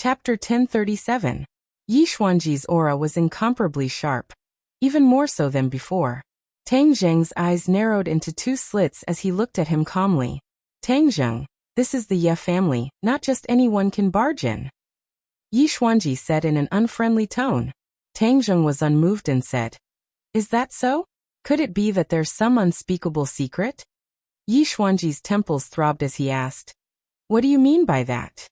Chapter 1037. Yi Xuanji's aura was incomparably sharp, even more so than before. Tang Zheng's eyes narrowed into two slits as he looked at him calmly. Tang Zheng, this is the Ye family, not just anyone can barge in. Yi Xuanji said in an unfriendly tone. Tang Zheng was unmoved and said, Is that so? Could it be that there's some unspeakable secret? Yi Xuanji's temples throbbed as he asked, What do you mean by that?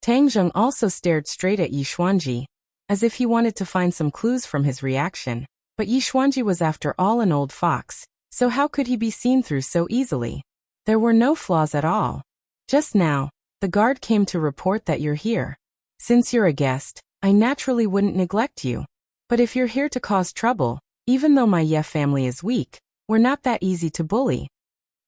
Tang Zheng also stared straight at Yi Xuanji, as if he wanted to find some clues from his reaction. But Yi Xuanji was after all an old fox, so how could he be seen through so easily? There were no flaws at all. Just now, the guard came to report that you're here. Since you're a guest, I naturally wouldn't neglect you. But if you're here to cause trouble, even though my Ye family is weak, we're not that easy to bully.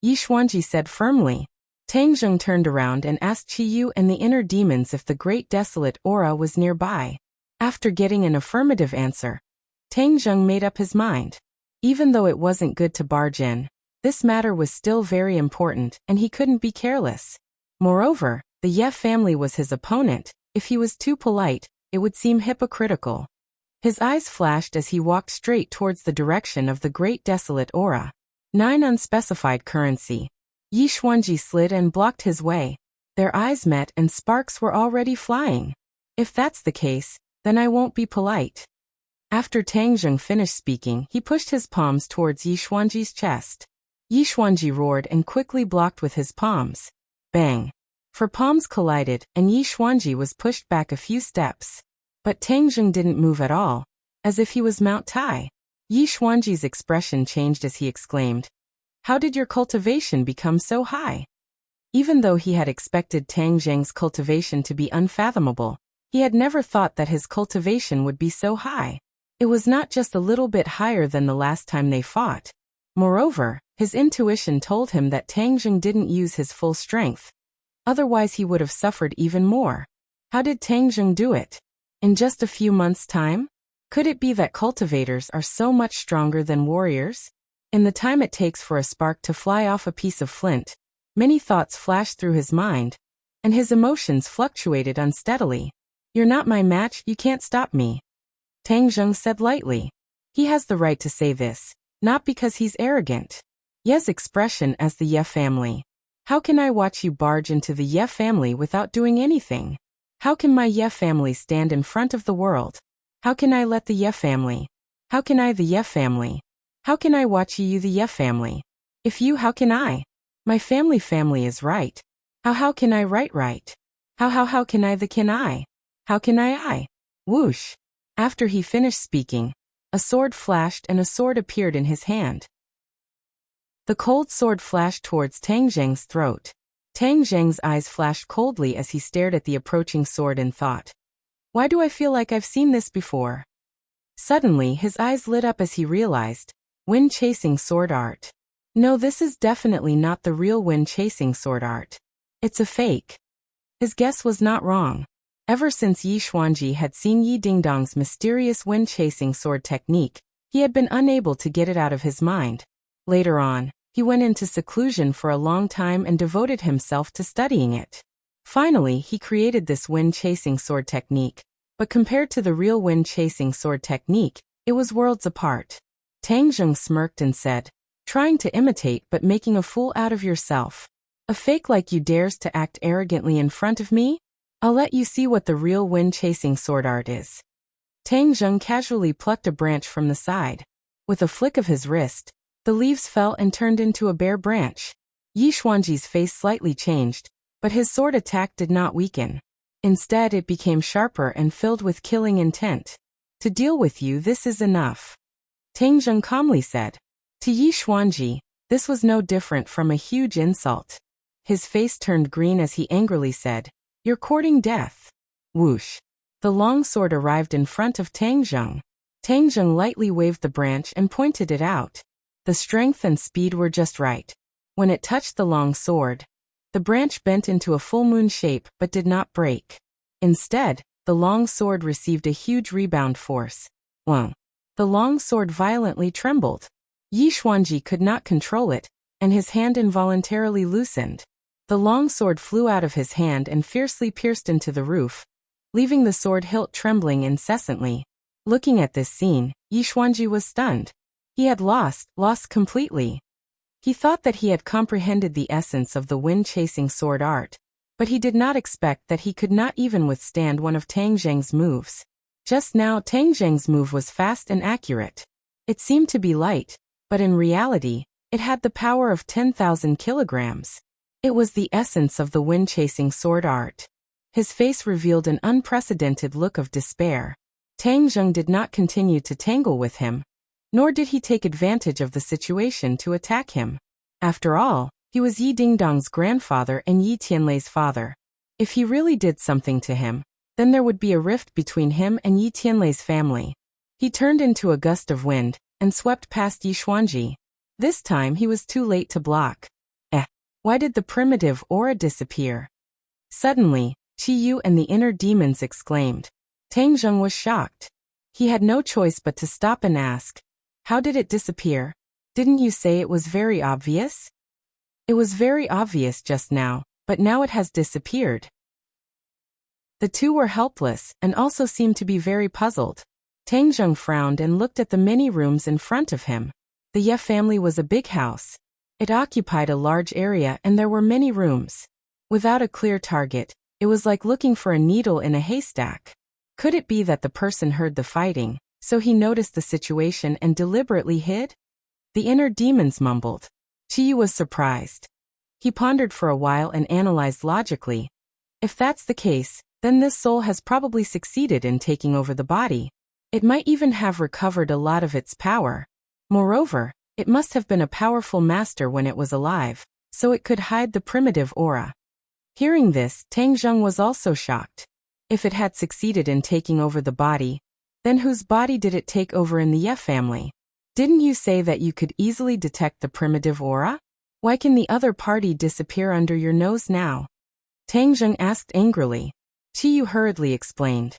Yi Xuanji said firmly. Tang Zheng turned around and asked Qiyu and the inner demons if the Great Desolate Aura was nearby. After getting an affirmative answer, Tang Zheng made up his mind. Even though it wasn't good to barge in, this matter was still very important and he couldn't be careless. Moreover, the Ye family was his opponent. If he was too polite, it would seem hypocritical. His eyes flashed as he walked straight towards the direction of the Great Desolate Aura. 9 unspecified currency. Yi Xuanji slid and blocked his way. Their eyes met and sparks were already flying. If that's the case, then I won't be polite. After Tang Zheng finished speaking, he pushed his palms towards Yi Xuanji's chest. Yi Xuanji roared and quickly blocked with his palms. Bang! For palms collided, and Yi Xuanji was pushed back a few steps. But Tang Zheng didn't move at all, as if he was Mount Tai. Yi Xuanji's expression changed as he exclaimed, How did your cultivation become so high? Even though he had expected Tang Zheng's cultivation to be unfathomable, he had never thought that his cultivation would be so high. It was not just a little bit higher than the last time they fought. Moreover, his intuition told him that Tang Zheng didn't use his full strength. Otherwise he would have suffered even more. How did Tang Zheng do it? In just a few months' time? Could it be that cultivators are so much stronger than warriors? In the time it takes for a spark to fly off a piece of flint, many thoughts flashed through his mind, and his emotions fluctuated unsteadily. You're not my match, you can't stop me. Tang Zheng said lightly. He has the right to say this, not because he's arrogant. Ye's expression as the Ye family. How can I watch you barge into the Ye family without doing anything? How can my Ye family stand in front of the world? How can I let the Ye family? How can I the Ye family? How can I watch you the Ye family? If you, how can I? My family is right. How can I right? How can I the can I? How can I? Whoosh. After he finished speaking, a sword flashed and a sword appeared in his hand. The cold sword flashed towards Tang Zheng's throat. Tang Zheng's eyes flashed coldly as he stared at the approaching sword and thought, Why do I feel like I've seen this before? Suddenly his eyes lit up as he realized, wind-chasing sword art. No, this is definitely not the real wind-chasing sword art. It's a fake. His guess was not wrong. Ever since Yi Xuanji had seen Yi Dingdong's mysterious wind-chasing sword technique, he had been unable to get it out of his mind. Later on, he went into seclusion for a long time and devoted himself to studying it. Finally, he created this wind-chasing sword technique, but compared to the real wind-chasing sword technique, it was worlds apart. Tang Zheng smirked and said, Trying to imitate but making a fool out of yourself. A fake like you dares to act arrogantly in front of me? I'll let you see what the real wind-chasing sword art is. Tang Zheng casually plucked a branch from the side. With a flick of his wrist, the leaves fell and turned into a bare branch. Yi Xuanji's face slightly changed, but his sword attack did not weaken. Instead, it became sharper and filled with killing intent. To deal with you, this is enough. Tang Zheng calmly said. To Yi Xuanji, this was no different from a huge insult. His face turned green as he angrily said, You're courting death. Whoosh. The long sword arrived in front of Tang Zheng. Tang Zheng lightly waved the branch and pointed it out. The strength and speed were just right. When it touched the long sword, the branch bent into a full moon shape but did not break. Instead, the long sword received a huge rebound force. Wang. The long sword violently trembled. Yi Xuanji could not control it, and his hand involuntarily loosened. The long sword flew out of his hand and fiercely pierced into the roof, leaving the sword hilt trembling incessantly. Looking at this scene, Yixuanji was stunned. He had lost completely. He thought that he had comprehended the essence of the wind-chasing sword art, but he did not expect that he could not even withstand one of Tang Zheng's moves. Just now Tang Zheng's move was fast and accurate. It seemed to be light, but in reality, it had the power of 10,000 kilograms. It was the essence of the wind-chasing sword art. His face revealed an unprecedented look of despair. Tang Zheng did not continue to tangle with him, nor did he take advantage of the situation to attack him. After all, he was Yi Dingdong's grandfather and Yi Tianlei's father. If he really did something to him, then there would be a rift between him and Yi Tianlei's family. He turned into a gust of wind and swept past Yixuanji. This time he was too late to block. Why did the primitive aura disappear? Suddenly, Qiyu and the inner demons exclaimed. Tang Zheng was shocked. He had no choice but to stop and ask, "How did it disappear? Didn't you say it was very obvious?" "It was very obvious just now, but now it has disappeared." The two were helpless and also seemed to be very puzzled. Tang Zheng frowned and looked at the many rooms in front of him. The Ye family was a big house. It occupied a large area and there were many rooms. Without a clear target, it was like looking for a needle in a haystack. Could it be that the person heard the fighting, so he noticed the situation and deliberately hid? The inner demons mumbled. Qiyu was surprised. He pondered for a while and analyzed logically. If that's the case, then this soul has probably succeeded in taking over the body. It might even have recovered a lot of its power. Moreover, it must have been a powerful master when it was alive, so it could hide the primitive aura. Hearing this, Tang Zheng was also shocked. If it had succeeded in taking over the body, then whose body did it take over in the Ye family? Didn't you say that you could easily detect the primitive aura? Why can the other party disappear under your nose now? Tang Zheng asked angrily. Qiyu hurriedly explained.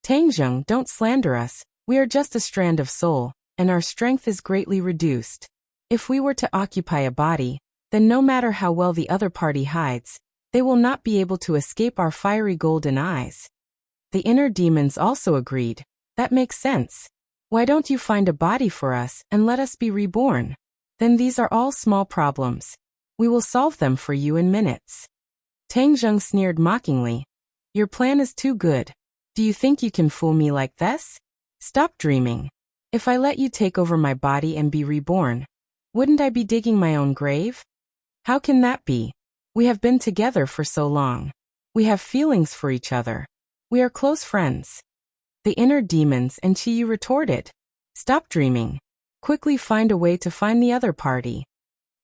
Tang Zheng, don't slander us. We are just a strand of soul, and our strength is greatly reduced. If we were to occupy a body, then no matter how well the other party hides, they will not be able to escape our fiery golden eyes. The inner demons also agreed. That makes sense. Why don't you find a body for us and let us be reborn? Then these are all small problems. We will solve them for you in minutes. Tang Zheng sneered mockingly. Your plan is too good. Do you think you can fool me like this? Stop dreaming. If I let you take over my body and be reborn, wouldn't I be digging my own grave? How can that be? We have been together for so long. We have feelings for each other. We are close friends. The inner demons and Qiyu retorted. Stop dreaming. Quickly find a way to find the other party.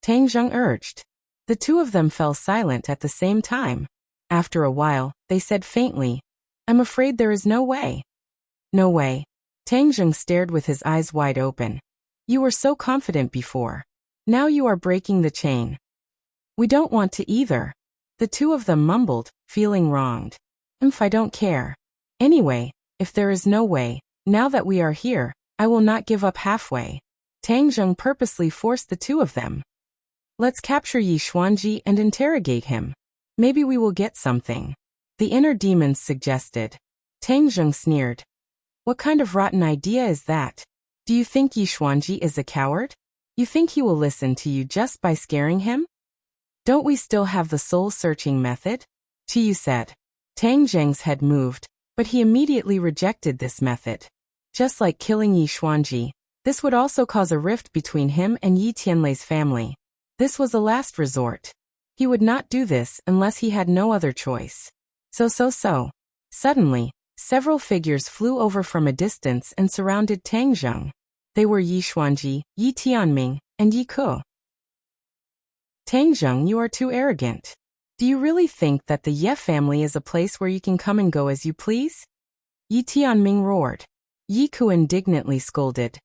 Tang Zheng urged. The two of them fell silent at the same time. After a while, they said faintly, I'm afraid there is no way. No way. Tang Zheng stared with his eyes wide open. You were so confident before. Now you are breaking the chain. We don't want to either. The two of them mumbled, feeling wronged. I don't care. Anyway, if there is no way, now that we are here, I will not give up halfway. Tang Zheng purposely forced the two of them. Let's capture Yixuanji and interrogate him. Maybe we will get something. The inner demons suggested. Tang Zheng sneered. What kind of rotten idea is that? Do you think Yixuanji is a coward? You think he will listen to you just by scaring him? Don't we still have the soul-searching method? Qiyu said. Tang Zheng's head moved, but he immediately rejected this method. Just like killing Yixuanji, this would also cause a rift between him and Yi Tianlei's family. This was a last resort. He would not do this unless he had no other choice. So. Suddenly, several figures flew over from a distance and surrounded Tang Zheng. They were Yixuanji, Yi Tianming, and Yi Ke. Tang Zheng, you are too arrogant. Do you really think that the Ye family is a place where you can come and go as you please? Yi Tianming roared. Yi Ke indignantly scolded.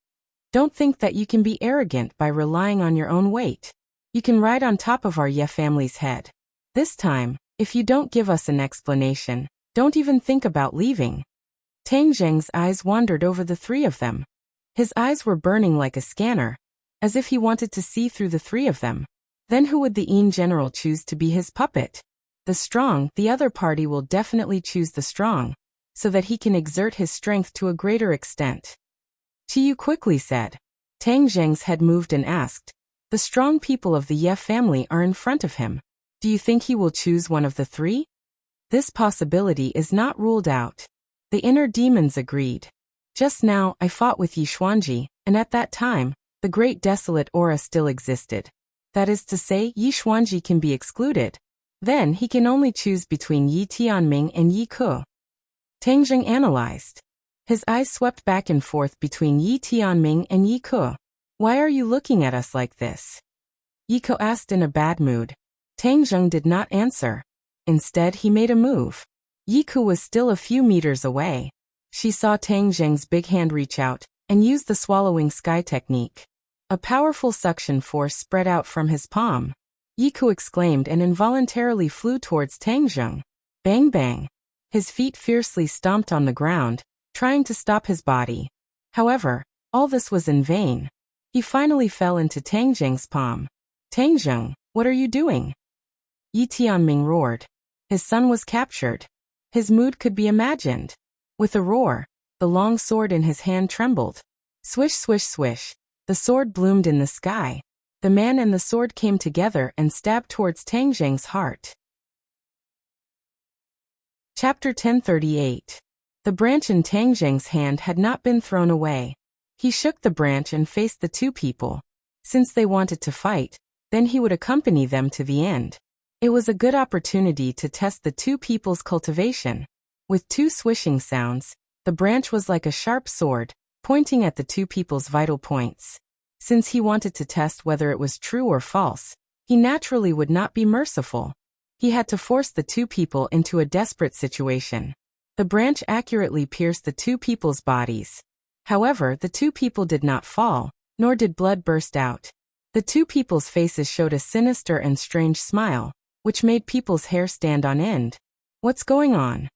Don't think that you can be arrogant by relying on your own weight. You can ride on top of our Ye family's head. This time, if you don't give us an explanation, don't even think about leaving. Tang Zheng's eyes wandered over the three of them. His eyes were burning like a scanner, as if he wanted to see through the three of them. Then who would the Yin general choose to be his puppet? The strong. The other party will definitely choose the strong. so that he can exert his strength to a greater extent. Qiyu quickly said. Tang Zheng's head moved and asked, the strong people of the Ye family are in front of him. Do you think he will choose one of the three? This possibility is not ruled out. The inner demons agreed. Just now, I fought with Yi Xuanji, and at that time, the great desolate aura still existed. That is to say, Yi Xuanji can be excluded. Then he can only choose between Yi Tianming and Yi Ke. Tang Zheng analyzed. His eyes swept back and forth between Yi Tianming and Yi Ke. Why are you looking at us like this? Yi Ke asked in a bad mood. Tang Zheng did not answer. Instead, he made a move. Yi Ke was still a few meters away. She saw Tang Zheng's big hand reach out and use the swallowing sky technique. A powerful suction force spread out from his palm. Yi Ke exclaimed and involuntarily flew towards Tang Zheng. Bang bang. His feet fiercely stomped on the ground, trying to stop his body. However, all this was in vain. He finally fell into Tang Zheng's palm. Tang Zheng, what are you doing? Yi Tianming roared. His son was captured. His mood could be imagined. With a roar, the long sword in his hand trembled. Swish swish swish, the sword bloomed in the sky. The man and the sword came together and stabbed towards Tang Zheng's heart. Chapter 1038. The branch in Tang Zheng's hand had not been thrown away. He shook the branch and faced the two people. Since they wanted to fight, then he would accompany them to the end. It was a good opportunity to test the two people's cultivation. With two swishing sounds, the branch was like a sharp sword, pointing at the two people's vital points. Since he wanted to test whether it was true or false, he naturally would not be merciful. He had to force the two people into a desperate situation. The branch accurately pierced the two people's bodies. However, the two people did not fall, nor did blood burst out. The two people's faces showed a sinister and strange smile, which made people's hair stand on end. What's going on?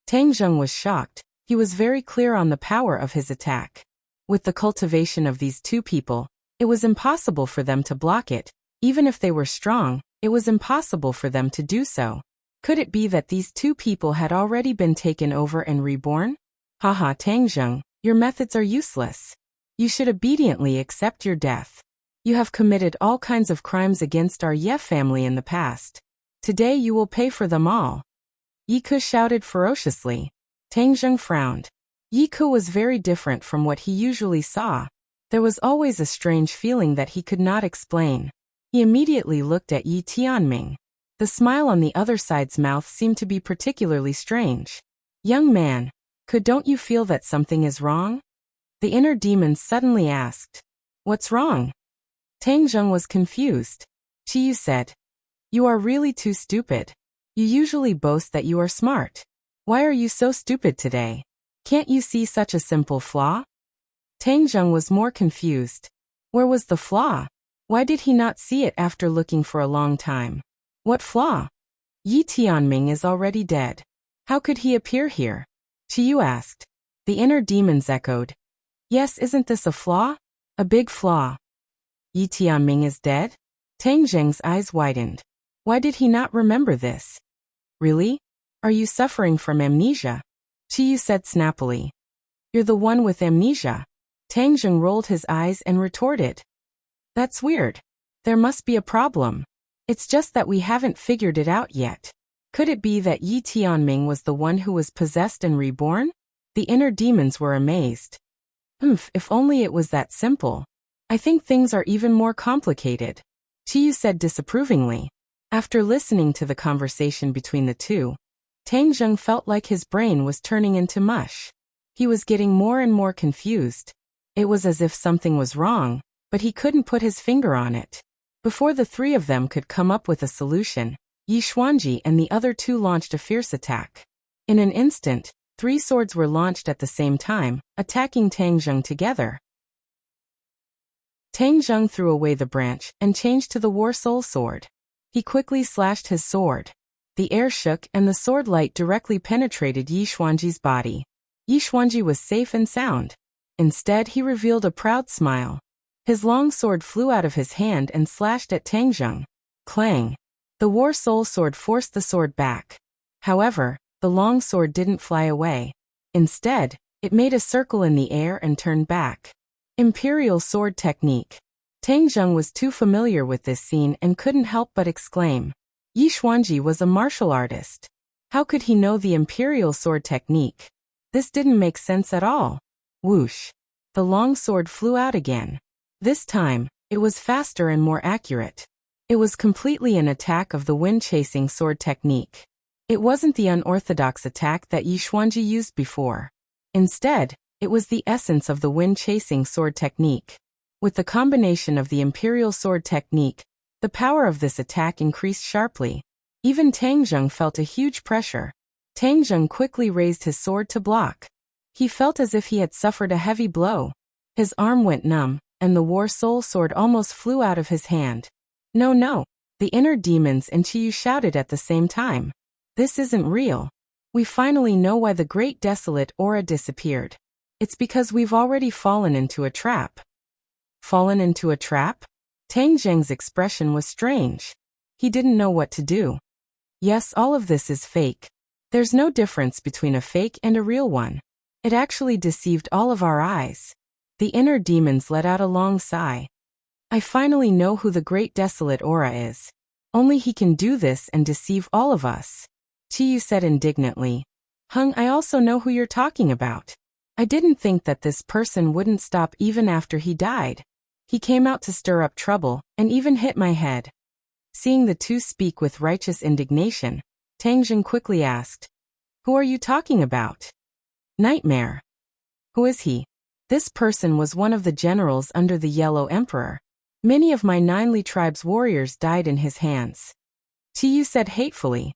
Tang Zheng was shocked. He was very clear on the power of his attack. With the cultivation of these two people, it was impossible for them to block it. Even if they were strong, it was impossible for them to do so. Could it be that these two people had already been taken over and reborn? Haha, Tang Zheng, your methods are useless. You should obediently accept your death. You have committed all kinds of crimes against our Ye family in the past. Today you will pay for them all. Yi Ke shouted ferociously. Tang Zheng frowned. Yi Ke was very different from what he usually saw. There was always a strange feeling that he could not explain. He immediately looked at Yi Tianming. The smile on the other side's mouth seemed to be particularly strange. Young man, don't you feel that something is wrong? The inner demon suddenly asked. What's wrong? Tang Zheng was confused. Qiyu said. You are really too stupid. You usually boast that you are smart. Why are you so stupid today? Can't you see such a simple flaw? Tang Zheng was more confused. Where was the flaw? Why did he not see it after looking for a long time? What flaw? Yi Tianming is already dead. How could he appear here? Qiyu asked. The inner demons echoed. Yes, isn't this a flaw? A big flaw. Yi Tianming is dead? Tang Zheng's eyes widened. Why did he not remember this? Really? Are you suffering from amnesia? Qiyu said snappily. You're the one with amnesia. Tang Zheng rolled his eyes and retorted. That's weird. There must be a problem. It's just that we haven't figured it out yet. Could it be that Yi Tianming was the one who was possessed and reborn? The inner demons were amazed. If only it was that simple. I think things are even more complicated. Qiyu said disapprovingly. After listening to the conversation between the two, Tang Zheng felt like his brain was turning into mush. He was getting more and more confused. It was as if something was wrong, but he couldn't put his finger on it. Before the three of them could come up with a solution, Yi Xuanji and the other two launched a fierce attack. In an instant, 3 swords were launched at the same time, attacking Tang Zheng together. Tang Zheng threw away the branch and changed to the War Soul sword. He quickly slashed his sword. The air shook and the sword light directly penetrated Yi Xuanji's body. Yi Xuanji was safe and sound. Instead, he revealed a proud smile. His long sword flew out of his hand and slashed at Tang Zheng. Clang! The War Soul sword forced the sword back. However, The long sword didn't fly away. Instead, it made a circle in the air and turned back. Imperial sword technique. Tang Zheng was too familiar with this scene and couldn't help but exclaim. Yi Xuanji was a martial artist. How could he know the imperial sword technique? This didn't make sense at all. Whoosh. The long sword flew out again. This time, it was faster and more accurate. It was completely an attack of the wind-chasing sword technique. It wasn't the unorthodox attack that Yi Xuanji used before. Instead, it was the essence of the wind-chasing sword technique. With the combination of the imperial sword technique, the power of this attack increased sharply. Even Tang Zheng felt a huge pressure. Tang Zheng quickly raised his sword to block. He felt as if he had suffered a heavy blow. His arm went numb, and the War Soul sword almost flew out of his hand. No, the inner demons and Qiyu shouted at the same time. This isn't real. We finally know why the great desolate aura disappeared. It's because we've already fallen into a trap. Fallen into a trap? Tang Zheng's expression was strange. He didn't know what to do. Yes, all of this is fake. There's no difference between a fake and a real one. It actually deceived all of our eyes. The inner demons let out a long sigh. I finally know who the great desolate aura is. Only he can do this and deceive all of us. Qiyu said indignantly. Hung, I also know who you're talking about. I didn't think that this person wouldn't stop even after he died. He came out to stir up trouble, and even hit my head. Seeing the two speak with righteous indignation, Tang Zheng quickly asked, Who are you talking about? Nightmare. Who is he? This person was one of the generals under the Yellow Emperor. Many of my 9 Li tribe's warriors died in his hands. Qiyu said hatefully.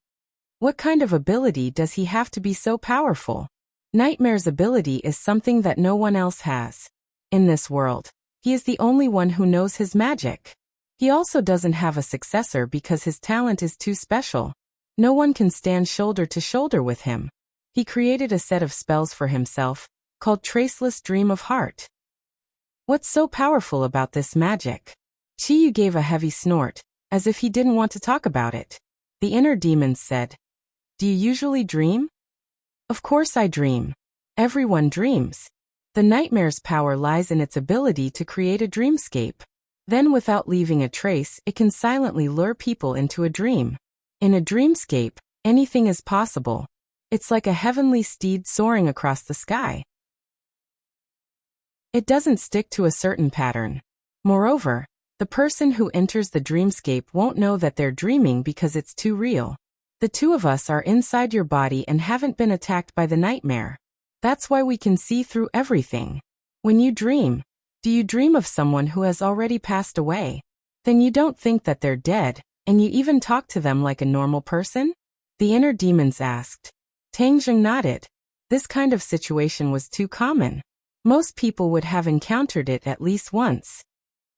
What kind of ability does he have to be so powerful? Nightmare's ability is something that no one else has. In this world, he is the only one who knows his magic. He also doesn't have a successor because his talent is too special. No one can stand shoulder to shoulder with him. He created a set of spells for himself, called Traceless Dream of Heart. What's so powerful about this magic? Qiyu gave a heavy snort, as if he didn't want to talk about it. The inner demons said, Do you usually dream? Of course I dream. Everyone dreams. The nightmare's power lies in its ability to create a dreamscape. Then without leaving a trace, it can silently lure people into a dream. In a dreamscape, anything is possible. It's like a heavenly steed soaring across the sky. It doesn't stick to a certain pattern. Moreover, the person who enters the dreamscape won't know that they're dreaming because it's too real. The two of us are inside your body and haven't been attacked by the nightmare. That's why we can see through everything. When you dream, do you dream of someone who has already passed away? Then you don't think that they're dead, and you even talk to them like a normal person? The inner demons asked. Tang Zheng nodded. This kind of situation was too common. Most people would have encountered it at least once.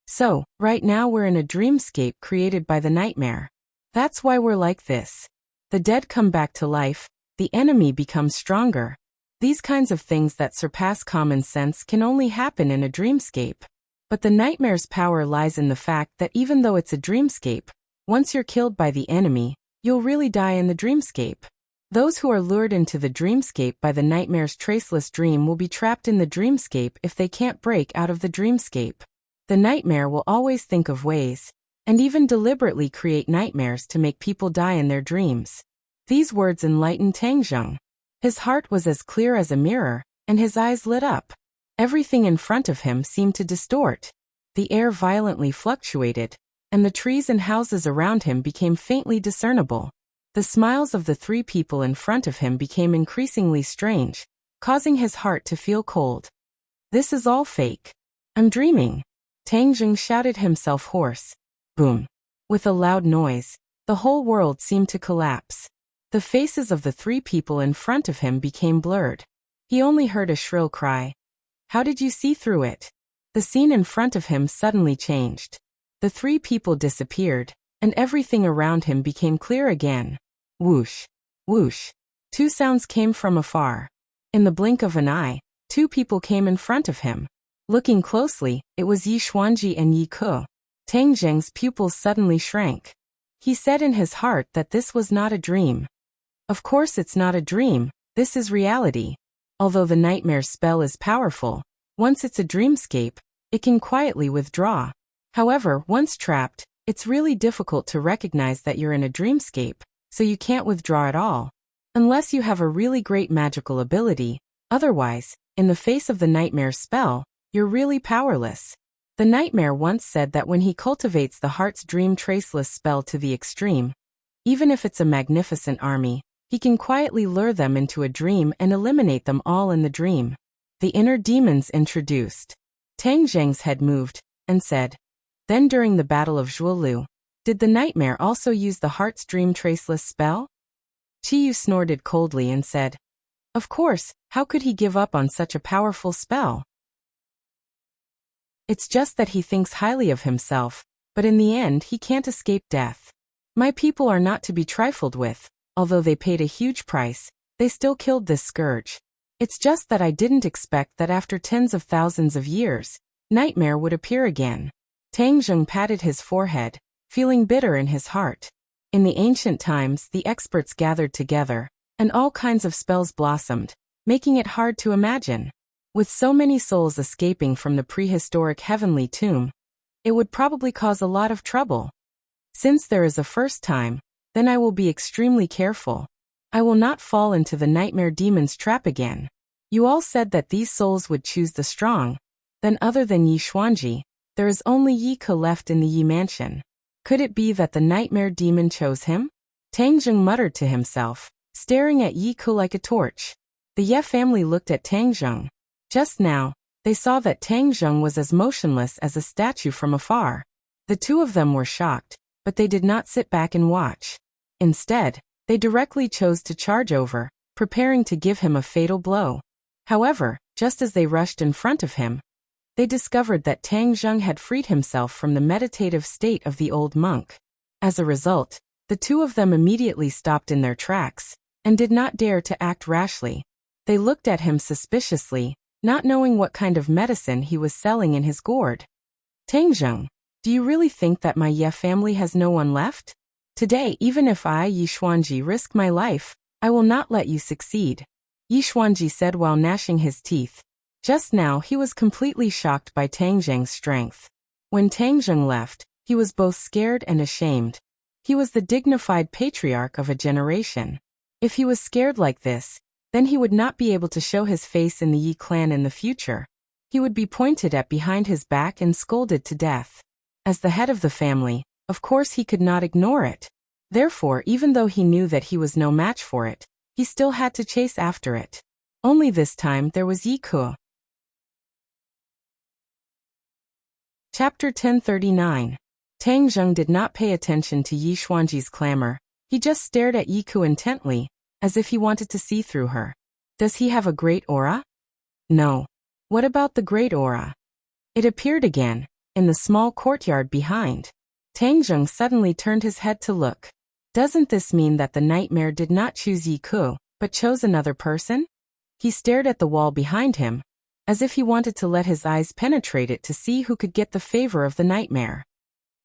So, right now we're in a dreamscape created by the nightmare. That's why we're like this. The dead come back to life, the enemy becomes stronger. These kinds of things that surpass common sense can only happen in a dreamscape. But the nightmare's power lies in the fact that even though it's a dreamscape, once you're killed by the enemy, you'll really die in the dreamscape. Those who are lured into the dreamscape by the nightmare's traceless dream will be trapped in the dreamscape if they can't break out of the dreamscape. The nightmare will always think of ways, and even deliberately create nightmares to make people die in their dreams. These words enlightened Tang Zheng. His heart was as clear as a mirror, and his eyes lit up. Everything in front of him seemed to distort. The air violently fluctuated, and the trees and houses around him became faintly discernible. The smiles of the 3 people in front of him became increasingly strange, causing his heart to feel cold. This is all fake. I'm dreaming. Tang Zheng shouted himself hoarse. Boom. With a loud noise, the whole world seemed to collapse. The faces of the 3 people in front of him became blurred. He only heard a shrill cry. How did you see through it? The scene in front of him suddenly changed. The 3 people disappeared, and everything around him became clear again. Whoosh. Whoosh. 2 sounds came from afar. In the blink of an eye, 2 people came in front of him. Looking closely, it was Yi Xuanji and Yi Ke. Tang Zheng's pupils suddenly shrank. He said in his heart that this was not a dream. Of course it's not a dream, this is reality. Although the nightmare spell is powerful, once it's a dreamscape, it can quietly withdraw. However, once trapped, it's really difficult to recognize that you're in a dreamscape, so you can't withdraw at all. Unless you have a really great magical ability, otherwise, in the face of the nightmare spell, you're really powerless. The nightmare once said that when he cultivates the heart's dream traceless spell to the extreme, even if it's a magnificent army, he can quietly lure them into a dream and eliminate them all in the dream. The inner demons introduced. Tang Zheng's head moved, and said, "Then during the Battle of Zhuolu, did the nightmare also use the heart's dream traceless spell?" Qiyu snorted coldly and said, "Of course, how could he give up on such a powerful spell? It's just that he thinks highly of himself, but in the end he can't escape death. My people are not to be trifled with, although they paid a huge price, they still killed this scourge. It's just that I didn't expect that after tens of thousands of years, nightmare would appear again." Tang Zheng patted his forehead, feeling bitter in his heart. In the ancient times, the experts gathered together, and all kinds of spells blossomed, making it hard to imagine. With so many souls escaping from the prehistoric heavenly tomb, it would probably cause a lot of trouble. Since there is a first time, then I will be extremely careful. I will not fall into the nightmare demon's trap again. You all said that these souls would choose the strong. Then other than Yi Xuanji, there is only Yi Ke left in the Yi mansion. Could it be that the nightmare demon chose him? Tang Zheng muttered to himself, staring at Yi Ke like a torch. The Ye family looked at Tang Zheng. Just now, they saw that Tang Zheng was as motionless as a statue from afar. The two of them were shocked, but they did not sit back and watch. Instead, they directly chose to charge over, preparing to give him a fatal blow. However, just as they rushed in front of him, they discovered that Tang Zheng had freed himself from the meditative state of the old monk. As a result, the two of them immediately stopped in their tracks, and did not dare to act rashly. They looked at him suspiciously, not knowing what kind of medicine he was selling in his gourd. "Tang Zheng, do you really think that my Ye family has no one left? Today, even if I, Yi Xuanji, risk my life, I will not let you succeed," Yi Xuanji said while gnashing his teeth. Just now he was completely shocked by Tang Zheng's strength. When Tang Zheng left, he was both scared and ashamed. He was the dignified patriarch of a generation. If he was scared like this, then he would not be able to show his face in the Yi clan in the future. He would be pointed at behind his back and scolded to death. As the head of the family, of course he could not ignore it. Therefore, even though he knew that he was no match for it, he still had to chase after it. Only this time there was Yi Ke. Chapter 1039. Tang Zheng did not pay attention to Yi Xuanji's clamor. He just stared at Yi Ke intently, as if he wanted to see through her. Does he have a great aura? No. What about the great aura? It appeared again, in the small courtyard behind. Tang Zheng suddenly turned his head to look. Doesn't this mean that the nightmare did not choose Yi Ke, but chose another person? He stared at the wall behind him, as if he wanted to let his eyes penetrate it to see who could get the favor of the nightmare.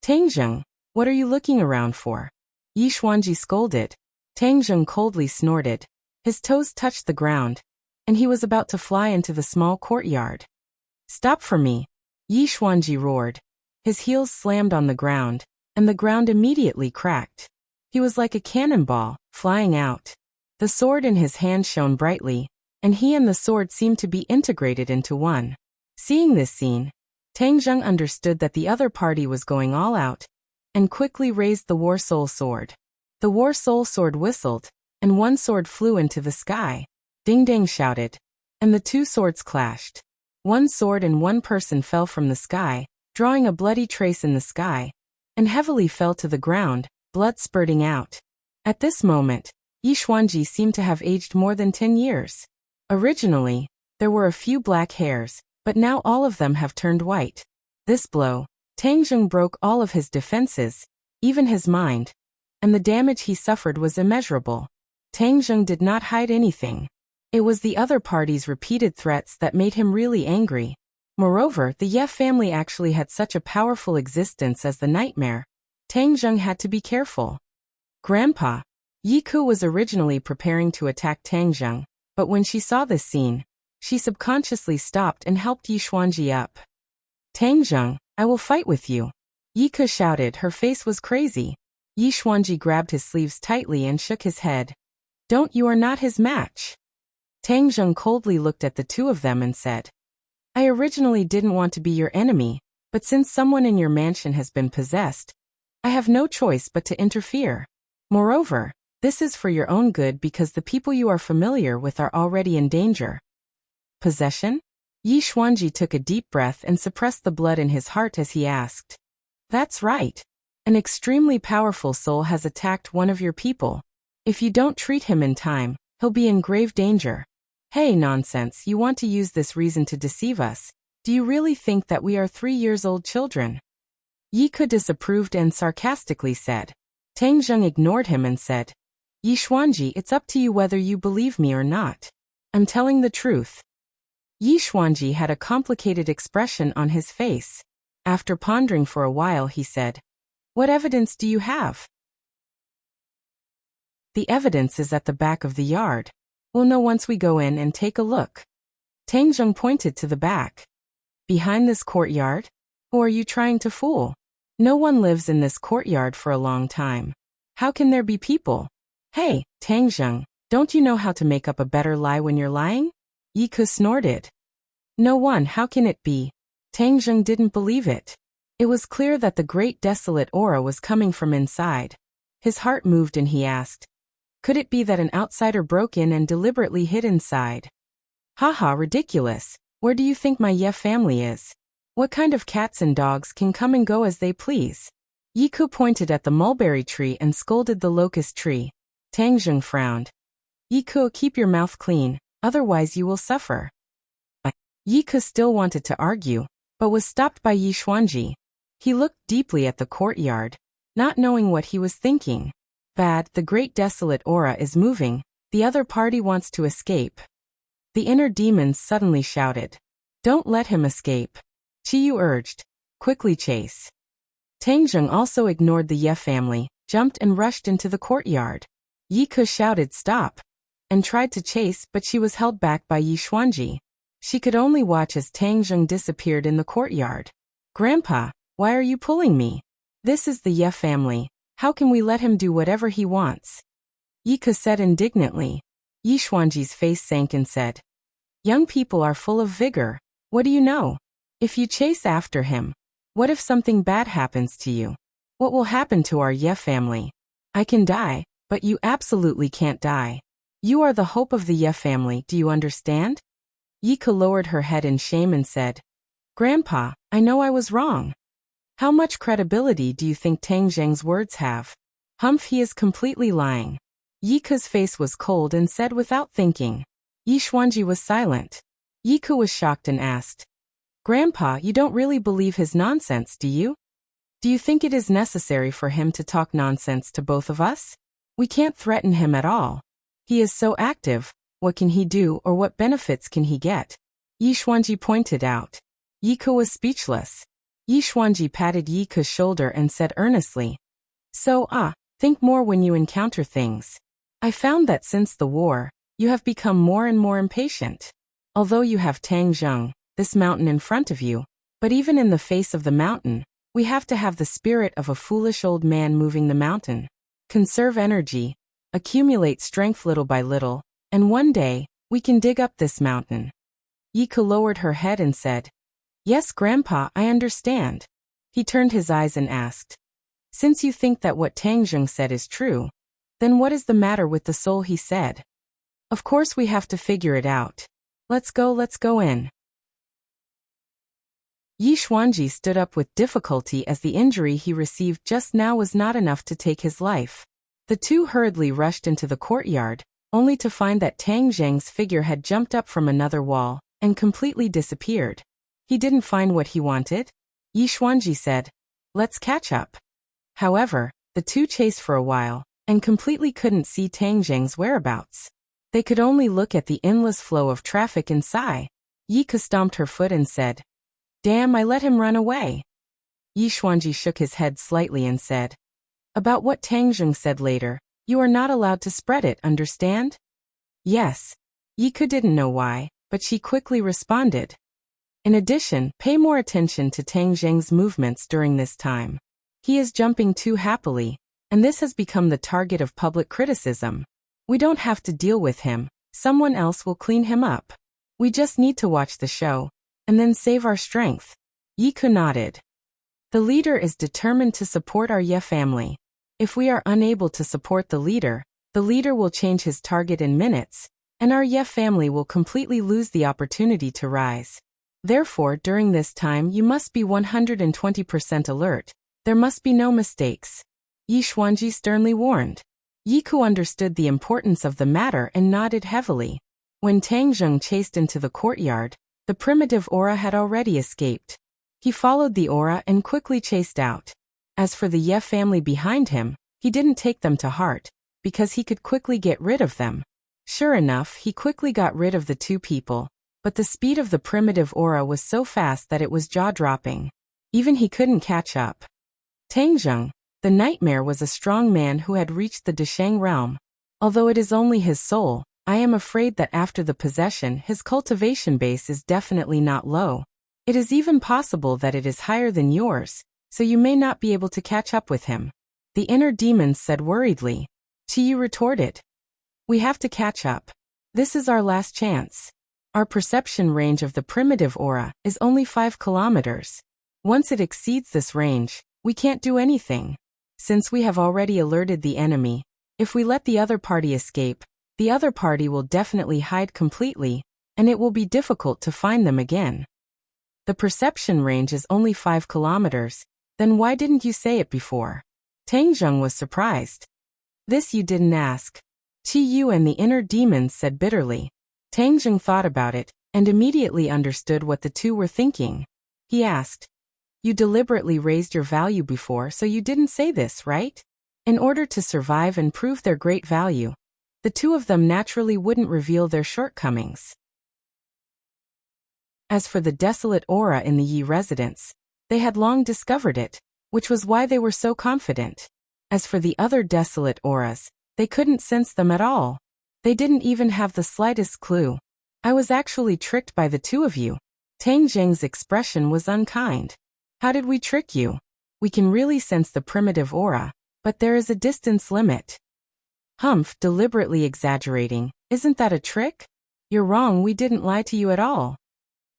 "Tang Zheng, what are you looking around for?" Yi Xuanji scolded. Tang Zheng coldly snorted. His toes touched the ground, and he was about to fly into the small courtyard. "Stop for me!" Yi Xuanji roared. His heels slammed on the ground, and the ground immediately cracked. He was like a cannonball, flying out. The sword in his hand shone brightly, and he and the sword seemed to be integrated into one. Seeing this scene, Tang Zheng understood that the other party was going all out, and quickly raised the War Soul sword. The War Soul sword whistled, and one sword flew into the sky. Ding Dang shouted, and the two swords clashed. One sword and one person fell from the sky, drawing a bloody trace in the sky, and heavily fell to the ground, blood spurting out. At this moment, Yi Xuanji seemed to have aged more than 10 years. Originally, there were a few black hairs, but now all of them have turned white. This blow, Tang Zheng broke all of his defenses, even his mind, and the damage he suffered was immeasurable. Tang Zheng did not hide anything. It was the other party's repeated threats that made him really angry. Moreover, the Ye family actually had such a powerful existence as the nightmare. Tang Zheng had to be careful. "Grandpa, Yi Ke was originally preparing to attack Tang Zheng, but when she saw this scene, she subconsciously stopped and helped Yi Xuanji up. Tang Zheng, I will fight with you. Yi Ke shouted, her face was crazy. Yi Xuanji grabbed his sleeves tightly and shook his head. Don't, you are not his match. Tang Zheng coldly looked at the two of them and said, I originally didn't want to be your enemy, but since someone in your mansion has been possessed, I have no choice but to interfere. Moreover, this is for your own good because the people you are familiar with are already in danger. Possession? Yi Xuanji took a deep breath and suppressed the blood in his heart as he asked. That's right. An extremely powerful soul has attacked one of your people. If you don't treat him in time, he'll be in grave danger. Hey, nonsense, you want to use this reason to deceive us. Do you really think that we are 3-year-old children? Yi Ke disapproved and sarcastically said. Tang Zheng ignored him and said, Yi Xuanji, it's up to you whether you believe me or not. I'm telling the truth. Yi Xuanji had a complicated expression on his face. After pondering for a while, he said, What evidence do you have? The evidence is at the back of the yard. We'll know once we go in and take a look. Tang Zheng pointed to the back. Behind this courtyard? Who are you trying to fool? No one lives in this courtyard for a long time. How can there be people? Hey, Tang Zheng, don't you know how to make up a better lie when you're lying? Yi Ke snorted. No one, how can it be? Tang Zheng didn't believe it. It was clear that the great desolate aura was coming from inside. His heart moved and he asked, could it be that an outsider broke in and deliberately hid inside? Haha, ridiculous. Where do you think my Ye family is? What kind of cats and dogs can come and go as they please? Yi Ke pointed at the mulberry tree and scolded the locust tree. Tang Zheng frowned. Yi Ke, keep your mouth clean, otherwise you will suffer. Yi Ke still wanted to argue, but was stopped by Yi Xuanji. He looked deeply at the courtyard, not knowing what he was thinking. Bad, the great desolate aura is moving, the other party wants to escape. The inner demons suddenly shouted. Don't let him escape. Qiyu urged. Quickly chase. Tang Zheng also ignored the Ye family, jumped and rushed into the courtyard. Yi Ke shouted stop, and tried to chase, but she was held back by Yi Xuanji. She could only watch as Tang Zheng disappeared in the courtyard. Grandpa, why are you pulling me? This is the Ye family. How can we let him do whatever he wants? Yi Ke said indignantly. Yi Xuanji's face sank and said, young people are full of vigor. What do you know? If you chase after him, what if something bad happens to you? What will happen to our Ye family? I can die, but you absolutely can't die. You are the hope of the Ye family, do you understand? Yi Ke lowered her head in shame and said, Grandpa, I know I was wrong. How much credibility do you think Tang Zheng's words have? Humph, he is completely lying. Yi Ke's face was cold and said without thinking. Yi Xuanji was silent. Yi Ke was shocked and asked, Grandpa, you don't really believe his nonsense, do you? Do you think it is necessary for him to talk nonsense to both of us? We can't threaten him at all. He is so active, what can he do or what benefits can he get? Yi Xuanji pointed out. Yi Ke was speechless. Yi Xuanji patted Yi Ke's shoulder and said earnestly, think more when you encounter things. I found that since the war, you have become more and more impatient. Although you have Tang Zheng, this mountain in front of you, but even in the face of the mountain, we have to have the spirit of a foolish old man moving the mountain. Conserve energy, accumulate strength little by little, and one day, we can dig up this mountain. Yi Ke lowered her head and said, Yes, Grandpa, I understand. He turned his eyes and asked, Since you think that what Tang Zheng said is true, then what is the matter with the soul he said? Of course we have to figure it out. Let's go in. Yi Xuanji stood up with difficulty as the injury he received just now was not enough to take his life. The two hurriedly rushed into the courtyard, only to find that Tang Zheng's figure had jumped up from another wall and completely disappeared. He didn't find what he wanted? Yi Xuanji said, Let's catch up. However, the two chased for a while, and completely couldn't see Tang Zheng's whereabouts. They could only look at the endless flow of traffic and sigh. Yi Ke stomped her foot and said, Damn, I let him run away. Yi Xuanji shook his head slightly and said, About what Tang Zheng said later, You are not allowed to spread it, understand? Yes. Yiku didn't know why, but she quickly responded. In addition, pay more attention to Tang Zheng's movements during this time. He is jumping too happily, and this has become the target of public criticism. We don't have to deal with him, someone else will clean him up. We just need to watch the show, and then save our strength. Yiku nodded. The leader is determined to support our Ye family. If we are unable to support the leader will change his target in minutes, and our Ye family will completely lose the opportunity to rise. Therefore, during this time you must be 120% alert. There must be no mistakes. Yi Xuanji sternly warned. Yiku understood the importance of the matter and nodded heavily. When Tang Zheng chased into the courtyard, the primitive aura had already escaped. He followed the aura and quickly chased out. As for the Ye family behind him, he didn't take them to heart, because he could quickly get rid of them. Sure enough, he quickly got rid of the two people. But the speed of the primitive aura was so fast that it was jaw-dropping. Even he couldn't catch up. Tang Zheng, the nightmare, was a strong man who had reached the Desheng realm. Although it is only his soul, I am afraid that after the possession his cultivation base is definitely not low. It is even possible that it is higher than yours, so you may not be able to catch up with him. The inner demons said worriedly. Qiyu retorted. We have to catch up. This is our last chance. Our perception range of the primitive aura is only 5 kilometers. Once it exceeds this range, we can't do anything. Since we have already alerted the enemy, if we let the other party escape, the other party will definitely hide completely, and it will be difficult to find them again. The perception range is only 5 kilometers, then why didn't you say it before? Tang Zheng was surprised. This you didn't ask. Qiyu and the inner demons said bitterly. Tang Zheng thought about it, and immediately understood what the two were thinking. He asked, You deliberately raised your value before, so you didn't say this, right? In order to survive and prove their great value, the two of them naturally wouldn't reveal their shortcomings. As for the desolate aura in the Yi residence, they had long discovered it, which was why they were so confident. As for the other desolate auras, they couldn't sense them at all. They didn't even have the slightest clue. I was actually tricked by the two of you. Tang Zheng's expression was unkind. How did we trick you? We can really sense the primitive aura, but there is a distance limit. Humph, deliberately exaggerating. Isn't that a trick? You're wrong, we didn't lie to you at all.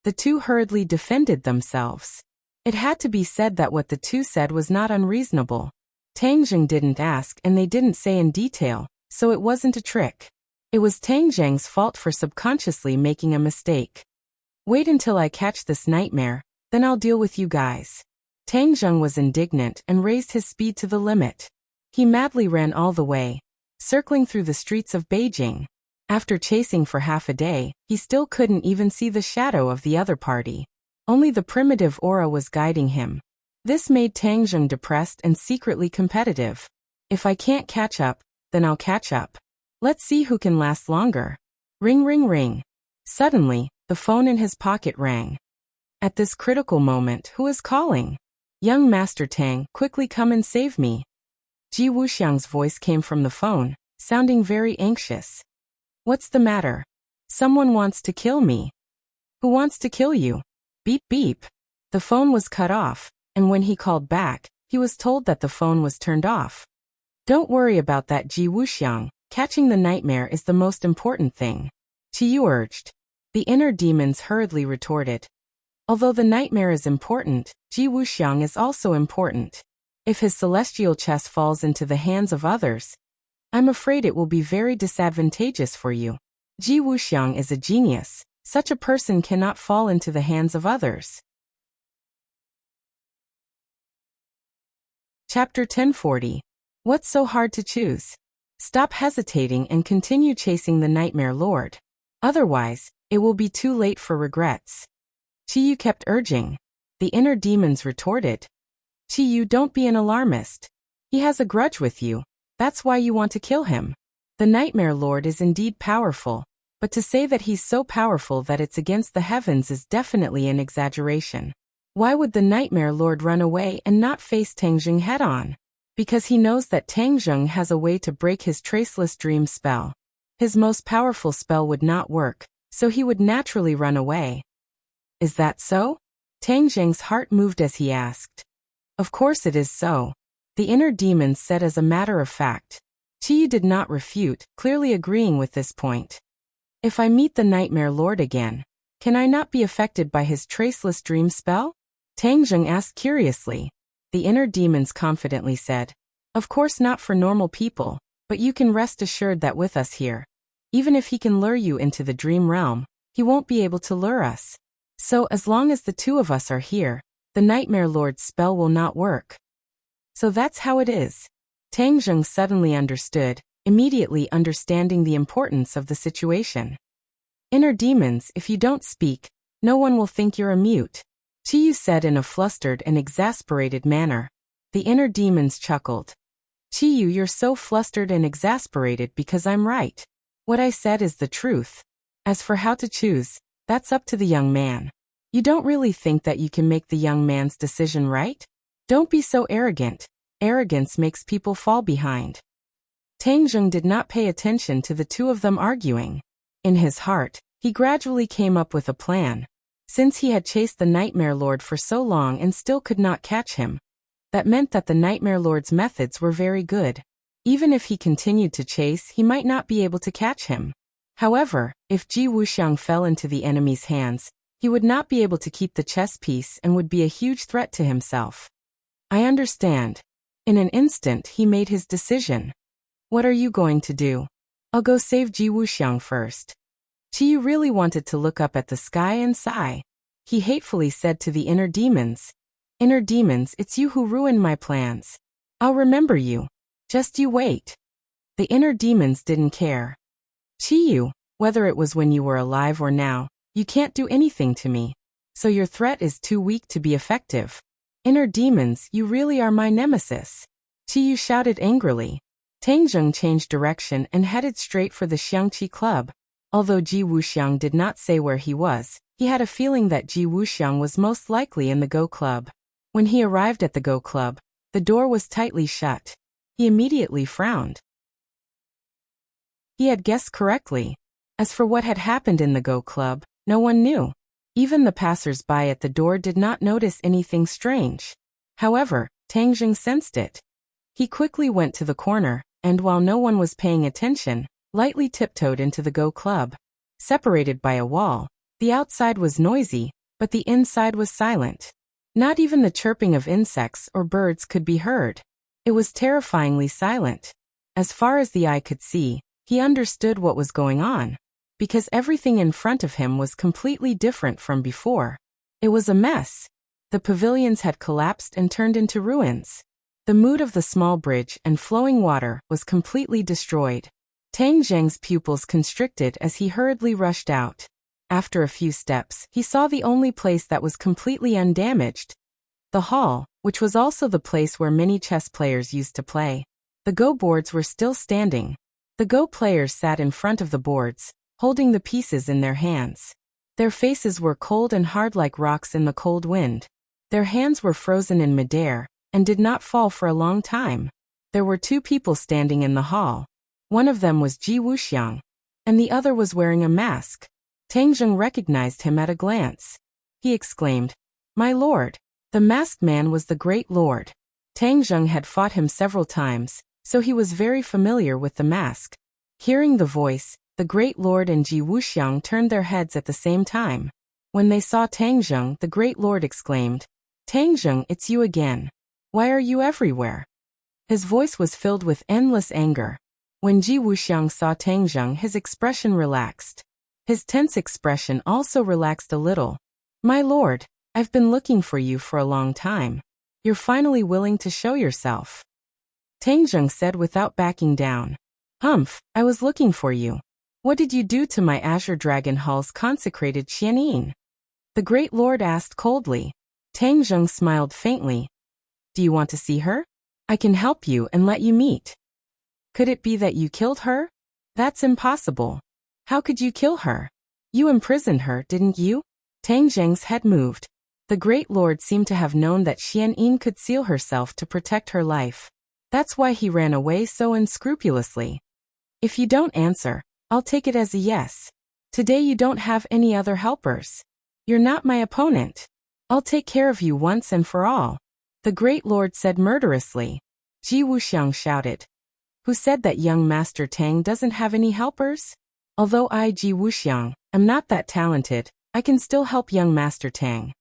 The two hurriedly defended themselves. It had to be said that what the two said was not unreasonable. Tang Zheng didn't ask and they didn't say in detail, so it wasn't a trick. It was Tang Zheng's fault for subconsciously making a mistake. Wait until I catch this nightmare, then I'll deal with you guys. Tang Zheng was indignant and raised his speed to the limit. He madly ran all the way, circling through the streets of Beijing. After chasing for half a day, he still couldn't even see the shadow of the other party. Only the primitive aura was guiding him. This made Tang Zheng depressed and secretly competitive. If I can't catch up, then I'll catch up. Let's see who can last longer. Ring ring ring. Suddenly, the phone in his pocket rang. At this critical moment, who is calling? Young Master Tang, quickly come and save me. Ji Wuxiang's voice came from the phone, sounding very anxious. What's the matter? Someone wants to kill me. Who wants to kill you? Beep beep. The phone was cut off, and when he called back, he was told that the phone was turned off. Don't worry about that, Ji Wuxiang. Catching the nightmare is the most important thing. Qiyu urged. The inner demons hurriedly retorted. Although the nightmare is important, Ji Wuxiang is also important. If his celestial chest falls into the hands of others, I'm afraid it will be very disadvantageous for you. Ji Wuxiang is a genius. Such a person cannot fall into the hands of others. Chapter 1040. What's so hard to choose? Stop hesitating and continue chasing the Nightmare Lord. Otherwise, it will be too late for regrets. Qiyu kept urging. The inner demons retorted. Qiyu, don't be an alarmist. He has a grudge with you. That's why you want to kill him. The Nightmare Lord is indeed powerful, but to say that he's so powerful that it's against the heavens is definitely an exaggeration. Why would the Nightmare Lord run away and not face Tang Zheng head-on? because he knows that Tang Zheng has a way to break his traceless dream spell. His most powerful spell would not work, so he would naturally run away. Is that so? Tang Zheng's heart moved as he asked. Of course it is so. The inner demon said as a matter of fact. Qiyu did not refute, clearly agreeing with this point. If I meet the Nightmare Lord again, can I not be affected by his traceless dream spell? Tang Zheng asked curiously. The inner demons confidently said, of course not for normal people, but you can rest assured that with us here, even if he can lure you into the dream realm, he won't be able to lure us. So as long as the two of us are here, the Nightmare Lord's spell will not work. So that's how it is. Tang Zheng suddenly understood, immediately understanding the importance of the situation. Inner demons, if you don't speak, no one will think you're a mute. Qiyu said in a flustered and exasperated manner. The inner demons chuckled. Qiyu, you're so flustered and exasperated because I'm right. What I said is the truth. As for how to choose, that's up to the young man. You don't really think that you can make the young man's decision right? Don't be so arrogant. Arrogance makes people fall behind. Tang Zheng did not pay attention to the two of them arguing. In his heart, he gradually came up with a plan. Since he had chased the Nightmare Lord for so long and still could not catch him, that meant that the Nightmare Lord's methods were very good. Even if he continued to chase, he might not be able to catch him. However, if Ji Wuxiang fell into the enemy's hands, he would not be able to keep the chess piece and would be a huge threat to himself. I understand. In an instant, he made his decision. What are you going to do? I'll go save Ji Wuxiang first. Qiyu really wanted to look up at the sky and sigh. He hatefully said to the inner demons, Inner demons, it's you who ruined my plans. I'll remember you. Just you wait. The inner demons didn't care. Qiyu, whether it was when you were alive or now, you can't do anything to me. So your threat is too weak to be effective. Inner demons, you really are my nemesis. Qiyu shouted angrily. Tang Zheng changed direction and headed straight for the Xiangqi Club. Although Ji Wuxiang did not say where he was, he had a feeling that Ji Wuxiang was most likely in the Go Club. When he arrived at the Go Club, the door was tightly shut. He immediately frowned. He had guessed correctly. As for what had happened in the Go Club, no one knew. Even the passers-by at the door did not notice anything strange. However, Tang Zheng sensed it. He quickly went to the corner, and while no one was paying attention, lightly tiptoed into the Go Club. Separated by a wall, the outside was noisy, but the inside was silent. Not even the chirping of insects or birds could be heard. It was terrifyingly silent. As far as the eye could see, he understood what was going on, because everything in front of him was completely different from before. It was a mess. The pavilions had collapsed and turned into ruins. The mood of the small bridge and flowing water was completely destroyed. Tang Zheng's pupils constricted as he hurriedly rushed out. After a few steps, he saw the only place that was completely undamaged. The hall, which was also the place where many chess players used to play. The Go boards were still standing. The Go players sat in front of the boards, holding the pieces in their hands. Their faces were cold and hard like rocks in the cold wind. Their hands were frozen in midair, and did not fall for a long time. There were two people standing in the hall. One of them was Ji Wuxiang, and the other was wearing a mask. Tang Zheng recognized him at a glance. He exclaimed, "My lord!" The masked man was the Great Lord. Tang Zheng had fought him several times, so he was very familiar with the mask. Hearing the voice, the Great Lord and Ji Wuxiang turned their heads at the same time. When they saw Tang Zheng, the Great Lord exclaimed, "Tang Zheng, it's you again. Why are you everywhere?" His voice was filled with endless anger. When Ji Wuxiang saw Tang Zheng, his expression relaxed. His tense expression also relaxed a little. "My lord, I've been looking for you for a long time. You're finally willing to show yourself," Tang Zheng said without backing down. "Humph, I was looking for you. What did you do to my Azure Dragon Hall's consecrated Xianyin?" The Great Lord asked coldly. Tang Zheng smiled faintly. "Do you want to see her? I can help you and let you meet." "Could it be that you killed her?" "That's impossible." "How could you kill her? You imprisoned her, didn't you?" Tang Zheng's head moved. The Great Lord seemed to have known that Xianyin could seal herself to protect her life. That's why he ran away so unscrupulously. If you don't answer, I'll take it as a yes. Today you don't have any other helpers. You're not my opponent. I'll take care of you once and for all. The Great Lord said murderously. Ji Wuxiang shouted. Who said that young Master Tang doesn't have any helpers? Although I, Ji Wuxiang, am not that talented, I can still help young Master Tang.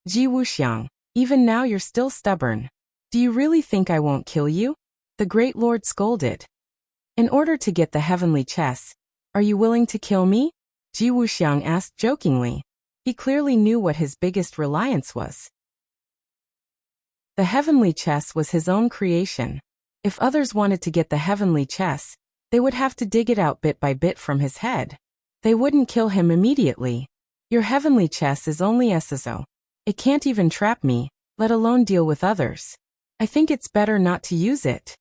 Ji Wuxiang, even now you're still stubborn. Do you really think I won't kill you? The Great Lord scolded. In order to get the heavenly chess, are you willing to kill me? Ji Wuxiang asked jokingly. He clearly knew what his biggest reliance was. The heavenly chess was his own creation. If others wanted to get the heavenly chess, they would have to dig it out bit by bit from his head. They wouldn't kill him immediately. Your heavenly chess is only SSO. It can't even trap me, let alone deal with others. I think it's better not to use it.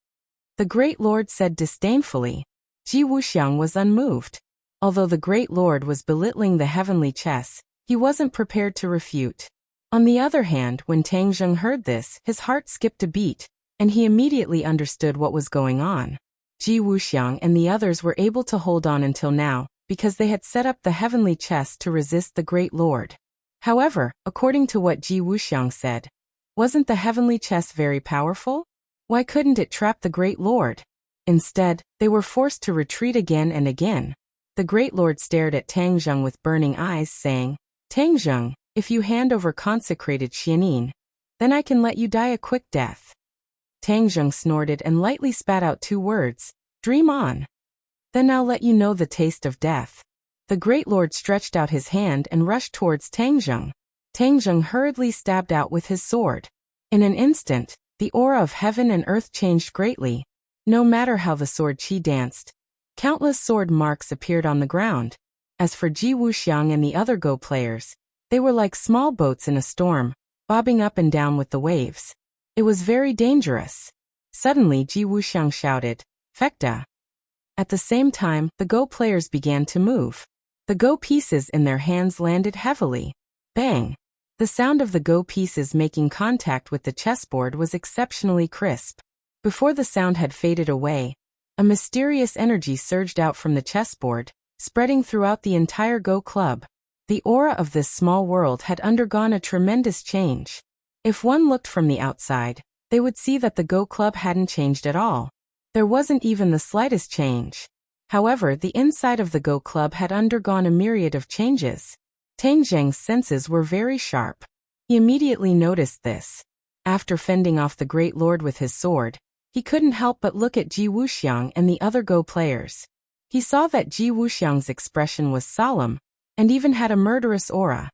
The Great Lord said disdainfully. Ji Wuxiang was unmoved. Although the Great Lord was belittling the heavenly chess, he wasn't prepared to refute. On the other hand, when Tang Zheng heard this, his heart skipped a beat, and he immediately understood what was going on. Ji Wuxiang and the others were able to hold on until now, because they had set up the heavenly chess to resist the Great Lord. However, according to what Ji Wuxiang said, wasn't the heavenly chess very powerful? Why couldn't it trap the Great Lord? Instead, they were forced to retreat again and again. The Great Lord stared at Tang Zheng with burning eyes, saying, Tang Zheng, if you hand over consecrated Xianin, then I can let you die a quick death. Tang Zheng snorted and lightly spat out 2 words, dream on. Then I'll let you know the taste of death. The Great Lord stretched out his hand and rushed towards Tang Zheng. Tang Zheng hurriedly stabbed out with his sword. In an instant, the aura of heaven and earth changed greatly. No matter how the sword chi danced, countless sword marks appeared on the ground. As for Ji Wuxiang and the other Go players, they were like small boats in a storm, bobbing up and down with the waves. It was very dangerous. Suddenly Ji Wuxiang shouted, Fecta. At the same time, the Go players began to move. The Go pieces in their hands landed heavily. Bang! The sound of the Go pieces making contact with the chessboard was exceptionally crisp. Before the sound had faded away, a mysterious energy surged out from the chessboard, spreading throughout the entire Go club. The aura of this small world had undergone a tremendous change. If one looked from the outside, they would see that the Go club hadn't changed at all. There wasn't even the slightest change. However, the inside of the Go club had undergone a myriad of changes. Tang Zheng's senses were very sharp. He immediately noticed this. After fending off the Great Lord with his sword, he couldn't help but look at Ji Wuxiang and the other Go players. He saw that Ji Wuxiang's expression was solemn, and even had a murderous aura.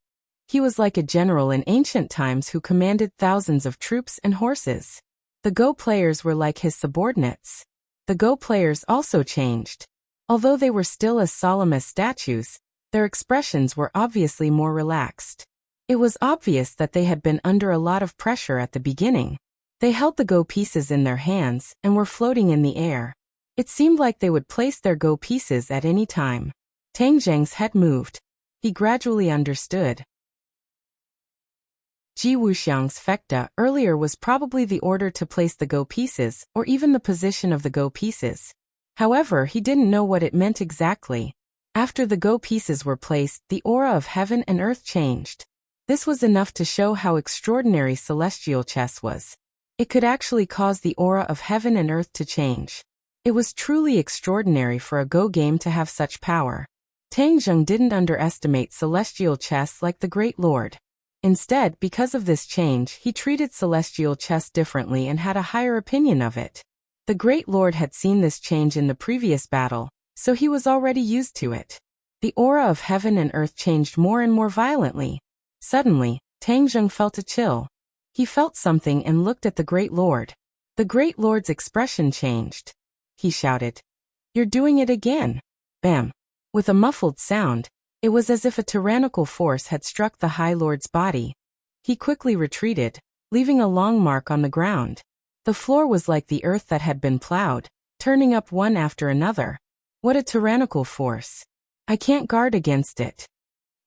He was like a general in ancient times who commanded thousands of troops and horses. The Go players were like his subordinates. The Go players also changed. Although they were still as solemn as statues, their expressions were obviously more relaxed. It was obvious that they had been under a lot of pressure at the beginning. They held the Go pieces in their hands and were floating in the air. It seemed like they would place their Go pieces at any time. Tang Zheng's head moved. He gradually understood. Ji Wuxiang's fecta earlier was probably the order to place the Go pieces, or even the position of the Go pieces. However, he didn't know what it meant exactly. After the Go pieces were placed, the aura of heaven and earth changed. This was enough to show how extraordinary celestial chess was. It could actually cause the aura of heaven and earth to change. It was truly extraordinary for a Go game to have such power. Tang Zheng didn't underestimate celestial chess like the Great Lord. Instead, because of this change, he treated celestial chess differently and had a higher opinion of it. The Great Lord had seen this change in the previous battle, so he was already used to it. The aura of heaven and earth changed more and more violently. Suddenly, Tang Zheng felt a chill. He felt something and looked at the Great Lord. The Great Lord's expression changed. He shouted, "You're doing it again!" Bam! With a muffled sound, it was as if a tyrannical force had struck the High Lord's body. He quickly retreated, leaving a long mark on the ground. The floor was like the earth that had been plowed, turning up one after another. What a tyrannical force! I can't guard against it.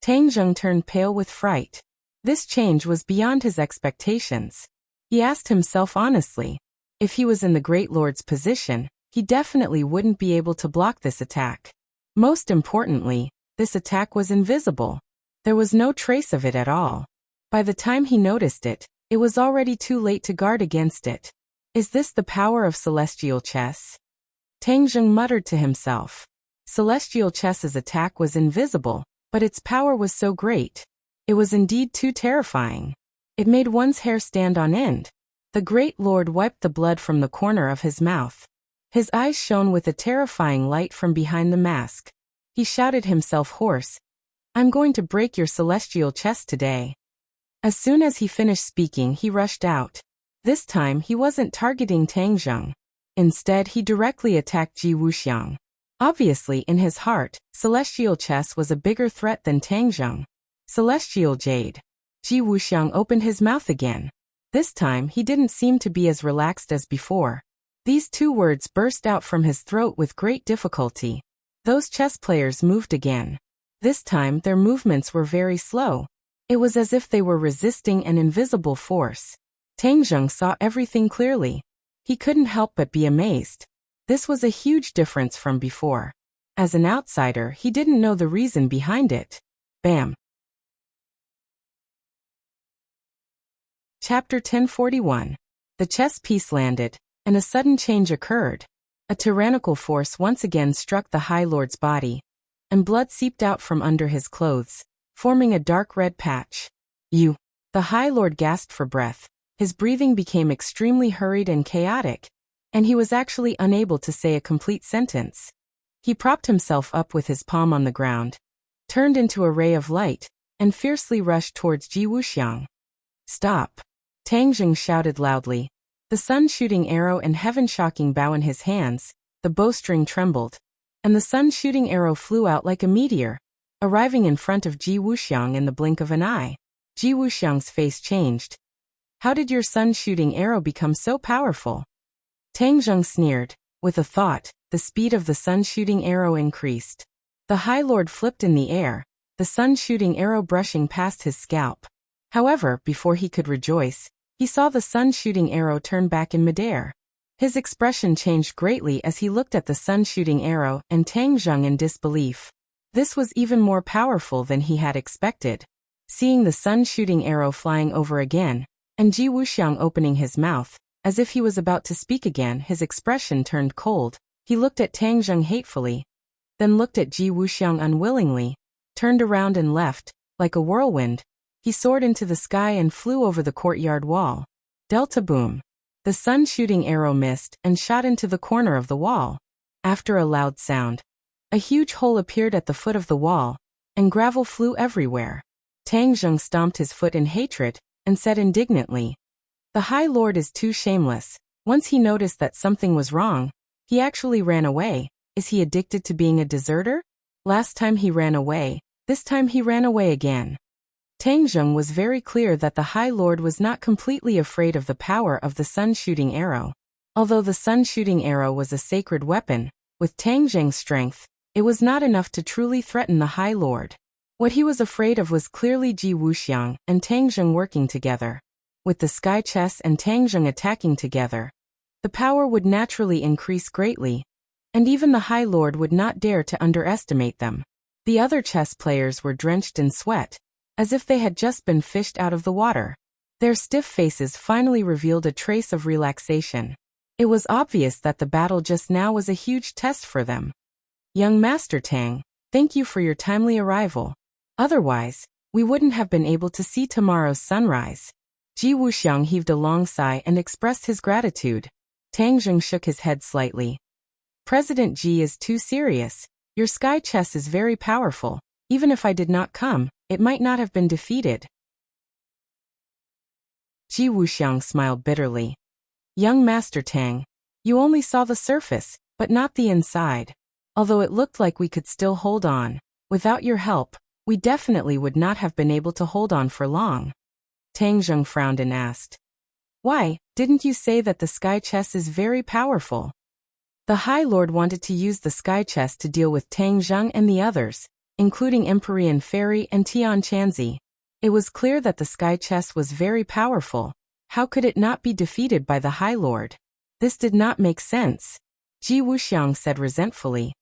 Tang Zheng turned pale with fright. This change was beyond his expectations. He asked himself honestly, If he was in the Great Lord's position, he definitely wouldn't be able to block this attack. Most importantly, this attack was invisible. There was no trace of it at all. By the time he noticed it, it was already too late to guard against it. Is this the power of celestial chess? Tang Zheng muttered to himself. Celestial chess's attack was invisible, but its power was so great. It was indeed too terrifying. It made one's hair stand on end. The Great Lord wiped the blood from the corner of his mouth. His eyes shone with a terrifying light from behind the mask. He shouted himself hoarse, "I'm going to break your celestial chess today." As soon as he finished speaking, he rushed out. This time he wasn't targeting Tang Zheng. Instead, he directly attacked Ji Wuxiang. Obviously, in his heart, celestial chess was a bigger threat than Tang Zheng. Celestial Jade. Ji Wuxiang opened his mouth again. This time, he didn't seem to be as relaxed as before. These two words burst out from his throat with great difficulty. Those chess players moved again. This time, their movements were very slow. It was as if they were resisting an invisible force. Tang Zheng saw everything clearly. He couldn't help but be amazed. This was a huge difference from before. As an outsider, he didn't know the reason behind it. Bam. Chapter 1041. The chess piece landed, and a sudden change occurred. A tyrannical force once again struck the High Lord's body, and blood seeped out from under his clothes, forming a dark red patch. You. The High Lord gasped for breath. His breathing became extremely hurried and chaotic, and he was actually unable to say a complete sentence. He propped himself up with his palm on the ground, turned into a ray of light, and fiercely rushed towards Ji Wuxiang. Stop! Tang Zheng shouted loudly. The sun-shooting arrow and heaven-shocking bow in his hands, the bowstring trembled, and the sun-shooting arrow flew out like a meteor, arriving in front of Ji Wuxiang in the blink of an eye. Ji Wuxiang's face changed. How did your sun-shooting arrow become so powerful? Tang Zheng sneered. With a thought, the speed of the sun-shooting arrow increased. The High Lord flipped in the air, the sun-shooting arrow brushing past his scalp. However, before he could rejoice, he saw the sun-shooting arrow turn back in midair. His expression changed greatly as he looked at the sun-shooting arrow and Tang Zheng in disbelief. This was even more powerful than he had expected. Seeing the sun-shooting arrow flying over again, and Ji Wuxiang opening his mouth, as if he was about to speak again, his expression turned cold. He looked at Tang Zheng hatefully, then looked at Ji Wuxiang unwillingly, turned around and left. Like a whirlwind, he soared into the sky and flew over the courtyard wall. Delta boom. The sun-shooting arrow missed and shot into the corner of the wall. After a loud sound, a huge hole appeared at the foot of the wall, and gravel flew everywhere. Tang Zheng stomped his foot in hatred, and said indignantly, "The High Lord is too shameless." Once he noticed that something was wrong, he actually ran away. Is he addicted to being a deserter? Last time he ran away, this time he ran away again. Tang Zheng was very clear that the High Lord was not completely afraid of the power of the sun-shooting arrow. Although the sun-shooting arrow was a sacred weapon, with Tang Zheng's strength, it was not enough to truly threaten the High Lord. What he was afraid of was clearly Ji Wuxiang and Tang Zheng working together. With the sky chess and Tang Zheng attacking together, the power would naturally increase greatly, and even the High Lord would not dare to underestimate them. The other chess players were drenched in sweat, as if they had just been fished out of the water. Their stiff faces finally revealed a trace of relaxation. It was obvious that the battle just now was a huge test for them. Young Master Tang, thank you for your timely arrival. Otherwise, we wouldn't have been able to see tomorrow's sunrise. Ji Wuxiang heaved a long sigh and expressed his gratitude. Tang Zheng shook his head slightly. President Ji is too serious. Your sky chess is very powerful. Even if I did not come, it might not have been defeated. Ji Wuxiang smiled bitterly. Young Master Tang, you only saw the surface, but not the inside. Although it looked like we could still hold on, without your help, we definitely would not have been able to hold on for long. Tang Zheng frowned and asked, Why, didn't you say that the sky chess is very powerful? The High Lord wanted to use the sky chess to deal with Tang Zheng and the others, including Empyrean Fairy and Tian Chanzi. It was clear that the sky chess was very powerful. How could it not be defeated by the High Lord? This did not make sense. Ji Wuxiang said resentfully.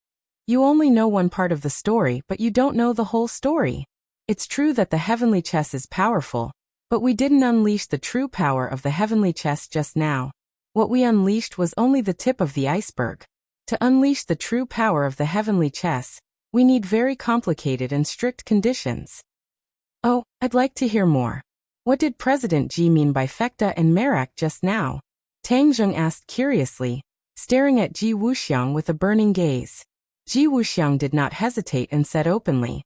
You only know one part of the story, but you don't know the whole story. It's true that the heavenly chess is powerful, but we didn't unleash the true power of the heavenly chess just now. What we unleashed was only the tip of the iceberg. To unleash the true power of the heavenly chess, we need very complicated and strict conditions. Oh, I'd like to hear more. What did President Ji mean by fecta and merak just now? Tang Zheng asked curiously, staring at Ji Wuxiang with a burning gaze. Ji Wuxiang did not hesitate and said openly,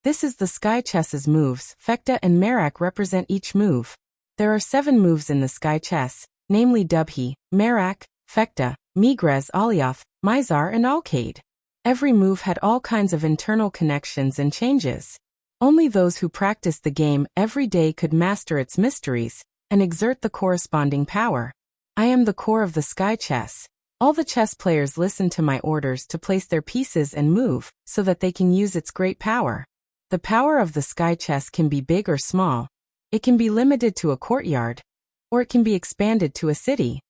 this is the sky chess's moves. Fecta and merak represent each move. There are 7 moves in the sky chess, namely Dubhe, merak, fecta, Migrez, Alioth, Mizar and Alcade. Every move had all kinds of internal connections and changes. Only those who practiced the game every day could master its mysteries and exert the corresponding power. I am the core of the sky chess. All the chess players listen to my orders to place their pieces and move so that they can use its great power. The power of the sky chess can be big or small. It can be limited to a courtyard, or it can be expanded to a city.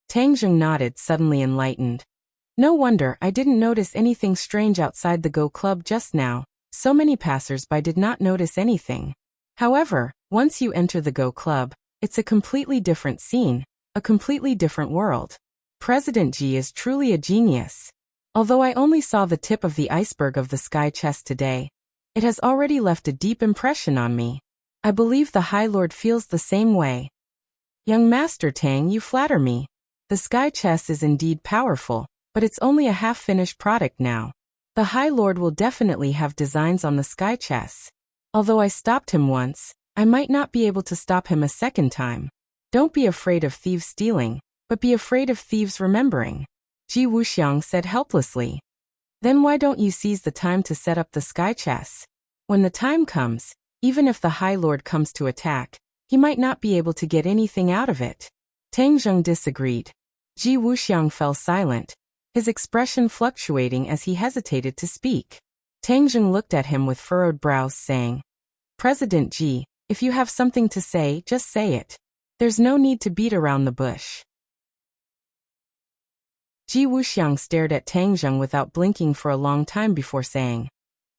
Tang Zheng nodded, suddenly enlightened. No wonder I didn't notice anything strange outside the Go Club just now. So many passers-by did not notice anything. However, once you enter the Go Club, it's a completely different scene, a completely different world. President Ji is truly a genius. Although I only saw the tip of the iceberg of the sky chess today, it has already left a deep impression on me. I believe the High Lord feels the same way. Young Master Tang, you flatter me. The sky chess is indeed powerful, but it's only a half-finished product now. The High Lord will definitely have designs on the sky chess. Although I stopped him once, I might not be able to stop him a second time. Don't be afraid of thieves stealing, but be afraid of thieves remembering, Ji Wuxiang said helplessly. Then why don't you seize the time to set up the sky chess? When the time comes, even if the High Lord comes to attack, he might not be able to get anything out of it. Tang Zheng disagreed. Ji Wuxiang fell silent, his expression fluctuating as he hesitated to speak. Tang Zheng looked at him with furrowed brows, saying, President Ji, if you have something to say, just say it. There's no need to beat around the bush. Ji Wuxiang stared at Tang Zheng without blinking for a long time before saying,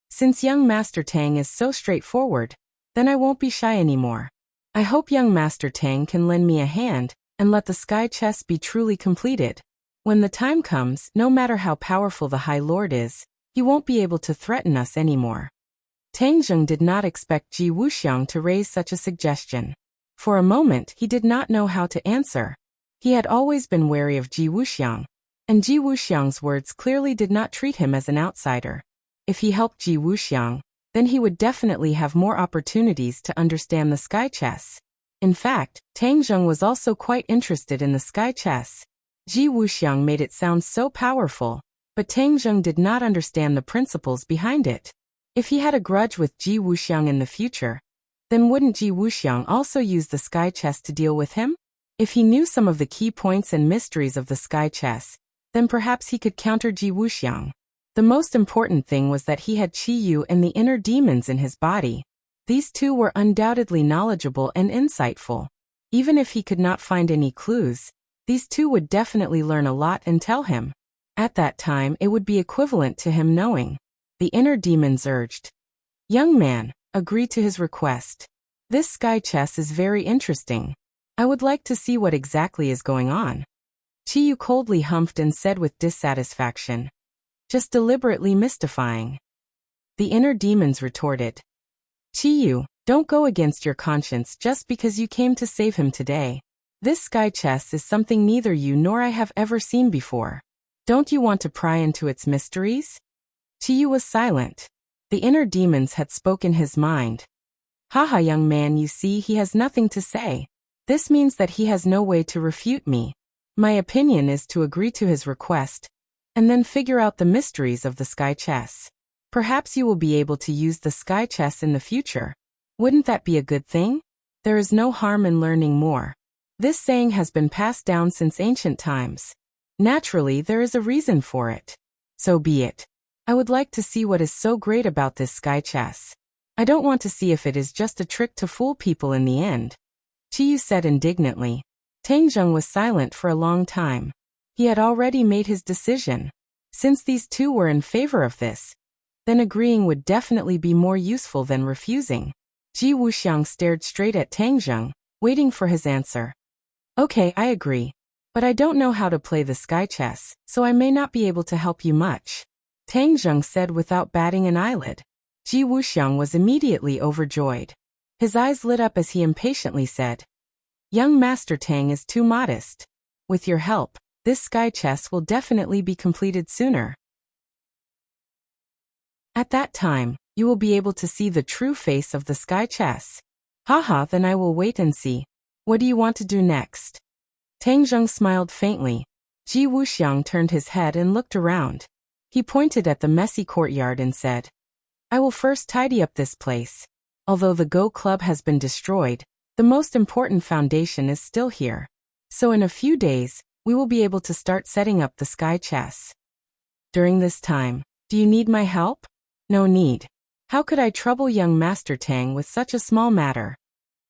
since young Master Tang is so straightforward, then I won't be shy anymore. I hope young Master Tang can lend me a hand and let the sky chess be truly completed. When the time comes, no matter how powerful the High Lord is, he won't be able to threaten us anymore. Tang Zheng did not expect Ji Wuxiang to raise such a suggestion. For a moment, he did not know how to answer. He had always been wary of Ji Wuxiang, and Ji Wuxiang's words clearly did not treat him as an outsider. If he helped Ji Wuxiang, then he would definitely have more opportunities to understand the sky chess. In fact, Tang Zheng was also quite interested in the sky chess. Ji Wuxiang made it sound so powerful, but Tang Zheng did not understand the principles behind it. If he had a grudge with Ji Wuxiang in the future, then wouldn't Ji Wuxiang also use the sky chess to deal with him? If he knew some of the key points and mysteries of the sky chess, then perhaps he could counter Ji Wuxiang. The most important thing was that he had Qi Yu and the inner demons in his body. These two were undoubtedly knowledgeable and insightful. Even if he could not find any clues, these two would definitely learn a lot and tell him. At that time, it would be equivalent to him knowing. The inner demons urged. Young man, agree to his request. This sky chess is very interesting. I would like to see what exactly is going on. Qi Yu coldly humphed and said with dissatisfaction. Just deliberately mystifying. The inner demons retorted. Qi Yu, don't go against your conscience just because you came to save him today. This sky chess is something neither you nor I have ever seen before. Don't you want to pry into its mysteries? Qi Yu was silent. The inner demons had spoken his mind. Haha, young man, you see he has nothing to say. This means that he has no way to refute me. My opinion is to agree to his request, and then figure out the mysteries of the sky chess. Perhaps you will be able to use the sky chess in the future. Wouldn't that be a good thing? There is no harm in learning more. This saying has been passed down since ancient times. Naturally, there is a reason for it. So be it. I would like to see what is so great about this sky chess. I don't want to see if it is just a trick to fool people in the end. Qi Yu said indignantly. Tang Zheng was silent for a long time. He had already made his decision. Since these two were in favor of this, then agreeing would definitely be more useful than refusing. Ji Wuxiang stared straight at Tang Zheng, waiting for his answer. Okay, I agree. But I don't know how to play the sky chess, so I may not be able to help you much, Tang Zheng said without batting an eyelid. Ji Wuxiang was immediately overjoyed. His eyes lit up as he impatiently said, Young Master Tang is too modest. With your help, this sky chess will definitely be completed sooner. At that time, you will be able to see the true face of the sky chess. Haha, then I will wait and see. What do you want to do next? Tang Zheng smiled faintly. Ji Wuxiang turned his head and looked around. He pointed at the messy courtyard and said, I will first tidy up this place. Although the Go Club has been destroyed, the most important foundation is still here. So in a few days, we will be able to start setting up the sky chess. During this time, do you need my help? No need. How could I trouble young Master Tang with such a small matter?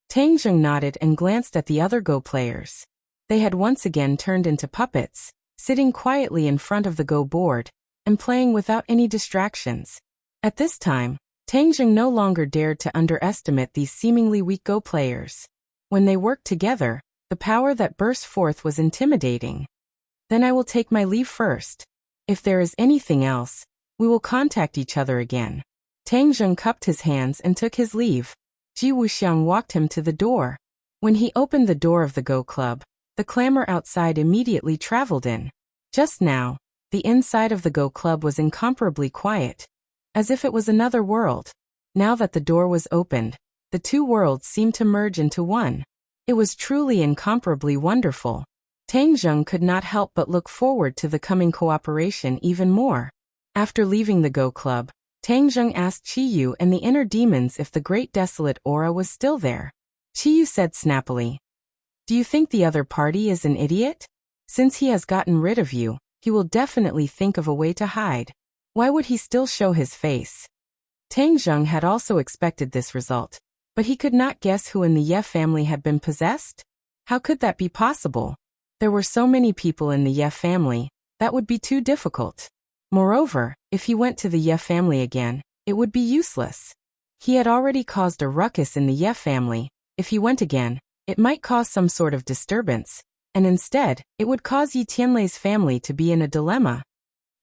Tang Zheng nodded and glanced at the other Go players. They had once again turned into puppets, sitting quietly in front of the Go board, and playing without any distractions. At this time, Tang Zheng no longer dared to underestimate these seemingly weak Go players. When they worked together, the power that burst forth was intimidating. Then I will take my leave first. If there is anything else, we will contact each other again. Tang Zheng cupped his hands and took his leave. Ji Wuxiang walked him to the door. When he opened the door of the Go Club, the clamor outside immediately traveled in. Just now, the inside of the Go Club was incomparably quiet, as if it was another world. Now that the door was opened, the two worlds seemed to merge into one. It was truly incomparably wonderful. Tang Zheng could not help but look forward to the coming cooperation even more. After leaving the Go Club, Tang Zheng asked Qiyu and the inner demons if the Great Desolate Aura was still there. Qiyu said snappily, Do you think the other party is an idiot? Since he has gotten rid of you, he will definitely think of a way to hide. Why would he still show his face? Tang Zheng had also expected this result, but he could not guess who in the Ye family had been possessed. How could that be possible? There were so many people in the Ye family, that would be too difficult. Moreover, if he went to the Ye family again, it would be useless. He had already caused a ruckus in the Ye family. If he went again, it might cause some sort of disturbance, and instead, it would cause Yi Tianlei's family to be in a dilemma.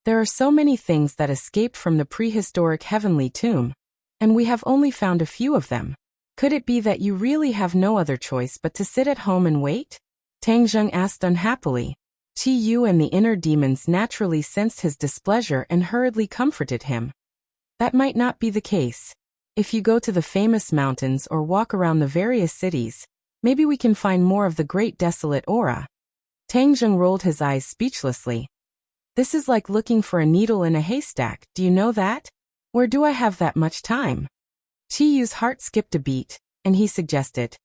There are so many things that escaped from the prehistoric heavenly tomb, and we have only found a few of them. Could it be that you really have no other choice but to sit at home and wait? Tang Zheng asked unhappily. Qiyu and the inner demons naturally sensed his displeasure and hurriedly comforted him. That might not be the case. If you go to the famous mountains or walk around the various cities, maybe we can find more of the Great Desolate Aura. Tang Zheng rolled his eyes speechlessly. This is like looking for a needle in a haystack, do you know that? Where do I have that much time? Qiyu's heart skipped a beat, and he suggested,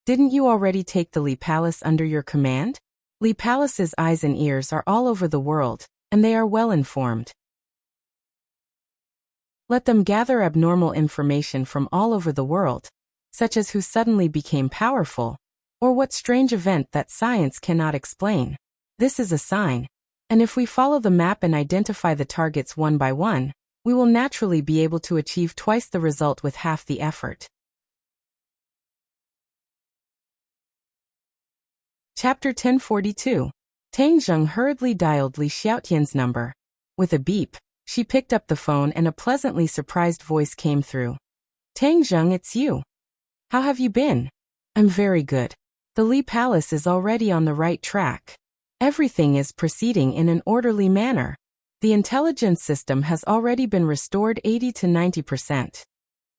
Didn't you already take the Li Palace under your command? Li Palace's eyes and ears are all over the world, and they are well informed. Let them gather abnormal information from all over the world, such as who suddenly became powerful, or what strange event that science cannot explain. This is a sign, and if we follow the map and identify the targets one by one, we will naturally be able to achieve twice the result with half the effort. Chapter 1042. Tang Zheng hurriedly dialed Li Xiaotian's number. With a beep, she picked up the phone and a pleasantly surprised voice came through. Tang Zheng, it's you. How have you been? I'm very good. The Li Palace is already on the right track. Everything is proceeding in an orderly manner. The intelligence system has already been restored 80 to 90%.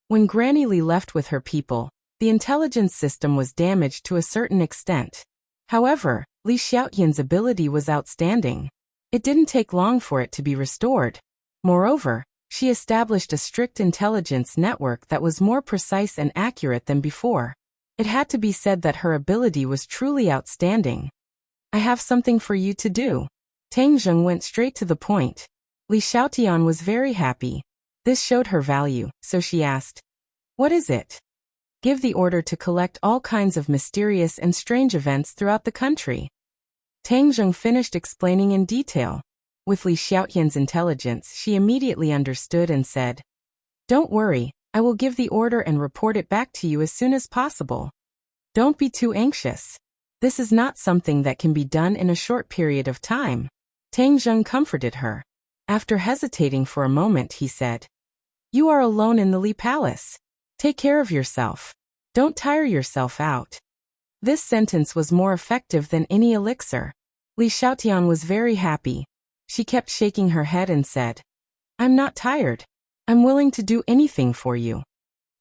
When Granny Li left with her people, the intelligence system was damaged to a certain extent. However, Li Xiaotian's ability was outstanding. It didn't take long for it to be restored. Moreover, she established a strict intelligence network that was more precise and accurate than before. It had to be said that her ability was truly outstanding. I have something for you to do. Tang Zheng went straight to the point. Li Xiaotian was very happy. This showed her value, so she asked, What is it? Give the order to collect all kinds of mysterious and strange events throughout the country. Tang Zheng finished explaining in detail. With Li Xiaotian's intelligence, she immediately understood and said, "Don't worry, I will give the order and report it back to you as soon as possible. Don't be too anxious. This is not something that can be done in a short period of time." Tang Zheng comforted her. After hesitating for a moment, he said, "You are alone in the Li Palace. Take care of yourself. Don't tire yourself out." This sentence was more effective than any elixir. Li Xiaotian was very happy. She kept shaking her head and said, "I'm not tired. I'm willing to do anything for you."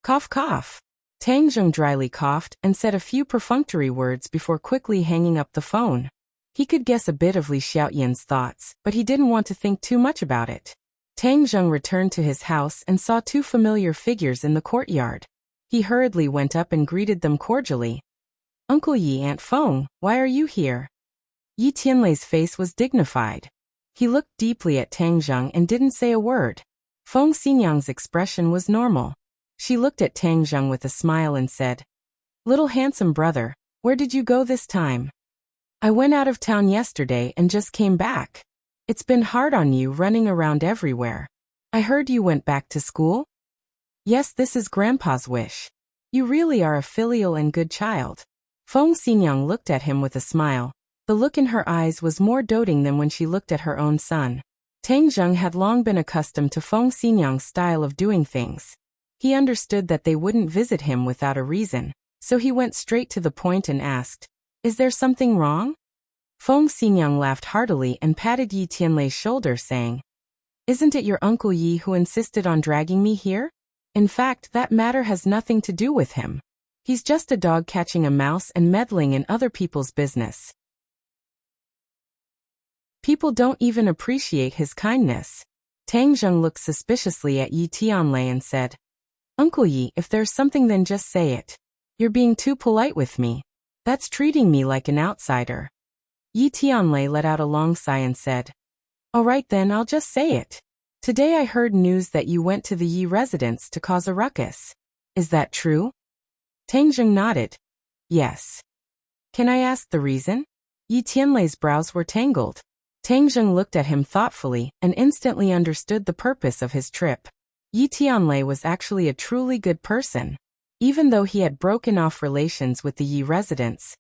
Cough cough. Tang Zheng dryly coughed and said a few perfunctory words before quickly hanging up the phone. He could guess a bit of Li Xiaotian's thoughts, but he didn't want to think too much about it. Tang Zheng returned to his house and saw two familiar figures in the courtyard. He hurriedly went up and greeted them cordially. "Uncle Yi, Aunt Feng, why are you here?" Yi Tianlei's face was dignified. He looked deeply at Tang Zheng and didn't say a word. Feng Xinyang's expression was normal. She looked at Tang Zheng with a smile and said, "Little handsome brother, where did you go this time?" "I went out of town yesterday and just came back. It's been hard on you running around everywhere. I heard you went back to school?" "Yes, this is Grandpa's wish. You really are a filial and good child." Feng Xinyang looked at him with a smile. The look in her eyes was more doting than when she looked at her own son. Tang Zheng had long been accustomed to Feng Xinyang's style of doing things. He understood that they wouldn't visit him without a reason, so he went straight to the point and asked, "Is there something wrong?" Feng Xinyang laughed heartily and patted Yi Tianlei's shoulder, saying, "Isn't it your Uncle Yi who insisted on dragging me here? In fact, that matter has nothing to do with him. He's just a dog catching a mouse and meddling in other people's business. People don't even appreciate his kindness." Tang Zheng looked suspiciously at Yi Tianlei and said, "Uncle Yi, if there's something then just say it. You're being too polite with me. That's treating me like an outsider." Yi Tianlei let out a long sigh and said, "All right then, I'll just say it. Today I heard news that you went to the Yi residence to cause a ruckus. Is that true?" Tang Zheng nodded. "Yes." "Can I ask the reason?" Yi Tianlei's brows were tangled. Tang Zheng looked at him thoughtfully and instantly understood the purpose of his trip. Yi Tianlei was actually a truly good person. Even though he had broken off relations with the Yi residents,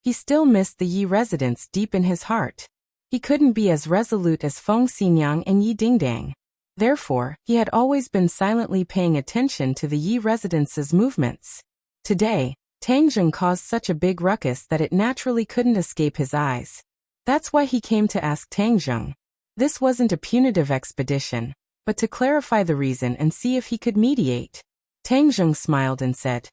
he still missed the Yi residents deep in his heart. He couldn't be as resolute as Feng Xinyang and Yi Dingdang. Therefore, he had always been silently paying attention to the Yi residents' movements. Today, Tang Zheng caused such a big ruckus that it naturally couldn't escape his eyes. That's why he came to ask Tang Zheng. This wasn't a punitive expedition, but to clarify the reason and see if he could mediate. Tang Zheng smiled and said,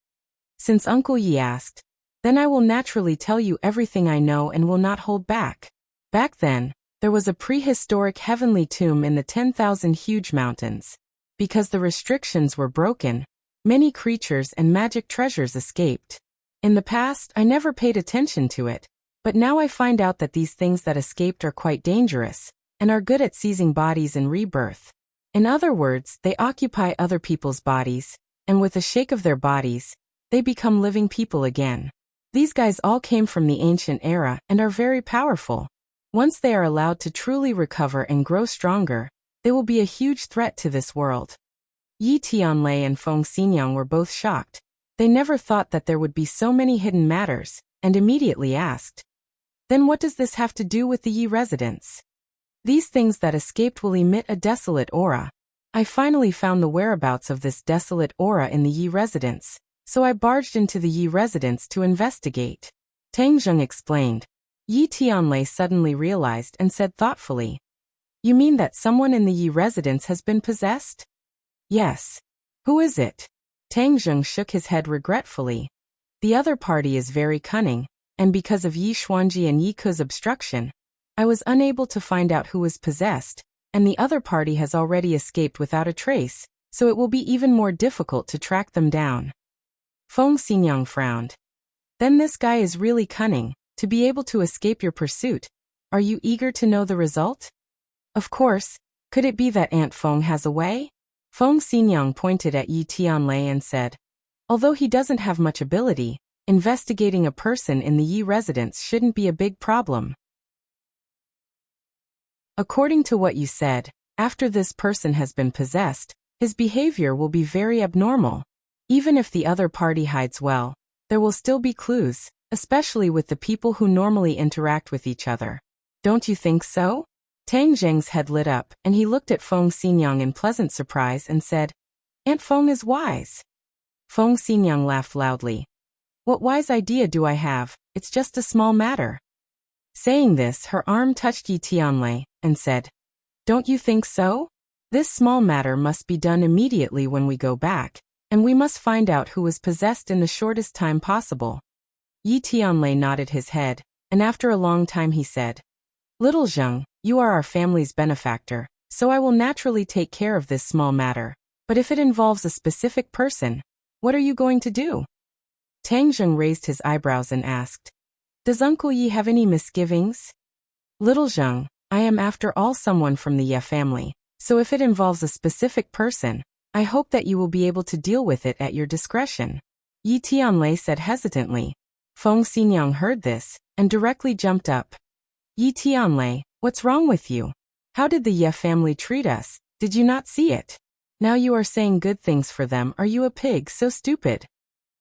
"Since Uncle Yi asked, then I will naturally tell you everything I know and will not hold back. Back then, there was a prehistoric heavenly tomb in the 10,000 huge mountains. Because the restrictions were broken, many creatures and magic treasures escaped. In the past, I never paid attention to it, but now I find out that these things that escaped are quite dangerous, and are good at seizing bodies in rebirth. In other words, they occupy other people's bodies, and with a shake of their bodies, they become living people again. These guys all came from the ancient era and are very powerful. Once they are allowed to truly recover and grow stronger, they will be a huge threat to this world." Yi Tianlei and Feng Xinyang were both shocked. They never thought that there would be so many hidden matters, and immediately asked, "Then what does this have to do with the Yi residents?" "These things that escaped will emit a desolate aura. I finally found the whereabouts of this desolate aura in the Yi residence, so I barged into the Yi residence to investigate," Tang Zheng explained. Yi Tianlei suddenly realized and said thoughtfully, "You mean that someone in the Yi residence has been possessed?" "Yes." "Who is it?" Tang Zheng shook his head regretfully. "The other party is very cunning, and because of Yi Xuanji and Yi Ke's obstruction, I was unable to find out who was possessed, and the other party has already escaped without a trace, so it will be even more difficult to track them down." Feng Xinyang frowned. "Then this guy is really cunning, to be able to escape your pursuit. Are you eager to know the result?" "Of course. Could it be that Aunt Feng has a way?" Feng Xinyang pointed at Yi Tianlei and said, "Although he doesn't have much ability, investigating a person in the Yi residence shouldn't be a big problem." According to what you said, after this person has been possessed, his behavior will be very abnormal. Even if the other party hides well, there will still be clues, especially with the people who normally interact with each other. Don't you think so? Tang Zheng's head lit up, and he looked at Feng Xinyang in pleasant surprise and said, Aunt Feng is wise. Feng Xinyang laughed loudly. What wise idea do I have? It's just a small matter. Saying this, her arm touched Yi Tianlei, and said, Don't you think so? This small matter must be done immediately when we go back, and we must find out who was possessed in the shortest time possible. Yi Tianlei nodded his head, and after a long time he said, Little Zheng, you are our family's benefactor, so I will naturally take care of this small matter. But if it involves a specific person, what are you going to do? Tang Zheng raised his eyebrows and asked, Does Uncle Yi have any misgivings? Little Zheng, I am after all someone from the Ye family, so if it involves a specific person, I hope that you will be able to deal with it at your discretion. Yi Tianlei said hesitantly. Feng Xinyang heard this, and directly jumped up. Yi Tianlei, what's wrong with you? How did the Ye family treat us? Did you not see it? Now you are saying good things for them. Are you a pig so stupid?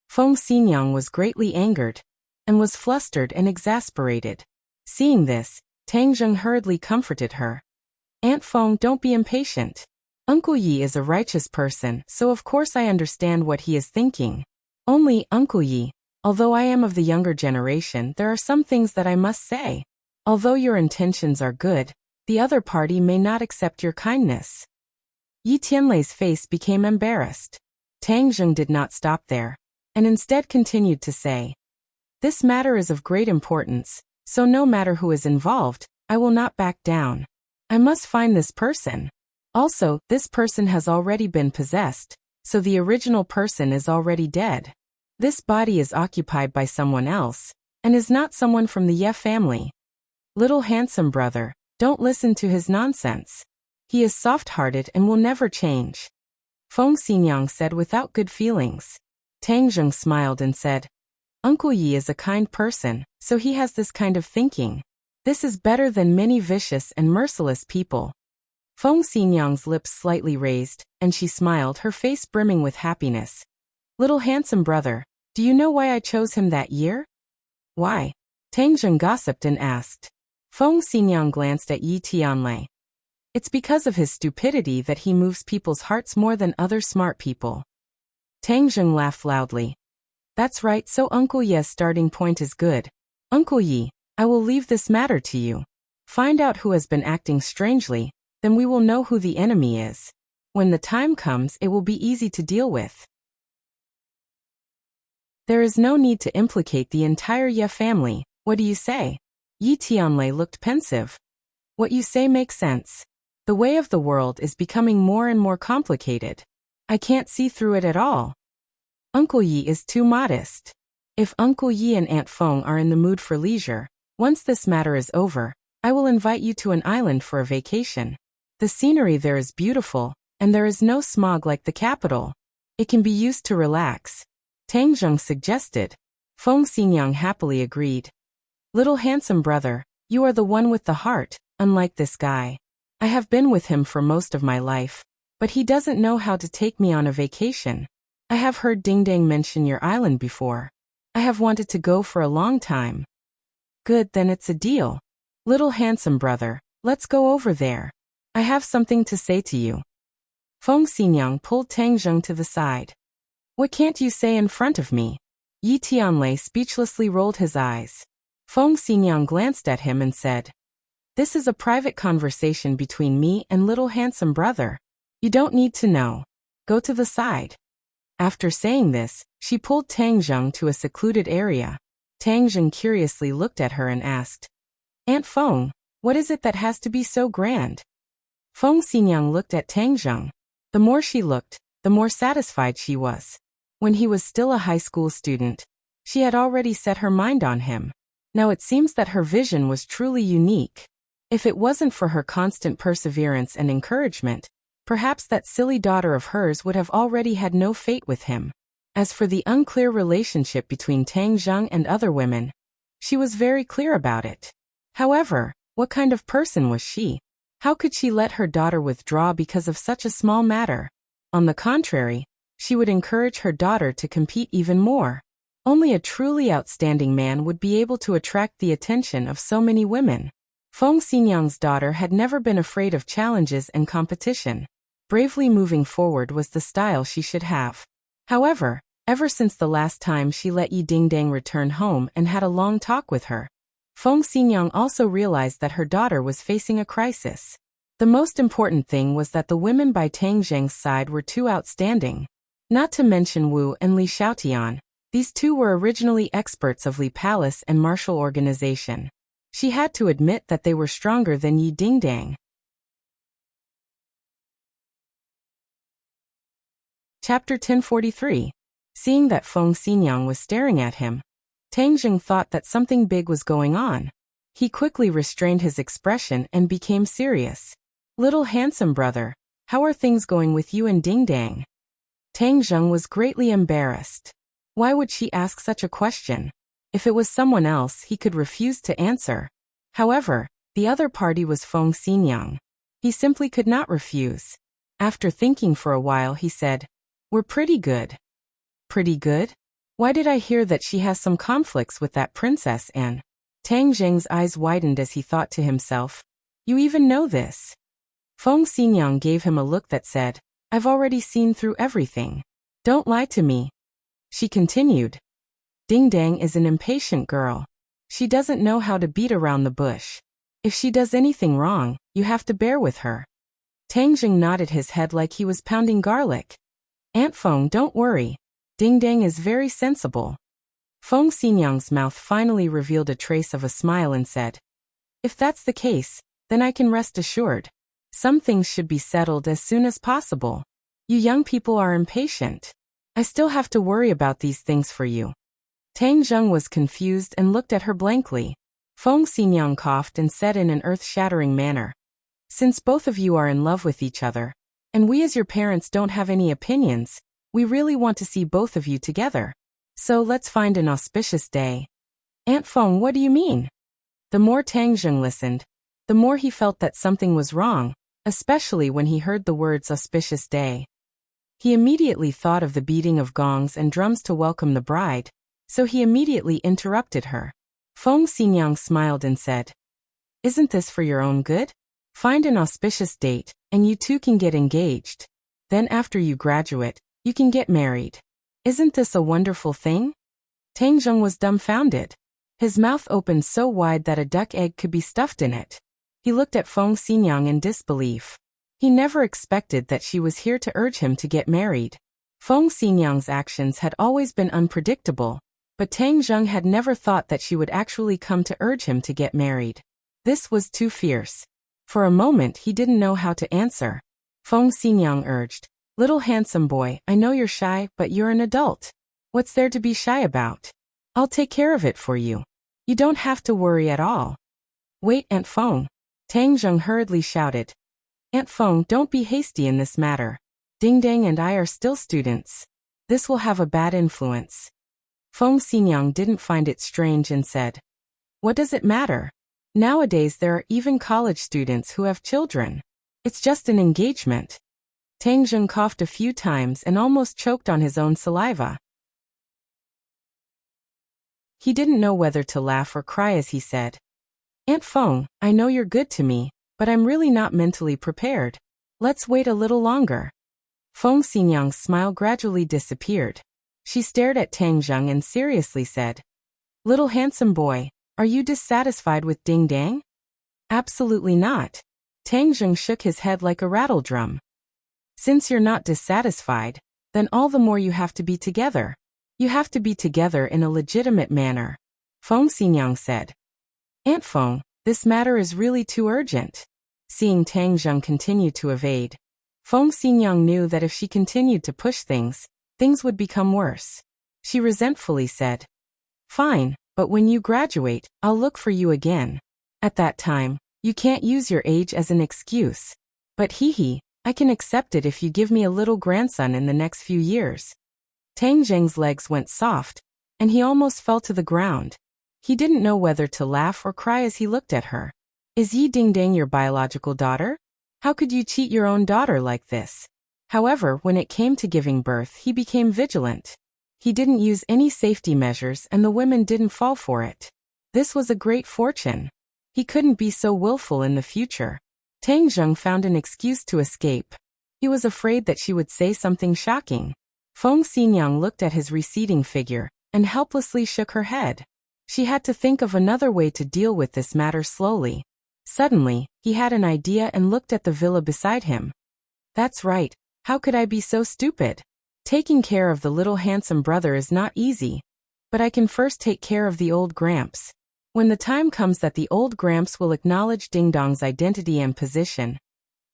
Feng Xinyang was greatly angered, and was flustered and exasperated. Seeing this, Tang Zheng hurriedly comforted her. Aunt Feng, don't be impatient. Uncle Yi is a righteous person, so of course I understand what he is thinking. Only, Uncle Yi, although I am of the younger generation, there are some things that I must say. Although your intentions are good, the other party may not accept your kindness. Yi Tianlei's face became embarrassed. Tang Zheng did not stop there, and instead continued to say, This matter is of great importance, so no matter who is involved, I will not back down. I must find this person. Also, this person has already been possessed, so the original person is already dead. This body is occupied by someone else, and is not someone from the Ye family. Little handsome brother, don't listen to his nonsense. He is soft-hearted and will never change. Feng Xinyang said without good feelings. Tang Zheng smiled and said, Uncle Yi is a kind person, so he has this kind of thinking. This is better than many vicious and merciless people. Feng Xinyang's lips slightly raised, and she smiled, her face brimming with happiness. Little handsome brother, do you know why I chose him that year? Why? Tang Zheng gossiped and asked. Feng Xinyang glanced at Yi Tianlei. It's because of his stupidity that he moves people's hearts more than other smart people. Tang Zheng laughed loudly. That's right, so Uncle Yi's starting point is good. Uncle Yi, I will leave this matter to you. Find out who has been acting strangely, then we will know who the enemy is. When the time comes, it will be easy to deal with. There is no need to implicate the entire Ye family, what do you say? Yi Tianlei looked pensive. What you say makes sense. The way of the world is becoming more and more complicated. I can't see through it at all. Uncle Yi is too modest. If Uncle Yi and Aunt Feng are in the mood for leisure, once this matter is over, I will invite you to an island for a vacation. The scenery there is beautiful, and there is no smog like the capital. It can be used to relax. Tang Zheng suggested. Feng Xinyang happily agreed. Little handsome brother, you are the one with the heart, unlike this guy. I have been with him for most of my life, but he doesn't know how to take me on a vacation. I have heard Ding Dang mention your island before. I have wanted to go for a long time. Good, then it's a deal. Little handsome brother, let's go over there. I have something to say to you. Feng Xinyang pulled Tang Zheng to the side. What can't you say in front of me? Yi Tianlei speechlessly rolled his eyes. Feng Xinyang glanced at him and said, This is a private conversation between me and little handsome brother. You don't need to know. Go to the side. After saying this, she pulled Tang Zheng to a secluded area. Tang Zheng curiously looked at her and asked, Aunt Feng, what is it that has to be so grand? Feng Xinyang looked at Tang Zheng. The more she looked, the more satisfied she was. When he was still a high school student, she had already set her mind on him. Now it seems that her vision was truly unique. If it wasn't for her constant perseverance and encouragement, perhaps that silly daughter of hers would have already had no fate with him. As for the unclear relationship between Tang Zheng and other women, she was very clear about it. However, what kind of person was she? How could she let her daughter withdraw because of such a small matter? On the contrary, she would encourage her daughter to compete even more. Only a truly outstanding man would be able to attract the attention of so many women. Feng Xinyang's daughter had never been afraid of challenges and competition. Bravely moving forward was the style she should have. However, ever since the last time she let Yi Dingdang return home and had a long talk with her, Feng Xinyang also realized that her daughter was facing a crisis. The most important thing was that the women by Tang Zheng's side were too outstanding. Not to mention Wu and Li Xiaotian. These two were originally experts of Li Palace and martial organization. She had to admit that they were stronger than Yi Dingdang. Chapter 1043. Seeing that Feng Xinyang was staring at him, Tang Zheng thought that something big was going on. He quickly restrained his expression and became serious. Little handsome brother, how are things going with you and Dingdang? Tang Zheng was greatly embarrassed. Why would she ask such a question? If it was someone else, he could refuse to answer. However, the other party was Feng Xinyang. He simply could not refuse. After thinking for a while, he said, "We're pretty good." Pretty good? Why did I hear that she has some conflicts with that princess and... Tang Zheng's eyes widened as he thought to himself, "You even know this?" Feng Xinyang gave him a look that said, "I've already seen through everything. Don't lie to me." She continued, "Dingdang is an impatient girl. She doesn't know how to beat around the bush. If she does anything wrong, you have to bear with her." Tang Zheng nodded his head like he was pounding garlic. "Aunt Feng, don't worry. Dingdang is very sensible." Feng Xinyang's mouth finally revealed a trace of a smile and said, "If that's the case, then I can rest assured. Some things should be settled as soon as possible. You young people are impatient. I still have to worry about these things for you." Tang Zheng was confused and looked at her blankly. Feng Xinyang coughed and said in an earth-shattering manner, "Since both of you are in love with each other, and we as your parents don't have any opinions, we really want to see both of you together. So let's find an auspicious day." "Aunt Feng, what do you mean?" The more Tang Zheng listened, the more he felt that something was wrong, especially when he heard the words auspicious day. He immediately thought of the beating of gongs and drums to welcome the bride, so he immediately interrupted her. Feng Xinyang smiled and said, "Isn't this for your own good? Find an auspicious date, and you two can get engaged. Then after you graduate, you can get married. Isn't this a wonderful thing?" Tang Zheng was dumbfounded. His mouth opened so wide that a duck egg could be stuffed in it. He looked at Feng Xinyang in disbelief. He never expected that she was here to urge him to get married. Feng Xinyang's actions had always been unpredictable, but Tang Zheng had never thought that she would actually come to urge him to get married. This was too fierce. For a moment he didn't know how to answer. Feng Xinyang urged, "Little handsome boy, I know you're shy, but you're an adult. What's there to be shy about? I'll take care of it for you. You don't have to worry at all." "Wait, Aunt Feng." Tang Zheng hurriedly shouted. "Aunt Feng, don't be hasty in this matter. Dingdang and I are still students. This will have a bad influence." Feng Xinyang didn't find it strange and said, "What does it matter? Nowadays there are even college students who have children. It's just an engagement." Tang Zheng coughed a few times and almost choked on his own saliva. He didn't know whether to laugh or cry as he said, "Aunt Feng, I know you're good to me, but I'm really not mentally prepared. Let's wait a little longer." Feng Xinyang's smile gradually disappeared. She stared at Tang Zheng and seriously said, "Little handsome boy, are you dissatisfied with Dingdang?" "Absolutely not." Tang Zheng shook his head like a rattledrum. "Since you're not dissatisfied, then all the more you have to be together. You have to be together in a legitimate manner," Feng Xinyang said. "Aunt Feng, this matter is really too urgent." Seeing Tang Zheng continue to evade, Feng Xinyang knew that if she continued to push things would become worse. She resentfully said, "Fine, but when you graduate, I'll look for you again. At that time, you can't use your age as an excuse. But I can accept it if you give me a little grandson in the next few years." Tang Zheng's legs went soft, and he almost fell to the ground. He didn't know whether to laugh or cry as he looked at her. Is Yi Dingdang your biological daughter? How could you cheat your own daughter like this? However, when it came to giving birth, he became vigilant. He didn't use any safety measures and the women didn't fall for it. This was a great fortune. He couldn't be so willful in the future. Tang Zheng found an excuse to escape. He was afraid that she would say something shocking. Feng Xinyang looked at his receding figure and helplessly shook her head. She had to think of another way to deal with this matter slowly. Suddenly, he had an idea and looked at the villa beside him. That's right, how could I be so stupid? Taking care of the little handsome brother is not easy. But I can first take care of the old Gramps. When the time comes that the old Gramps will acknowledge Ding Dong's identity and position,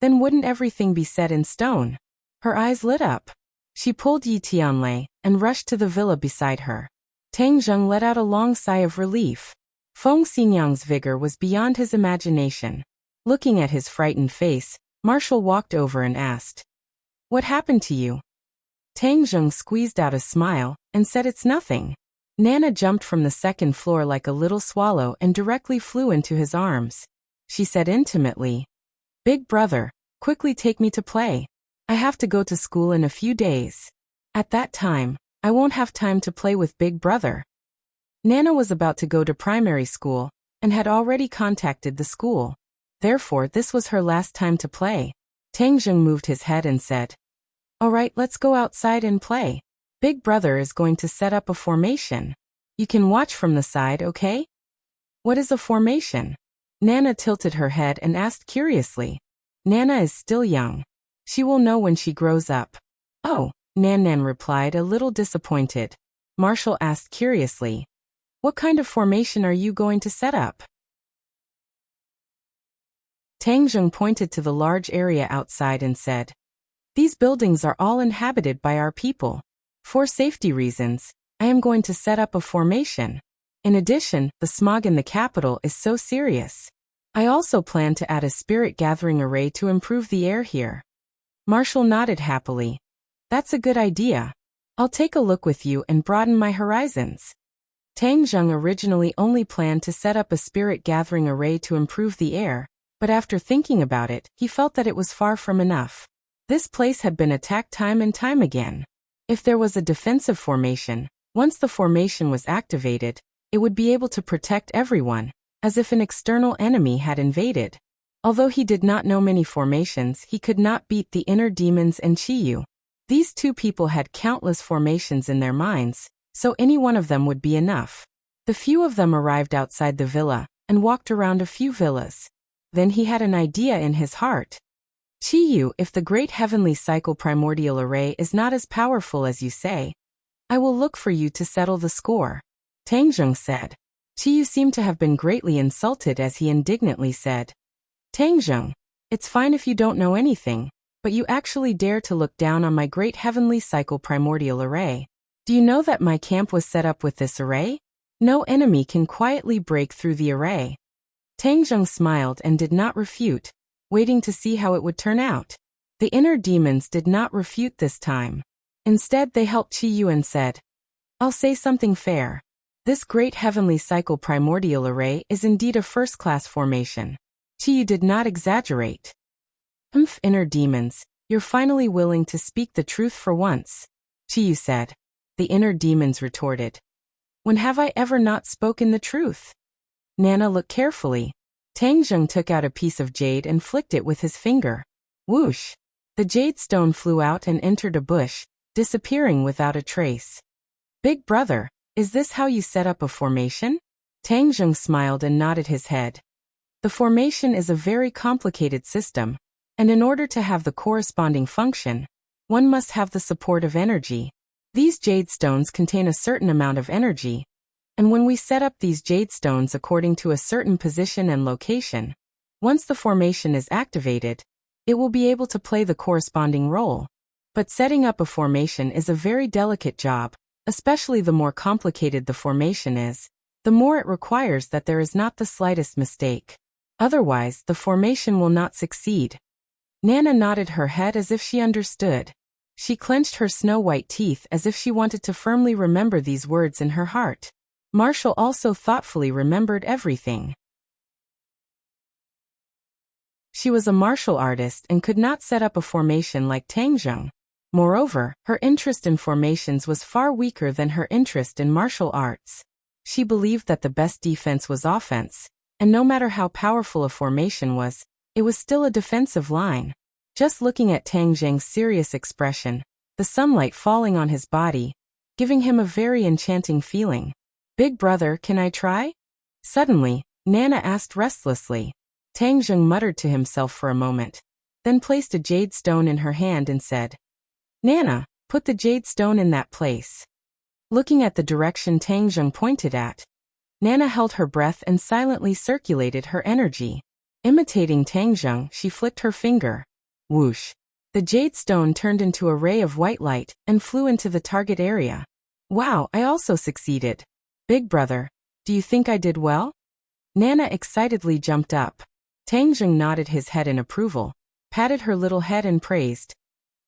then wouldn't everything be set in stone? Her eyes lit up. She pulled Yi Tianlei and rushed to the villa beside her. Tang Zheng let out a long sigh of relief. Feng Xinyang's vigor was beyond his imagination. Looking at his frightened face, Marshall walked over and asked, "What happened to you?" Tang Zheng squeezed out a smile and said, "It's nothing." Nana jumped from the second floor like a little swallow and directly flew into his arms. She said intimately, "Big brother, quickly take me to play. I have to go to school in a few days. At that time, I won't have time to play with Big brother." Nana was about to go to primary school and had already contacted the school. Therefore, this was her last time to play. Tang Zheng moved his head and said, "All right, let's go outside and play. Big brother is going to set up a formation. You can watch from the side, okay?" "What is a formation?" Nana tilted her head and asked curiously. Nana is still young. She will know when she grows up. "Oh," Nan replied, a little disappointed. Marshall asked curiously, "What kind of formation are you going to set up?" Tang Zheng pointed to the large area outside and said, "These buildings are all inhabited by our people. For safety reasons, I am going to set up a formation. In addition, the smog in the capital is so serious. I also plan to add a spirit gathering array to improve the air here." Marshall nodded happily. "That's a good idea. I'll take a look with you and broaden my horizons." Tang Zheng originally only planned to set up a spirit gathering array to improve the air, but after thinking about it, he felt that it was far from enough. This place had been attacked time and time again. If there was a defensive formation, once the formation was activated, it would be able to protect everyone, as if an external enemy had invaded. Although he did not know many formations, he could not beat the inner demons and Chiyu. These two people had countless formations in their minds, so any one of them would be enough. The few of them arrived outside the villa and walked around a few villas. Then he had an idea in his heart. "Chiyu, if the great heavenly cycle primordial array is not as powerful as you say, I will look for you to settle the score," Tang Zheng said. Chiyu seemed to have been greatly insulted as he indignantly said, "Tang Zheng, it's fine if you don't know anything, but you actually dare to look down on my great heavenly cycle primordial array. Do you know that my camp was set up with this array? No enemy can quietly break through the array." Tang Zheng smiled and did not refute, waiting to see how it would turn out. The inner demons did not refute this time. Instead, they helped Chiyu and said, "I'll say something fair. This great heavenly cycle primordial array is indeed a first-class formation." Chiyu did not exaggerate. Inner demons, you're finally willing to speak the truth for once," Chiyu said. The inner demons retorted, "When have I ever not spoken the truth?" Nana looked carefully. Tang Zheng took out a piece of jade and flicked it with his finger. Whoosh! The jade stone flew out and entered a bush, disappearing without a trace. "Big brother, is this how you set up a formation?" Tang Zheng smiled and nodded his head. "The formation is a very complicated system, and in order to have the corresponding function, one must have the support of energy. These jade stones contain a certain amount of energy, and when we set up these jade stones according to a certain position and location, once the formation is activated, it will be able to play the corresponding role. But setting up a formation is a very delicate job, especially the more complicated the formation is, the more it requires that there is not the slightest mistake. Otherwise, the formation will not succeed." Nana nodded her head as if she understood. She clenched her snow-white teeth as if she wanted to firmly remember these words in her heart. Marshall also thoughtfully remembered everything. She was a martial artist and could not set up a formation like Tang Zheng. Moreover, her interest in formations was far weaker than her interest in martial arts. She believed that the best defense was offense, and no matter how powerful a formation was, it was still a defensive line. Just looking at Tang Zheng's serious expression, the sunlight falling on his body, giving him a very enchanting feeling. "Big brother, can I try?" Suddenly, Nana asked restlessly. Tang Zheng muttered to himself for a moment, then placed a jade stone in her hand and said, "Nana, put the jade stone in that place." Looking at the direction Tang Zheng pointed at, Nana held her breath and silently circulated her energy. Imitating Tang Zheng, she flicked her finger. Whoosh! The jade stone turned into a ray of white light and flew into the target area. "Wow, I also succeeded. Big brother, do you think I did well?" Nana excitedly jumped up. Tang Zheng nodded his head in approval, patted her little head and praised.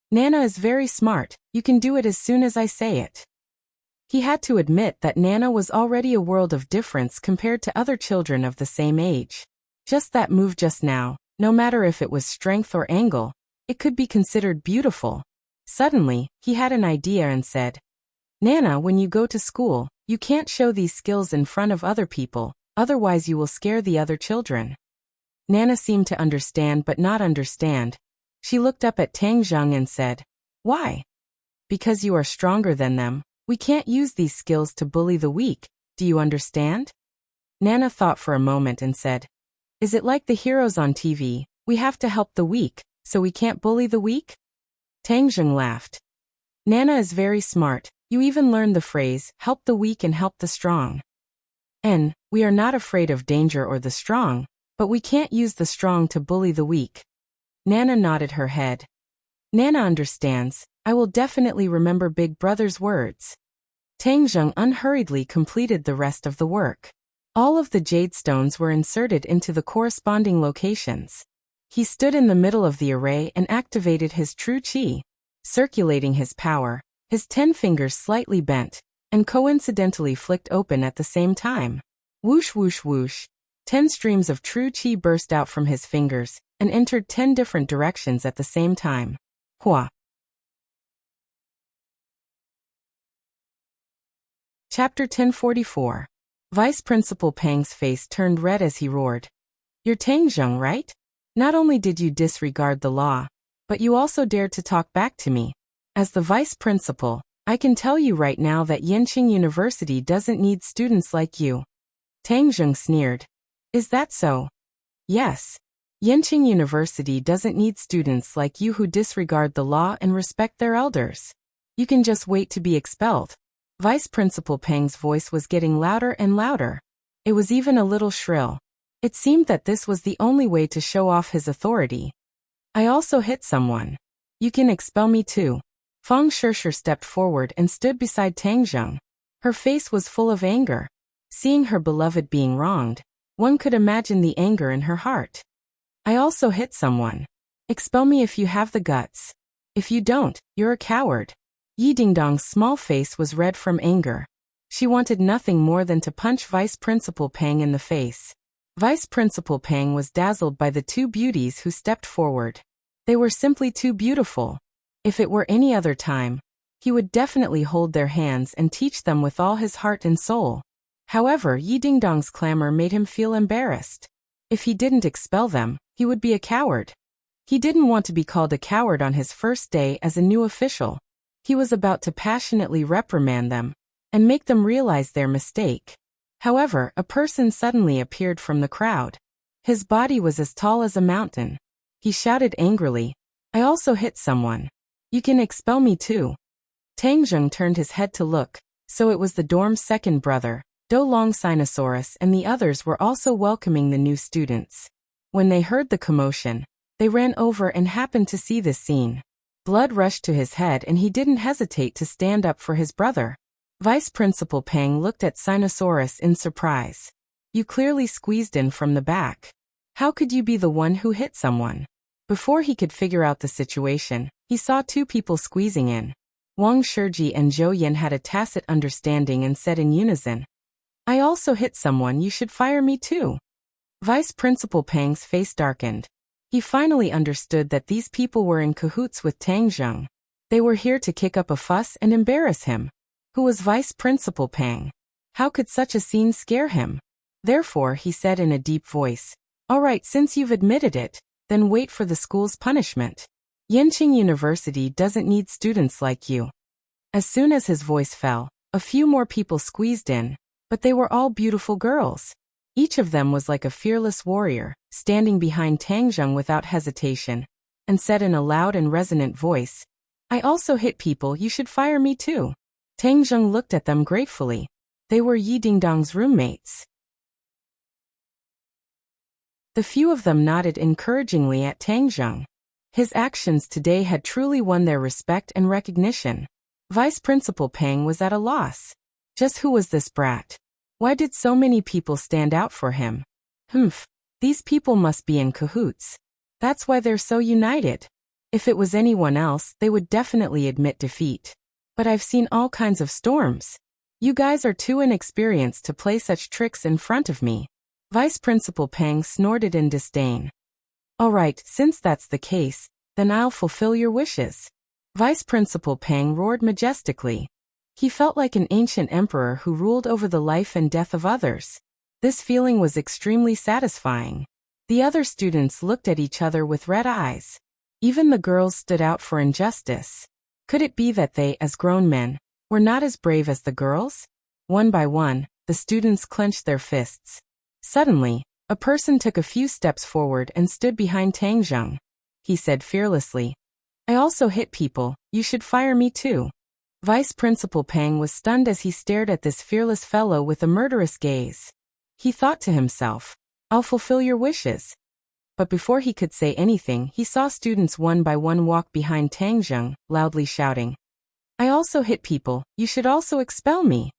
"Nana is very smart, you can do it as soon as I say it." He had to admit that Nana was already a world of difference compared to other children of the same age. Just that move just now, no matter if it was strength or angle, it could be considered beautiful. Suddenly, he had an idea and said, "Nana, when you go to school, you can't show these skills in front of other people, otherwise you will scare the other children." Nana seemed to understand but not understand. She looked up at Tang Zheng and said, "Why?" "Because you are stronger than them. We can't use these skills to bully the weak, do you understand?" Nana thought for a moment and said, "Is it like the heroes on TV, we have to help the weak, so we can't bully the weak?" Tang Zheng laughed. "Nana is very smart, you even learned the phrase, help the weak and help the strong. And, we are not afraid of danger or the strong, but we can't use the strong to bully the weak." Nana nodded her head. "Nana understands, I will definitely remember Big Brother's words." Tang Zheng unhurriedly completed the rest of the work. All of the jade stones were inserted into the corresponding locations. He stood in the middle of the array and activated his true qi. Circulating his power, his 10 fingers slightly bent, and coincidentally flicked open at the same time. Whoosh whoosh whoosh. 10 streams of true qi burst out from his fingers, and entered 10 different directions at the same time. Hua. Chapter 1044. Vice Principal Pang's face turned red as he roared. "You're Tang Zheng, right? Not only did you disregard the law, but you also dared to talk back to me. As the vice principal, I can tell you right now that Yanqing University doesn't need students like you." Tang Zheng sneered. "Is that so?" "Yes. Yanqing University doesn't need students like you who disregard the law and respect their elders. You can just wait to be expelled." Vice Principal Pang's voice was getting louder and louder. It was even a little shrill. It seemed that this was the only way to show off his authority. "I also hit someone. You can expel me too." Fang Shishir stepped forward and stood beside Tang Zheng. Her face was full of anger. Seeing her beloved being wronged, one could imagine the anger in her heart. "I also hit someone. Expel me if you have the guts. If you don't, you're a coward." Yi Dingdong's small face was red from anger. She wanted nothing more than to punch Vice Principal Pang in the face. Vice Principal Pang was dazzled by the two beauties who stepped forward. They were simply too beautiful. If it were any other time, he would definitely hold their hands and teach them with all his heart and soul. However, Yi Dingdong's clamor made him feel embarrassed. If he didn't expel them, he would be a coward. He didn't want to be called a coward on his first day as a new official. He was about to passionately reprimand them and make them realize their mistake. However, a person suddenly appeared from the crowd. His body was as tall as a mountain. He shouted angrily, "I also hit someone. You can expel me too." Tang Zheng turned his head to look, so it was the dorm's second brother, Do Long Sinosaurus, and the others were also welcoming the new students. When they heard the commotion, they ran over and happened to see this scene. Blood rushed to his head and he didn't hesitate to stand up for his brother. Vice Principal Pang looked at Sinosaurus in surprise. "You clearly squeezed in from the back. How could you be the one who hit someone?" Before he could figure out the situation, he saw two people squeezing in. Wang Shiji and Zhou Yan had a tacit understanding and said in unison, "I also hit someone, you should fire me too." Vice Principal Pang's face darkened. He finally understood that these people were in cahoots with Tang Zheng. They were here to kick up a fuss and embarrass him. Who was Vice Principal Pang? How could such a scene scare him? Therefore, he said in a deep voice, "All right, since you've admitted it, then wait for the school's punishment. Yenqing University doesn't need students like you." As soon as his voice fell, a few more people squeezed in, but they were all beautiful girls. Each of them was like a fearless warrior, standing behind Tang Zheng without hesitation, and said in a loud and resonant voice, "I also hit people, you should fire me too." Tang Zheng looked at them gratefully. They were Yi Dingdong's roommates. The few of them nodded encouragingly at Tang Zheng. His actions today had truly won their respect and recognition. Vice Principal Pang was at a loss. Just who was this brat? Why did so many people stand out for him? These people must be in cahoots. That's why they're so united. If it was anyone else, they would definitely admit defeat. But I've seen all kinds of storms. You guys are too inexperienced to play such tricks in front of me. Vice Principal Pang snorted in disdain. All right, since that's the case, then I'll fulfill your wishes. Vice Principal Pang roared majestically. He felt like an ancient emperor who ruled over the life and death of others. This feeling was extremely satisfying. The other students looked at each other with red eyes. Even the girls stood out for injustice. Could it be that they, as grown men, were not as brave as the girls? One by one, the students clenched their fists. Suddenly, a person took a few steps forward and stood behind Tang Zheng. He said fearlessly, "I also hit people, you should fire me too." Vice Principal Pang was stunned as he stared at this fearless fellow with a murderous gaze. He thought to himself, "I'll fulfill your wishes." But before he could say anything, he saw students one by one walk behind Tang Zheng, loudly shouting, "I also hit people, you should also expel me."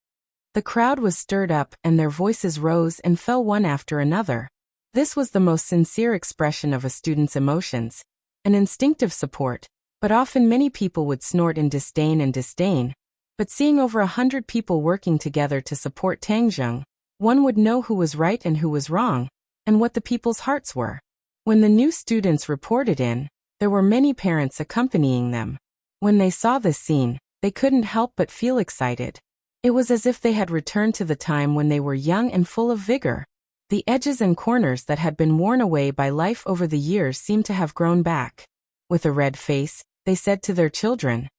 The crowd was stirred up and their voices rose and fell one after another. This was the most sincere expression of a student's emotions, an instinctive support, but often many people would snort in disdain. But seeing over 100 people working together to support Tang Zheng, one would know who was right and who was wrong, and what the people's hearts were. When the new students reported in, there were many parents accompanying them. When they saw this scene, they couldn't help but feel excited. It was as if they had returned to the time when they were young and full of vigor. The edges and corners that had been worn away by life over the years seemed to have grown back. With a red face, they said to their children,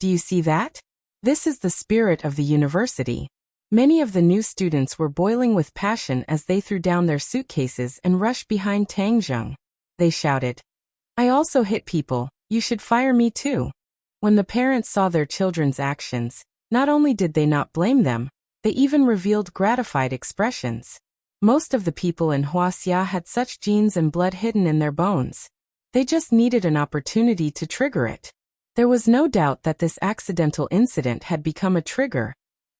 "Do you see that? This is the spirit of the university." Many of the new students were boiling with passion as they threw down their suitcases and rushed behind Tang Zheng. They shouted, "I also hit people, you should fire me too." When the parents saw their children's actions, not only did they not blame them, they even revealed gratified expressions. Most of the people in Wuxia had such genes and blood hidden in their bones. They just needed an opportunity to trigger it. There was no doubt that this accidental incident had become a trigger,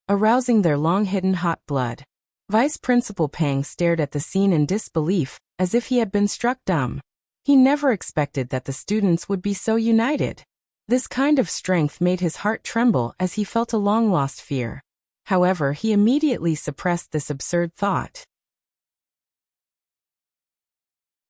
arousing their long-hidden hot blood. Vice Principal Pang stared at the scene in disbelief, as if he had been struck dumb. He never expected that the students would be so united. This kind of strength made his heart tremble as he felt a long-lost fear. However, he immediately suppressed this absurd thought.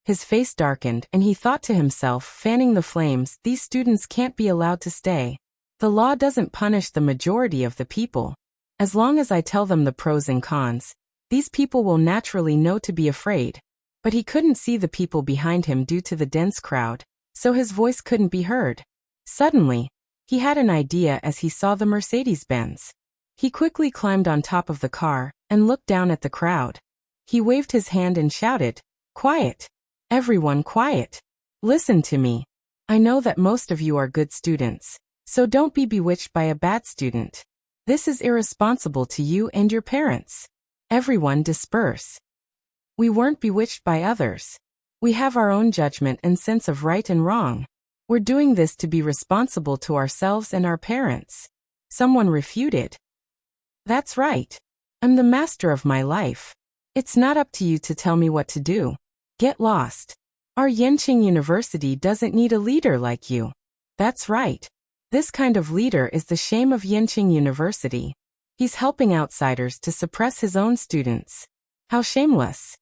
His face darkened and he thought to himself, fanning the flames, "These students can't be allowed to stay. The law doesn't punish the majority of the people. As long as I tell them the pros and cons, these people will naturally know to be afraid." But he couldn't see the people behind him due to the dense crowd, so his voice couldn't be heard. Suddenly, he had an idea as he saw the Mercedes-Benz. He quickly climbed on top of the car and looked down at the crowd. He waved his hand and shouted, "Quiet! Everyone quiet! Listen to me. I know that most of you are good students, so don't be bewitched by a bad student. This is irresponsible to you and your parents. Everyone disperse. We weren't bewitched by others. We have our own judgment and sense of right and wrong. We're doing this to be responsible to ourselves and our parents." Someone refuted. "That's right. I'm the master of my life. It's not up to you to tell me what to do. Get lost. Our Yenqing University doesn't need a leader like you." "That's right. This kind of leader is the shame of Yenqing University. He's helping outsiders to suppress his own students. How shameless."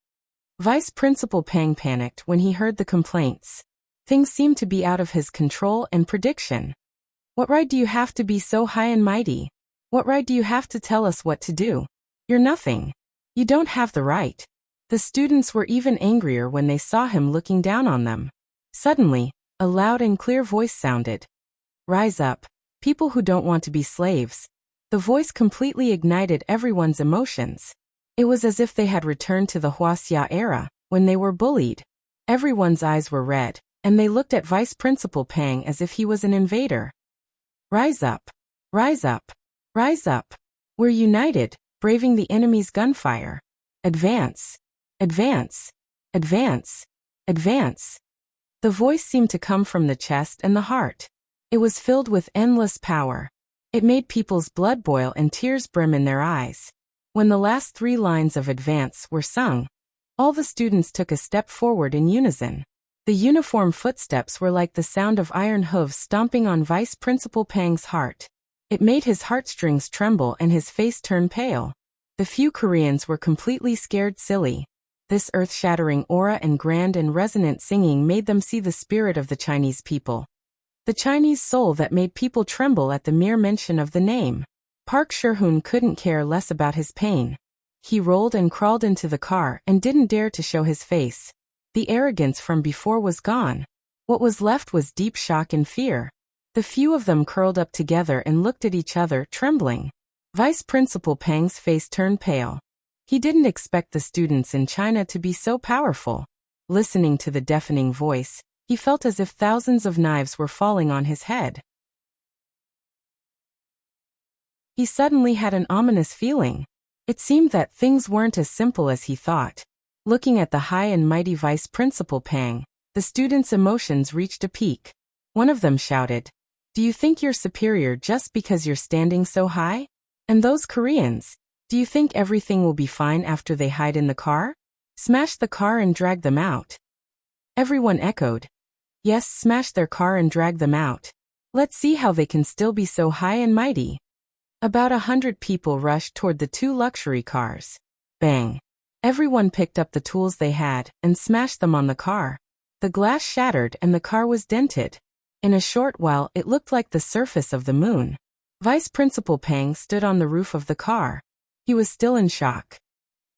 Vice Principal Pang panicked when he heard the complaints. Things seemed to be out of his control and prediction. What right do you have to be so high and mighty? What right do you have to tell us what to do? You're nothing. You don't have the right. The students were even angrier when they saw him looking down on them. Suddenly, a loud and clear voice sounded. Rise up, people who don't want to be slaves. The voice completely ignited everyone's emotions. It was as if they had returned to the Wuxia era, when they were bullied. Everyone's eyes were red, and they looked at Vice Principal Pang as if he was an invader. Rise up! Rise up! Rise up! We're united, braving the enemy's gunfire. Advance! Advance! Advance! Advance! The voice seemed to come from the chest and the heart. It was filled with endless power. It made people's blood boil and tears brim in their eyes. When the last 3 lines of advance were sung, all the students took a step forward in unison. The uniform footsteps were like the sound of iron hooves stomping on Vice Principal Pang's heart. It made his heartstrings tremble and his face turn pale. The few Koreans were completely scared silly. This earth-shattering aura and grand and resonant singing made them see the spirit of the Chinese people. The Chinese soul that made people tremble at the mere mention of the name. Park Sherhoon couldn't care less about his pain. He rolled and crawled into the car and didn't dare to show his face. The arrogance from before was gone. What was left was deep shock and fear. The few of them curled up together and looked at each other, trembling. Vice Principal Pang's face turned pale. He didn't expect the students in China to be so powerful. Listening to the deafening voice, he felt as if thousands of knives were falling on his head. He suddenly had an ominous feeling. It seemed that things weren't as simple as he thought. Looking at the high and mighty Vice Principal Pang, the students' emotions reached a peak. One of them shouted, "Do you think you're superior just because you're standing so high? And those Koreans, do you think everything will be fine after they hide in the car? Smash the car and drag them out." Everyone echoed, "Yes, smash their car and drag them out. Let's see how they can still be so high and mighty." About 100 people rushed toward the 2 luxury cars. Bang! Everyone picked up the tools they had and smashed them on the car. The glass shattered and the car was dented. In a short while it looked like the surface of the moon. Vice Principal Pang stood on the roof of the car. He was still in shock.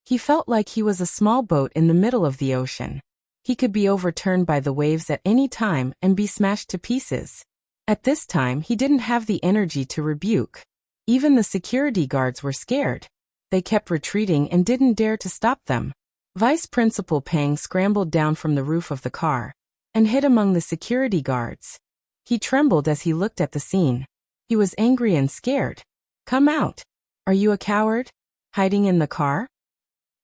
He felt like he was a small boat in the middle of the ocean. He could be overturned by the waves at any time and be smashed to pieces. At this time he didn't have the energy to rebuke. Even the security guards were scared. They kept retreating and didn't dare to stop them. Vice Principal Pang scrambled down from the roof of the car and hid among the security guards. He trembled as he looked at the scene. He was angry and scared. "Come out! Are you a coward? Hiding in the car?"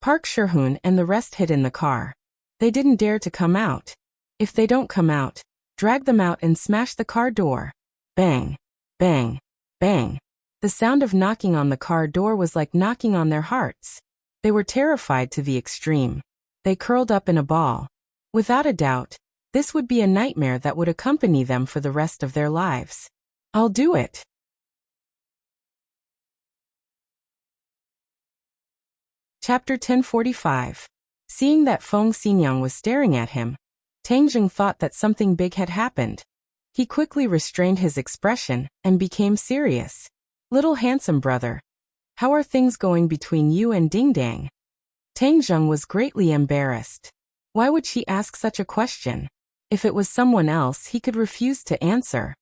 Park Sherhoon and the rest hid in the car. They didn't dare to come out. "If they don't come out, drag them out and smash the car door." Bang! Bang! Bang! The sound of knocking on the car door was like knocking on their hearts. They were terrified to the extreme. They curled up in a ball. Without a doubt, this would be a nightmare that would accompany them for the rest of their lives. "I'll do it." Chapter 1045. Seeing that Feng Xinyang was staring at him, Tang Jing thought that something big had happened. He quickly restrained his expression and became serious. "Little handsome brother, how are things going between you and Ding Dang?" Tang Jing was greatly embarrassed. Why would she ask such a question? If it was someone else, he could refuse to answer.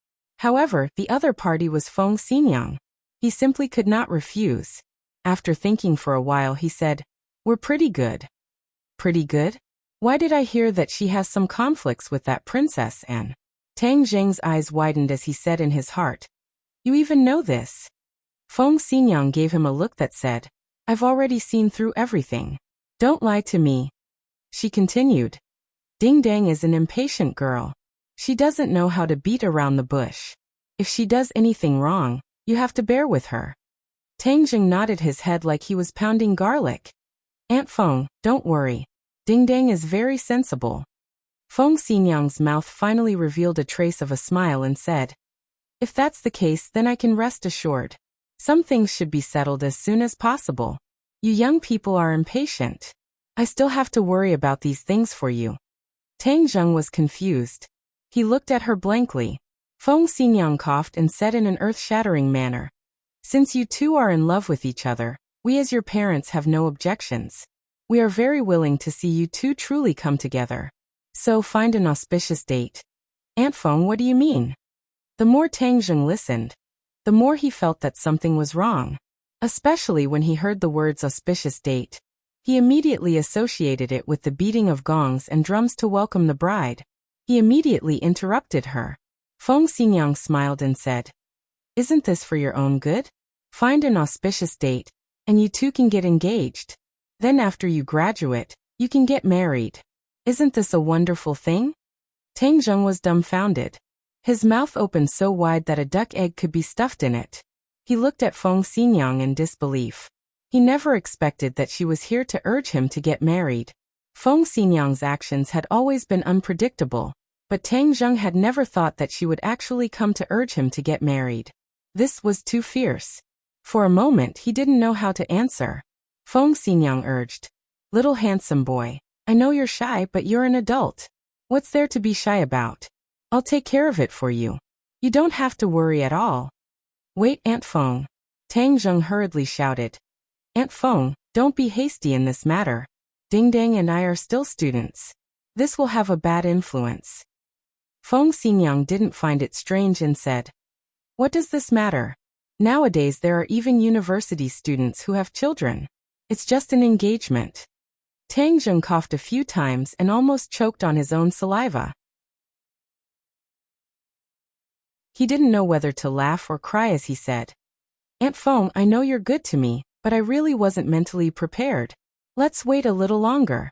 However, the other party was Feng Xinyang. He simply could not refuse. After thinking for a while, he said, "We're pretty good." "Pretty good? Why did I hear that she has some conflicts with that princess and?" Tang Jing's eyes widened as he said in his heart, "You even know this?" Feng Xinyang gave him a look that said, "I've already seen through everything. Don't lie to me." She continued, "Ding Dang is an impatient girl. She doesn't know how to beat around the bush. If she does anything wrong, you have to bear with her." Tang Jing nodded his head like he was pounding garlic. "Aunt Feng, don't worry. Ding Dang is very sensible." Feng Xinyang's mouth finally revealed a trace of a smile and said, "If that's the case, then I can rest assured. Some things should be settled as soon as possible. You young people are impatient." I still have to worry about these things for you. Tang Zheng was confused. He looked at her blankly. Feng Xinyang coughed and said in an earth-shattering manner, "Since you two are in love with each other, we as your parents have no objections. We are very willing to see you two truly come together. So find an auspicious date." "Aunt Feng, what do you mean?" The more Tang Zheng listened, the more he felt that something was wrong. Especially when he heard the words auspicious date. He immediately associated it with the beating of gongs and drums to welcome the bride. He immediately interrupted her. Feng Xinyang smiled and said, "Isn't this for your own good? Find an auspicious date, and you two can get engaged. Then after you graduate, you can get married. Isn't this a wonderful thing?" Tang Zheng was dumbfounded. His mouth opened so wide that a duck egg could be stuffed in it. He looked at Feng Xinyang in disbelief. He never expected that she was here to urge him to get married. Feng Xinyang's actions had always been unpredictable, but Tang Zheng had never thought that she would actually come to urge him to get married. This was too fierce. For a moment he didn't know how to answer. Feng Xinyang urged, "Little handsome boy, I know you're shy, but you're an adult. What's there to be shy about? I'll take care of it for you. You don't have to worry at all." "Wait, Aunt Feng," Tang Zheng hurriedly shouted. "Aunt Feng, don't be hasty in this matter. Ding Dang and I are still students. This will have a bad influence." Feng Xinyang didn't find it strange and said, "What does this matter? Nowadays there are even university students who have children. It's just an engagement." Tang Zheng coughed a few times and almost choked on his own saliva. He didn't know whether to laugh or cry as he said, "Aunt Feng, I know you're good to me, but I really wasn't mentally prepared. Let's wait a little longer."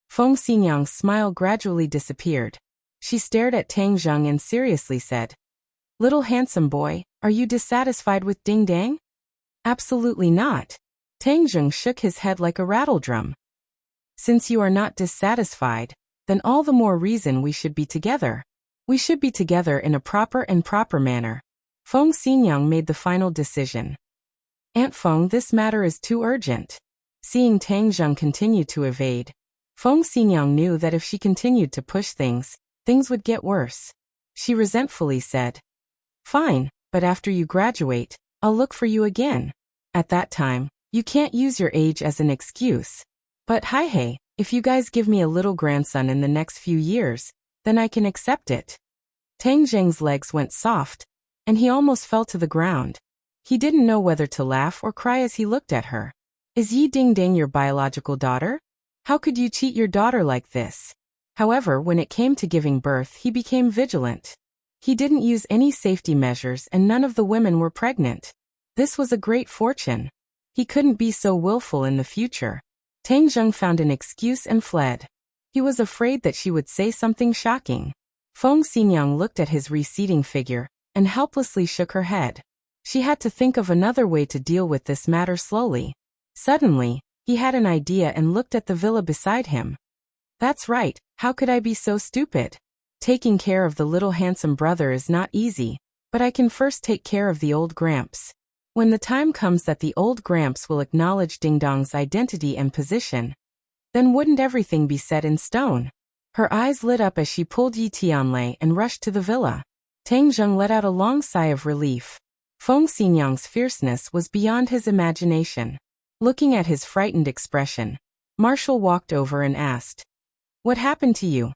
Feng Xinyang's smile gradually disappeared. She stared at Tang Zheng and seriously said, "Little handsome boy, are you dissatisfied with Ding Dang?" "Absolutely not." Tang Zheng shook his head like a rattledrum. "Since you are not dissatisfied, then all the more reason we should be together. We should be together in a proper manner." Feng Xinyang made the final decision. "Aunt Feng, this matter is too urgent." Seeing Tang Zheng continue to evade, Feng Xinyang knew that if she continued to push things would get worse. She resentfully said, "Fine, but after you graduate, I'll look for you again. At that time, you can't use your age as an excuse. But hey, if you guys give me a little grandson in the next few years, then I can accept it." Tang Zheng's legs went soft, and he almost fell to the ground. He didn't know whether to laugh or cry as he looked at her. "Is Yi Ding Ding your biological daughter? How could you cheat your daughter like this?" However, when it came to giving birth, he became vigilant. He didn't use any safety measures and none of the women were pregnant. This was a great fortune. He couldn't be so willful in the future. Tang Zheng found an excuse and fled. He was afraid that she would say something shocking. Feng Xinyang looked at his receding figure and helplessly shook her head. She had to think of another way to deal with this matter slowly. Suddenly, he had an idea and looked at the villa beside him. "That's right, how could I be so stupid? Taking care of the little handsome brother is not easy, but I can first take care of the old Gramps. When the time comes that the old Gramps will acknowledge Ding Dong's identity and position, then wouldn't everything be set in stone?" Her eyes lit up as she pulled Yi Tianlei and rushed to the villa. Tang Zheng let out a long sigh of relief. Feng Xinyang's fierceness was beyond his imagination. Looking at his frightened expression, Marshall walked over and asked, "What happened to you?"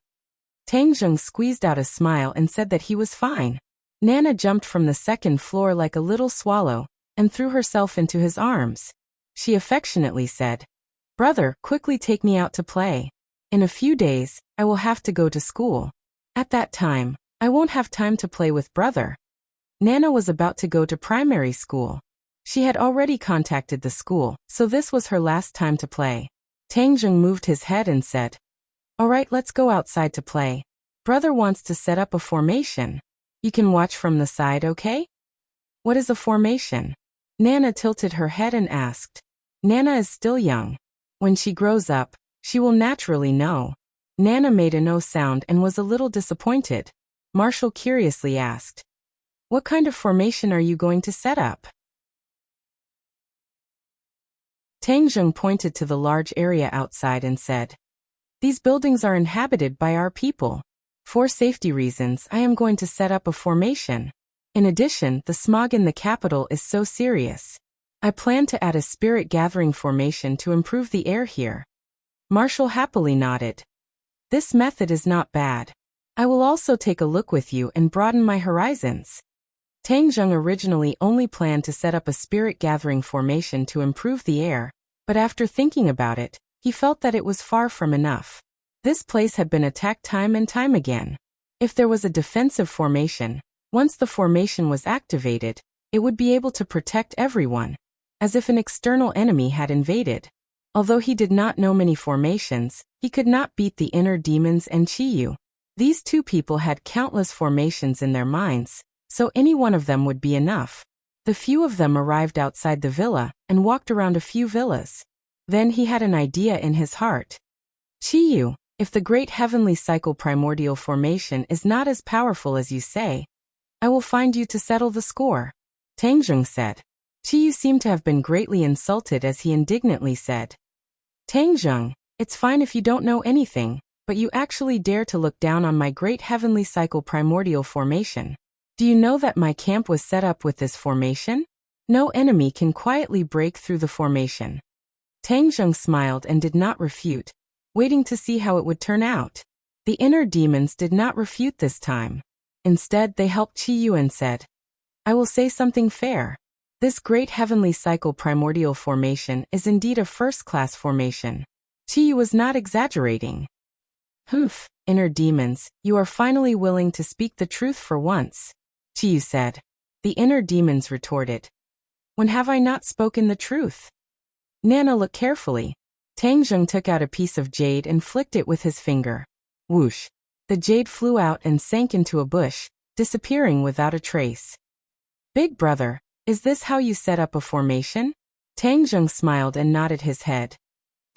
Tang Zheng squeezed out a smile and said that he was fine. Nana jumped from the second floor like a little swallow and threw herself into his arms. She affectionately said, "Brother, quickly take me out to play. In a few days, I will have to go to school. At that time, I won't have time to play with brother." Nana was about to go to primary school. She had already contacted the school, so this was her last time to play. Tang Zheng moved his head and said, "All right, let's go outside to play. Brother wants to set up a formation. You can watch from the side, okay?" "What is a formation?" Nana tilted her head and asked. Nana is still young. When she grows up, she will naturally know. Nana made a no sound and was a little disappointed. Marshall curiously asked, "What kind of formation are you going to set up?" Tang Zheng pointed to the large area outside and said, "These buildings are inhabited by our people. For safety reasons, I am going to set up a formation. In addition, the smog in the capital is so serious. I plan to add a spirit gathering formation to improve the air here." Marshall happily nodded. "This method is not bad. I will also take a look with you and broaden my horizons." Tang Zheng originally only planned to set up a spirit gathering formation to improve the air, but after thinking about it, he felt that it was far from enough. This place had been attacked time and time again. If there was a defensive formation, once the formation was activated, it would be able to protect everyone, as if an external enemy had invaded. Although he did not know many formations, he could not beat the inner demons and Chiyu. These two people had countless formations in their minds, so any one of them would be enough. The few of them arrived outside the villa and walked around a few villas. Then he had an idea in his heart. "Chiyu, if the great heavenly cycle primordial formation is not as powerful as you say, I will find you to settle the score," Tang Zheng said. Chiyu seemed to have been greatly insulted as he indignantly said, "Tang Zheng, it's fine if you don't know anything, but you actually dare to look down on my great heavenly cycle primordial formation. Do you know that my camp was set up with this formation? No enemy can quietly break through the formation." Tang Zheng smiled and did not refute, waiting to see how it would turn out. The inner demons did not refute this time. Instead, they helped Chiyu and said, "I will say something fair. This great heavenly cycle primordial formation is indeed a first-class formation." Chiyu was not exaggerating. "Humph, inner demons, you are finally willing to speak the truth for once," Chiyu said. The inner demons retorted, "When have I not spoken the truth?" Nana looked carefully. Tang Zheng took out a piece of jade and flicked it with his finger. Whoosh! The jade flew out and sank into a bush, disappearing without a trace. "Big brother, is this how you set up a formation?" Tang Zheng smiled and nodded his head.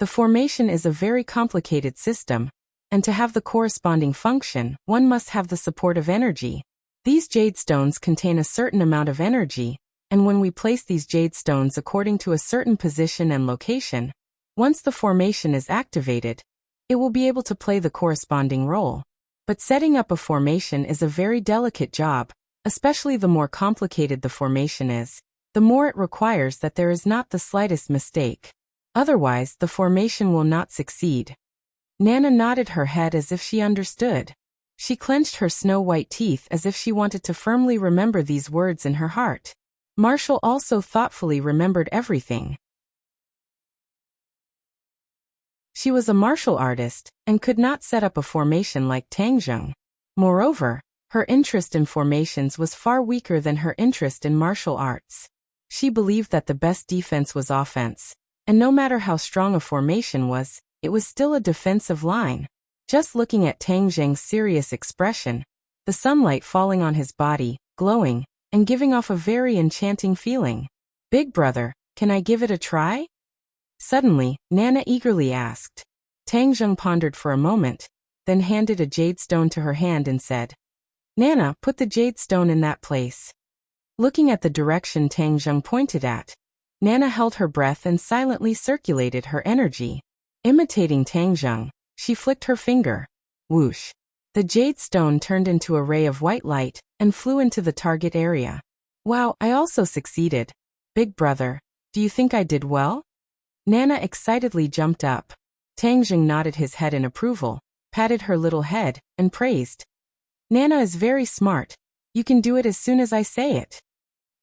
"The formation is a very complicated system, and to have the corresponding function, one must have the support of energy. These jade stones contain a certain amount of energy, and when we place these jade stones according to a certain position and location, once the formation is activated, it will be able to play the corresponding role. But setting up a formation is a very delicate job, especially the more complicated the formation is, the more it requires that there is not the slightest mistake. Otherwise, the formation will not succeed." Nana nodded her head as if she understood. She clenched her snow-white teeth as if she wanted to firmly remember these words in her heart. Marshall also thoughtfully remembered everything. She was a martial artist, and could not set up a formation like Tang Zheng. Moreover, her interest in formations was far weaker than her interest in martial arts. She believed that the best defense was offense, and no matter how strong a formation was, it was still a defensive line. Just looking at Tang Zheng's serious expression, the sunlight falling on his body, glowing, and giving off a very enchanting feeling. "Big brother, can I give it a try?" Suddenly, Nana eagerly asked. Tang Zheng pondered for a moment, then handed a jade stone to her hand and said, "Nana, put the jade stone in that place." Looking at the direction Tang Zheng pointed at, Nana held her breath and silently circulated her energy. Imitating Tang Zheng, she flicked her finger. Whoosh! The jade stone turned into a ray of white light and flew into the target area. "Wow, I also succeeded. Big brother, do you think I did well?" Nana excitedly jumped up. Tang Zheng nodded his head in approval, patted her little head, and praised. "Nana is very smart. You can do it as soon as I say it."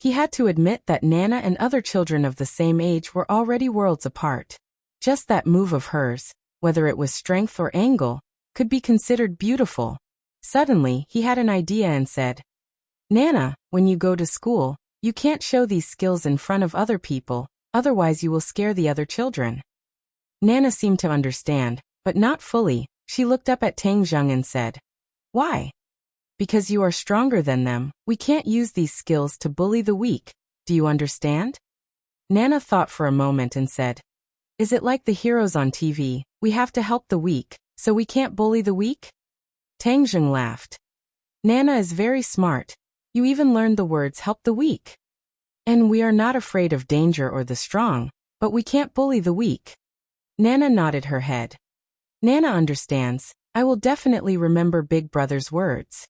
He had to admit that Nana and other children of the same age were already worlds apart. Just that move of hers, whether it was strength or angle, could be considered beautiful. Suddenly, he had an idea and said, "Nana, when you go to school, you can't show these skills in front of other people, otherwise you will scare the other children." Nana seemed to understand, but not fully. She looked up at Tang Zheng and said, "Why?" "Because you are stronger than them, we can't use these skills to bully the weak. Do you understand?" Nana thought for a moment and said, "Is it like the heroes on TV, we have to help the weak, so we can't bully the weak?" Tang Zheng laughed. "Nana is very smart. You even learned the words help the weak. And we are not afraid of danger or the strong, But we can't bully the weak. Nana nodded her head. Nana understands. I will definitely remember Big Brother's words.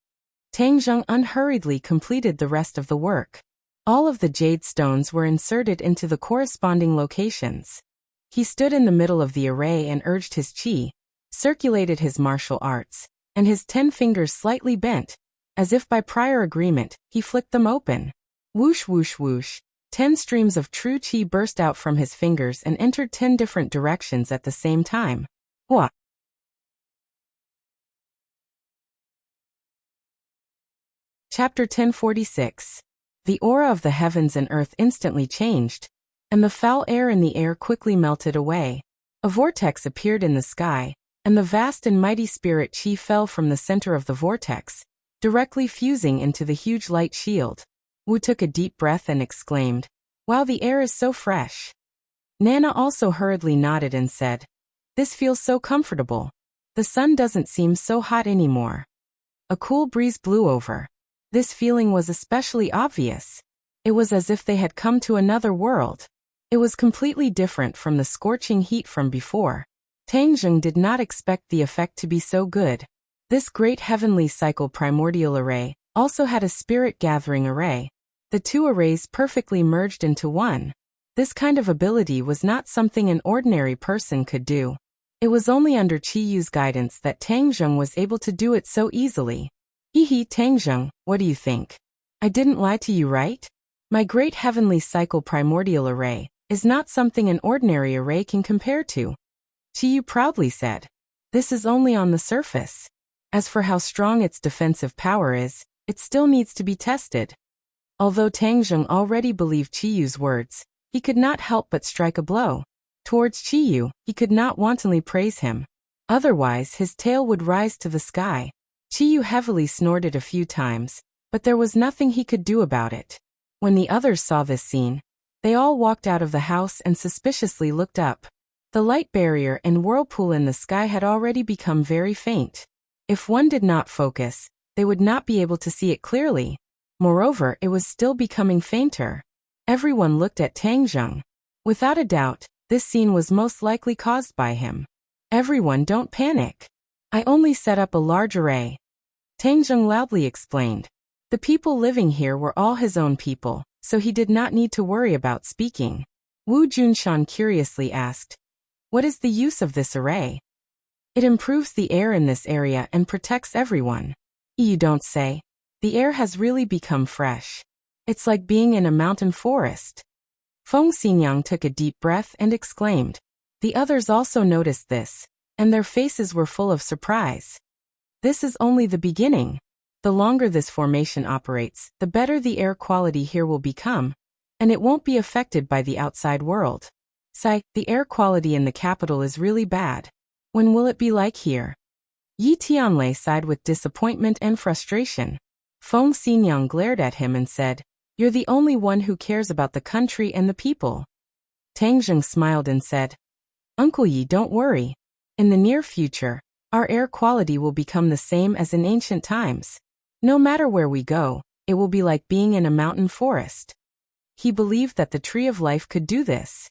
Tang Zheng unhurriedly completed the rest of the work. All of the jade stones were inserted into the corresponding locations. He stood in the middle of the array and urged his qi, circulated his martial arts, and his 10 fingers slightly bent, as if by prior agreement, he flicked them open. Whoosh whoosh whoosh, 10 streams of true qi burst out from his fingers and entered 10 different directions at the same time. Hua! Chapter 1046. The aura of the heavens and earth instantly changed, and the foul air in the air quickly melted away. A vortex appeared in the sky, and the vast and mighty spirit qi fell from the center of the vortex, directly fusing into the huge light shield. Wu took a deep breath and exclaimed, "Wow, the air is so fresh." Nana also hurriedly nodded and said, "This feels so comfortable. The sun doesn't seem so hot anymore." A cool breeze blew over. This feeling was especially obvious. It was as if they had come to another world. It was completely different from the scorching heat from before. Tang Zheng did not expect the effect to be so good. This great heavenly cycle primordial array also had a spirit gathering array. The two arrays perfectly merged into one. This kind of ability was not something an ordinary person could do. It was only under Qi Yu's guidance that Tang Zheng was able to do it so easily. Hee Tang Zheng, what do you think? I didn't lie to you, right? My great heavenly cycle primordial array is not something an ordinary array can compare to. Qi Yu proudly said. This is only on the surface. As for how strong its defensive power is, it still needs to be tested. Although Tang Zheng already believed Qi Yu's words, he could not help but strike a blow. Towards Qi Yu, he could not wantonly praise him. Otherwise his tail would rise to the sky. Qi Yu heavily snorted a few times, but there was nothing he could do about it. When the others saw this scene, they all walked out of the house and suspiciously looked up. The light barrier and whirlpool in the sky had already become very faint. If one did not focus, they would not be able to see it clearly. Moreover, it was still becoming fainter. Everyone looked at Tang Zheng. Without a doubt, this scene was most likely caused by him. Everyone, don't panic. I only set up a large array. Tang Zheng loudly explained. The people living here were all his own people, so he did not need to worry about speaking. Wu Junshan curiously asked, "What is the use of this array?" "It improves the air in this area and protects everyone." "You don't say. The air has really become fresh. It's like being in a mountain forest." Feng Xinyang took a deep breath and exclaimed. The others also noticed this, and their faces were full of surprise. This is only the beginning. The longer this formation operates, the better the air quality here will become, and it won't be affected by the outside world. Sigh, the air quality in the capital is really bad. When will it be like here? Yi Tianlei sighed with disappointment and frustration. Feng Xinyang glared at him and said, "You're the only one who cares about the country and the people." Tang Zheng smiled and said, "Uncle Yi, don't worry. In the near future, our air quality will become the same as in ancient times. No matter where we go, it will be like being in a mountain forest." He believed that the Tree of Life could do this.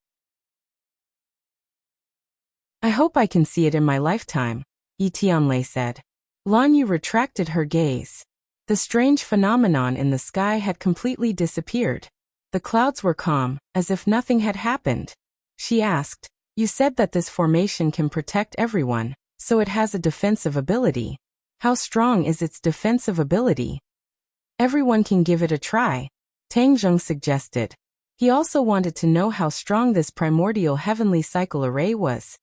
"I hope I can see it in my lifetime," Yi Tianlei said. Lan Yu retracted her gaze. The strange phenomenon in the sky had completely disappeared. The clouds were calm, as if nothing had happened. She asked, "You said that this formation can protect everyone, so it has a defensive ability. How strong is its defensive ability?" "Everyone can give it a try," Tang Zheng suggested. He also wanted to know how strong this primordial heavenly cycle array was.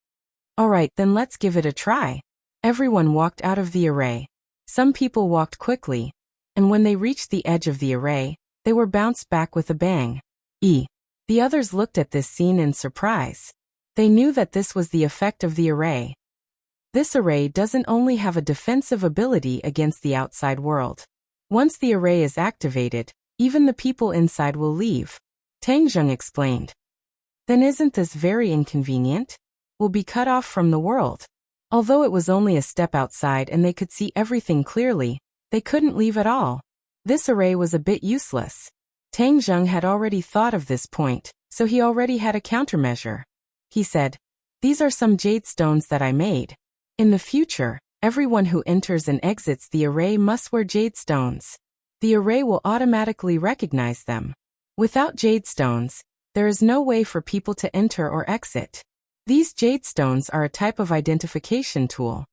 "Alright, then let's give it a try." Everyone walked out of the array. Some people walked quickly, and when they reached the edge of the array, they were bounced back with a bang. The others looked at this scene in surprise. They knew that this was the effect of the array. This array doesn't only have a defensive ability against the outside world. Once the array is activated, even the people inside will leave. Tang Zheng explained. Then isn't this very inconvenient? We'll be cut off from the world. Although it was only a step outside and they could see everything clearly, they couldn't leave at all. This array was a bit useless. Tang Zheng had already thought of this point, so he already had a countermeasure. He said, "These are some jade stones that I made. In the future, everyone who enters and exits the array must wear jade stones. The array will automatically recognize them. Without jade stones, there is no way for people to enter or exit. These jade stones are a type of identification tool."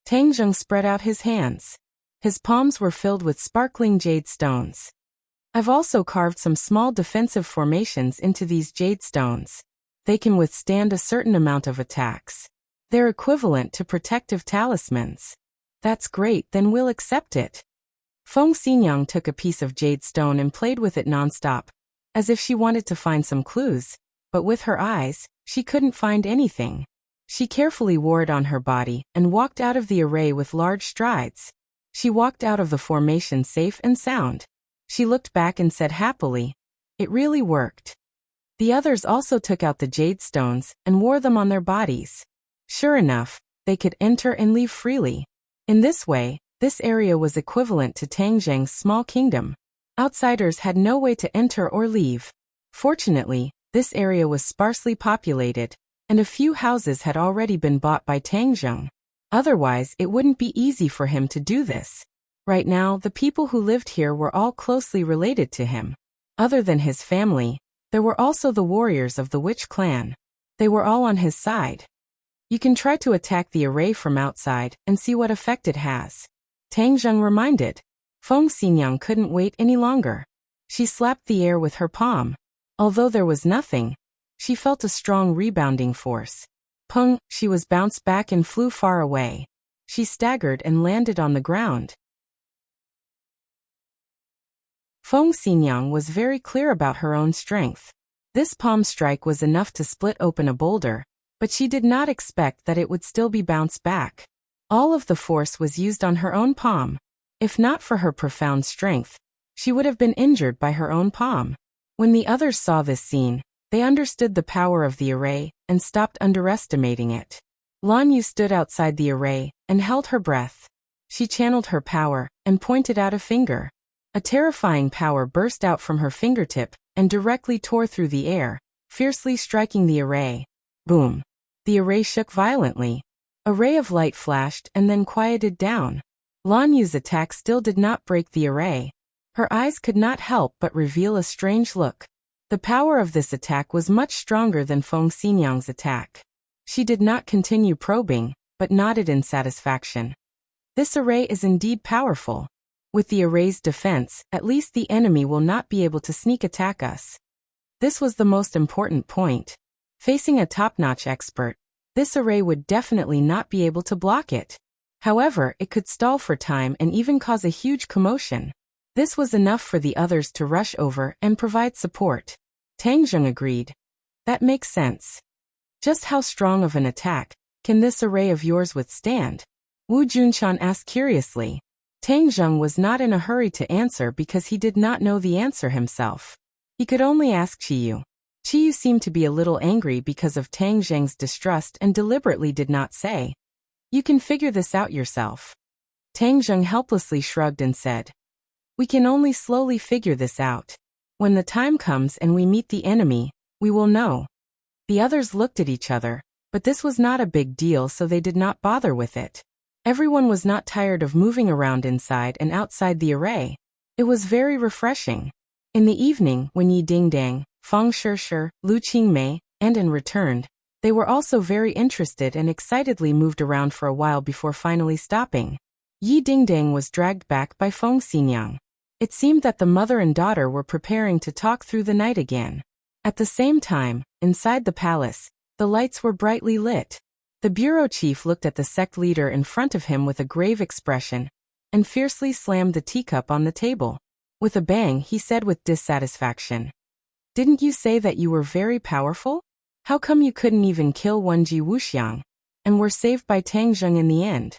Tang Zheng spread out his hands. His palms were filled with sparkling jade stones. "I've also carved some small defensive formations into these jade stones. They can withstand a certain amount of attacks. They're equivalent to protective talismans." "That's great, then we'll accept it." Feng Xinyang took a piece of jade stone and played with it nonstop, as if she wanted to find some clues, but with her eyes, she couldn't find anything. She carefully wore it on her body and walked out of the array with large strides. She walked out of the formation safe and sound. She looked back and said happily, "It really worked." The others also took out the jade stones and wore them on their bodies. Sure enough, they could enter and leave freely. In this way, this area was equivalent to Tang Zheng's small kingdom. Outsiders had no way to enter or leave. Fortunately, this area was sparsely populated, and a few houses had already been bought by Tang Zheng. Otherwise, it wouldn't be easy for him to do this. Right now, the people who lived here were all closely related to him. Other than his family, there were also the warriors of the Witch clan. They were all on his side. "You can try to attack the array from outside and see what effect it has," Tang Zheng reminded. Feng Xinyang couldn't wait any longer. She slapped the air with her palm. Although there was nothing, she felt a strong rebounding force. Pung, she was bounced back and flew far away. She staggered and landed on the ground. Feng Xinyang was very clear about her own strength. This palm strike was enough to split open a boulder, but she did not expect that it would still be bounced back. All of the force was used on her own palm. If not for her profound strength, she would have been injured by her own palm. When the others saw this scene, they understood the power of the array and stopped underestimating it. Lan Yu stood outside the array and held her breath. She channeled her power and pointed out a finger. A terrifying power burst out from her fingertip and directly tore through the air, fiercely striking the array. Boom! The array shook violently. A ray of light flashed and then quieted down. Lan Yu's attack still did not break the array. Her eyes could not help but reveal a strange look. The power of this attack was much stronger than Feng Xinyang's attack. She did not continue probing, but nodded in satisfaction. This array is indeed powerful. With the array's defense, at least the enemy will not be able to sneak attack us. This was the most important point. Facing a top-notch expert, this array would definitely not be able to block it. However, it could stall for time and even cause a huge commotion. This was enough for the others to rush over and provide support. Tang Zheng agreed. "That makes sense. Just how strong of an attack can this array of yours withstand?" Wu Junshan asked curiously. Tang Zheng was not in a hurry to answer because he did not know the answer himself. He could only ask Qiyu. Qiyu seemed to be a little angry because of Tang Zheng's distrust and deliberately did not say, "You can figure this out yourself." Tang Zheng helplessly shrugged and said, "We can only slowly figure this out. When the time comes and we meet the enemy, we will know." The others looked at each other, but this was not a big deal, so they did not bother with it. Everyone was not tired of moving around inside and outside the array. It was very refreshing. In the evening, when Yi Dingdang, Fang Shishir, Lu Qingmei, and An returned, they were also very interested and excitedly moved around for a while before finally stopping. Yi Dingdang was dragged back by Feng Xinyang. It seemed that the mother and daughter were preparing to talk through the night again. At the same time, inside the palace, the lights were brightly lit. The bureau chief looked at the sect leader in front of him with a grave expression, and fiercely slammed the teacup on the table. With a bang, he said with dissatisfaction, "Didn't you say that you were very powerful? How come you couldn't even kill one Ji Wuxiang, and were saved by Tang Zheng in the end?"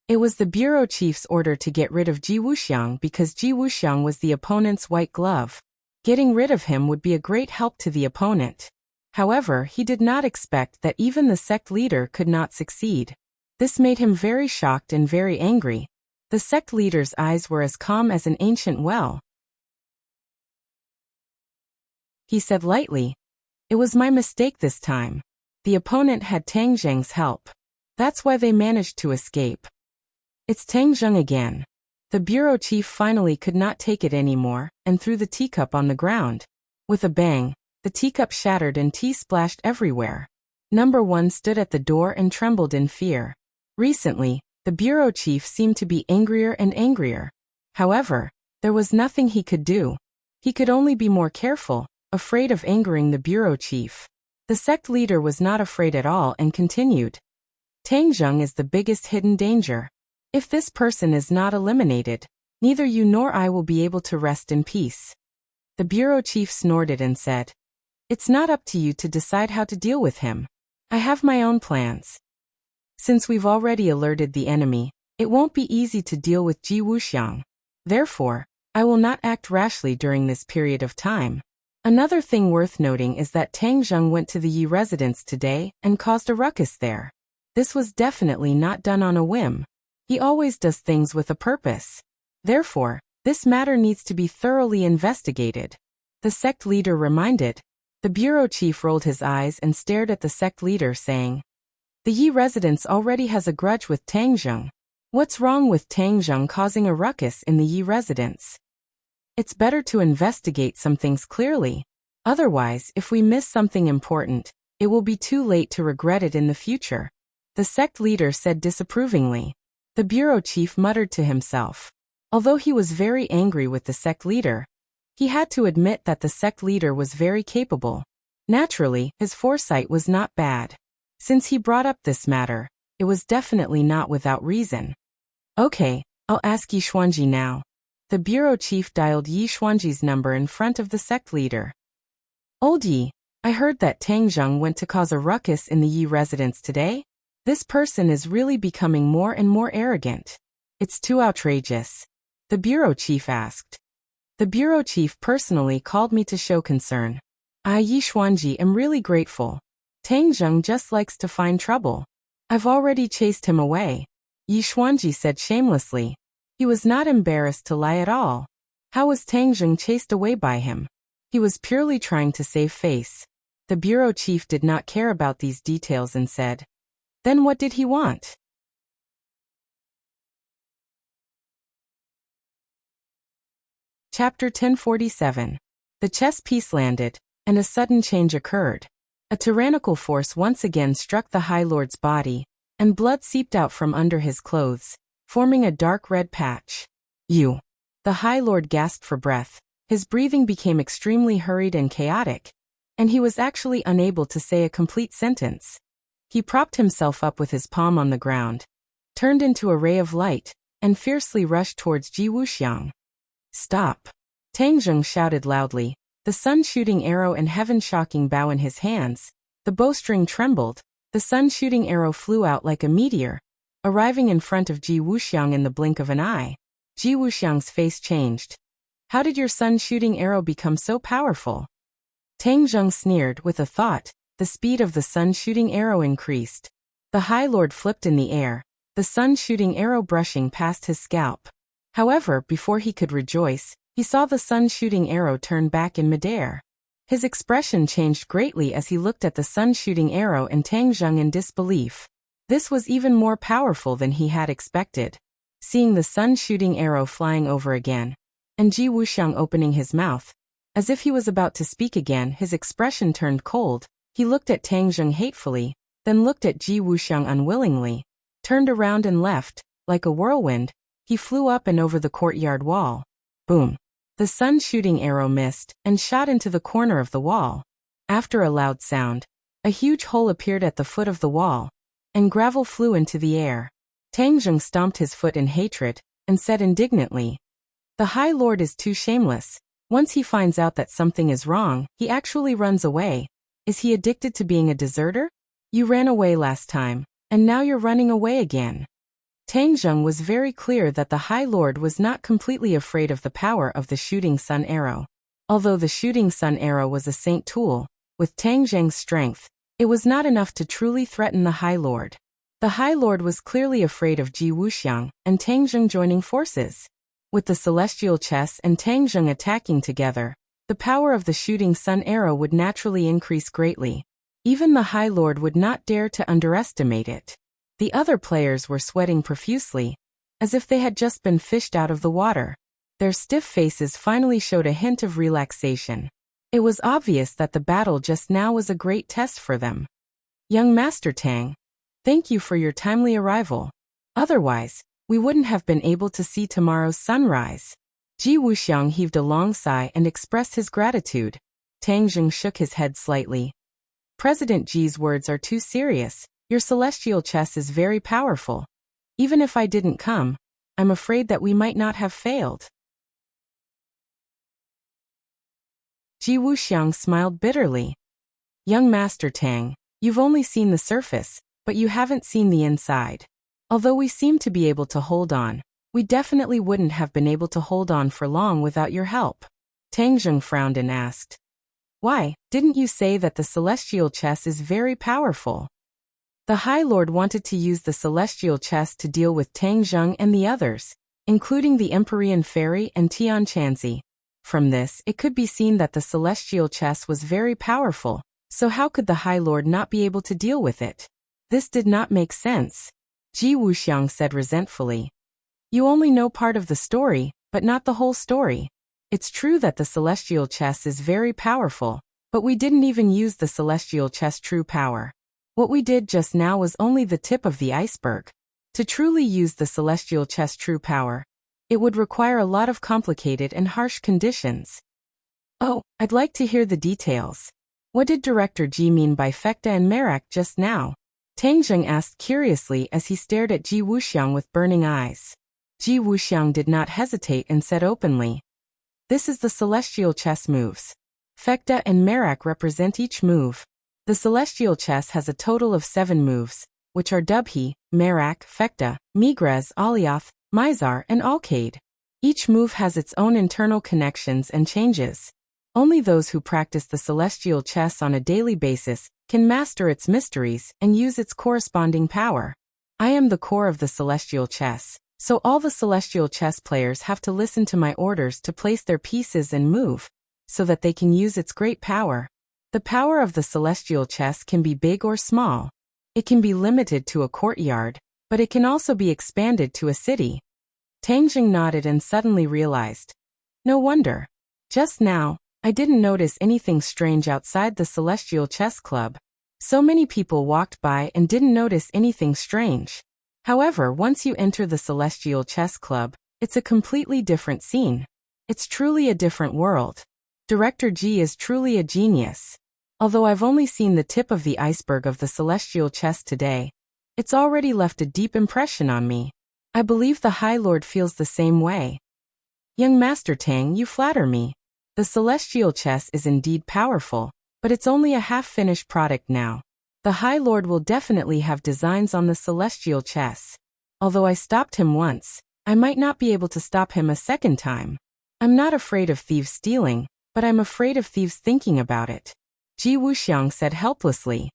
It was the bureau chief's order to get rid of Ji Wuxiang because Ji Wuxiang was the opponent's white glove. Getting rid of him would be a great help to the opponent. However, he did not expect that even the sect leader could not succeed. This made him very shocked and very angry. The sect leader's eyes were as calm as an ancient well. He said lightly, It was my mistake this time. The opponent had Tang Zheng's help. That's why they managed to escape. It's Tang Zheng again. The bureau chief finally could not take it anymore and threw the teacup on the ground. With a bang, the teacup shattered and tea splashed everywhere. Number 1 stood at the door and trembled in fear. Recently, the bureau chief seemed to be angrier and angrier. However, there was nothing he could do. He could only be more careful, afraid of angering the bureau chief. The sect leader was not afraid at all and continued. Tang Zheng is the biggest hidden danger. If this person is not eliminated, neither you nor I will be able to rest in peace. The bureau chief snorted and said, "It's not up to you to decide how to deal with him. I have my own plans. Since we've already alerted the enemy, it won't be easy to deal with Ji Wuxiang. Therefore, I will not act rashly during this period of time." Another thing worth noting is that Tang Zheng went to the Yi residence today and caused a ruckus there. This was definitely not done on a whim. He always does things with a purpose. Therefore, this matter needs to be thoroughly investigated. The sect leader reminded. The bureau chief rolled his eyes and stared at the sect leader, saying, "The Yi residence already has a grudge with Tang Zheng. What's wrong with Tang Zheng causing a ruckus in the Yi residence? It's better to investigate some things clearly. Otherwise, if we miss something important, it will be too late to regret it in the future," the sect leader said disapprovingly. The bureau chief muttered to himself. Although he was very angry with the sect leader, he had to admit that the sect leader was very capable. Naturally, his foresight was not bad. Since he brought up this matter, it was definitely not without reason. "Okay, I'll ask Yi Xuanji now." The bureau chief dialed Yi Xuanji's number in front of the sect leader. "Old Yi, I heard that Tang Zheng went to cause a ruckus in the Yi residence today. This person is really becoming more and more arrogant. It's too outrageous," the bureau chief asked. "The bureau chief personally called me to show concern. I, Yi Xuanji, am really grateful. Tang Zheng just likes to find trouble. I've already chased him away," Yi Xuanji said shamelessly. He was not embarrassed to lie at all. How was Tang Zheng chased away by him? He was purely trying to save face. The bureau chief did not care about these details and said, "Then what did he want?" Chapter 1047. The chess piece landed, and a sudden change occurred. A tyrannical force once again struck the High Lord's body, and blood seeped out from under his clothes, forming a dark red patch. "You!" The High Lord gasped for breath. His breathing became extremely hurried and chaotic, and he was actually unable to say a complete sentence. He propped himself up with his palm on the ground, turned into a ray of light, and fiercely rushed towards Ji Wuxiang. "Stop!" Tang Zheng shouted loudly, the sun-shooting arrow and heaven-shocking bow in his hands. The bowstring trembled, the sun-shooting arrow flew out like a meteor, arriving in front of Ji Wuxiang in the blink of an eye. Ji Wuxiang's face changed. "How did your sun-shooting arrow become so powerful?" Tang Zheng sneered with a thought. The speed of the sun-shooting arrow increased. The High Lord flipped in the air, the sun-shooting arrow brushing past his scalp. However, before he could rejoice, he saw the sun-shooting arrow turn back in midair. His expression changed greatly as he looked at the sun-shooting arrow and Tang Zheng in disbelief. This was even more powerful than he had expected. Seeing the sun-shooting arrow flying over again, and Ji Wuxiang opening his mouth, as if he was about to speak again, his expression turned cold. He looked at Tang Zheng hatefully, then looked at Ji Wuxiang unwillingly, turned around and left. Like a whirlwind, he flew up and over the courtyard wall. Boom! The sun-shooting arrow missed and shot into the corner of the wall. After a loud sound, a huge hole appeared at the foot of the wall, and gravel flew into the air. Tang Zheng stomped his foot in hatred, and said indignantly, "The High Lord is too shameless. Once he finds out that something is wrong, he actually runs away. Is he addicted to being a deserter? You ran away last time, and now you're running away again." Tang Zheng was very clear that the High Lord was not completely afraid of the power of the shooting sun arrow. Although the shooting sun arrow was a saint tool, with Tang Zheng's strength, it was not enough to truly threaten the High Lord. The High Lord was clearly afraid of Ji Wuxiang and Tang Zheng joining forces. With the celestial chess and Tang Zheng attacking together, The power of the shooting sun arrow would naturally increase greatly. Even the High Lord would not dare to underestimate it. The other players were sweating profusely, as if they had just been fished out of the water. Their stiff faces finally showed a hint of relaxation. It was obvious that the battle just now was a great test for them. Young Master Tang, thank you for your timely arrival. Otherwise, we wouldn't have been able to see tomorrow's sunrise. Ji Wuxiang heaved a long sigh and expressed his gratitude. Tang Jing shook his head slightly. President Ji's words are too serious. Your celestial chess is very powerful. Even if I didn't come, I'm afraid that we might not have failed. Ji Wuxiang smiled bitterly. Young Master Tang, you've only seen the surface, but you haven't seen the inside. Although we seem to be able to hold on, we definitely wouldn't have been able to hold on for long without your help. Tang Jing frowned and asked, why, didn't you say that the celestial chess is very powerful? The High Lord wanted to use the celestial chess to deal with Tang Jing and the others, including the Empyrean Fairy and Tian Chanzi. From this, it could be seen that the celestial chess was very powerful, so how could the High Lord not be able to deal with it? This did not make sense. Ji Wuxiang said resentfully. You only know part of the story, but not the whole story. It's true that the celestial chess is very powerful, but we didn't even use the celestial chess true power. What we did just now was only the tip of the iceberg. To truly use the celestial chess true power, it would require a lot of complicated and harsh conditions. Oh, I'd like to hear the details. What did Director Ji mean by Fekta and Merak just now? Tang Jing asked curiously as he stared at Ji Wuxiang with burning eyes. Ji Wuxiang did not hesitate and said openly, this is the celestial chess moves. Fekta and Merak represent each move. The celestial chess has a total of 7 moves, which are Dubhi, Merak, Fekta, Migrez, Alioth, Mizar, and Alcade. Each move has its own internal connections and changes. Only those who practice the celestial chess on a daily basis can master its mysteries and use its corresponding power. I am the core of the celestial chess, so all the celestial chess players have to listen to my orders to place their pieces and move, so that they can use its great power. The power of the celestial chess can be big or small. It can be limited to a courtyard, but it can also be expanded to a city. Tang Jing nodded and suddenly realized. No wonder. Just now, I didn't notice anything strange outside the Celestial Chess Club. So many people walked by and didn't notice anything strange. However, once you enter the Celestial Chess Club, it's a completely different scene. It's truly a different world. Director Ji is truly a genius. Although I've only seen the tip of the iceberg of the Celestial Chess today, it's already left a deep impression on me. I believe the High Lord feels the same way. Young Master Tang, you flatter me. The Celestial Chess is indeed powerful, but it's only a half-finished product now. The High Lord will definitely have designs on the Celestial Chess. Although I stopped him once, I might not be able to stop him a second time. I'm not afraid of thieves stealing, but I'm afraid of thieves thinking about it. Ji Wuxiang said helplessly.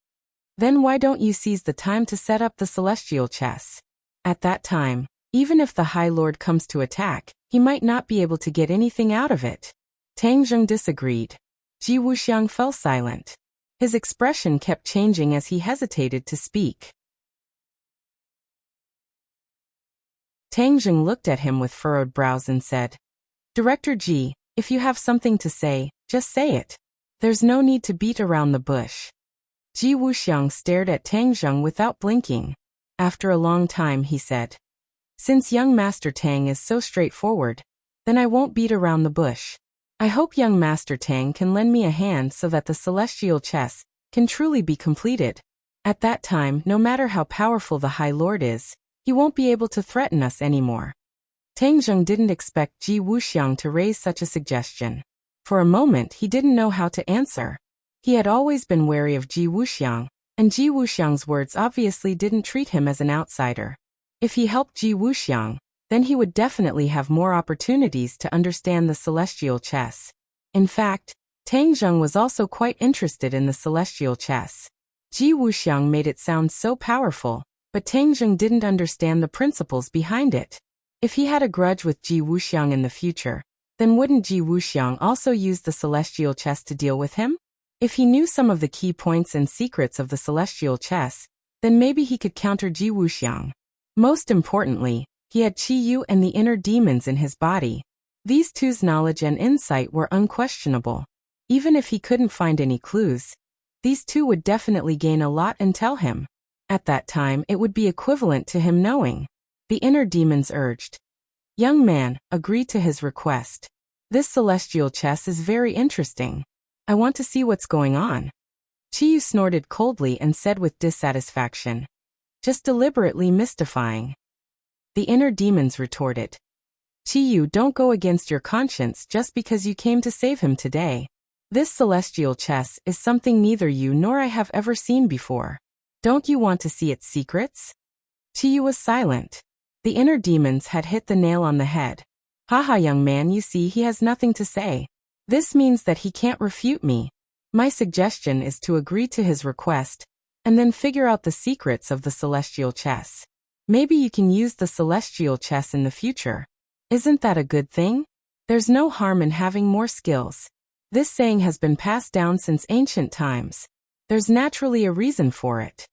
Then why don't you seize the time to set up the Celestial Chess? At that time, even if the High Lord comes to attack, he might not be able to get anything out of it. Tang Jing disagreed. Ji Wuxiang fell silent. His expression kept changing as he hesitated to speak. Tang Jing looked at him with furrowed brows and said, Director Ji, if you have something to say, just say it. There's no need to beat around the bush. Ji Wuxiang stared at Tang Jing without blinking. After a long time he said, Since young Master Tang is so straightforward, then I won't beat around the bush. I hope young Master Tang can lend me a hand so that the Celestial Chess can truly be completed. At that time, no matter how powerful the High Lord is, he won't be able to threaten us anymore. Tang Jing didn't expect Ji Wuxiang to raise such a suggestion. For a moment he didn't know how to answer. He had always been wary of Ji Wuxiang, and Ji Wuxiang's words obviously didn't treat him as an outsider. If he helped Ji Wuxiang, then he would definitely have more opportunities to understand the Celestial Chess. In fact, Tang Jing was also quite interested in the Celestial Chess. Ji Wuxiang made it sound so powerful, but Tang Jing didn't understand the principles behind it. If he had a grudge with Ji Wuxiang in the future, Then wouldn't Ji Wuxiang also use the celestial chess to deal with him? If he knew some of the key points and secrets of the celestial chess, then maybe he could counter Ji Wuxiang. Most importantly, he had Qi Yu and the inner demons in his body. These two's knowledge and insight were unquestionable. Even if he couldn't find any clues, these two would definitely gain a lot and tell him. At that time, it would be equivalent to him knowing. The inner demons urged. Young man, agree to his request. This celestial chess is very interesting. I want to see what's going on. Qi Yu snorted coldly and said with dissatisfaction. Just deliberately mystifying. The inner demons retorted. Qi Yu, don't go against your conscience just because you came to save him today. This celestial chess is something neither you nor I have ever seen before. Don't you want to see its secrets? Qi Yu was silent. The inner demons had hit the nail on the head. Haha, young man, you see he has nothing to say. This means that he can't refute me. My suggestion is to agree to his request, and then figure out the secrets of the celestial chess. Maybe you can use the celestial chess in the future. Isn't that a good thing? There's no harm in having more skills. This saying has been passed down since ancient times. There's naturally a reason for it.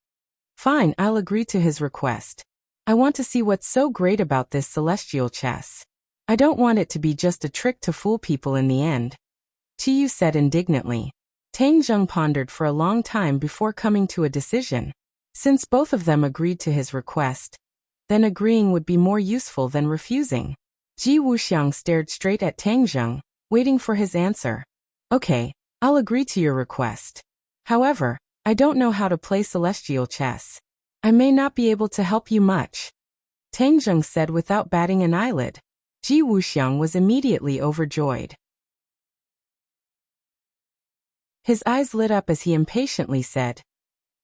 Fine, I'll agree to his request. I want to see what's so great about this celestial chess. I don't want it to be just a trick to fool people in the end. Qi Yu said indignantly. Tang Zheng pondered for a long time before coming to a decision. Since both of them agreed to his request, then agreeing would be more useful than refusing. Ji Wuxiang stared straight at Tang Zheng, waiting for his answer. Okay, I'll agree to your request. However, I don't know how to play celestial chess. I may not be able to help you much. Tang Zheng said without batting an eyelid. Ji Wuxiang was immediately overjoyed. His eyes lit up as he impatiently said,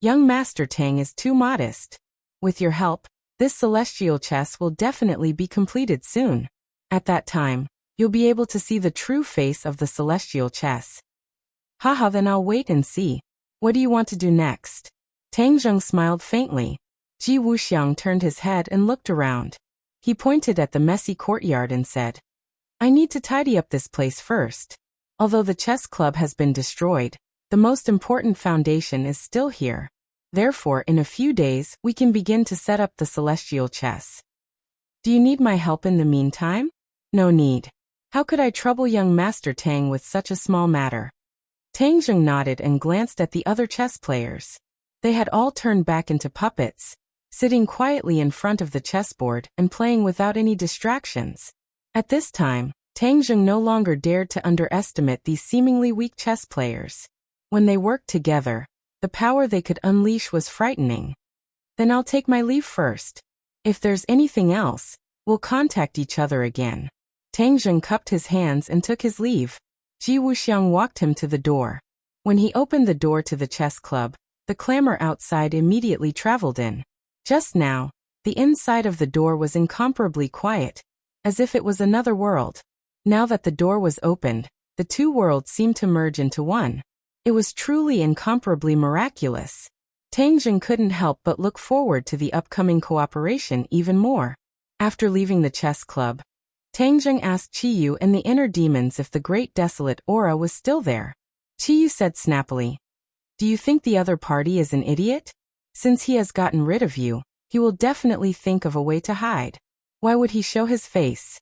Young Master Tang is too modest. With your help, this celestial chess will definitely be completed soon. At that time, you'll be able to see the true face of the celestial chess. Haha, then I'll wait and see. What do you want to do next? Tang Zheng smiled faintly. Ji Wuxiang turned his head and looked around. He pointed at the messy courtyard and said, I need to tidy up this place first. Although the chess club has been destroyed, the most important foundation is still here. Therefore, in a few days, we can begin to set up the celestial chess. Do you need my help in the meantime? No need. How could I trouble young Master Tang with such a small matter? Tang Zheng nodded and glanced at the other chess players. They had all turned back into puppets, sitting quietly in front of the chessboard and playing without any distractions. At this time, Tang Zheng no longer dared to underestimate these seemingly weak chess players. When they worked together, the power they could unleash was frightening. Then I'll take my leave first. If there's anything else, we'll contact each other again. Tang Zheng cupped his hands and took his leave. Ji Wuxiang walked him to the door. When he opened the door to the chess club, the clamor outside immediately traveled in. Just now, the inside of the door was incomparably quiet, as if it was another world. Now that the door was opened, the two worlds seemed to merge into one. It was truly incomparably miraculous. Tang Zheng couldn't help but look forward to the upcoming cooperation even more. After leaving the chess club, Tang Zheng asked Qi Yu and the inner demons if the great desolate aura was still there. Qi Yu said snappily, Do you think the other party is an idiot? Since he has gotten rid of you, he will definitely think of a way to hide. Why would he show his face?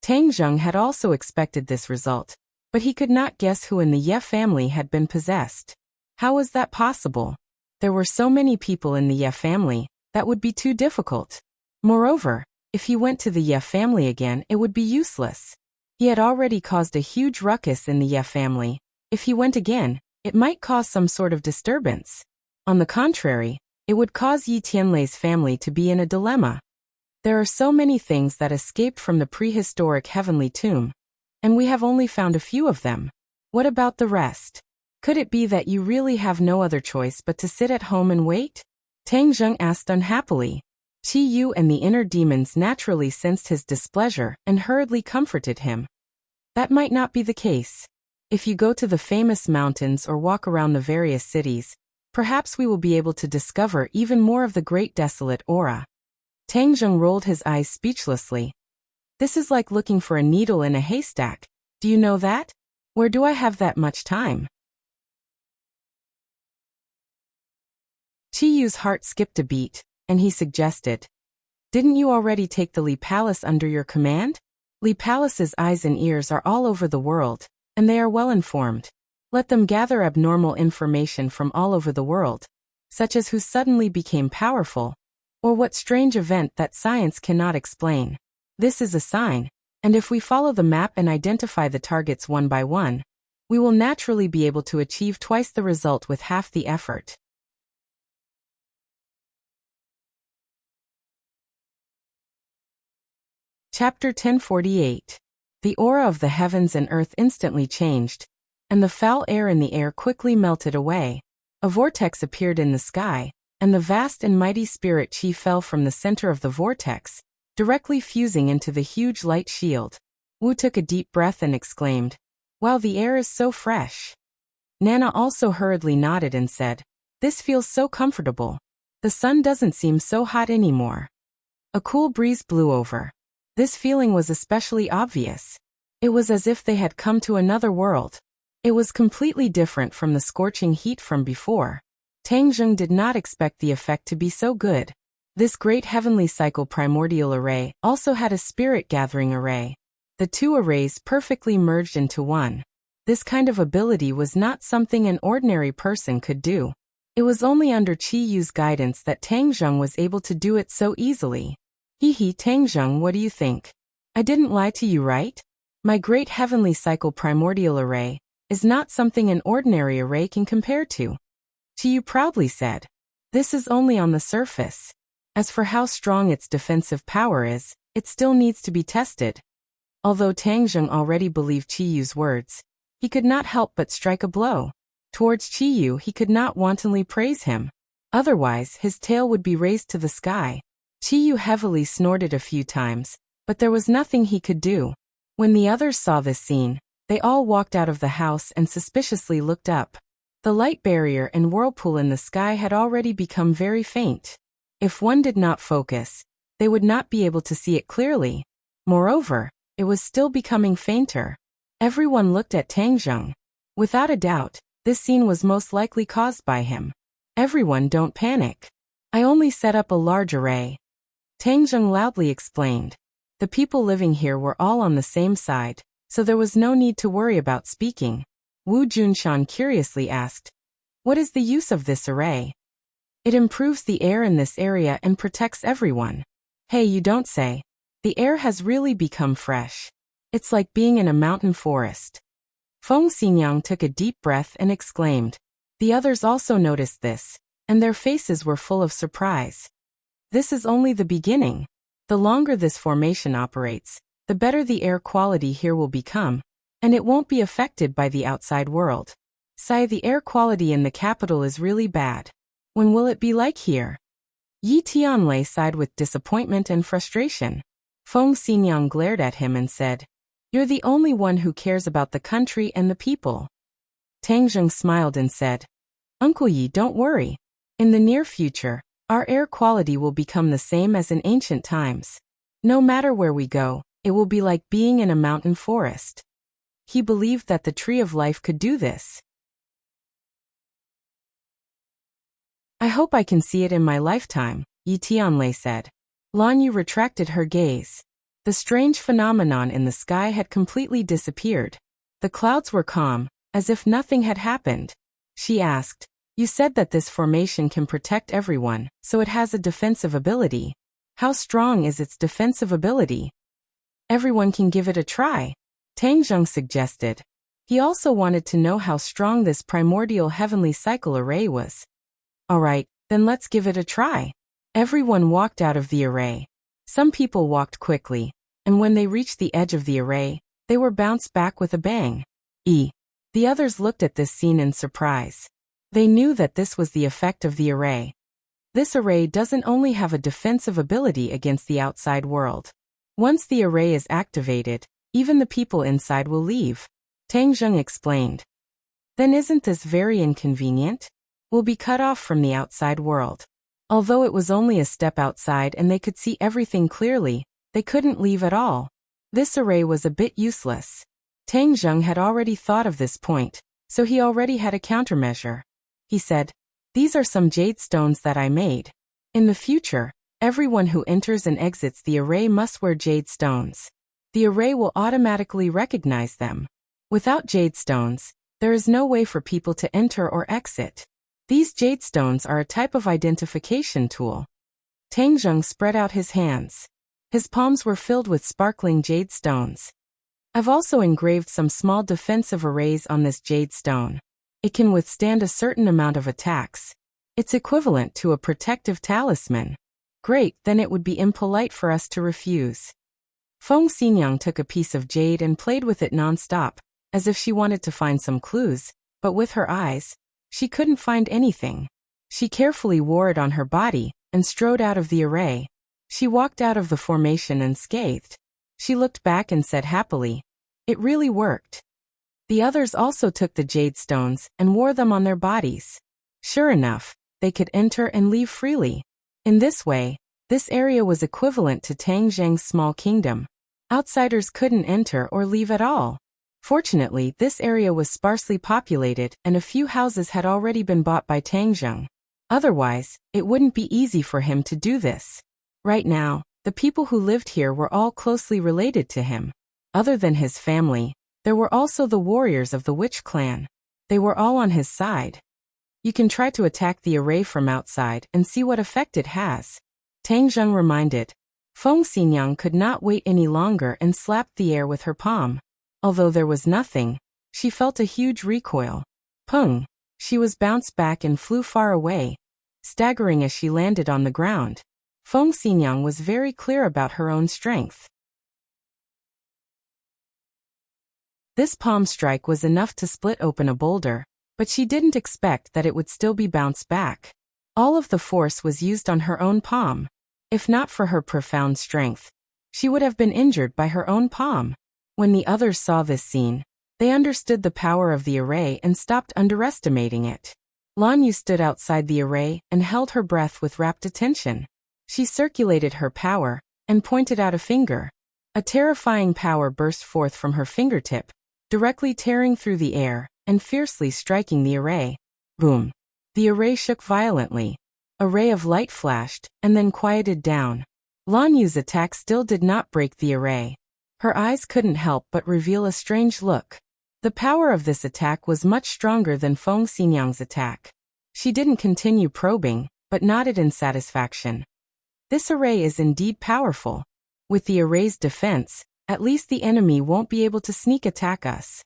Tang Zheng had also expected this result, but he could not guess who in the Ye family had been possessed. How was that possible? There were so many people in the Ye family, that would be too difficult. Moreover, if he went to the Ye family again, it would be useless. He had already caused a huge ruckus in the Ye family. If he went again, it might cause some sort of disturbance. On the contrary, it would cause Yi Tianlei's family to be in a dilemma. There are so many things that escaped from the prehistoric heavenly tomb, and we have only found a few of them. What about the rest? Could it be that you really have no other choice but to sit at home and wait? Tang Zheng asked unhappily. Qi Yu and the inner demons naturally sensed his displeasure and hurriedly comforted him. That might not be the case. If you go to the famous mountains or walk around the various cities, perhaps we will be able to discover even more of the great desolate aura. Tang Zheng rolled his eyes speechlessly. This is like looking for a needle in a haystack. Do you know that? Where do I have that much time? Chiyu's heart skipped a beat, and he suggested, "Didn't you already take the Li Palace under your command? Li Palace's eyes and ears are all over the world, and they are well informed. Let them gather abnormal information from all over the world, such as who suddenly became powerful, or what strange event that science cannot explain. This is a sign, and if we follow the map and identify the targets one by one, we will naturally be able to achieve twice the result with half the effort." Chapter 1048. The aura of the heavens and earth instantly changed, and the foul air in the air quickly melted away. A vortex appeared in the sky, and the vast and mighty spirit chi fell from the center of the vortex, directly fusing into the huge light shield. Wu took a deep breath and exclaimed, "Wow, the air is so fresh." Nana also hurriedly nodded and said, "This feels so comfortable. The sun doesn't seem so hot anymore." A cool breeze blew over. This feeling was especially obvious. It was as if they had come to another world. It was completely different from the scorching heat from before. Tang Zheng did not expect the effect to be so good. This great heavenly cycle primordial array also had a spirit gathering array. The two arrays perfectly merged into one. This kind of ability was not something an ordinary person could do. It was only under Chiyu's guidance that Tang Zheng was able to do it so easily. Hee, Tang Zheng, what do you think? I didn't lie to you, right? My great heavenly cycle primordial array is not something an ordinary array can compare to. Chiyu proudly said. This is only on the surface. As for how strong its defensive power is, it still needs to be tested. Although Tang Zheng already believed Chiyu's words, he could not help but strike a blow. Towards Chiyu he could not wantonly praise him. Otherwise his tail would be raised to the sky. Chiyu heavily snorted a few times, but there was nothing he could do. When the others saw this scene, they all walked out of the house and suspiciously looked up. The light barrier and whirlpool in the sky had already become very faint. If one did not focus, they would not be able to see it clearly. Moreover, it was still becoming fainter. Everyone looked at Tang Zheng. Without a doubt, this scene was most likely caused by him. Everyone, don't panic. I only set up a large array. Tang Zheng loudly explained. The people living here were all on the same side, so there was no need to worry about speaking. Wu Junshan curiously asked, "What is the use of this array?" "It improves the air in this area and protects everyone." "Hey, you don't say. The air has really become fresh. It's like being in a mountain forest." Feng Xinyang took a deep breath and exclaimed. The others also noticed this, and their faces were full of surprise. This is only the beginning. The longer this formation operates, the better the air quality here will become, and it won't be affected by the outside world. Sai, the air quality in the capital is really bad. When will it be like here? Yi Tianlei sighed with disappointment and frustration. Feng Xinyang glared at him and said, "You're the only one who cares about the country and the people." Tang Zheng smiled and said, "Uncle Yi, don't worry. In the near future, our air quality will become the same as in ancient times. No matter where we go, it will be like being in a mountain forest." He believed that the Tree of Life could do this. "I hope I can see it in my lifetime," Yi Tianlei said. Lan Yu retracted her gaze. The strange phenomenon in the sky had completely disappeared. The clouds were calm, as if nothing had happened. She asked, "You said that this formation can protect everyone, so it has a defensive ability. How strong is its defensive ability?" "Everyone can give it a try," Tang Zheng suggested. He also wanted to know how strong this primordial heavenly cycle array was. "Alright, then let's give it a try." Everyone walked out of the array. Some people walked quickly, and when they reached the edge of the array, they were bounced back with a bang. The others looked at this scene in surprise. They knew that this was the effect of the array. This array doesn't only have a defensive ability against the outside world. Once the array is activated, even the people inside will leave. Tang Zheng explained. Then isn't this very inconvenient? We'll be cut off from the outside world. Although it was only a step outside and they could see everything clearly, they couldn't leave at all. This array was a bit useless. Tang Zheng had already thought of this point, so he already had a countermeasure. He said, "These are some jade stones that I made. In the future, everyone who enters and exits the array must wear jade stones. The array will automatically recognize them. Without jade stones, there is no way for people to enter or exit. These jade stones are a type of identification tool." Tang Zheng spread out his hands. His palms were filled with sparkling jade stones. "I've also engraved some small defensive arrays on this jade stone. It can withstand a certain amount of attacks. It's equivalent to a protective talisman." "Great, then it would be impolite for us to refuse." Feng Xinyang took a piece of jade and played with it non-stop, as if she wanted to find some clues, but with her eyes, she couldn't find anything. She carefully wore it on her body and strode out of the array. She walked out of the formation unscathed. She looked back and said happily, "It really worked." The others also took the jade stones and wore them on their bodies. Sure enough, they could enter and leave freely. In this way, this area was equivalent to Tang Zheng's small kingdom. Outsiders couldn't enter or leave at all. Fortunately, this area was sparsely populated and a few houses had already been bought by Tang Zheng. Otherwise, it wouldn't be easy for him to do this. Right now, the people who lived here were all closely related to him. Other than his family, there were also the warriors of the Witch clan. They were all on his side. "You can try to attack the array from outside and see what effect it has," Tang Zheng reminded. Feng Xinyang could not wait any longer and slapped the air with her palm. Although there was nothing, she felt a huge recoil. Pung! She was bounced back and flew far away, staggering as she landed on the ground. Feng Xinyang was very clear about her own strength. This palm strike was enough to split open a boulder, but she didn't expect that it would still be bounced back. All of the force was used on her own palm. If not for her profound strength, she would have been injured by her own palm. When the others saw this scene, they understood the power of the array and stopped underestimating it. Lan Yu stood outside the array and held her breath with rapt attention. She circulated her power and pointed out a finger. A terrifying power burst forth from her fingertip, directly tearing through the air and fiercely striking the array. Boom! The array shook violently. A ray of light flashed and then quieted down. Lan Yu's attack still did not break the array. Her eyes couldn't help but reveal a strange look. The power of this attack was much stronger than Feng Xinyang's attack. She didn't continue probing, but nodded in satisfaction. This array is indeed powerful. With the array's defense, at least the enemy won't be able to sneak attack us.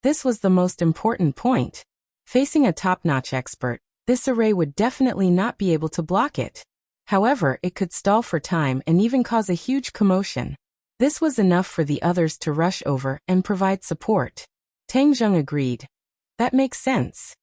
This was the most important point. Facing a top-notch expert, this array would definitely not be able to block it. However, it could stall for time and even cause a huge commotion. This was enough for the others to rush over and provide support. Tang Zheng agreed. "That makes sense.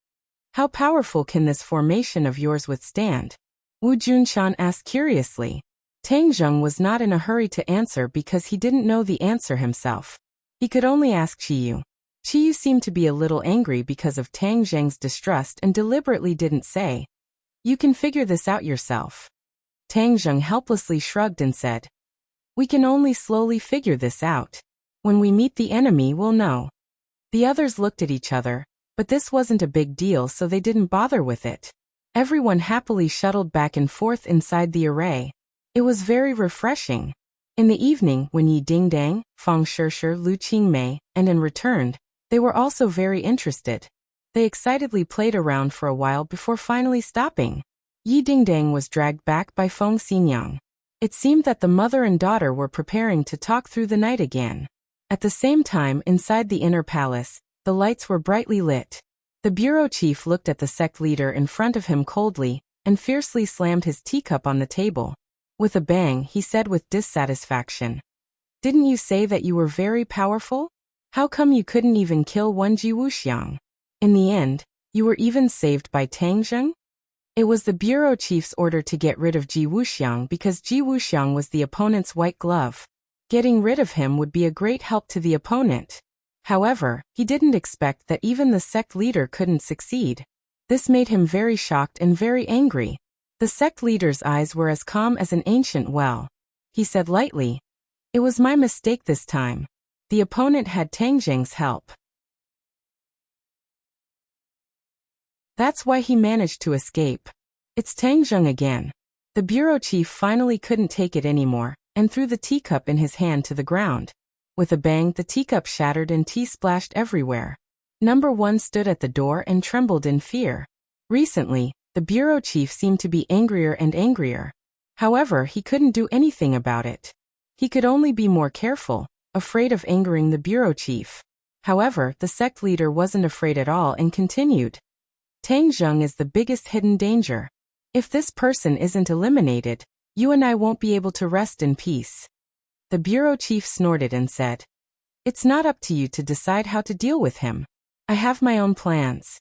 How powerful can this formation of yours withstand?" Wu Junshan asked curiously. Tang Zheng was not in a hurry to answer because he didn't know the answer himself. He could only ask Qiyu. Qiyu seemed to be a little angry because of Tang Zheng's distrust and deliberately didn't say, "You can figure this out yourself." Tang Zheng helplessly shrugged and said, "We can only slowly figure this out. When we meet the enemy, we'll know." The others looked at each other, but this wasn't a big deal, so they didn't bother with it. Everyone happily shuttled back and forth inside the array. It was very refreshing. In the evening, when Yi Dingdang, Fang Shishir, Lu Qingmei, and An returned, they were also very interested. They excitedly played around for a while before finally stopping. Yi Dingdang was dragged back by Feng Xinyang. It seemed that the mother and daughter were preparing to talk through the night again. At the same time, inside the inner palace, the lights were brightly lit. The bureau chief looked at the sect leader in front of him coldly and fiercely slammed his teacup on the table. With a bang, he said with dissatisfaction, "Didn't you say that you were very powerful? How come you couldn't even kill one Ji Wuxiang? In the end, you were even saved by Tang Zheng?" It was the bureau chief's order to get rid of Ji Wuxiang because Ji Wuxiang was the opponent's white glove. Getting rid of him would be a great help to the opponent. However, he didn't expect that even the sect leader couldn't succeed. This made him very shocked and very angry. The sect leader's eyes were as calm as an ancient well. He said lightly, "It was my mistake this time. The opponent had Tang Zheng's help. That's why he managed to escape. It's Tang Zheng again. The bureau chief finally couldn't take it anymore, and threw the teacup in his hand to the ground. With a bang, the teacup shattered and tea splashed everywhere. Number 1 stood at the door and trembled in fear. Recently, the bureau chief seemed to be angrier and angrier. However, he couldn't do anything about it. He could only be more careful, afraid of angering the bureau chief. However, the sect leader wasn't afraid at all and continued. Tang Zheng is the biggest hidden danger. If this person isn't eliminated, you and I won't be able to rest in peace. The bureau chief snorted and said, "It's not up to you to decide how to deal with him. I have my own plans.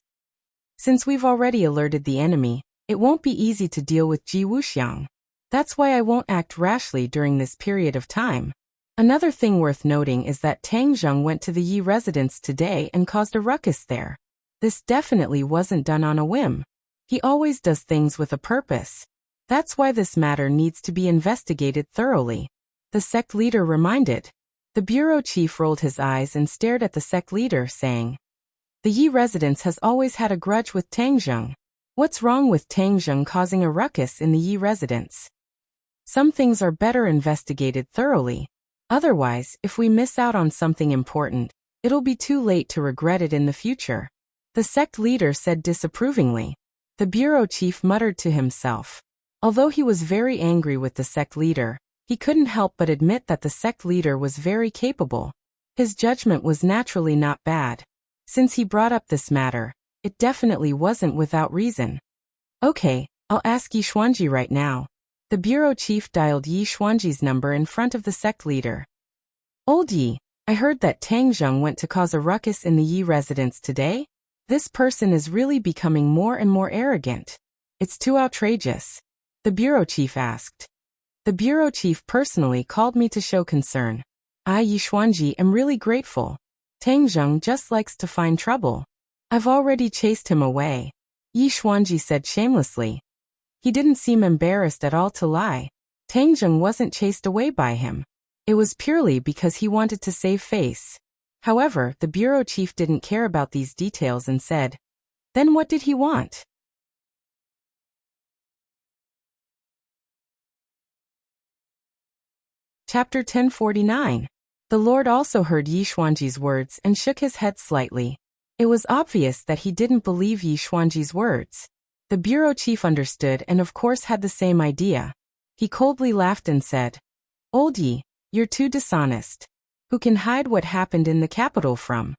Since we've already alerted the enemy, it won't be easy to deal with Ji Wuxiang. That's why I won't act rashly during this period of time." Another thing worth noting is that Tang Zheng went to the Yi residence today and caused a ruckus there. This definitely wasn't done on a whim. He always does things with a purpose. That's why this matter needs to be investigated thoroughly. The sect leader reminded. The bureau chief rolled his eyes and stared at the sect leader, saying, "The Yi residence has always had a grudge with Tang Zheng. What's wrong with Tang Zheng causing a ruckus in the Yi residence? Some things are better investigated thoroughly. Otherwise, if we miss out on something important, it'll be too late to regret it in the future." The sect leader said disapprovingly. The bureau chief muttered to himself. Although he was very angry with the sect leader, he couldn't help but admit that the sect leader was very capable. His judgment was naturally not bad. Since he brought up this matter, it definitely wasn't without reason. "Okay, I'll ask Yi Xuanji right now." The bureau chief dialed Yi Xuanji's number in front of the sect leader. "Old Yi, I heard that Tang Zheng went to cause a ruckus in the Yi residence today? This person is really becoming more and more arrogant. It's too outrageous." The bureau chief asked. "The bureau chief personally called me to show concern. I, Yi Xuanji, am really grateful. Tang Zheng just likes to find trouble. I've already chased him away," Yi Xuanji said shamelessly. He didn't seem embarrassed at all to lie. Tang Zheng wasn't chased away by him. It was purely because he wanted to save face. However, the bureau chief didn't care about these details and said, "Then what did he want?" Chapter 1049. The Lord also heard Yi Xuanji's words and shook his head slightly. It was obvious that he didn't believe Yi Xuanji's words. The bureau chief understood and of course had the same idea. He coldly laughed and said, "Old Yi, you're too dishonest. Who can hide what happened in the capital from?"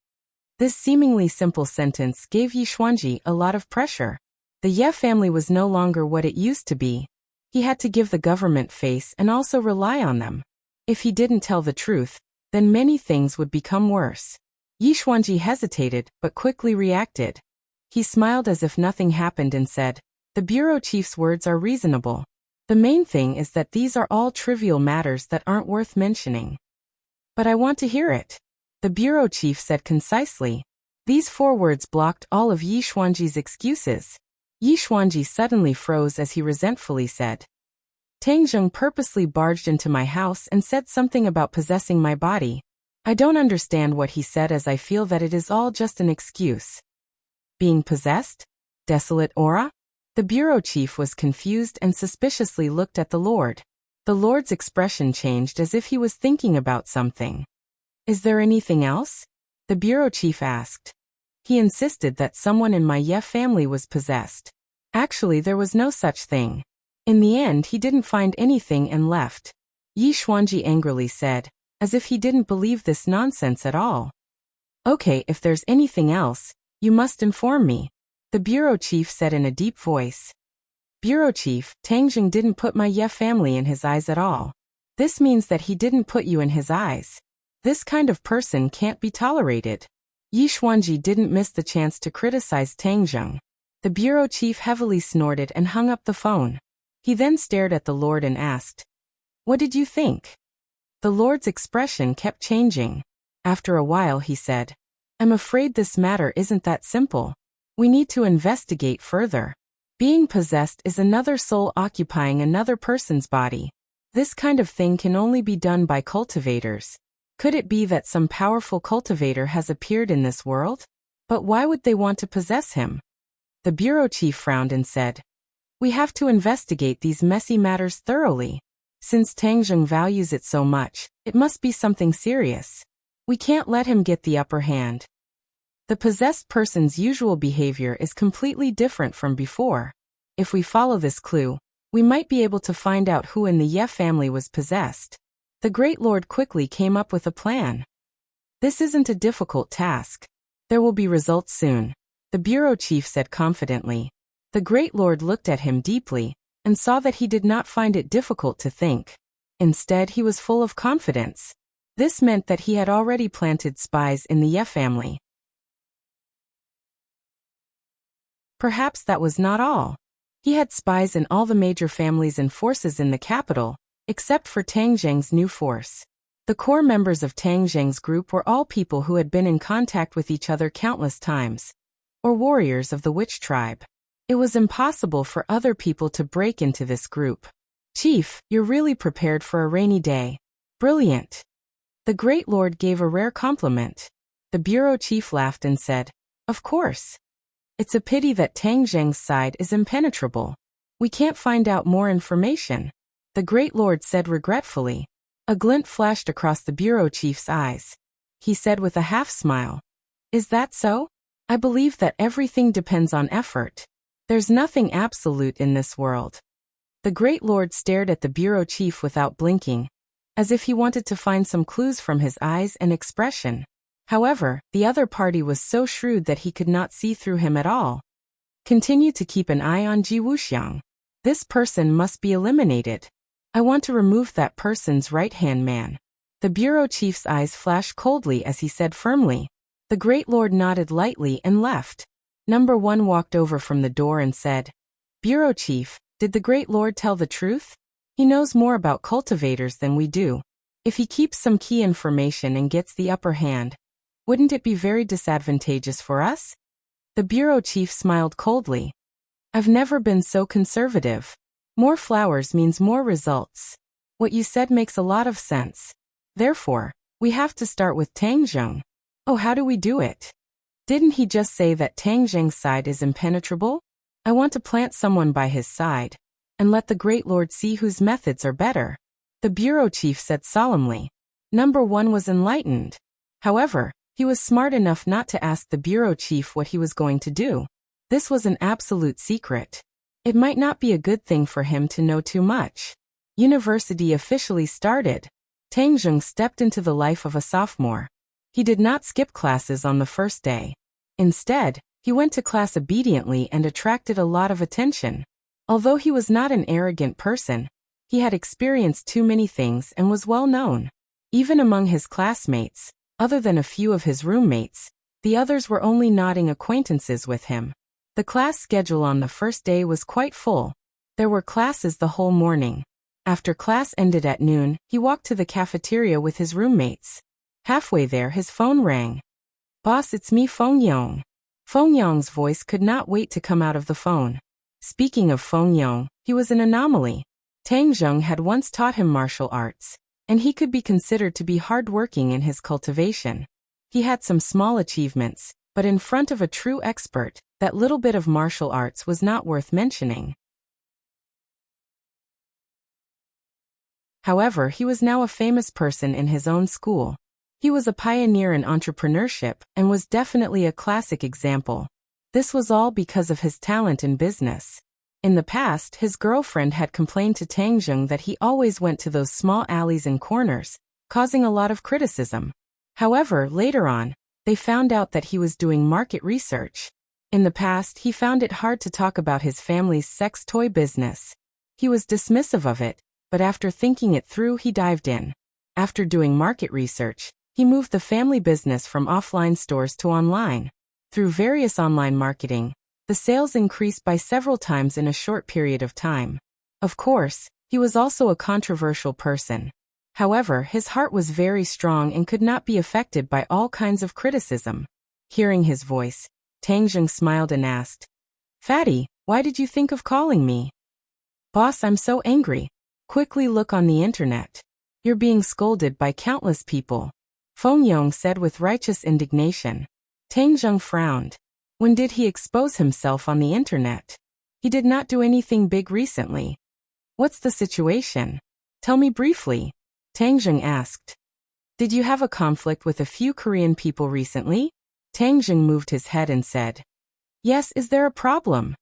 This seemingly simple sentence gave Yi Xuanji a lot of pressure. The Ye family was no longer what it used to be. He had to give the government face and also rely on them. If he didn't tell the truth, then many things would become worse. Yi Xuanji hesitated but quickly reacted. He smiled as if nothing happened and said, "The bureau chief's words are reasonable. The main thing is that these are all trivial matters that aren't worth mentioning." "But I want to hear it," the bureau chief said concisely. These 4 words blocked all of Yi Xuanji's excuses. Yi Xuanji suddenly froze as he resentfully said, "Tang Zheng purposely barged into my house and said something about possessing my body. I don't understand what he said as I feel that it is all just an excuse." Being possessed? Desolate aura? The bureau chief was confused and suspiciously looked at the Lord. The Lord's expression changed as if he was thinking about something. "Is there anything else?" the bureau chief asked. He insisted that someone in my Ye family was possessed. Actually, there was no such thing. In the end, he didn't find anything and left. Yi Xuanji angrily said, as if he didn't believe this nonsense at all. "Okay, if there's anything else, you must inform me," the bureau chief said in a deep voice. "Bureau chief, Tang Zheng didn't put my Ye family in his eyes at all. This means that he didn't put you in his eyes. This kind of person can't be tolerated." Yi Xuanji didn't miss the chance to criticize Tang Zheng. The bureau chief heavily snorted and hung up the phone. He then stared at the Lord and asked, "What did you think?" The Lord's expression kept changing. After a while he said, "I'm afraid this matter isn't that simple. We need to investigate further. Being possessed is another soul occupying another person's body. This kind of thing can only be done by cultivators. Could it be that some powerful cultivator has appeared in this world? But why would they want to possess him? The bureau chief frowned and said, "We have to investigate these messy matters thoroughly. Since Tang Zheng values it so much, it must be something serious. We can't let him get the upper hand." The possessed person's usual behavior is completely different from before. If we follow this clue, we might be able to find out who in the Ye family was possessed. The Great Lord quickly came up with a plan. This isn't a difficult task. There will be results soon, the bureau chief said confidently. The Great Lord looked at him deeply and saw that he did not find it difficult to think. Instead, he was full of confidence. This meant that he had already planted spies in the Ye family. Perhaps that was not all. He had spies in all the major families and forces in the capital, except for Tang Zheng's new force. The core members of Tang Zheng's group were all people who had been in contact with each other countless times, or warriors of the witch tribe. It was impossible for other people to break into this group. "Chief, you're really prepared for a rainy day. Brilliant." The Great Lord gave a rare compliment. The bureau chief laughed and said, "Of course. It's a pity that Tang Zheng's side is impenetrable. We can't find out more information," the Great Lord said regretfully. A glint flashed across the bureau chief's eyes. He said with a half-smile, "Is that so? I believe that everything depends on effort. There's nothing absolute in this world." The Great Lord stared at the bureau chief without blinking, as if he wanted to find some clues from his eyes and expression. However, the other party was so shrewd that he could not see through him at all. "Continue to keep an eye on Ji Wuxiang. This person must be eliminated. I want to remove that person's right-hand man." The bureau chief's eyes flashed coldly as he said firmly. The Great Lord nodded lightly and left. Number 1 walked over from the door and said, "Bureau chief, did the Great Lord tell the truth? He knows more about cultivators than we do. If he keeps some key information and gets the upper hand, wouldn't it be very disadvantageous for us?" The bureau chief smiled coldly. "I've never been so conservative. More flowers means more results. What you said makes a lot of sense. Therefore, we have to start with Tang Zheng. Oh, how do we do it? Didn't he just say that Tang Zheng's side is impenetrable? I want to plant someone by his side and let the Great Lord see whose methods are better," the bureau chief said solemnly. Number 1 was enlightened. However, he was smart enough not to ask the bureau chief what he was going to do. This was an absolute secret. It might not be a good thing for him to know too much. University officially started. Tang Zheng stepped into the life of a sophomore. He did not skip classes on the first day. Instead, he went to class obediently and attracted a lot of attention. Although he was not an arrogant person, he had experienced too many things and was well known. Even among his classmates, other than a few of his roommates, the others were only nodding acquaintances with him. The class schedule on the first day was quite full. There were classes the whole morning. After class ended at noon, he walked to the cafeteria with his roommates. Halfway there, his phone rang. "Boss, it's me, Feng Yong." Feng Yong's voice could not wait to come out of the phone. Speaking of Feng Yong, he was an anomaly. Tang Zheng had once taught him martial arts, and he could be considered to be hard-working in his cultivation. He had some small achievements, but in front of a true expert, that little bit of martial arts was not worth mentioning. However, he was now a famous person in his own school. He was a pioneer in entrepreneurship and was definitely a classic example. This was all because of his talent in business. In the past, his girlfriend had complained to Tang Zheng that he always went to those small alleys and corners, causing a lot of criticism. However, later on, they found out that he was doing market research. In the past, he found it hard to talk about his family's sex toy business. He was dismissive of it, but after thinking it through, he dived in. After doing market research, he moved the family business from offline stores to online. Through various online marketing, the sales increased by several times in a short period of time. Of course, he was also a controversial person. However, his heart was very strong and could not be affected by all kinds of criticism. Hearing his voice, Tang Zheng smiled and asked, "Fatty, why did you think of calling me?" "Boss, I'm so angry. Quickly look on the internet. You're being scolded by countless people. Feng Yong said with righteous indignation. Tang Zheng frowned. When did he expose himself on the internet? He did not do anything big recently. What's the situation? Tell me briefly, Tang Zheng asked. Did you have a conflict with a few Korean people recently? Tang Zheng moved his head and said. Yes, is there a problem?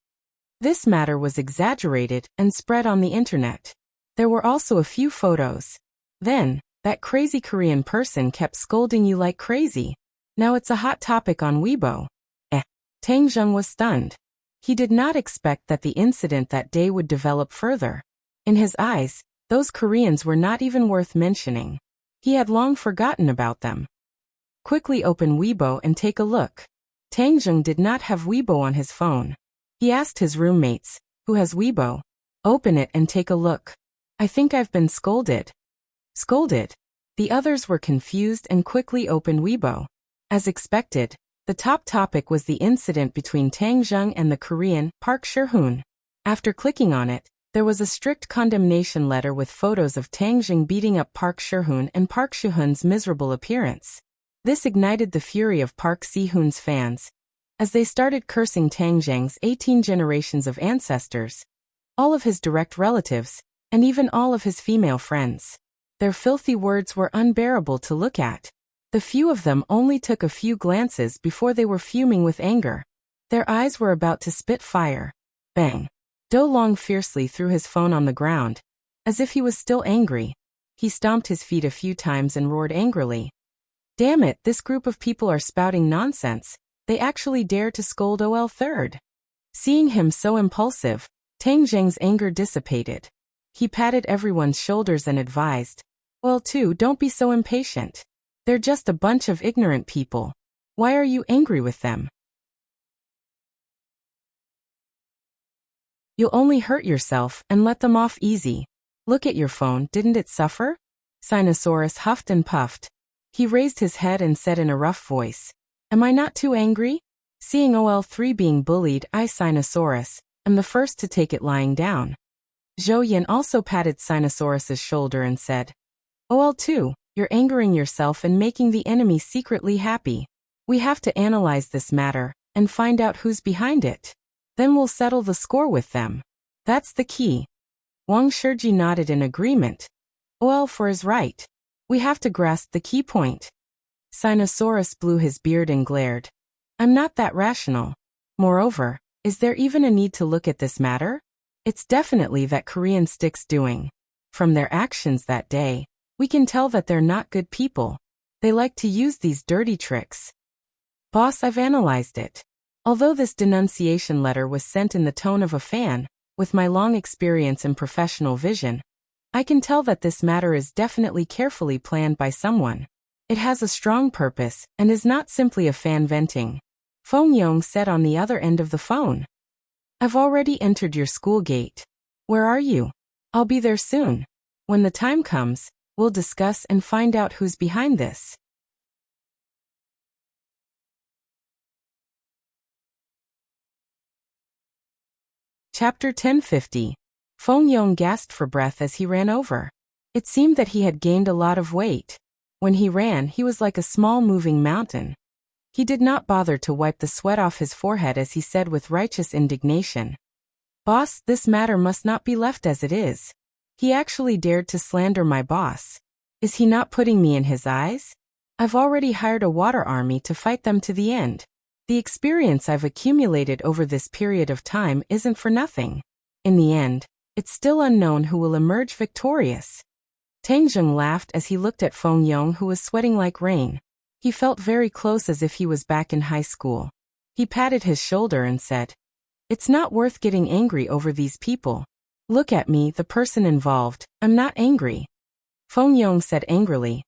This matter was exaggerated and spread on the internet. There were also a few photos. Then, that crazy Korean person kept scolding you like crazy. Now it's a hot topic on Weibo. Tang Zheng was stunned. He did not expect that the incident that day would develop further. In his eyes, those Koreans were not even worth mentioning. He had long forgotten about them. Quickly open Weibo and take a look. Tang Zheng did not have Weibo on his phone. He asked his roommates, who has Weibo? Open it and take a look. I think I've been scolded. Scolded? The others were confused and quickly opened Weibo. As expected, the top topic was the incident between Tang Zheng and the Korean, Park Shi-hoon. After clicking on it, there was a strict condemnation letter with photos of Tang Zheng beating up Park Shi-hoon and Park Shi-hoon's miserable appearance. This ignited the fury of Park Si-hoon's fans, as they started cursing Tang Zheng's 18 generations of ancestors, all of his direct relatives, and even all of his female friends. Their filthy words were unbearable to look at. The few of them only took a few glances before they were fuming with anger. Their eyes were about to spit fire. Bang! Do Long fiercely threw his phone on the ground, as if he was still angry. He stomped his feet a few times and roared angrily. Damn it, this group of people are spouting nonsense. They actually dare to scold OL Third. Seeing him so impulsive, Tang Zheng's anger dissipated. He patted everyone's shoulders and advised, well too, don't be so impatient. They're just a bunch of ignorant people. Why are you angry with them? You'll only hurt yourself and let them off easy. Look at your phone, didn't it suffer? Sinosaurus huffed and puffed. He raised his head and said in a rough voice, am I not too angry? Seeing OL3 being bullied, I, Sinosaurus, am the first to take it lying down. Zhou Yin also patted Sinosaurus's shoulder and said, OL2, you're angering yourself and making the enemy secretly happy. We have to analyze this matter and find out who's behind it. Then we'll settle the score with them. That's the key. Wang Shiji nodded in agreement. OL4 is right. We have to grasp the key point. Sinosaurus blew his beard and glared. I'm not that rational. Moreover, is there even a need to look at this matter? It's definitely that Korean stick's doing. From their actions that day, we can tell that they're not good people. They like to use these dirty tricks. Boss, I've analyzed it. Although this denunciation letter was sent in the tone of a fan, with my long experience and professional vision, I can tell that this matter is definitely carefully planned by someone. It has a strong purpose and is not simply a fan venting. Feng Yong said on the other end of the phone. I've already entered your school gate. Where are you? I'll be there soon. When the time comes, we'll discuss and find out who's behind this. Chapter 1050. Feng Yong gasped for breath as he ran over. It seemed that he had gained a lot of weight. When he ran, he was like a small moving mountain. He did not bother to wipe the sweat off his forehead as he said with righteous indignation. Boss, this matter must not be left as it is. He actually dared to slander my boss. Is he not putting me in his eyes? I've already hired a water army to fight them to the end. The experience I've accumulated over this period of time isn't for nothing. In the end, it's still unknown who will emerge victorious. Tang Zheng laughed as he looked at Feng Yong, who was sweating like rain. He felt very close, as if he was back in high school. He patted his shoulder and said, it's not worth getting angry over these people. Look at me, the person involved. I'm not angry. Feng Yong said angrily.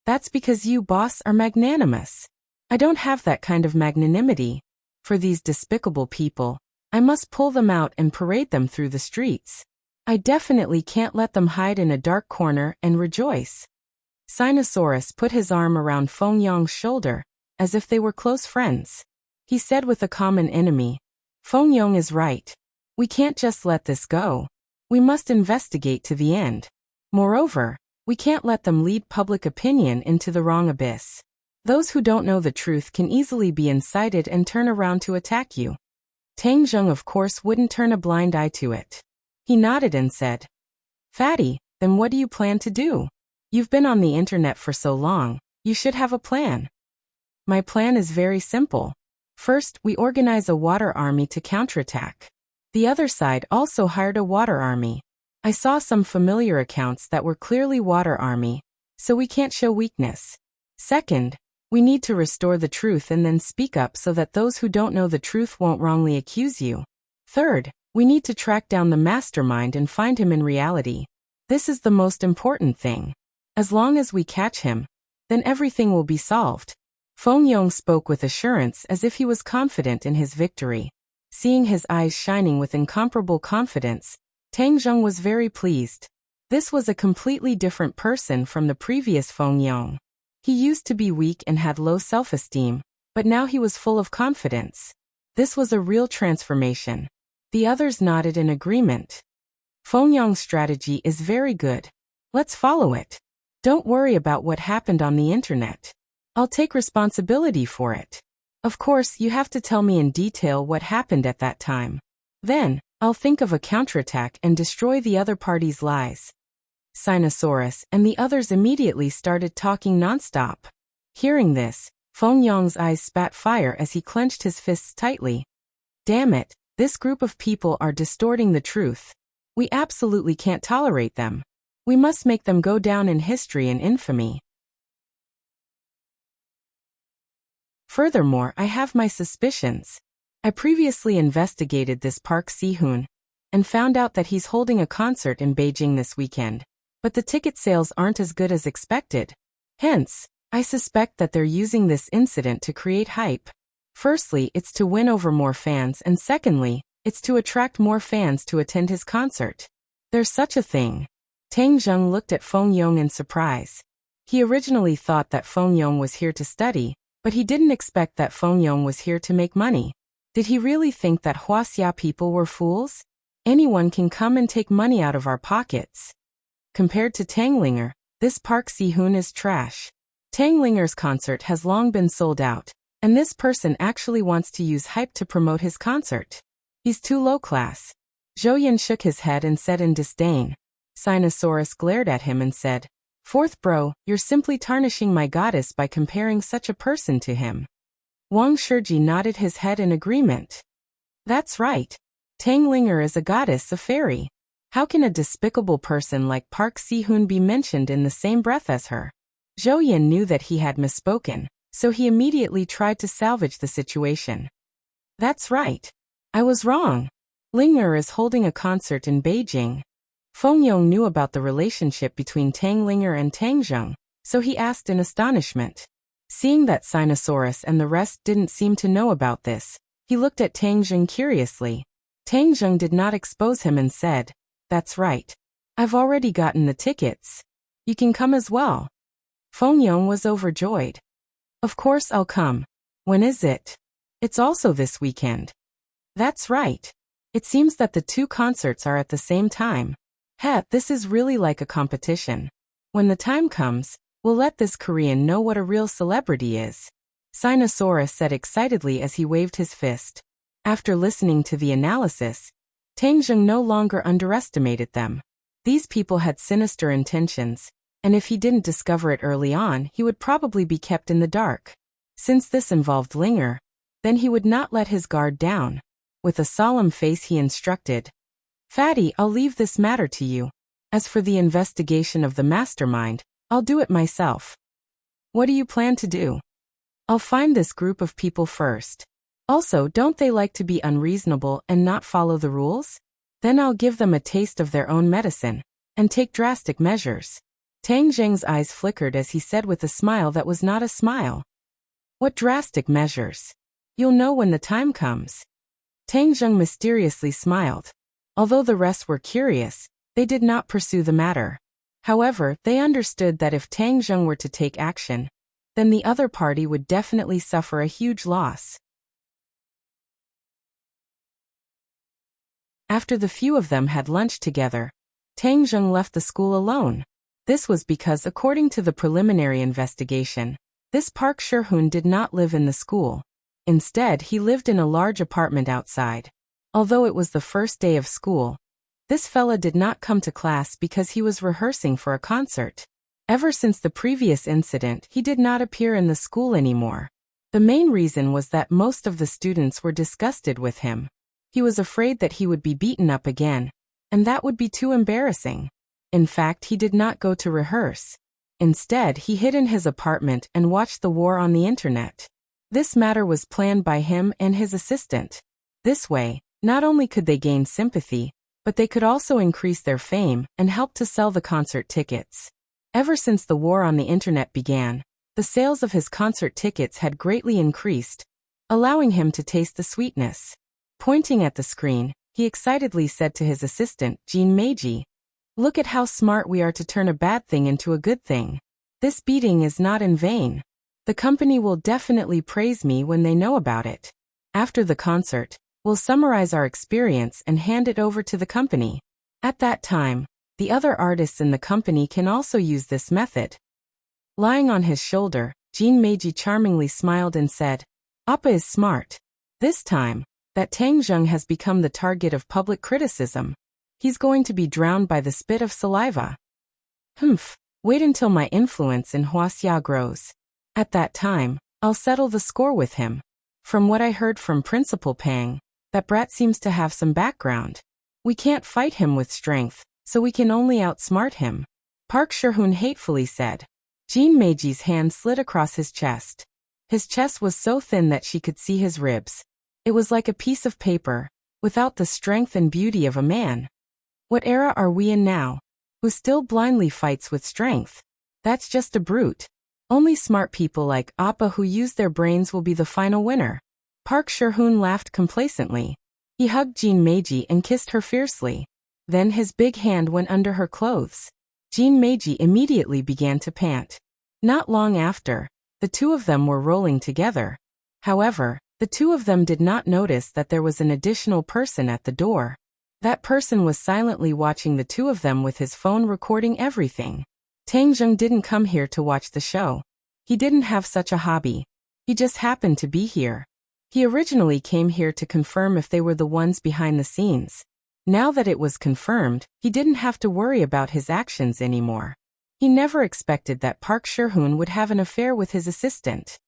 That's because you, boss, are magnanimous. I don't have that kind of magnanimity. For these despicable people, I must pull them out and parade them through the streets. I definitely can't let them hide in a dark corner and rejoice. Sinosaurus put his arm around Feng Yong's shoulder, as if they were close friends. He said with a common enemy, Feng Yong is right. We can't just let this go. We must investigate to the end. Moreover, We can't let them lead public opinion into the wrong abyss. Those who don't know the truth can easily be incited and turn around to attack you. Tang Zheng of course wouldn't turn a blind eye to it. He nodded and said, "Fatty, then what do you plan to do? You've been on the internet for so long, you should have a plan." "My plan is very simple. First, we organize a water army to counterattack. The other side also hired a water army. I saw some familiar accounts that were clearly water army, so we can't show weakness. Second, we need to restore the truth and then speak up so that those who don't know the truth won't wrongly accuse you. Third, we need to track down the mastermind and find him in reality. This is the most important thing. As long as we catch him, then everything will be solved." Feng Yong spoke with assurance as if he was confident in his victory. Seeing his eyes shining with incomparable confidence, Tang Zheng was very pleased. This was a completely different person from the previous Feng Yong. He used to be weak and had low self-esteem, but now he was full of confidence. This was a real transformation. The others nodded in agreement. Feng Yong's strategy is very good. Let's follow it. Don't worry about what happened on the internet. I'll take responsibility for it. Of course, you have to tell me in detail what happened at that time. Then, I'll think of a counterattack and destroy the other party's lies." Sinosaurus and the others immediately started talking nonstop. Hearing this, Feng Yong's eyes spat fire as he clenched his fists tightly. "Damn it, this group of people are distorting the truth. We absolutely can't tolerate them. We must make them go down in history and infamy. Furthermore, I have my suspicions. I previously investigated this Park Si-hoon and found out that he's holding a concert in Beijing this weekend, but the ticket sales aren't as good as expected. Hence, I suspect that they're using this incident to create hype. Firstly, it's to win over more fans, and secondly, it's to attract more fans to attend his concert. There's such a thing." Tang Zheng looked at Feng Yong in surprise. He originally thought that Feng Yong was here to study, but he didn't expect that Feng Yong was here to make money. Did he really think that Wuxia people were fools? Anyone can come and take money out of our pockets. Compared to Tanglinger, this Park Si-hoon is trash. Tanglinger's concert has long been sold out, and this person actually wants to use hype to promote his concert. He's too low class. Zhou shook his head and said in disdain. Sinosaurus glared at him and said, "Fourth bro, you're simply tarnishing my goddess by comparing such a person to him." Wang Shiji nodded his head in agreement. "That's right. Tanglinger is a goddess, a fairy. How can a despicable person like Park Si-hoon be mentioned in the same breath as her?" Zhou Yan knew that he had misspoken, so he immediately tried to salvage the situation. "That's right. I was wrong. Linger is holding a concert in Beijing." Feng Yong knew about the relationship between Tanglinger and Tang Zheng, so he asked in astonishment. Seeing that Sinosaurus and the rest didn't seem to know about this, he looked at Tang Zheng curiously. Tang Zheng did not expose him and said, "That's right. I've already gotten the tickets. You can come as well." Feng Yong was overjoyed. "Of course I'll come. When is it?" "It's also this weekend." "That's right. It seems that the two concerts are at the same time. This is really like a competition. When the time comes, we'll let this Korean know what a real celebrity is," Sinosaurus said excitedly as he waved his fist. After listening to the analysis, Tang Zheng no longer underestimated them. These people had sinister intentions, and if he didn't discover it early on, he would probably be kept in the dark. Since this involved Linger, then he would not let his guard down. With a solemn face he instructed, "Fatty, I'll leave this matter to you. As for the investigation of the mastermind, I'll do it myself." "What do you plan to do?" "I'll find this group of people first. Also, don't they like to be unreasonable and not follow the rules? Then I'll give them a taste of their own medicine and take drastic measures." Tang Zheng's eyes flickered as he said with a smile that was not a smile, "What drastic measures? You'll know when the time comes." Tang Zheng mysteriously smiled. Although the rest were curious, they did not pursue the matter. However, they understood that if Tang Zheng were to take action, then the other party would definitely suffer a huge loss. After the few of them had lunch together, Tang Zheng left the school alone. This was because, according to the preliminary investigation, this Park Sherhoon did not live in the school. Instead, he lived in a large apartment outside. Although it was the first day of school, this fella did not come to class because he was rehearsing for a concert. Ever since the previous incident, he did not appear in the school anymore. The main reason was that most of the students were disgusted with him. He was afraid that he would be beaten up again, and that would be too embarrassing. In fact, he did not go to rehearse. Instead, he hid in his apartment and watched the war on the internet. This matter was planned by him and his assistant. This way, not only could they gain sympathy, but they could also increase their fame and help to sell the concert tickets. Ever since the war on the internet began, the sales of his concert tickets had greatly increased, allowing him to taste the sweetness. Pointing at the screen, he excitedly said to his assistant, Jean Meiji, "Look at how smart we are to turn a bad thing into a good thing. This beating is not in vain. The company will definitely praise me when they know about it. After the concert, we'll summarize our experience and hand it over to the company. At that time, the other artists in the company can also use this method." Lying on his shoulder, Jean Meiji charmingly smiled and said, "Appa is smart. This time, that Tang Zheng has become the target of public criticism. He's going to be drowned by the spit of saliva. Wait until my influence in Wuxia grows. At that time, I'll settle the score with him. From what I heard from Principal Pang, that brat seems to have some background. We can't fight him with strength, so we can only outsmart him." Park Sherhoon hatefully said. Jean Meiji's hand slid across his chest. His chest was so thin that she could see his ribs. It was like a piece of paper, without the strength and beauty of a man. What era are we in now? Who still blindly fights with strength? That's just a brute. Only smart people like Appa who use their brains will be the final winner. Park Sherhoon laughed complacently. He hugged Jean Meiji and kissed her fiercely. Then his big hand went under her clothes. Jean Meiji immediately began to pant. Not long after, the two of them were rolling together. However, the two of them did not notice that there was an additional person at the door. That person was silently watching the two of them with his phone recording everything. Tang Zheng didn't come here to watch the show. He didn't have such a hobby. He just happened to be here. He originally came here to confirm if they were the ones behind the scenes. Now that it was confirmed, he didn't have to worry about his actions anymore. He never expected that Park Sherhoon would have an affair with his assistant.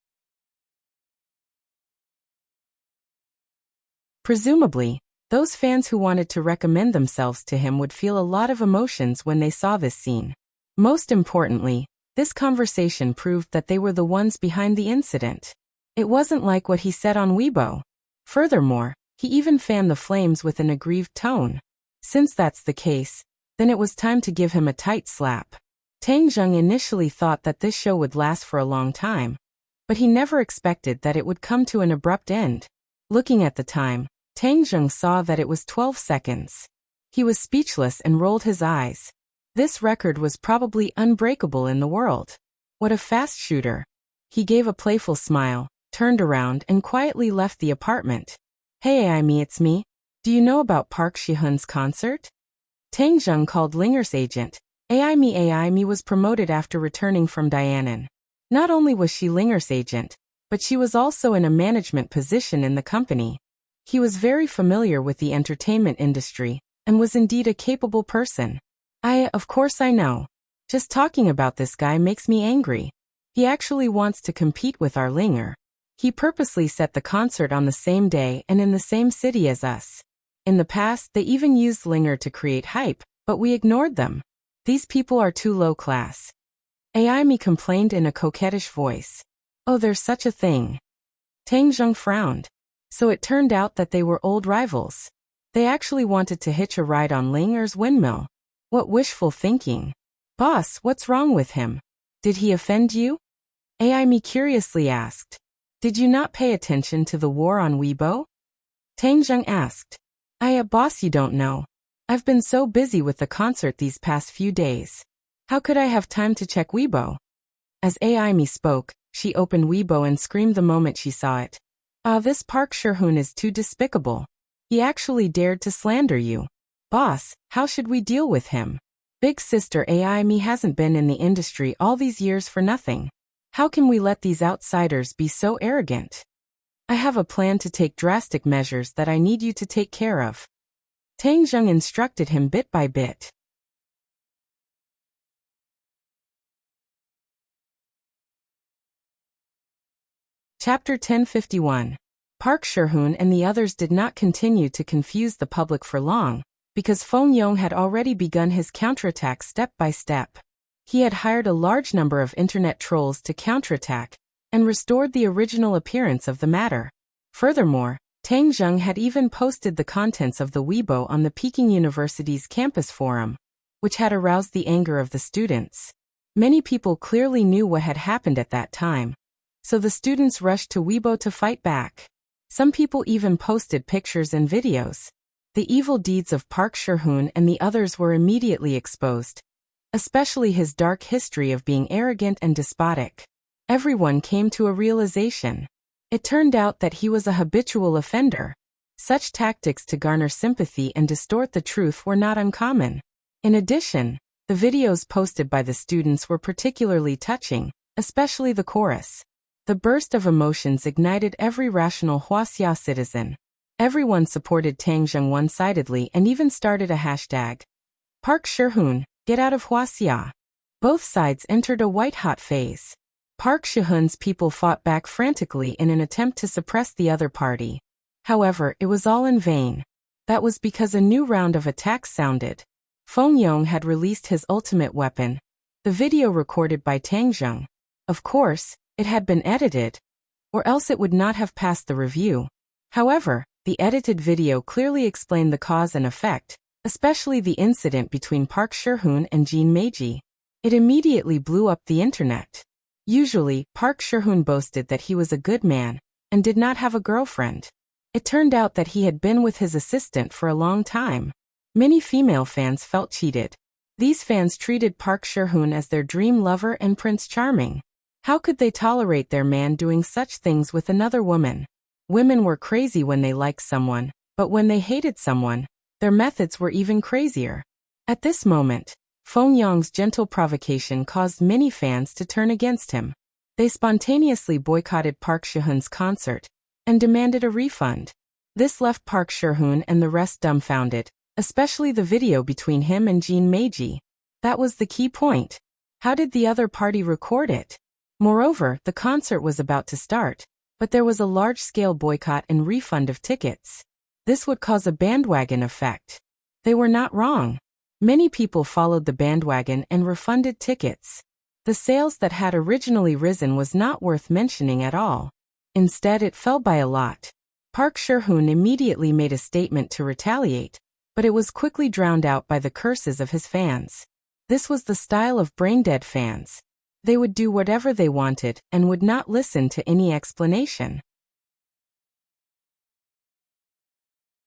Presumably, those fans who wanted to recommend themselves to him would feel a lot of emotions when they saw this scene. Most importantly, this conversation proved that they were the ones behind the incident. It wasn't like what he said on Weibo. Furthermore, he even fanned the flames with an aggrieved tone. Since that's the case, then it was time to give him a tight slap. Tang Zheng initially thought that this show would last for a long time, but he never expected that it would come to an abrupt end. Looking at the time, Tang Zheng saw that it was 12 seconds. He was speechless and rolled his eyes. This record was probably unbreakable in the world. What a fast shooter. He gave a playful smile, turned around and quietly left the apartment. "Hey Amy, it's me. Do you know about Park Sherhoon's concert?" Tang Zheng called Linger's agent. Amy was promoted after returning from Dianan. Not only was she Linger's agent, but she was also in a management position in the company. He was very familiar with the entertainment industry, and was indeed a capable person. Of course I know. Just talking about this guy makes me angry. He actually wants to compete with our Linger. He purposely set the concert on the same day and in the same city as us. In the past, they even used Linger to create hype, but we ignored them. These people are too low class. Amy complained in a coquettish voice. Oh, there's such a thing. Tang Zheng frowned. So it turned out that they were old rivals. They actually wanted to hitch a ride on Linger's windmill. What wishful thinking. Boss, what's wrong with him? Did he offend you? Amy curiously asked. Did you not pay attention to the war on Weibo? Tang Zheng asked. Boss, you don't know. I've been so busy with the concert these past few days. How could I have time to check Weibo? As Amy spoke, she opened Weibo and screamed the moment she saw it. This Park Sherhoon is too despicable. He actually dared to slander you. Boss, how should we deal with him? Big sister AI me hasn't been in the industry all these years for nothing. How can we let these outsiders be so arrogant? I have a plan to take drastic measures that I need you to take care of. Tang Zheng instructed him bit by bit. Chapter 1051. Park Shihun and the others did not continue to confuse the public for long, because Feng Yong had already begun his counterattack step by step. He had hired a large number of internet trolls to counterattack, and restored the original appearance of the matter. Furthermore, Tang Zheng had even posted the contents of the Weibo on the Peking University's campus forum, which had aroused the anger of the students. Many people clearly knew what had happened at that time, so the students rushed to Weibo to fight back. Some people even posted pictures and videos. The evil deeds of Park Shihun and the others were immediately exposed, especially his dark history of being arrogant and despotic. Everyone came to a realization. It turned out that he was a habitual offender. Such tactics to garner sympathy and distort the truth were not uncommon. In addition, the videos posted by the students were particularly touching, especially the chorus. The burst of emotions ignited every rational Wuxia citizen. Everyone supported Tang Zheng one-sidedly and even started a hashtag. Park Shihun, get out of Wuxia. Both sides entered a white-hot phase. Park Shihun's people fought back frantically in an attempt to suppress the other party. However, it was all in vain. That was because a new round of attacks sounded. Feng Yong had released his ultimate weapon, the video recorded by Tang Zheng. Of course, it had been edited, or else it would not have passed the review. However, the edited video clearly explained the cause and effect, especially the incident between Park Shihun and Jin Meiji. It immediately blew up the internet. Usually, Park Shihun boasted that he was a good man and did not have a girlfriend. It turned out that he had been with his assistant for a long time. Many female fans felt cheated. These fans treated Park Shihun as their dream lover and Prince Charming. How could they tolerate their man doing such things with another woman? Women were crazy when they liked someone, but when they hated someone, their methods were even crazier. At this moment, Feng Yong's gentle provocation caused many fans to turn against him. They spontaneously boycotted Park Shihun's concert and demanded a refund. This left Park Shihun and the rest dumbfounded, especially the video between him and Jin Meiji. That was the key point. How did the other party record it? Moreover, the concert was about to start, but there was a large-scale boycott and refund of tickets. This would cause a bandwagon effect. They were not wrong. Many people followed the bandwagon and refunded tickets. The sales that had originally risen was not worth mentioning at all. Instead, it fell by a lot. Park Shihun immediately made a statement to retaliate, but it was quickly drowned out by the curses of his fans. This was the style of brain-dead fans. They would do whatever they wanted and would not listen to any explanation.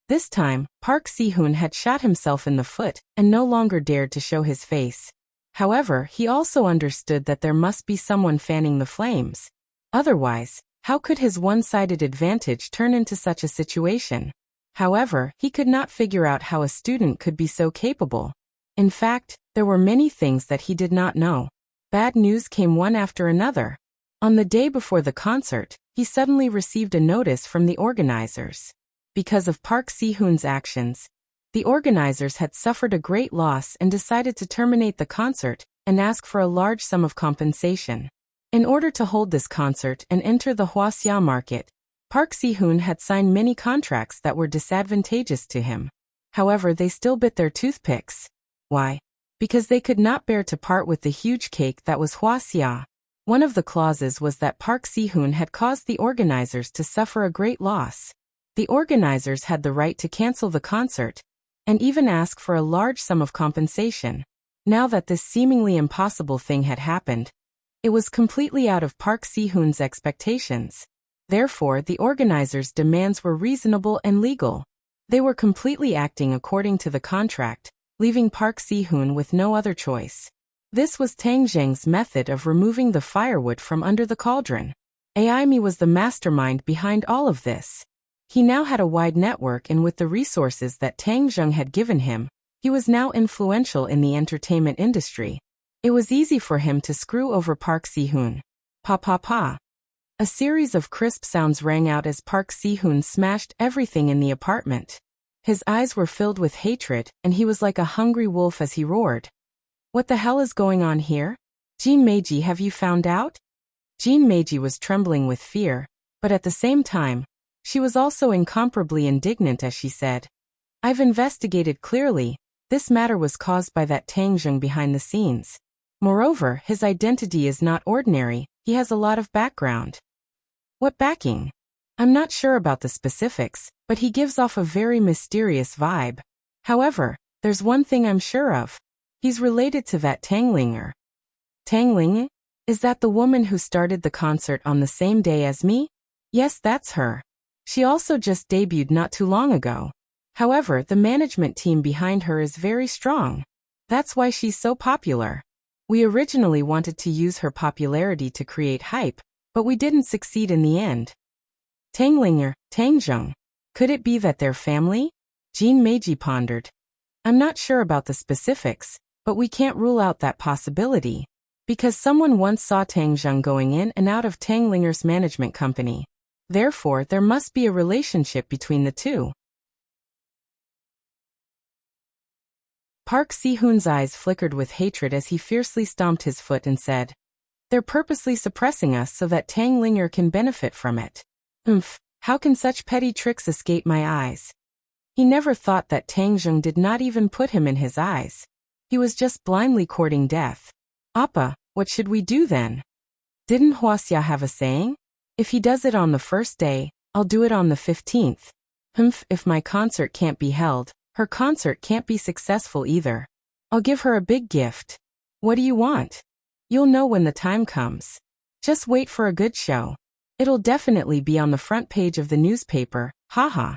This time, Park Shihun had shot himself in the foot and no longer dared to show his face. However, he also understood that there must be someone fanning the flames. Otherwise, how could his one-sided advantage turn into such a situation? However, he could not figure out how a student could be so capable. In fact, there were many things that he did not know. Bad news came one after another. On the day before the concert, he suddenly received a notice from the organizers. Because of Park Shihun's actions, the organizers had suffered a great loss and decided to terminate the concert and ask for a large sum of compensation. In order to hold this concert and enter the Wuxia market, Park Shihun had signed many contracts that were disadvantageous to him. However, they still bit their toothpicks. Why? Because they could not bear to part with the huge cake that was Wuxia. One of the clauses was that Park Shihun had caused the organizers to suffer a great loss. The organizers had the right to cancel the concert and even ask for a large sum of compensation. Now that this seemingly impossible thing had happened, it was completely out of Park Shihun's expectations. Therefore, the organizers' demands were reasonable and legal. They were completely acting according to the contract, leaving Park Shihun with no other choice. This was Tang Zheng's method of removing the firewood from under the cauldron. Aimi was the mastermind behind all of this. He now had a wide network, and with the resources that Tang Zheng had given him, He was now influential in the entertainment industry. It was easy for him to screw over Park Si-hoon. Pa pa pa. A series of crisp sounds rang out as Park Si-hoon smashed everything in the apartment. His eyes were filled with hatred, and he was like a hungry wolf as he roared. What the hell is going on here? Jin Meiji, have you found out? Jin Meiji was trembling with fear, but at the same time, she was also incomparably indignant as she said, I've investigated clearly. This matter was caused by that Tang Zheng behind the scenes. Moreover, his identity is not ordinary, he has a lot of background. What backing? I'm not sure about the specifics, but he gives off a very mysterious vibe. However, there's one thing I'm sure of. He's related to that Tanglinger. Tangling? Is that the woman who started the concert on the same day as me? Yes, that's her. She also just debuted not too long ago. However, the management team behind her is very strong. That's why she's so popular. We originally wanted to use her popularity to create hype, but we didn't succeed in the end. Tanglinger, Tangzheng. Could it be that they're family? Jin Meiji pondered. I'm not sure about the specifics, but we can't rule out that possibility. Because someone once saw Tangzheng going in and out of Tanglinger's management company. Therefore, there must be a relationship between the two. Park Si-hoon's eyes flickered with hatred as he fiercely stomped his foot and said, They're purposely suppressing us so that Tanglinger can benefit from it. How can such petty tricks escape my eyes? He never thought that Tangzheng did not even put him in his eyes. He was just blindly courting death. Appa, what should we do then? Didn't Wuxia have a saying? If he does it on the first day, I'll do it on the 15th. If my concert can't be held, her concert can't be successful either. I'll give her a big gift. What do you want? You'll know when the time comes. Just wait for a good show. It'll definitely be on the front page of the newspaper, haha.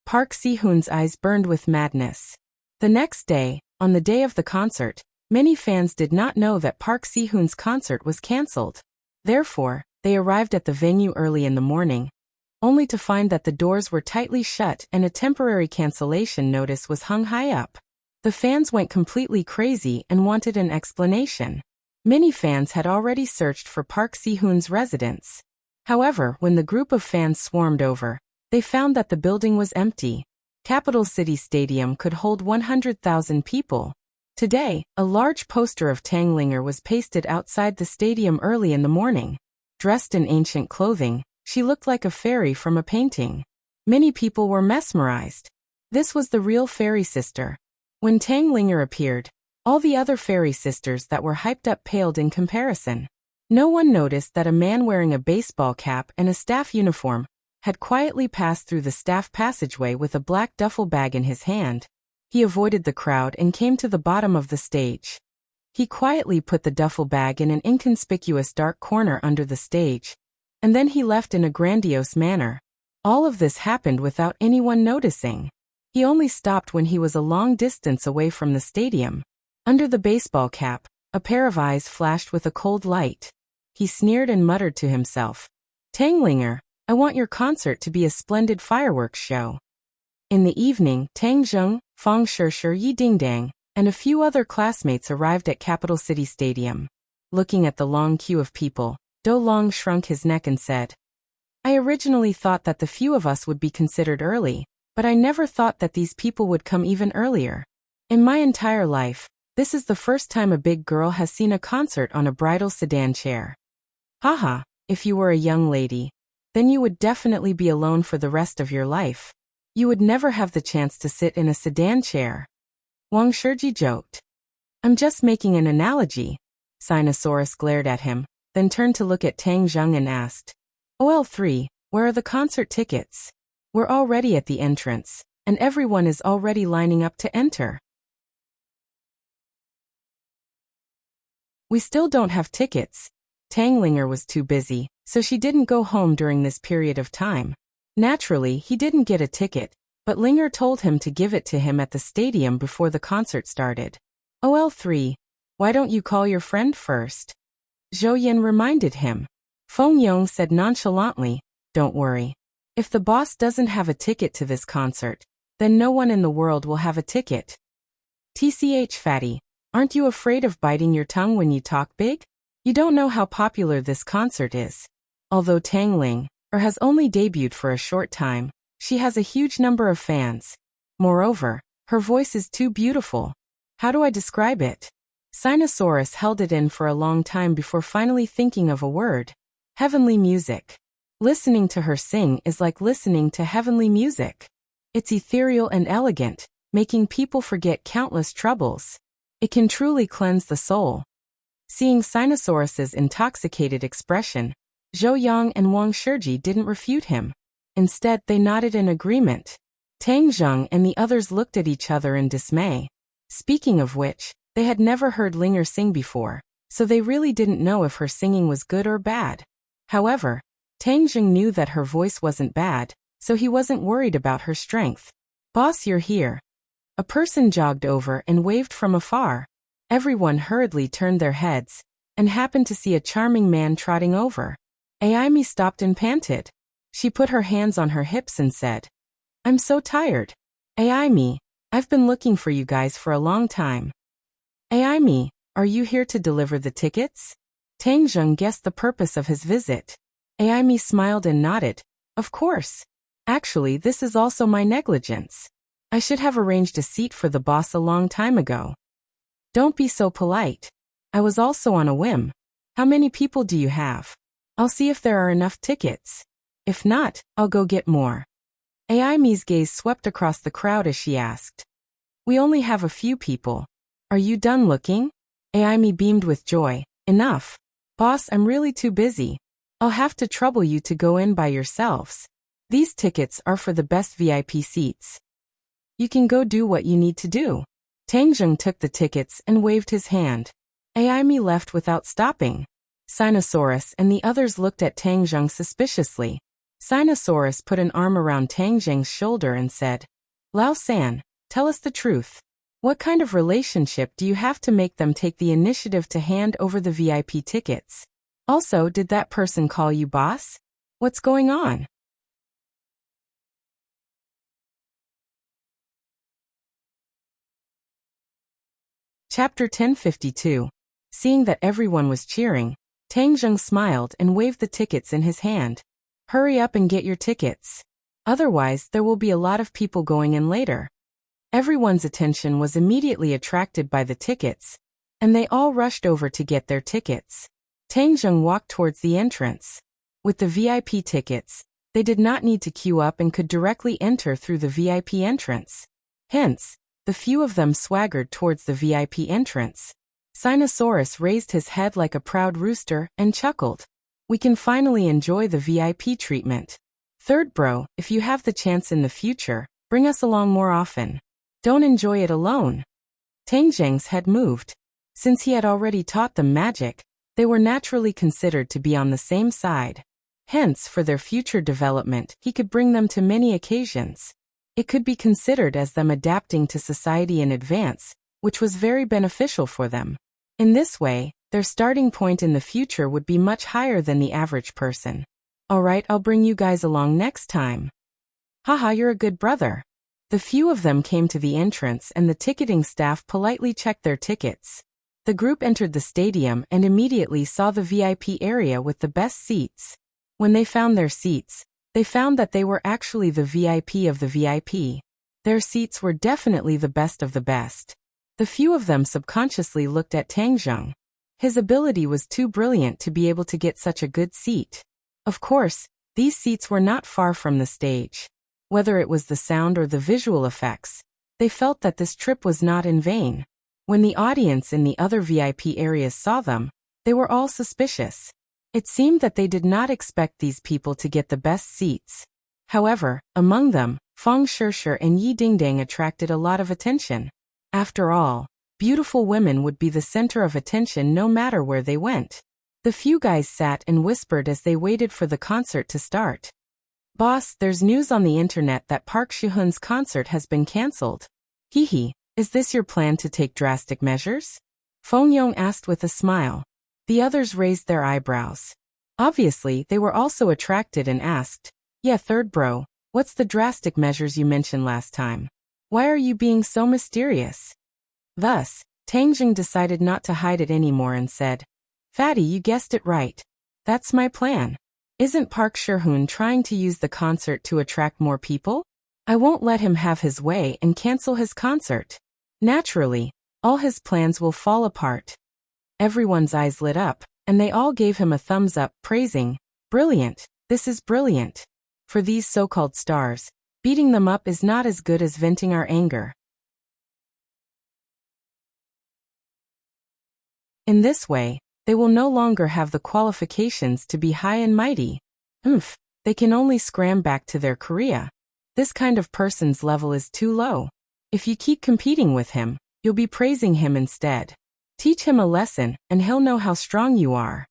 Park Si-hoon's eyes burned with madness. The next day, on the day of the concert, many fans did not know that Park Si-hoon's concert was cancelled. Therefore, they arrived at the venue early in the morning, only to find that the doors were tightly shut and a temporary cancellation notice was hung high up. The fans went completely crazy and wanted an explanation. Many fans had already searched for Park Si-hoon's residence. However, when the group of fans swarmed over, they found that the building was empty. Capital City Stadium could hold 100,000 people. Today, a large poster of Tanglinger was pasted outside the stadium early in the morning. Dressed in ancient clothing, she looked like a fairy from a painting. Many people were mesmerized. This was the real fairy sister. When Tanglinger appeared, all the other fairy sisters that were hyped up paled in comparison. No one noticed that a man wearing a baseball cap and a staff uniform had quietly passed through the staff passageway with a black duffel bag in his hand. He avoided the crowd and came to the bottom of the stage. He quietly put the duffel bag in an inconspicuous dark corner under the stage, and then he left in a grandiose manner. All of this happened without anyone noticing. He only stopped when he was a long distance away from the stadium. Under the baseball cap, a pair of eyes flashed with a cold light. He sneered and muttered to himself, Tanglinger, I want your concert to be a splendid fireworks show. In the evening, Tang Zheng, Fang Shishir Yi Dingdang, and a few other classmates arrived at Capital City Stadium. Looking at the long queue of people, Do Long shrunk his neck and said, I originally thought that the few of us would be considered early, but I never thought that these people would come even earlier. In my entire life, this is the first time a big girl has seen a concert on a bridal sedan chair. Haha, if you were a young lady, then you would definitely be alone for the rest of your life. You would never have the chance to sit in a sedan chair. Wang Shiji joked. I'm just making an analogy. Sinosaurus glared at him, then turned to look at Tang Zheng and asked, OL3, where are the concert tickets? We're already at the entrance, and everyone is already lining up to enter. We still don't have tickets. Tanglinger was too busy, so she didn't go home during this period of time. Naturally, he didn't get a ticket, but Linger told him to give it to him at the stadium before the concert started. OL3, why don't you call your friend first? Zhou Yin reminded him. Feng Yong said nonchalantly, Don't worry. If the boss doesn't have a ticket to this concert, then no one in the world will have a ticket. TCH fatty, aren't you afraid of biting your tongue when you talk big? You don't know how popular this concert is. Although Tang Ling has only debuted for a short time, she has a huge number of fans. Moreover, her voice is too beautiful. How do I describe it? Sinosaurus held it in for a long time before finally thinking of a word. Heavenly music. Listening to her sing is like listening to heavenly music. It's ethereal and elegant, making people forget countless troubles. It can truly cleanse the soul. Seeing Sinosaurus's intoxicated expression, Zhou Yang and Wang Shiji didn't refute him. Instead, they nodded in agreement. Tang Zheng and the others looked at each other in dismay. Speaking of which, they had never heard Linger sing before, so they really didn't know if her singing was good or bad. However, Tang Zheng knew that her voice wasn't bad, so he wasn't worried about her strength. Boss, you're here. A person jogged over and waved from afar. Everyone hurriedly turned their heads, and happened to see a charming man trotting over. Aimi stopped and panted. She put her hands on her hips and said, I'm so tired. Aimi, I've been looking for you guys for a long time. Aimi, are you here to deliver the tickets? Tang Zheng guessed the purpose of his visit. Aimi smiled and nodded. Of course. Actually, this is also my negligence. I should have arranged a seat for the boss a long time ago. Don't be so polite. I was also on a whim. How many people do you have? I'll see if there are enough tickets. If not, I'll go get more. Aimi's gaze swept across the crowd as she asked. We only have a few people. Are you done looking? Aimi beamed with joy. Enough. Boss, I'm really too busy. I'll have to trouble you to go in by yourselves. These tickets are for the best VIP seats. You can go do what you need to do. Tang Zheng took the tickets and waved his hand. Aimi left without stopping. Sinosaurus and the others looked at Tang Zheng suspiciously. Sinosaurus put an arm around Tang Zheng's shoulder and said, Lao San, tell us the truth. What kind of relationship do you have to make them take the initiative to hand over the VIP tickets? Also, did that person call you boss? What's going on? Chapter 1052. Seeing that everyone was cheering, Tang Zheng smiled and waved the tickets in his hand. Hurry up and get your tickets. Otherwise, there will be a lot of people going in later. Everyone's attention was immediately attracted by the tickets, and they all rushed over to get their tickets. Tang Zheng walked towards the entrance. With the VIP tickets, they did not need to queue up and could directly enter through the VIP entrance. Hence, the few of them swaggered towards the VIP entrance. Sinosaurus raised his head like a proud rooster and chuckled. We can finally enjoy the VIP treatment. Third bro, if you have the chance in the future, bring us along more often. Don't enjoy it alone. Tang Zheng's head moved. Since he had already taught them magic, they were naturally considered to be on the same side. Hence, for their future development, he could bring them to many occasions. It could be considered as them adapting to society in advance, which was very beneficial for them. In this way, their starting point in the future would be much higher than the average person. Alright, I'll bring you guys along next time. Haha, you're a good brother. The few of them came to the entrance and the ticketing staff politely checked their tickets. The group entered the stadium and immediately saw the VIP area with the best seats. When they found their seats, they found that they were actually the VIP of the VIP. Their seats were definitely the best of the best. The few of them subconsciously looked at Tang Zheng. His ability was too brilliant to be able to get such a good seat. Of course, these seats were not far from the stage. Whether it was the sound or the visual effects, they felt that this trip was not in vain. When the audience in the other VIP areas saw them, they were all suspicious. It seemed that they did not expect these people to get the best seats. However, among them, Feng Shishir and Yi Dingdang attracted a lot of attention. After all, beautiful women would be the center of attention no matter where they went. The few guys sat and whispered as they waited for the concert to start. Boss, there's news on the internet that Park Shihun's concert has been cancelled. Hehe, is this your plan to take drastic measures? Feng Yong asked with a smile. The others raised their eyebrows. Obviously, they were also attracted and asked, Yeah, third bro, what's the drastic measures you mentioned last time? Why are you being so mysterious? Thus, Tang Jing decided not to hide it anymore and said, "Fatty, you guessed it right. That's my plan. Isn't Park Sherhoon trying to use the concert to attract more people? I won't let him have his way and cancel his concert. Naturally, all his plans will fall apart." Everyone's eyes lit up, and they all gave him a thumbs up, praising, "Brilliant, this is brilliant. For these so-called stars, beating them up is not as good as venting our anger." In this way, they will no longer have the qualifications to be high and mighty. They can only scram back to their Korea. This kind of person's level is too low. If you keep competing with him, you'll be praising him instead. Teach him a lesson, and he'll know how strong you are.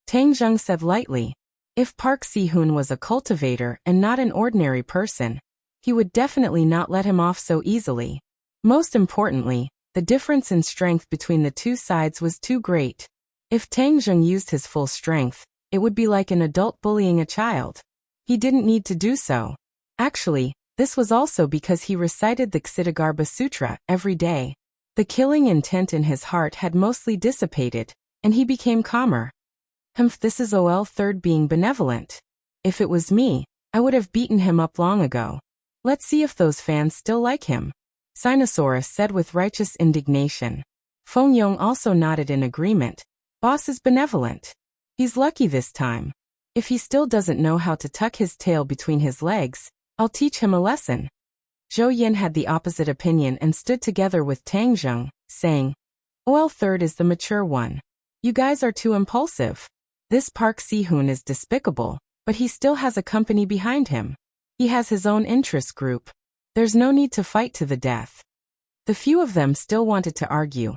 Tang Jung said lightly. If Park Si-hoon was a cultivator and not an ordinary person, he would definitely not let him off so easily. Most importantly, the difference in strength between the two sides was too great. If Tang Jung used his full strength, it would be like an adult bullying a child. He didn't need to do so. Actually, this was also because he recited the Ksitigarbha Sutra every day. The killing intent in his heart had mostly dissipated, and he became calmer. This is OL third being benevolent. If it was me, I would have beaten him up long ago. Let's see if those fans still like him. Sinosaurus said with righteous indignation. Feng Yong also nodded in agreement. Boss is benevolent. He's lucky this time. If he still doesn't know how to tuck his tail between his legs, I'll teach him a lesson. Zhou Yin had the opposite opinion and stood together with Tang Jung, saying, OL third is the mature one. You guys are too impulsive. This Park Si-hoon is despicable, but he still has a company behind him. He has his own interest group. There's no need to fight to the death. The few of them still wanted to argue,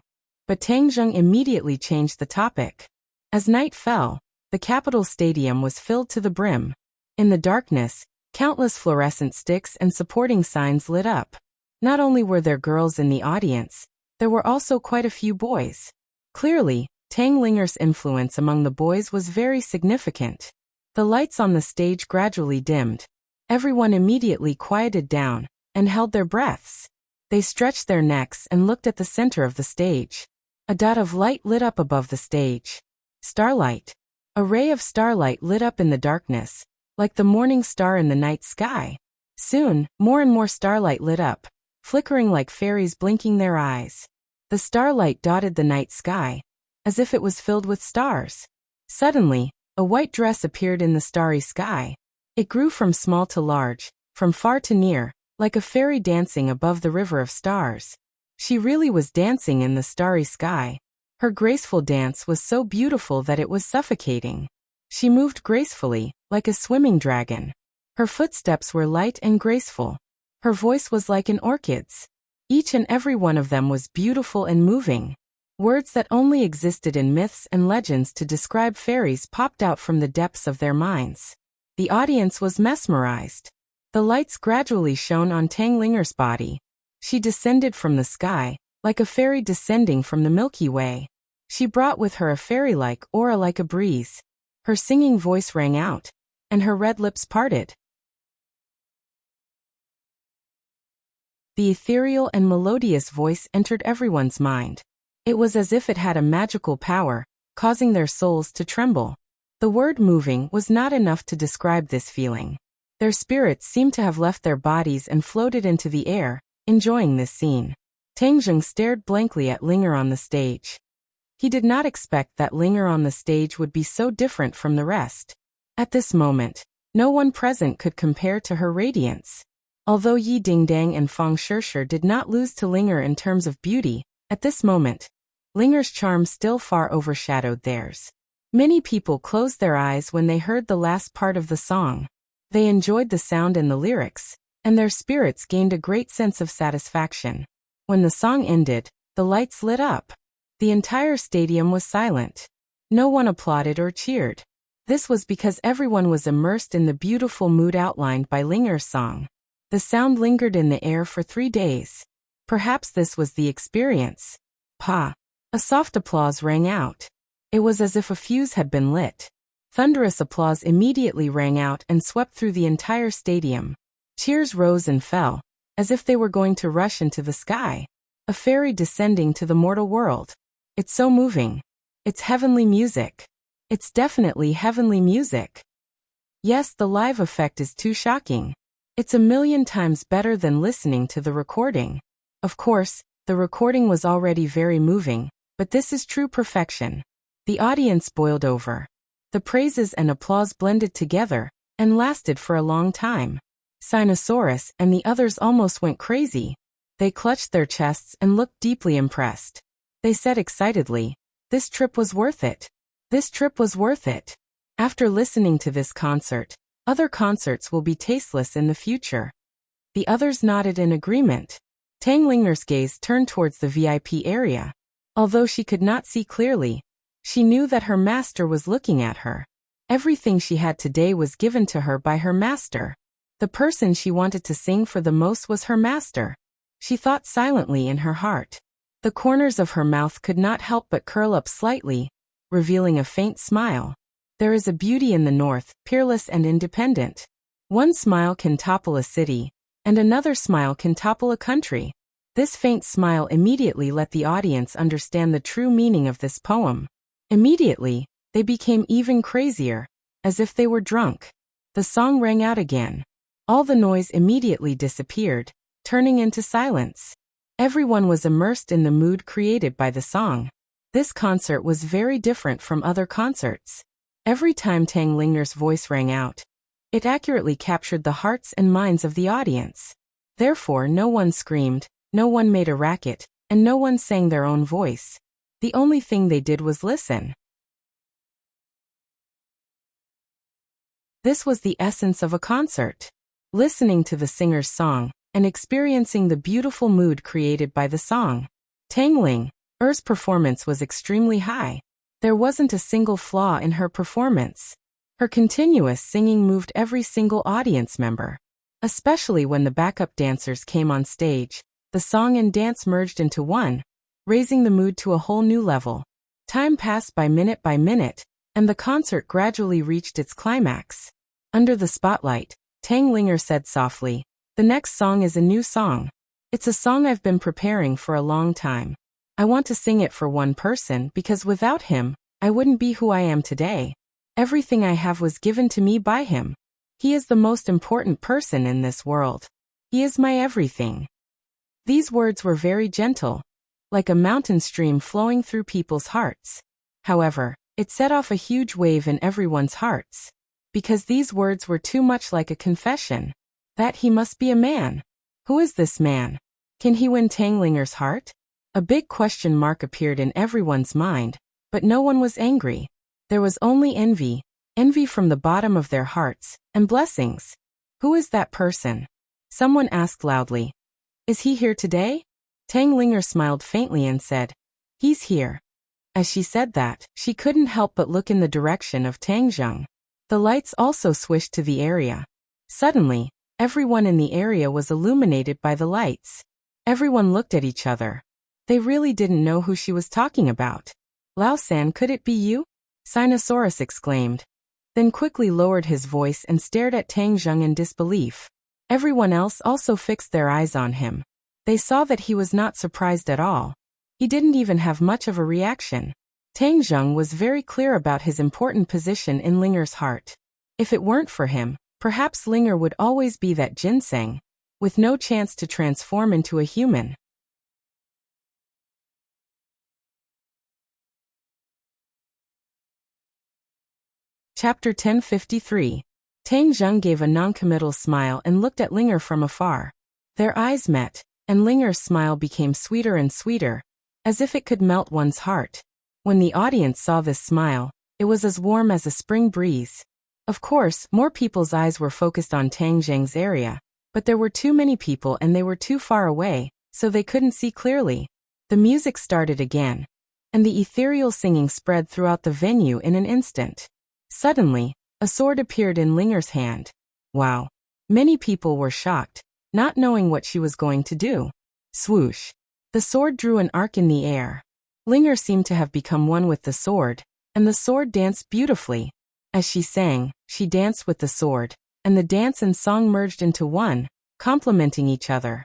but Tang Jung immediately changed the topic. As night fell, the capital stadium was filled to the brim. In the darkness, countless fluorescent sticks and supporting signs lit up. Not only were there girls in the audience, there were also quite a few boys. Clearly, Tang Linger's influence among the boys was very significant. The lights on the stage gradually dimmed. Everyone immediately quieted down and held their breaths. They stretched their necks and looked at the center of the stage. A dot of light lit up above the stage. Starlight. A ray of starlight lit up in the darkness, like the morning star in the night sky. Soon, more and more starlight lit up, flickering like fairies blinking their eyes. The starlight dotted the night sky, as if it was filled with stars. Suddenly, a white dress appeared in the starry sky. It grew from small to large, from far to near, like a fairy dancing above the river of stars. She really was dancing in the starry sky. Her graceful dance was so beautiful that it was suffocating. She moved gracefully, like a swimming dragon. Her footsteps were light and graceful. Her voice was like an orchid's. Each and every one of them was beautiful and moving. Words that only existed in myths and legends to describe fairies popped out from the depths of their minds. The audience was mesmerized. The lights gradually shone on Tang Linger's body. She descended from the sky, like a fairy descending from the Milky Way. She brought with her a fairy-like aura like a breeze. Her singing voice rang out, and her red lips parted. The ethereal and melodious voice entered everyone's mind. It was as if it had a magical power, causing their souls to tremble. The word moving was not enough to describe this feeling. Their spirits seemed to have left their bodies and floated into the air, enjoying this scene. Tang Jung stared blankly at Linger on the stage. He did not expect that Linger on the stage would be so different from the rest. At this moment, no one present could compare to her radiance. Although Yi Dingdang and Fang Shishir did not lose to Linger in terms of beauty, at this moment, Linger's charm still far overshadowed theirs. Many people closed their eyes when they heard the last part of the song. They enjoyed the sound and the lyrics, and their spirits gained a great sense of satisfaction. When the song ended, the lights lit up. The entire stadium was silent. No one applauded or cheered. This was because everyone was immersed in the beautiful mood outlined by Linger's song. The sound lingered in the air for 3 days. Perhaps this was the experience. Pa! A soft applause rang out. It was as if a fuse had been lit. Thunderous applause immediately rang out and swept through the entire stadium. Cheers rose and fell, as if they were going to rush into the sky. A fairy descending to the mortal world. It's so moving. It's heavenly music. It's definitely heavenly music. Yes, the live effect is too shocking. It's a million times better than listening to the recording. Of course, the recording was already very moving, but this is true perfection. The audience boiled over. The praises and applause blended together, and lasted for a long time. Sinosaurus and the others almost went crazy. They clutched their chests and looked deeply impressed. They said excitedly, "This trip was worth it. This trip was worth it." After listening to this concert, other concerts will be tasteless in the future. The others nodded in agreement. Tang Linger's gaze turned towards the VIP area. Although she could not see clearly, she knew that her master was looking at her. Everything she had today was given to her by her master. The person she wanted to sing for the most was her master. She thought silently in her heart. The corners of her mouth could not help but curl up slightly, revealing a faint smile. There is a beauty in the north, peerless and independent. One smile can topple a city, and another smile can topple a country. This faint smile immediately let the audience understand the true meaning of this poem. Immediately, they became even crazier, as if they were drunk. The song rang out again. All the noise immediately disappeared, turning into silence. Everyone was immersed in the mood created by the song. This concert was very different from other concerts. Every time Tang Linger's voice rang out, it accurately captured the hearts and minds of the audience. Therefore, no one screamed, no one made a racket, and no one sang their own voice. The only thing they did was listen. This was the essence of a concert. Listening to the singer's song, and experiencing the beautiful mood created by the song. Tang Linger's performance was extremely high. There wasn't a single flaw in her performance. Her continuous singing moved every single audience member. Especially when the backup dancers came on stage, the song and dance merged into one, raising the mood to a whole new level. Time passed by minute, and the concert gradually reached its climax. Under the spotlight, Tang Linger said softly, "The next song is a new song. It's a song I've been preparing for a long time. I want to sing it for one person because without him, I wouldn't be who I am today. Everything I have was given to me by him. He is the most important person in this world. He is my everything." These words were very gentle, like a mountain stream flowing through people's hearts. However, it set off a huge wave in everyone's hearts. Because these words were too much like a confession. That he must be a man. Who is this man? Can he win Tang Linger's heart? A big question mark appeared in everyone's mind, but no one was angry. There was only envy from the bottom of their hearts, and blessings. Who is that person? Someone asked loudly. Is he here today? Tang Linger smiled faintly and said, "He's here." As she said that, she couldn't help but look in the direction of Tang Zheng. The lights also swished to the area. Suddenly, everyone in the area was illuminated by the lights. Everyone looked at each other. They really didn't know who she was talking about. "Lao-san, could it be you?" Sinosaurus exclaimed. Then quickly lowered his voice and stared at Tang Zheng in disbelief. Everyone else also fixed their eyes on him. They saw that he was not surprised at all. He didn't even have much of a reaction. Tang Zheng was very clear about his important position in Linger's heart. If it weren't for him, perhaps Linger would always be that ginseng, with no chance to transform into a human. Chapter 1053. Tang Zheng gave a noncommittal smile and looked at Linger from afar. Their eyes met, and Linger's smile became sweeter and sweeter, as if it could melt one's heart. When the audience saw this smile, it was as warm as a spring breeze. Of course, more people's eyes were focused on Tang Zheng's area, but there were too many people and they were too far away, so they couldn't see clearly. The music started again, and the ethereal singing spread throughout the venue in an instant. Suddenly, a sword appeared in Linger's hand. Wow! Many people were shocked, not knowing what she was going to do. Swoosh! The sword drew an arc in the air. Linger seemed to have become one with the sword, and the sword danced beautifully. As she sang, she danced with the sword, and the dance and song merged into one, complementing each other.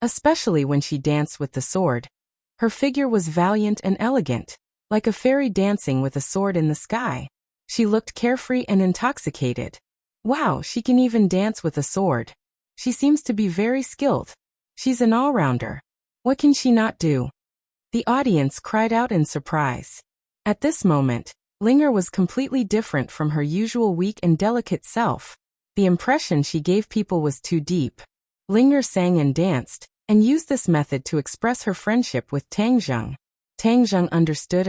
especially when she danced with the sword. Her figure was valiant and elegant, like a fairy dancing with a sword in the sky. She looked carefree and intoxicated. Wow, she can even dance with a sword. She seems to be very skilled. She's an all-rounder. What can she not do? The audience cried out in surprise. At this moment, Linger was completely different from her usual weak and delicate self. The impression she gave people was too deep. Linger sang and danced, and used this method to express her friendship with Tang Zheng. Tang Zheng understood,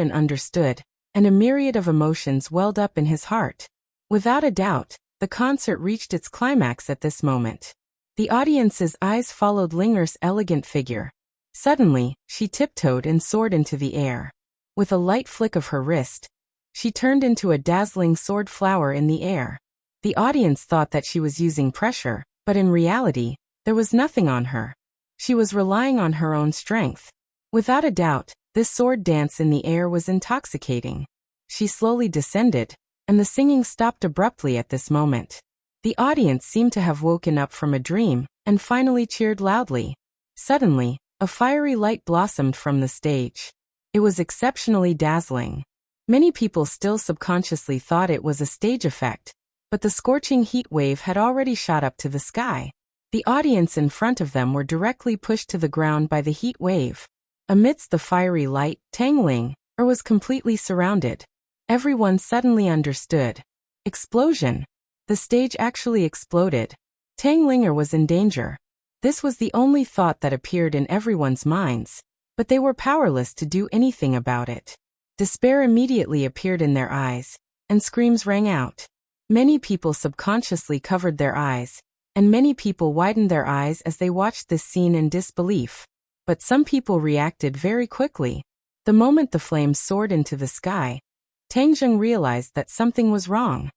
and a myriad of emotions welled up in his heart. Without a doubt, the concert reached its climax at this moment. The audience's eyes followed Linger's elegant figure. Suddenly, she tiptoed and soared into the air. With a light flick of her wrist, she turned into a dazzling sword flower in the air. The audience thought that she was using pressure, but in reality, there was nothing on her. She was relying on her own strength. Without a doubt, this sword dance in the air was intoxicating. She slowly descended, and the singing stopped abruptly at this moment. The audience seemed to have woken up from a dream, and finally cheered loudly. Suddenly, a fiery light blossomed from the stage. It was exceptionally dazzling. Many people still subconsciously thought it was a stage effect, but the scorching heat wave had already shot up to the sky. The audience in front of them were directly pushed to the ground by the heat wave. Amidst the fiery light, Tang Ling was completely surrounded. Everyone suddenly understood. Explosion! The stage actually exploded. Tang Linger was in danger. This was the only thought that appeared in everyone's minds, but they were powerless to do anything about it. Despair immediately appeared in their eyes, and screams rang out. Many people subconsciously covered their eyes, and many people widened their eyes as they watched this scene in disbelief. But some people reacted very quickly. The moment the flames soared into the sky, Tang Zheng realized that something was wrong.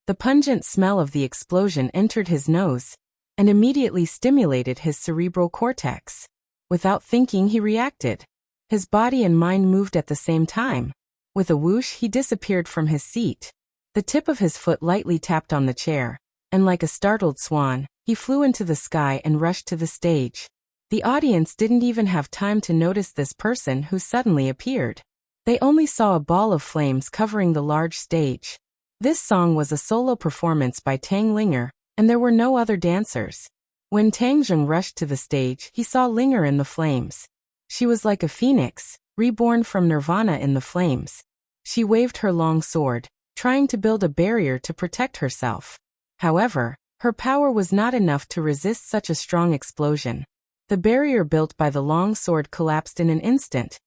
The pungent smell of the explosion entered his nose, and immediately stimulated his cerebral cortex. Without thinking, he reacted. His body and mind moved at the same time. With a whoosh, he disappeared from his seat. The tip of his foot lightly tapped on the chair, and like a startled swan, he flew into the sky and rushed to the stage. The audience didn't even have time to notice this person who suddenly appeared. They only saw a ball of flames covering the large stage. This song was a solo performance by Tang Linger, and there were no other dancers. When Tang Zheng rushed to the stage, he saw Linger in the flames. She was like a phoenix, reborn from nirvana in the flames. She waved her long sword, trying to build a barrier to protect herself. However, her power was not enough to resist such a strong explosion. The barrier built by the long sword collapsed in an instant,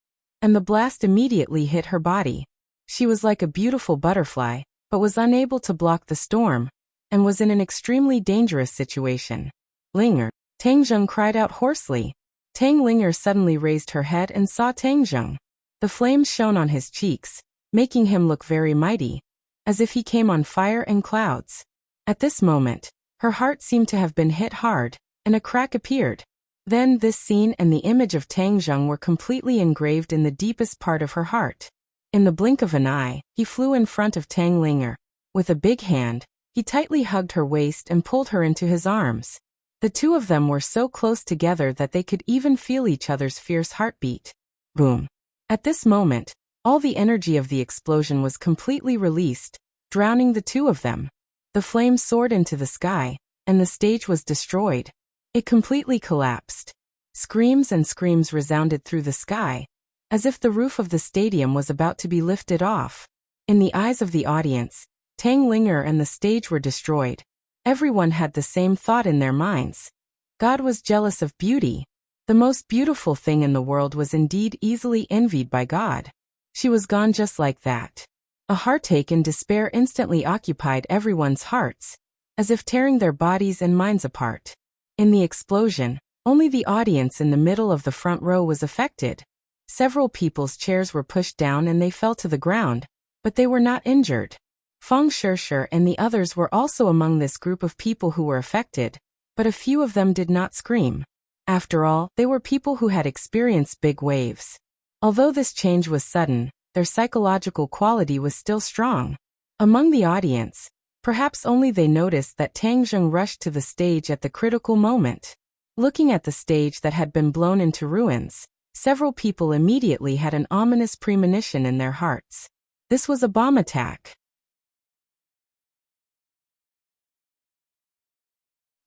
and the blast immediately hit her body. She was like a beautiful butterfly, but was unable to block the storm, and was in an extremely dangerous situation. Linger! Tang Zheng cried out hoarsely. Tang Linger suddenly raised her head and saw Tang Zheng. The flames shone on his cheeks, making him look very mighty, as if he came on fire and clouds. At this moment, her heart seemed to have been hit hard, and a crack appeared. Then this scene and the image of Tang Zheng were completely engraved in the deepest part of her heart. In the blink of an eye, he flew in front of Tang Linger. With a big hand, he tightly hugged her waist and pulled her into his arms. The two of them were so close together that they could even feel each other's fierce heartbeat. Boom! At this moment, all the energy of the explosion was completely released, drowning the two of them. The flames soared into the sky, and the stage was destroyed. It completely collapsed. Screams and screams resounded through the sky, as if the roof of the stadium was about to be lifted off. In the eyes of the audience, Tang Linger and the stage were destroyed. Everyone had the same thought in their minds. God was jealous of beauty. The most beautiful thing in the world was indeed easily envied by God. She was gone just like that. A heartache and despair instantly occupied everyone's hearts, as if tearing their bodies and minds apart. In the explosion, only the audience in the middle of the front row was affected. Several people's chairs were pushed down and they fell to the ground, but they were not injured. Feng Shishir and the others were also among this group of people who were affected, but a few of them did not scream. After all, they were people who had experienced big waves. Although this change was sudden, their psychological quality was still strong. Among the audience, Perhaps only they noticed that Tang Zheng rushed to the stage at the critical moment. Looking at the stage that had been blown into ruins, several people immediately had an ominous premonition in their hearts. This was a bomb attack.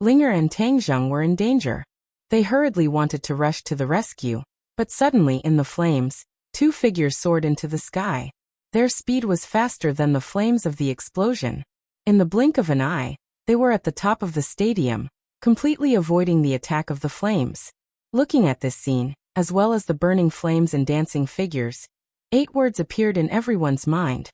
Linger and Tang Zheng were in danger. They hurriedly wanted to rush to the rescue, but suddenly in the flames, two figures soared into the sky. Their speed was faster than the flames of the explosion. In the blink of an eye, they were at the top of the stadium, completely avoiding the attack of the flames. Looking at this scene, as well as the burning flames and dancing figures, 8 words appeared in everyone's mind.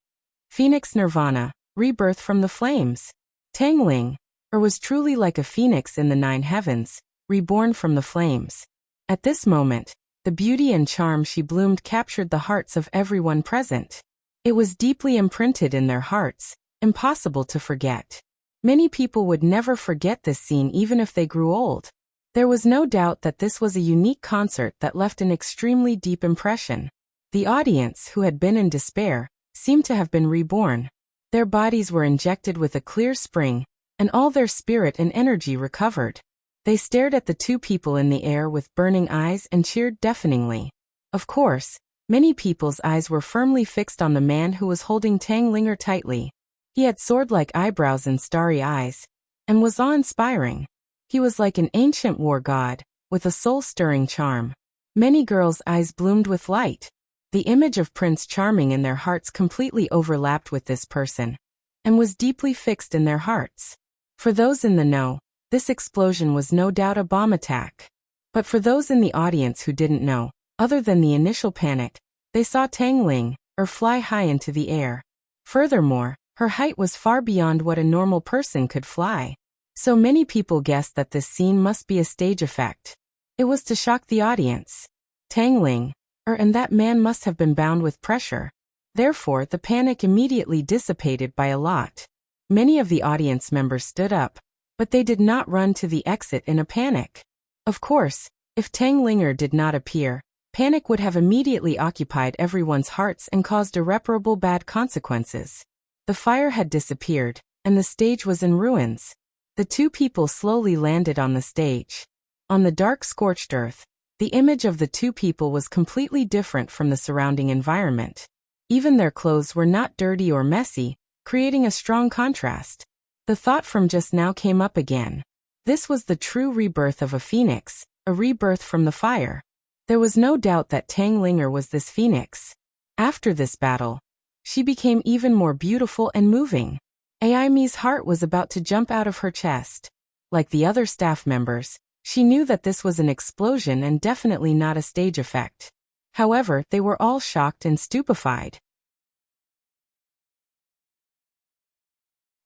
Phoenix Nirvana, rebirth from the flames. Tang Ling, was truly like a phoenix in the 9 heavens, reborn from the flames. At this moment, the beauty and charm she bloomed captured the hearts of everyone present. It was deeply imprinted in their hearts, impossible to forget. Many people would never forget this scene even if they grew old. There was no doubt that this was a unique concert that left an extremely deep impression. The audience, who had been in despair, seemed to have been reborn. Their bodies were injected with a clear spring, and all their spirit and energy recovered. They stared at the two people in the air with burning eyes and cheered deafeningly. Of course, many people's eyes were firmly fixed on the man who was holding Tang Linger tightly. He had sword-like eyebrows and starry eyes, and was awe-inspiring. He was like an ancient war god, with a soul-stirring charm. Many girls' eyes bloomed with light. The image of Prince Charming in their hearts completely overlapped with this person, and was deeply fixed in their hearts. For those in the know, this explosion was no doubt a bomb attack. But for those in the audience who didn't know, other than the initial panic, they saw Tang Ling, fly high into the air. Furthermore, her height was far beyond what a normal person could fly. So many people guessed that this scene must be a stage effect. It was to shock the audience. Tang Ling, and that man must have been bound with pressure. Therefore, the panic immediately dissipated by a lot. Many of the audience members stood up, but they did not run to the exit in a panic. Of course, if Tang Linger did not appear, panic would have immediately occupied everyone's hearts and caused irreparable bad consequences. The fire had disappeared, and the stage was in ruins. The two people slowly landed on the stage. On the dark scorched earth, the image of the two people was completely different from the surrounding environment. Even their clothes were not dirty or messy, creating a strong contrast. The thought from just now came up again. This was the true rebirth of a phoenix, a rebirth from the fire. There was no doubt that Tang Linger was this phoenix. After this battle, she became even more beautiful and moving. Aime's heart was about to jump out of her chest. Like the other staff members, she knew that this was an explosion and definitely not a stage effect. However, they were all shocked and stupefied.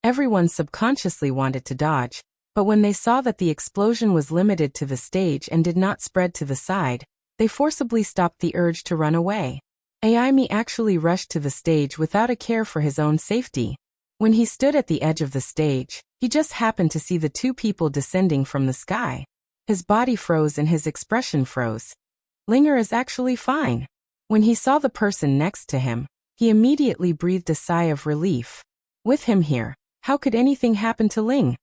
Everyone subconsciously wanted to dodge, but when they saw that the explosion was limited to the stage and did not spread to the side, they forcibly stopped the urge to run away. Aime actually rushed to the stage without a care for his own safety. When he stood at the edge of the stage, he just happened to see the two people descending from the sky. His body froze and his expression froze. Linger is actually fine. When he saw the person next to him, he immediately breathed a sigh of relief. With him here, how could anything happen to Ling?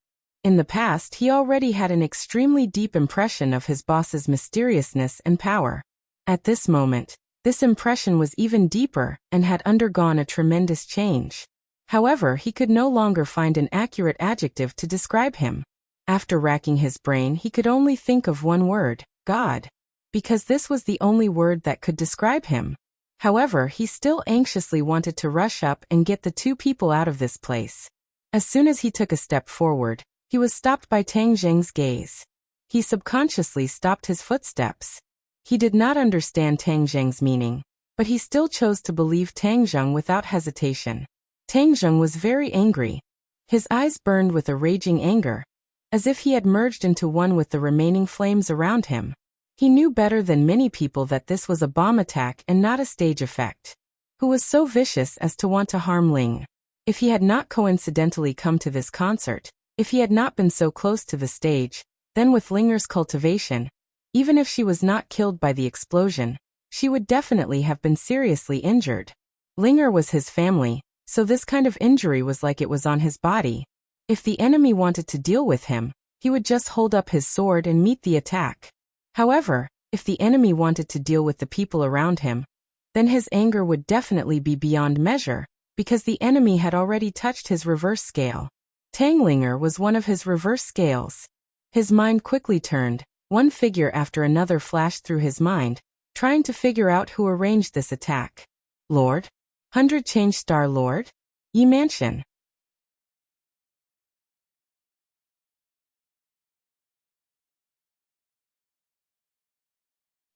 In the past, he already had an extremely deep impression of his boss's mysteriousness and power. At this moment, this impression was even deeper and had undergone a tremendous change. However, he could no longer find an accurate adjective to describe him. After racking his brain, he could only think of one word, God. Because this was the only word that could describe him. However, he still anxiously wanted to rush up and get the two people out of this place. As soon as he took a step forward, he was stopped by Tang Zheng's gaze. He subconsciously stopped his footsteps. He did not understand Tang Zheng's meaning, but he still chose to believe Tang Zheng without hesitation. Tang Zheng was very angry. His eyes burned with a raging anger, as if he had merged into one with the remaining flames around him. He knew better than many people that this was a bomb attack and not a stage effect. Who was so vicious as to want to harm Ling? If he had not coincidentally come to this concert, if he had not been so close to the stage, then with Linger's cultivation, even if she was not killed by the explosion, she would definitely have been seriously injured. Linger was his family, So this kind of injury was like it was on his body. If the enemy wanted to deal with him, he would just hold up his sword and meet the attack. However, if the enemy wanted to deal with the people around him, then his anger would definitely be beyond measure, because the enemy had already touched his reverse scale. Tanglinger was one of his reverse scales. His mind quickly turned, one figure after another flashed through his mind, trying to figure out who arranged this attack. Lord? 100 Change Star Lord? Yi Mansion.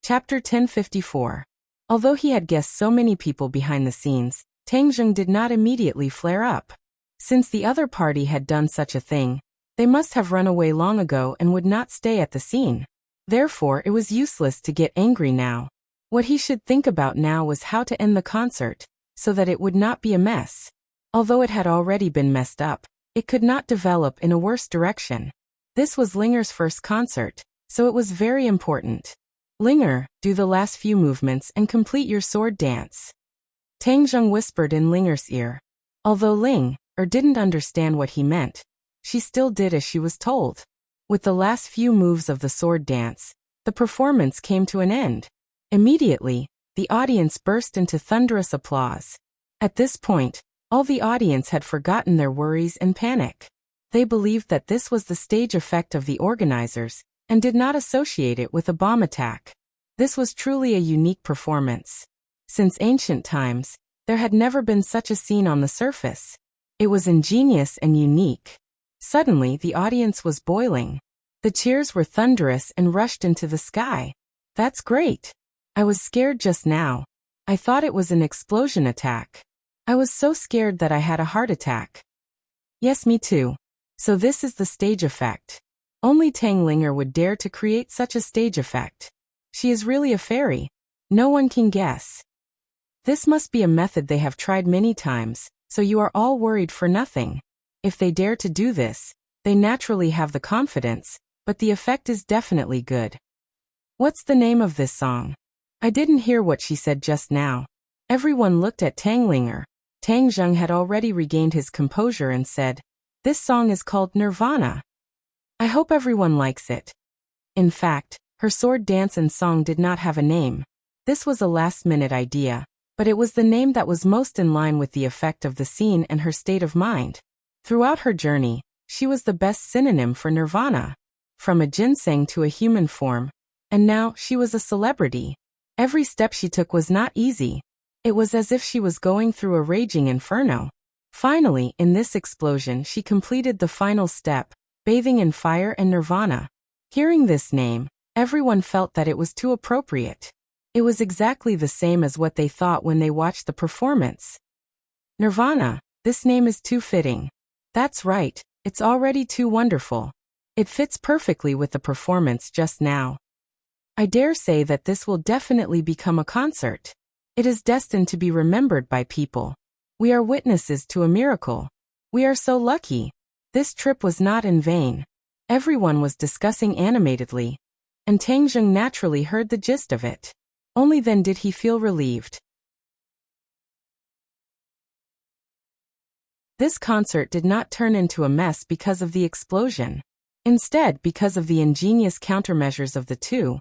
Chapter 1054. Although he had guessed so many people behind the scenes, Tang Zheng did not immediately flare up. Since the other party had done such a thing, they must have run away long ago and would not stay at the scene. Therefore, it was useless to get angry now. What he should think about now was how to end the concert, so that it would not be a mess. Although it had already been messed up, it could not develop in a worse direction. This was Linger's first concert, so it was very important. Linger, do the last few movements and complete your sword dance. Tang Zheng whispered in Linger's ear. Although Linger didn't understand what he meant, she still did as she was told. With the last few moves of the sword dance, the performance came to an end. Immediately, the audience burst into thunderous applause. At this point, all the audience had forgotten their worries and panic. They believed that this was the stage effect of the organizers, and did not associate it with a bomb attack. This was truly a unique performance. Since ancient times, there had never been such a scene on the surface. It was ingenious and unique. Suddenly, the audience was boiling. The cheers were thunderous and rushed into the sky. That's great. I was scared just now. I thought it was an explosion attack. I was so scared that I had a heart attack. Yes, me too. So this is the stage effect. Only Tanglinger would dare to create such a stage effect. She is really a fairy. No one can guess. This must be a method they have tried many times, so you are all worried for nothing. If they dare to do this, they naturally have the confidence, but the effect is definitely good. What's the name of this song? I didn't hear what she said just now. Everyone looked at Tanglinger. Tang Zheng had already regained his composure and said, "This song is called Nirvana. I hope everyone likes it." In fact, her sword dance and song did not have a name. This was a last-minute idea, but it was the name that was most in line with the effect of the scene and her state of mind. Throughout her journey, she was the best synonym for Nirvana. From a ginseng to a human form, and now she was a celebrity. Every step she took was not easy. It was as if she was going through a raging inferno. Finally, in this explosion, she completed the final step, bathing in fire and nirvana. Hearing this name, everyone felt that it was too appropriate. It was exactly the same as what they thought when they watched the performance. Nirvana, this name is too fitting. That's right, it's already too wonderful. It fits perfectly with the performance just now. I dare say that this will definitely become a concert. It is destined to be remembered by people. We are witnesses to a miracle. We are so lucky. This trip was not in vain. Everyone was discussing animatedly, and Tang Zheng naturally heard the gist of it. Only then did he feel relieved. This concert did not turn into a mess because of the explosion. Instead, because of the ingenious countermeasures of the two,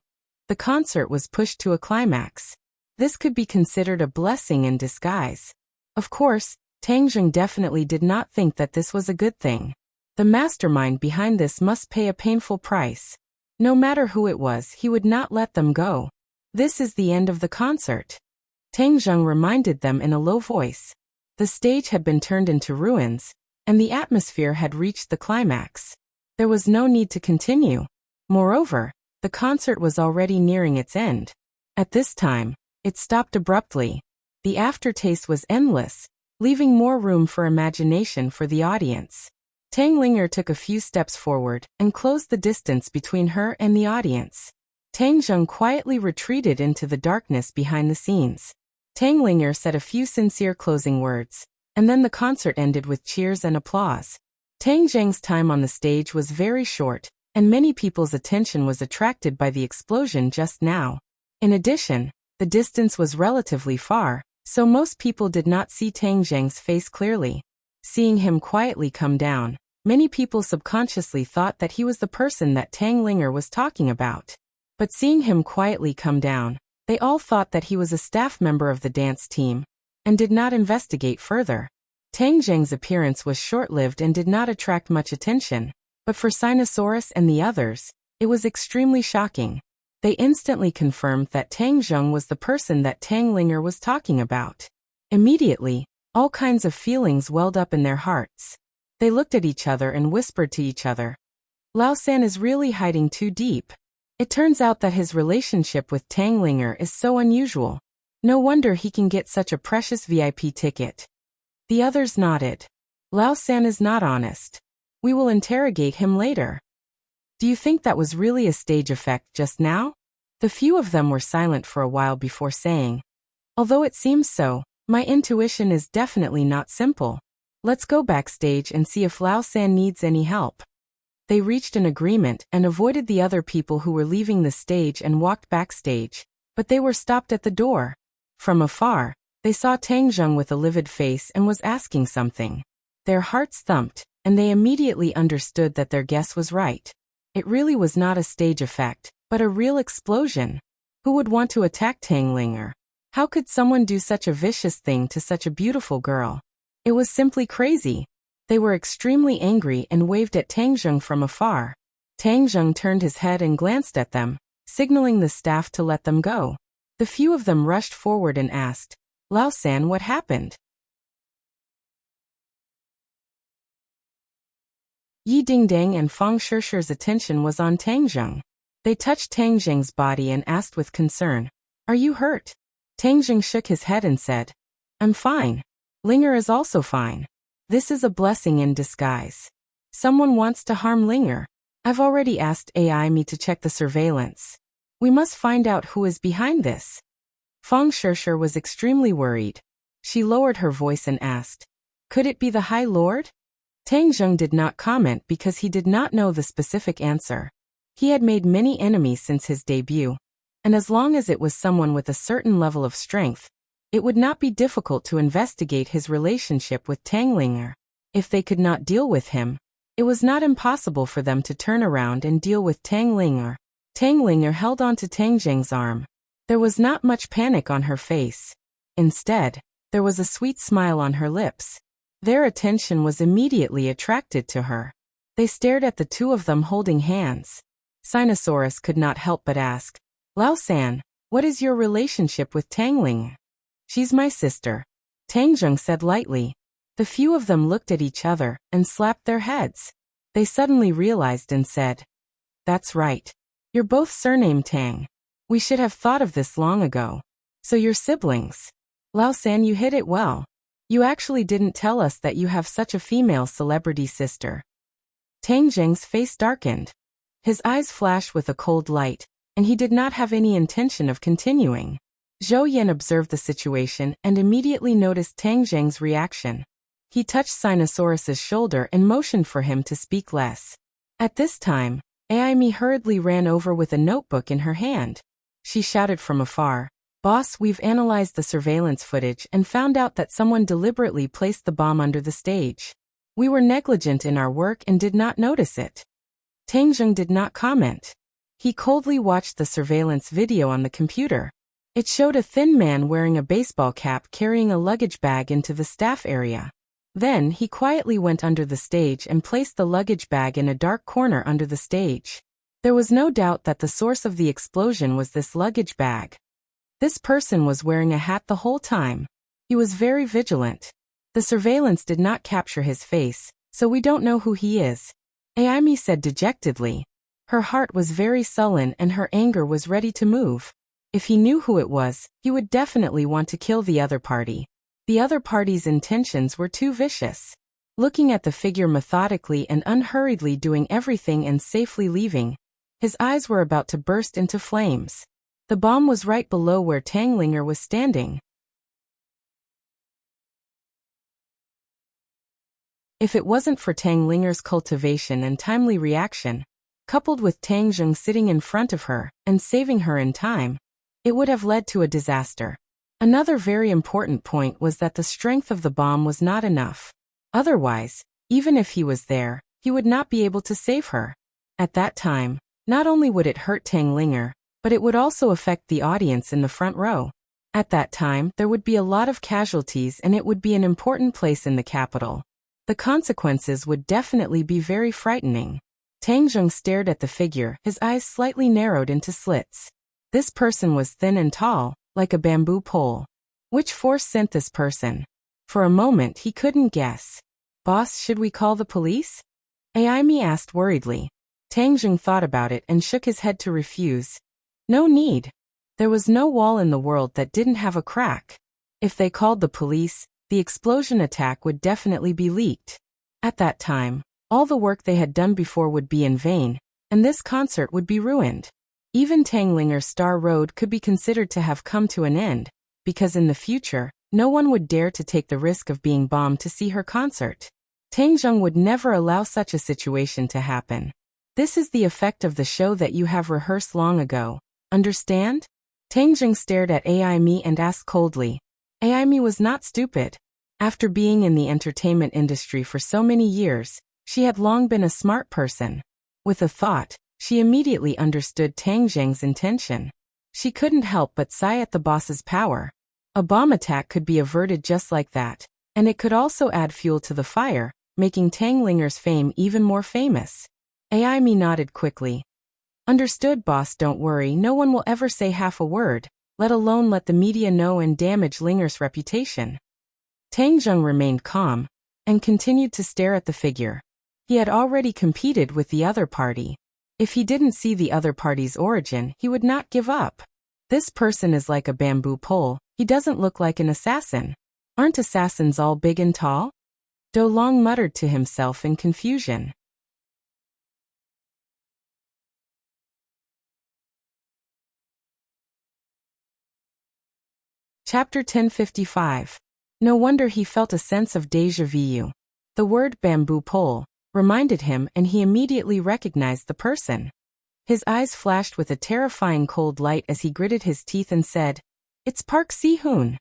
the concert was pushed to a climax. This could be considered a blessing in disguise. Of course, Tang Zheng definitely did not think that this was a good thing. The mastermind behind this must pay a painful price. No matter who it was, he would not let them go. This is the end of the concert. Tang Zheng reminded them in a low voice. The stage had been turned into ruins, and the atmosphere had reached the climax. There was no need to continue. Moreover, the concert was already nearing its end. At this time, it stopped abruptly. The aftertaste was endless, leaving more room for imagination for the audience. Tanglinger took a few steps forward and closed the distance between her and the audience. Tang Zheng quietly retreated into the darkness behind the scenes. Tanglinger said a few sincere closing words, and then the concert ended with cheers and applause. Tang Zheng's time on the stage was very short, and many people's attention was attracted by the explosion just now. In addition, the distance was relatively far, So most people did not see Tang Zheng's face clearly. Seeing him quietly come down, many people subconsciously thought that he was the person that Tang Linger was talking about. But seeing him quietly come down, they all thought that he was a staff member of the dance team, and did not investigate further. Tang Zheng's appearance was short-lived and did not attract much attention, but for Sinosaurus and the others, it was extremely shocking. They instantly confirmed that Tang Zheng was the person that Tang Linger was talking about. Immediately, all kinds of feelings welled up in their hearts. They looked at each other and whispered to each other, "Lao San is really hiding too deep." It turns out that his relationship with Tang Linger is so unusual. No wonder he can get such a precious VIP ticket. The others nodded. Lao San is not honest. We will interrogate him later. Do you think that was really a stage effect just now? The few of them were silent for a while before saying, "Although it seems so, my intuition is definitely not simple. Let's go backstage and see if Lao San needs any help." They reached an agreement and avoided the other people who were leaving the stage and walked backstage, but they were stopped at the door. From afar, they saw Tang Zheng with a livid face and was asking something. Their hearts thumped, and they immediately understood that their guess was right. It really was not a stage effect, but a real explosion. Who would want to attack Tang Linger? How could someone do such a vicious thing to such a beautiful girl? It was simply crazy. They were extremely angry and waved at Tang Zheng from afar. Tang Zheng turned his head and glanced at them, signaling the staff to let them go. The few of them rushed forward and asked, "Lao San, what happened?" Yi Dingdang and Fang Shishi's attention was on Tang Zheng. They touched Tang Zheng's body and asked with concern, "Are you hurt?" Tang Zheng shook his head and said, "I'm fine. Linger is also fine. This is a blessing in disguise. Someone wants to harm Linger. I've already asked AI me to check the surveillance. We must find out who is behind this." Fang Shishi was extremely worried. She lowered her voice and asked, "Could it be the High Lord?" Tang Zheng did not comment because he did not know the specific answer. He had made many enemies since his debut, and as long as it was someone with a certain level of strength, it would not be difficult to investigate his relationship with Tang Linger. If they could not deal with him, it was not impossible for them to turn around and deal with Tang Linger. Tang Linger held on to Tang Zheng's arm. There was not much panic on her face. Instead, there was a sweet smile on her lips. Their attention was immediately attracted to her. They stared at the two of them holding hands. Sinosaurus could not help but ask, "Lao San, what is your relationship with Tang Linger?" "She's my sister," Tang Zheng said lightly. The few of them looked at each other and slapped their heads. They suddenly realized and said, "That's right. You're both surnamed Tang. We should have thought of this long ago. So you're siblings. Lao San, you hit it well. You actually didn't tell us that you have such a female celebrity sister." Tang Zheng's face darkened. His eyes flashed with a cold light, and he did not have any intention of continuing. Zhou Yan observed the situation and immediately noticed Tang Zheng's reaction. He touched Sinosaurus's shoulder and motioned for him to speak less. At this time, Aimi hurriedly ran over with a notebook in her hand. She shouted from afar, "Boss, we've analyzed the surveillance footage and found out that someone deliberately placed the bomb under the stage. We were negligent in our work and did not notice it." Tang Zheng did not comment. He coldly watched the surveillance video on the computer. It showed a thin man wearing a baseball cap carrying a luggage bag into the staff area. Then he quietly went under the stage and placed the luggage bag in a dark corner under the stage. There was no doubt that the source of the explosion was this luggage bag. This person was wearing a hat the whole time. He was very vigilant. The surveillance did not capture his face, so we don't know who he is, Aimi said dejectedly. Her heart was very sullen and her anger was ready to move. If he knew who it was, he would definitely want to kill the other party. The other party's intentions were too vicious. Looking at the figure methodically and unhurriedly doing everything and safely leaving, his eyes were about to burst into flames. The bomb was right below where Tang Linger was standing. If it wasn't for Tang Linger's cultivation and timely reaction, coupled with Tang Zheng sitting in front of her and saving her in time, it would have led to a disaster. Another very important point was that the strength of the bomb was not enough. Otherwise, even if he was there, he would not be able to save her. At that time, not only would it hurt Tang Linger, but it would also affect the audience in the front row. At that time, there would be a lot of casualties and it would be an important place in the capital. The consequences would definitely be very frightening. Tang Zheng stared at the figure, his eyes slightly narrowed into slits. This person was thin and tall, like a bamboo pole. Which force sent this person? For a moment he couldn't guess. Boss, should we call the police? Aimi asked worriedly. Tang Zheng thought about it and shook his head to refuse. No need. There was no wall in the world that didn't have a crack. If they called the police, the explosion attack would definitely be leaked. At that time, all the work they had done before would be in vain, and this concert would be ruined. Even Tang Linger's Star Road could be considered to have come to an end, because in the future, no one would dare to take the risk of being bombed to see her concert. Tang Zheng would never allow such a situation to happen. This is the effect of the show that you have rehearsed long ago. Understand? Tang Zheng stared at Aimi and asked coldly. Aimi was not stupid. After being in the entertainment industry for so many years, she had long been a smart person. With a thought, she immediately understood Tang Zheng's intention. She couldn't help but sigh at the boss's power. A bomb attack could be averted just like that, and it could also add fuel to the fire, making Tang Linger's fame even more famous. Aimi nodded quickly. Understood, boss, don't worry, no one will ever say half a word, let alone let the media know and damage Linger's reputation. Tang Zheng remained calm, and continued to stare at the figure. He had already competed with the other party. If he didn't see the other party's origin, he would not give up. This person is like a bamboo pole, he doesn't look like an assassin. Aren't assassins all big and tall? Do Long muttered to himself in confusion. Chapter 1055. No wonder he felt a sense of déjà vu. The word bamboo pole reminded him and he immediately recognized the person. His eyes flashed with a terrifying cold light as he gritted his teeth and said, "It's Park Si-hoon."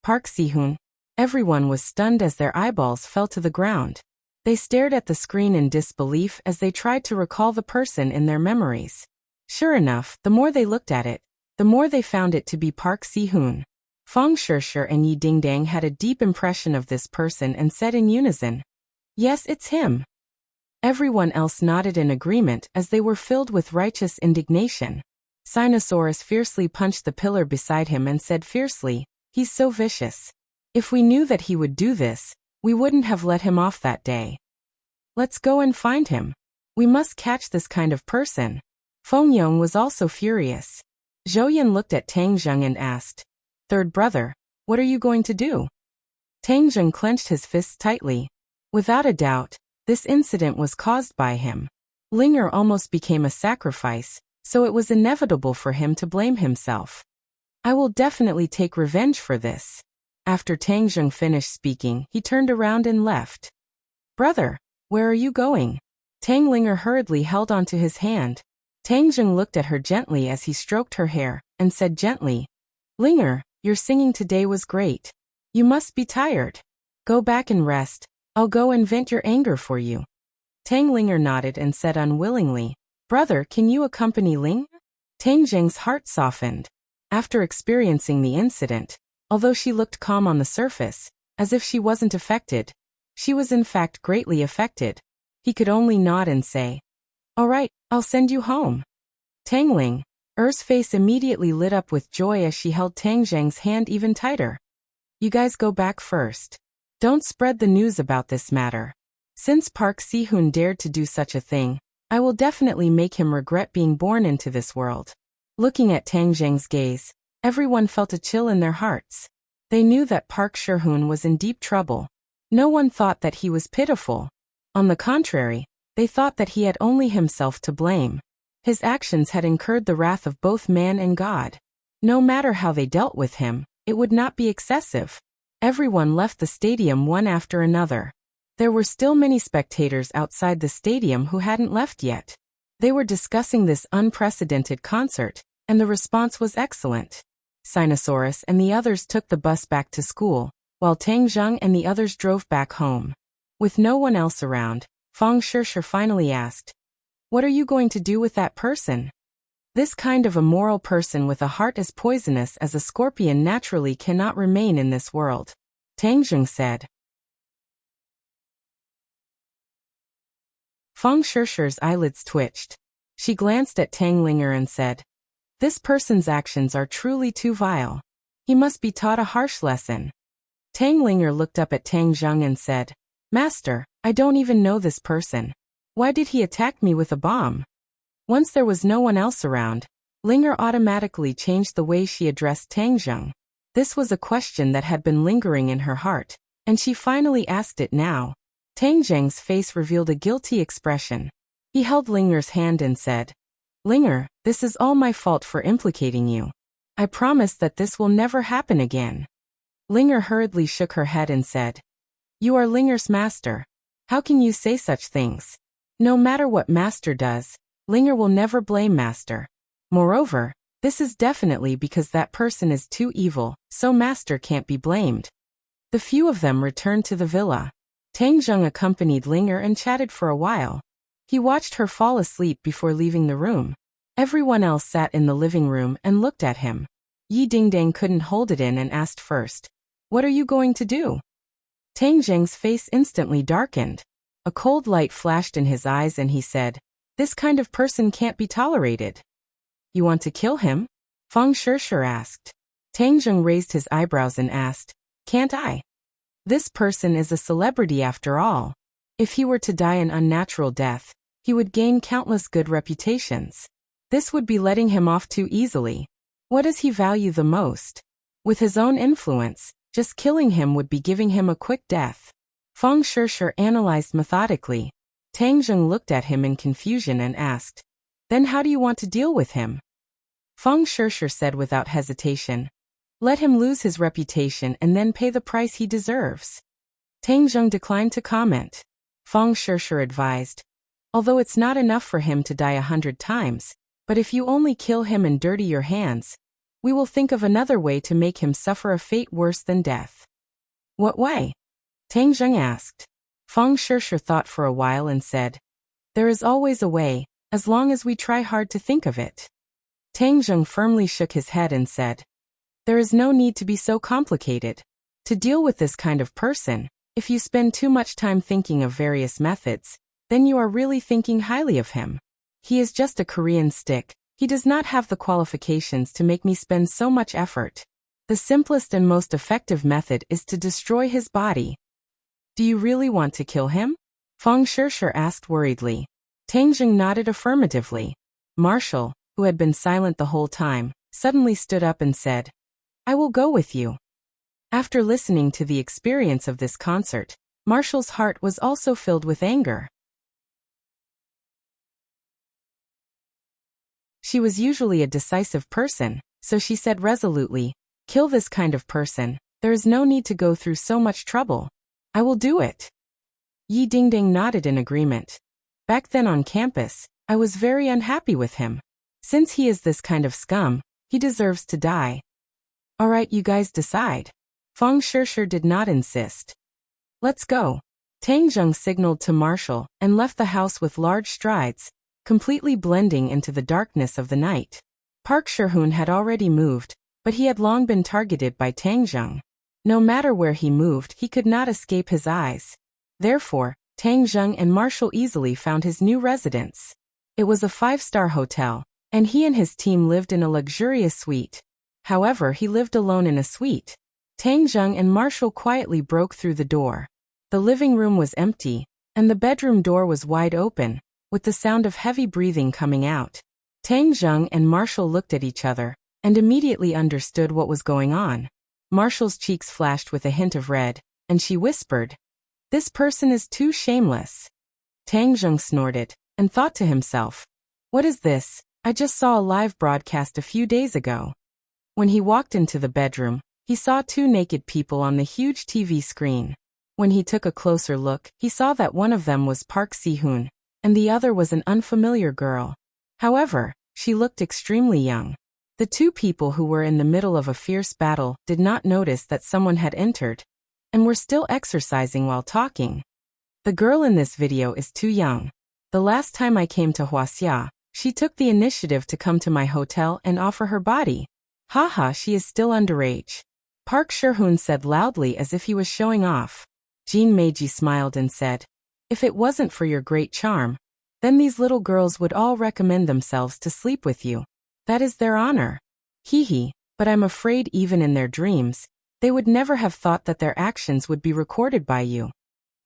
Park Si-hoon. Everyone was stunned as their eyeballs fell to the ground. They stared at the screen in disbelief as they tried to recall the person in their memories. Sure enough, the more they looked at it, the more they found it to be Park Si-hoon. Fong Shishir and Yi Dingdang had a deep impression of this person and said in unison, "Yes, it's him." Everyone else nodded in agreement as they were filled with righteous indignation. Sinosaurus fiercely punched the pillar beside him and said fiercely, "He's so vicious. If we knew that he would do this, we wouldn't have let him off that day. Let's go and find him. We must catch this kind of person." Feng Yong was also furious. Zhou looked at Tang Zheng and asked, "Third brother, what are you going to do?" Tang Zheng clenched his fists tightly. Without a doubt, this incident was caused by him. Linger almost became a sacrifice, so it was inevitable for him to blame himself. "I will definitely take revenge for this." After Tang Zheng finished speaking, he turned around and left. "Brother, where are you going?" Tang Linger hurriedly held onto his hand. Tang Zheng looked at her gently as he stroked her hair, and said gently, "Linger, your singing today was great. You must be tired. Go back and rest. I'll go and vent your anger for you." Tang Linger nodded and said unwillingly, "Brother, can you accompany Ling?" Tang Zheng's heart softened. After experiencing the incident, although she looked calm on the surface, as if she wasn't affected, she was in fact greatly affected. He could only nod and say, "All right, I'll send you home." Tang Ling. Er's face immediately lit up with joy as she held Tang Zheng's hand even tighter. "You guys go back first. Don't spread the news about this matter. Since Park Si-hoon dared to do such a thing, I will definitely make him regret being born into this world." Looking at Tang Zheng's gaze, everyone felt a chill in their hearts. They knew that Park Si-hoon was in deep trouble. No one thought that he was pitiful. On the contrary, they thought that he had only himself to blame. His actions had incurred the wrath of both man and God. No matter how they dealt with him, it would not be excessive. Everyone left the stadium one after another. There were still many spectators outside the stadium who hadn't left yet. They were discussing this unprecedented concert, and the response was excellent. Sinosaurus and the others took the bus back to school, while Tang Zheng and the others drove back home. With no one else around, Feng Shishir finally asked, "What are you going to do with that person?" This kind of immoral person with a heart as poisonous as a scorpion naturally cannot remain in this world, Tang Zheng said. Feng Shishir's eyelids twitched. She glanced at Tang Linger and said, "This person's actions are truly too vile. He must be taught a harsh lesson." Tang Linger looked up at Tang Zheng and said, "Master, I don't even know this person. Why did he attack me with a bomb?" Once there was no one else around, Linger automatically changed the way she addressed Tang Zheng. This was a question that had been lingering in her heart, and she finally asked it now. Tang Zheng's face revealed a guilty expression. He held Linger's hand and said, "Linger, this is all my fault for implicating you. I promise that this will never happen again." Linger hurriedly shook her head and said, "You are Linger's master. How can you say such things? No matter what master does, Linger will never blame master. Moreover, this is definitely because that person is too evil, so master can't be blamed." The few of them returned to the villa. Tang Zheng accompanied Linger and chatted for a while. He watched her fall asleep before leaving the room. Everyone else sat in the living room and looked at him. Yi Dingdang couldn't hold it in and asked first, "What are you going to do?" Tang Zheng's face instantly darkened. A cold light flashed in his eyes and he said, "This kind of person can't be tolerated." "You want to kill him?" Feng Shishir asked. Tang Zheng raised his eyebrows and asked, "Can't I? This person is a celebrity after all. If he were to die an unnatural death, he would gain countless good reputations. This would be letting him off too easily. What does he value the most? With his own influence, just killing him would be giving him a quick death." Feng Shishir analyzed methodically. Tang Zheng looked at him in confusion and asked, "Then how do you want to deal with him?" Feng Shishir said without hesitation, "Let him lose his reputation and then pay the price he deserves." Tang Zheng declined to comment. Feng Shishir advised, "Although it's not enough for him to die 100 times, but if you only kill him and dirty your hands, we will think of another way to make him suffer a fate worse than death." "What way?" Tang Zheng asked. Feng Shishir thought for a while and said, "There is always a way, as long as we try hard to think of it." Tang Zheng firmly shook his head and said, "There is no need to be so complicated. To deal with this kind of person, if you spend too much time thinking of various methods, then you are really thinking highly of him. He is just a Korean stick. He does not have the qualifications to make me spend so much effort. The simplest and most effective method is to destroy his body." "Do you really want to kill him?" Feng Shishir asked worriedly. Tang Zheng nodded affirmatively. Marshall, who had been silent the whole time, suddenly stood up and said, "I will go with you." After listening to the experience of this concert, Marshall's heart was also filled with anger. She was usually a decisive person, so she said resolutely, "Kill this kind of person. There is no need to go through so much trouble. I will do it." Yi Dingding nodded in agreement. "Back then on campus, I was very unhappy with him. Since he is this kind of scum, he deserves to die." "Alright, you guys decide." Feng Shishir did not insist. "Let's go." Tang Zheng signaled to Marshall and left the house with large strides, completely blending into the darkness of the night. Park Shihun had already moved, but he had long been targeted by Tang Zheng. No matter where he moved, he could not escape his eyes. Therefore, Tang Zheng and Marshall easily found his new residence. It was a 5-star hotel, and he and his team lived in a luxurious suite. However, he lived alone in a suite. Tang Zheng and Marshall quietly broke through the door. The living room was empty, and the bedroom door was wide open, with the sound of heavy breathing coming out. Tang Zheng and Marshall looked at each other, and immediately understood what was going on. Marshall's cheeks flashed with a hint of red, and she whispered, "This person is too shameless." Tang Zheng snorted, and thought to himself, "What is this? I just saw a live broadcast a few days ago." When he walked into the bedroom, he saw 2 naked people on the huge TV screen. When he took a closer look, he saw that one of them was Park Si-hoon, and the other was an unfamiliar girl. However, she looked extremely young. The two people who were in the middle of a fierce battle did not notice that someone had entered and were still exercising while talking. The girl in this video is too young. The last time I came to Wuxia, she took the initiative to come to my hotel and offer her body. Haha, she is still underage. Park Shi-hoon said loudly as if he was showing off. Jin Meiji smiled and said, if it wasn't for your great charm, then these little girls would all recommend themselves to sleep with you. That is their honor. Hee, but I'm afraid even in their dreams, they would never have thought that their actions would be recorded by you.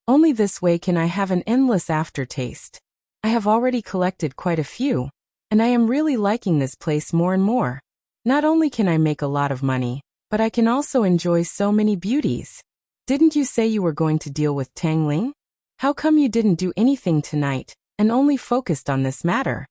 Only this way can I have an endless aftertaste. I have already collected quite a few, and I am really liking this place more and more. Not only can I make a lot of money, but I can also enjoy so many beauties. Didn't you say you were going to deal with Tang Ling? How come you didn't do anything tonight, and only focused on this matter?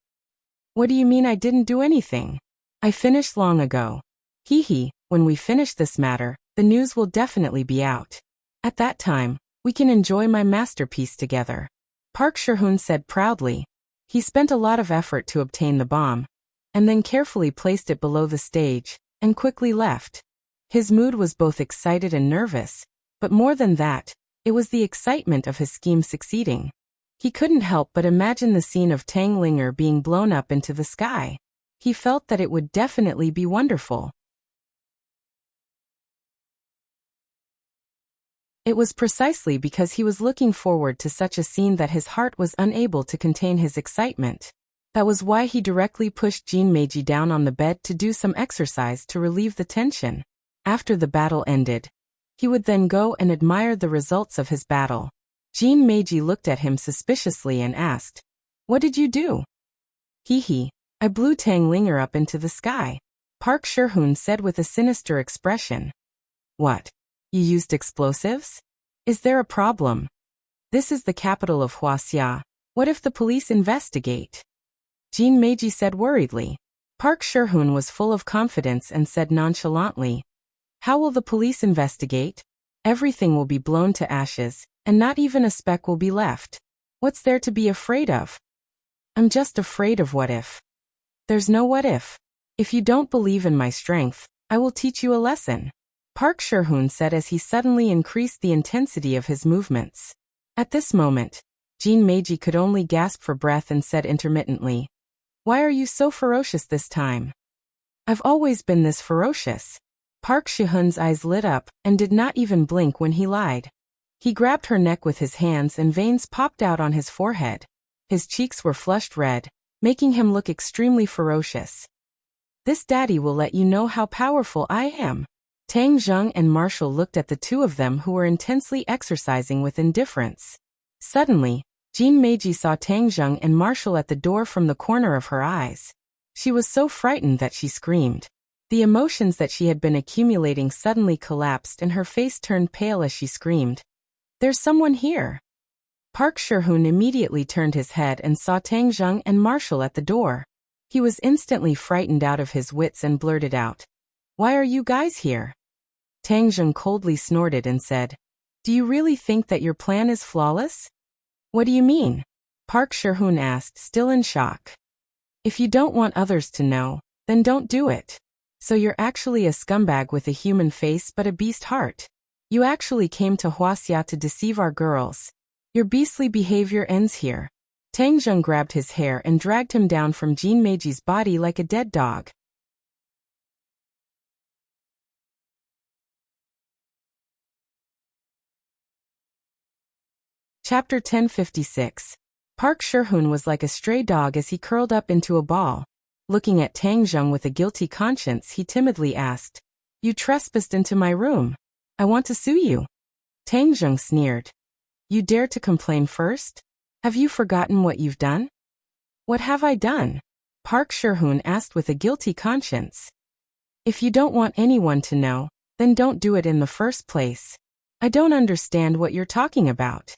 What do you mean I didn't do anything? I finished long ago. Hee, when we finish this matter, the news will definitely be out. At that time, we can enjoy my masterpiece together. Park Shi-hoon said proudly. He spent a lot of effort to obtain the bomb, and then carefully placed it below the stage, and quickly left. His mood was both excited and nervous, but more than that, it was the excitement of his scheme succeeding. He couldn't help but imagine the scene of Tang Linger being blown up into the sky. He felt that it would definitely be wonderful. It was precisely because he was looking forward to such a scene that his heart was unable to contain his excitement. That was why he directly pushed Jin Meiji down on the bed to do some exercise to relieve the tension. After the battle ended, he would then go and admire the results of his battle. Jin Meiji looked at him suspiciously and asked, what did you do? Hee, I blew Tang Linger up into the sky. Park Shi-hoon said with a sinister expression. What? You used explosives? Is there a problem? This is the capital of Wuxia. What if the police investigate? Jin Meiji said worriedly. Park Shi-hoon was full of confidence and said nonchalantly, how will the police investigate? Everything will be blown to ashes, and not even a speck will be left. What's there to be afraid of? I'm just afraid of what if. There's no what if. If you don't believe in my strength, I will teach you a lesson. Park Shi-hoon said as he suddenly increased the intensity of his movements. At this moment, Jin Meiji could only gasp for breath and said intermittently, why are you so ferocious this time? I've always been this ferocious. Park Shi-hoon's eyes lit up and did not even blink when he lied. He grabbed her neck with his hands and veins popped out on his forehead. His cheeks were flushed red, making him look extremely ferocious. This daddy will let you know how powerful I am. Tang Zheng and Marshall looked at the two of them who were intensely exercising with indifference. Suddenly, Jin Meiji saw Tang Zheng and Marshall at the door from the corner of her eyes. She was so frightened that she screamed. The emotions that she had been accumulating suddenly collapsed and her face turned pale as she screamed. There's someone here. Park Shi-hoon immediately turned his head and saw Tang Zheng and Marshall at the door. He was instantly frightened out of his wits and blurted out, why are you guys here? Tang Zheng coldly snorted and said, do you really think that your plan is flawless? What do you mean? Park Shi-hoon asked, still in shock. If you don't want others to know, then don't do it. So you're actually a scumbag with a human face but a beast heart. You actually came to Wuxia to deceive our girls. Your beastly behavior ends here. Tang Zheng grabbed his hair and dragged him down from Jin Meiji's body like a dead dog. Chapter 1056. Park Shi-hoon was like a stray dog as he curled up into a ball. Looking at Tang Zheng with a guilty conscience, he timidly asked, you trespassed into my room. I want to sue you. Tang Zheng sneered. You dare to complain first? Have you forgotten what you've done? What have I done? Park Shi-hoon asked with a guilty conscience. If you don't want anyone to know, then don't do it in the first place. I don't understand what you're talking about.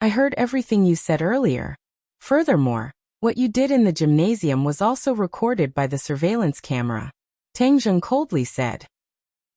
I heard everything you said earlier. Furthermore, what you did in the gymnasium was also recorded by the surveillance camera. Tang Zheng coldly said.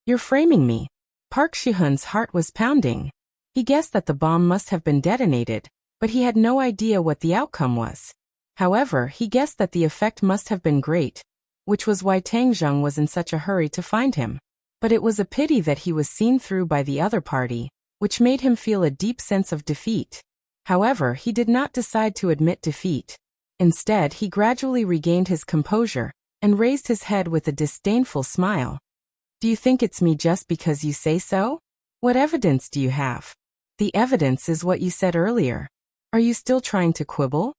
You're framing me. Park Shi-hoon's heart was pounding. He guessed that the bomb must have been detonated, but he had no idea what the outcome was. However, he guessed that the effect must have been great, which was why Tang Zheng was in such a hurry to find him. But it was a pity that he was seen through by the other party, which made him feel a deep sense of defeat. However, he did not decide to admit defeat. Instead, he gradually regained his composure and raised his head with a disdainful smile. Do you think it's me just because you say so? What evidence do you have? The evidence is what you said earlier. Are you still trying to quibble?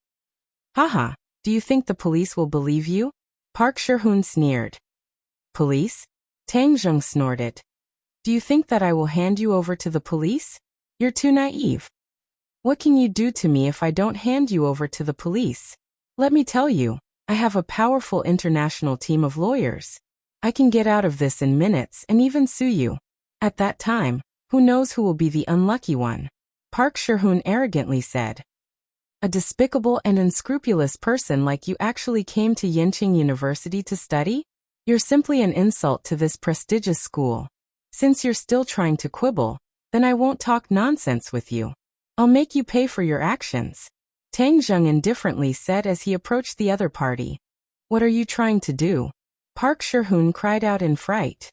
Haha, do you think the police will believe you? Park Shi-hoon sneered. Police? Tang Zheng snorted. Do you think that I will hand you over to the police? You're too naive. What can you do to me if I don't hand you over to the police? Let me tell you, I have a powerful international team of lawyers. I can get out of this in minutes and even sue you. At that time, who knows who will be the unlucky one? Park Shi-hoon arrogantly said. A despicable and unscrupulous person like you actually came to Yenching University to study? You're simply an insult to this prestigious school. Since you're still trying to quibble, then I won't talk nonsense with you. I'll make you pay for your actions. Tang Zheng indifferently said as he approached the other party. What are you trying to do? Park Shi-hoon cried out in fright.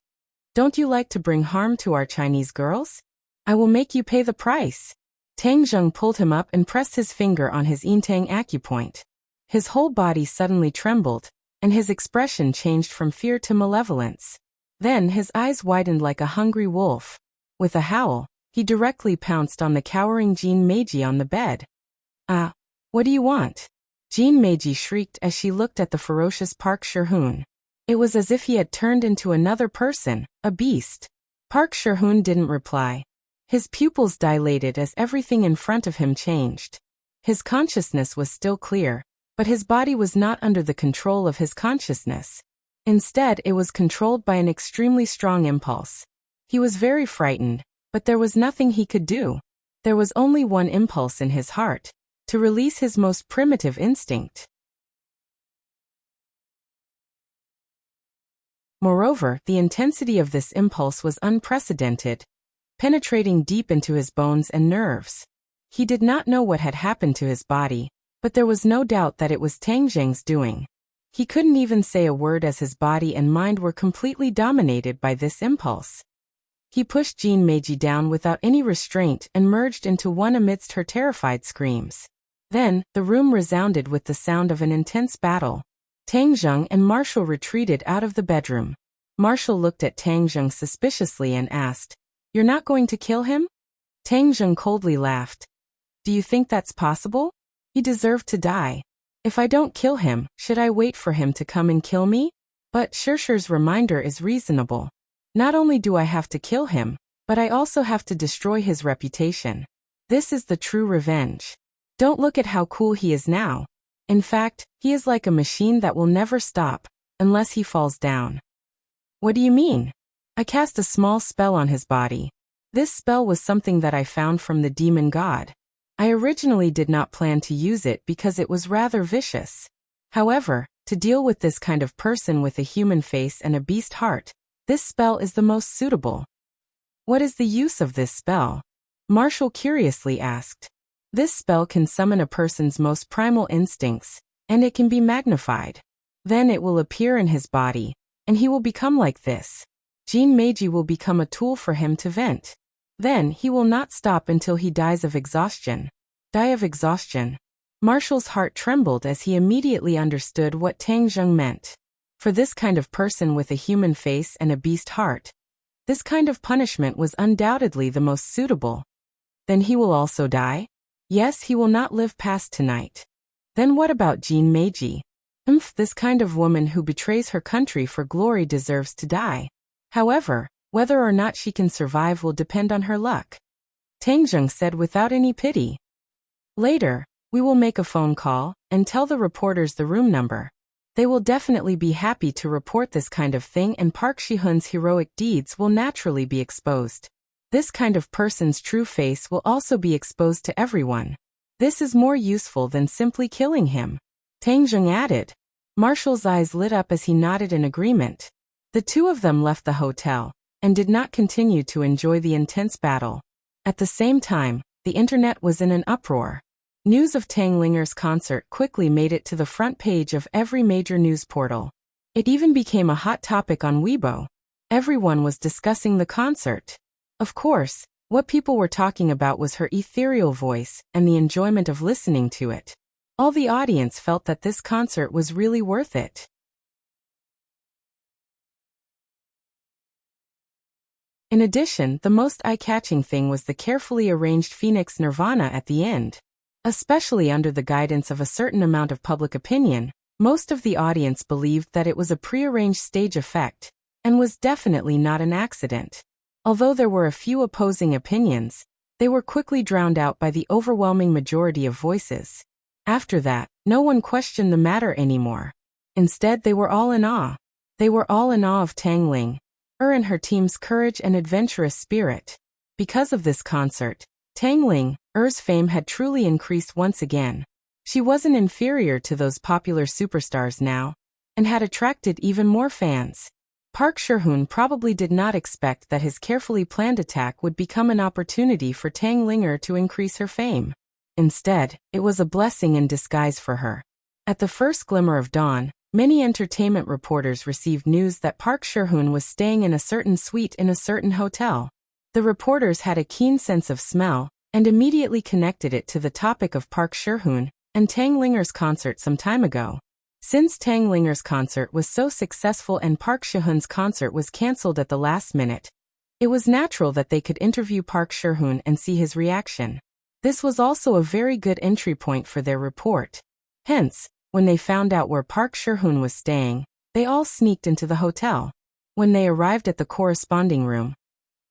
Don't you like to bring harm to our Chinese girls? I will make you pay the price. Tang Zheng pulled him up and pressed his finger on his Yintang acupoint. His whole body suddenly trembled, and his expression changed from fear to malevolence. Then his eyes widened like a hungry wolf. With a howl, he directly pounced on the cowering Jean Meiji on the bed. Ah, what do you want? Jean Meiji shrieked as she looked at the ferocious Park Shi-hoon. It was as if he had turned into another person, a beast. Park Shi-hoon didn't reply. His pupils dilated as everything in front of him changed. His consciousness was still clear, but his body was not under the control of his consciousness. Instead, it was controlled by an extremely strong impulse. He was very frightened, but there was nothing he could do. There was only one impulse in his heart, to release his most primitive instinct. Moreover, the intensity of this impulse was unprecedented, penetrating deep into his bones and nerves. He did not know what had happened to his body, but there was no doubt that it was Tang Zheng's doing. He couldn't even say a word as his body and mind were completely dominated by this impulse. He pushed Jean Meiji down without any restraint and merged into one amidst her terrified screams. Then, the room resounded with the sound of an intense battle. Tang Zheng and Marshall retreated out of the bedroom. Marshall looked at Tang Zheng suspiciously and asked, "You're not going to kill him?" Tang Zheng coldly laughed. "Do you think that's possible? He deserved to die. If I don't kill him, should I wait for him to come and kill me? But Shirshir's reminder is reasonable. Not only do I have to kill him, but I also have to destroy his reputation. This is the true revenge. Don't look at how cool he is now. In fact, he is like a machine that will never stop, unless he falls down." "What do you mean?" "I cast a small spell on his body. This spell was something that I found from the demon god. I originally did not plan to use it because it was rather vicious. However, to deal with this kind of person with a human face and a beast heart, this spell is the most suitable." "What is the use of this spell?" Marshall curiously asked. "This spell can summon a person's most primal instincts, and it can be magnified. Then it will appear in his body, and he will become like this. Jean Meiji will become a tool for him to vent. Then he will not stop until he dies of exhaustion." Die of exhaustion. Marshall's heart trembled as he immediately understood what Tang Zheng meant. For this kind of person with a human face and a beast heart, this kind of punishment was undoubtedly the most suitable. Then he will also die? Yes, he will not live past tonight. Then what about Jean Meiji? This kind of woman who betrays her country for glory deserves to die. However, whether or not she can survive will depend on her luck. Tang Zheng said without any pity. "Later, we will make a phone call and tell the reporters the room number. They will definitely be happy to report this kind of thing, and Park Shi-hoon's heroic deeds will naturally be exposed. This kind of person's true face will also be exposed to everyone. This is more useful than simply killing him," Tang Zheng added. Marshall's eyes lit up as he nodded in agreement. The two of them left the hotel and did not continue to enjoy the intense battle. At the same time, the internet was in an uproar. News of Tang Linger's concert quickly made it to the front page of every major news portal. It even became a hot topic on Weibo. Everyone was discussing the concert. Of course, what people were talking about was her ethereal voice and the enjoyment of listening to it. All the audience felt that this concert was really worth it. In addition, the most eye-catching thing was the carefully arranged Phoenix Nirvana at the end. Especially under the guidance of a certain amount of public opinion, most of the audience believed that it was a prearranged stage effect, and was definitely not an accident. Although there were a few opposing opinions, they were quickly drowned out by the overwhelming majority of voices. After that, no one questioned the matter anymore. Instead, they were all in awe. They were all in awe of Tang Ling, and her team's courage and adventurous spirit. Because of this concert, Tang Ling, fame had truly increased once again. She wasn't inferior to those popular superstars now, and had attracted even more fans. Park Shi-hoon probably did not expect that his carefully planned attack would become an opportunity for Tang Linger to increase her fame. Instead, it was a blessing in disguise for her. At the first glimmer of dawn, many entertainment reporters received news that Park Shi-hoon was staying in a certain suite in a certain hotel. The reporters had a keen sense of smell, and immediately connected it to the topic of Park Shi-hoon and Tang Linger's concert some time ago. Since Tang Linger's concert was so successful and Park Shi-hoon's concert was cancelled at the last minute, it was natural that they could interview Park Shi-hoon and see his reaction. This was also a very good entry point for their report. Hence, when they found out where Park Shi-hoon was staying, they all sneaked into the hotel. When they arrived at the corresponding room,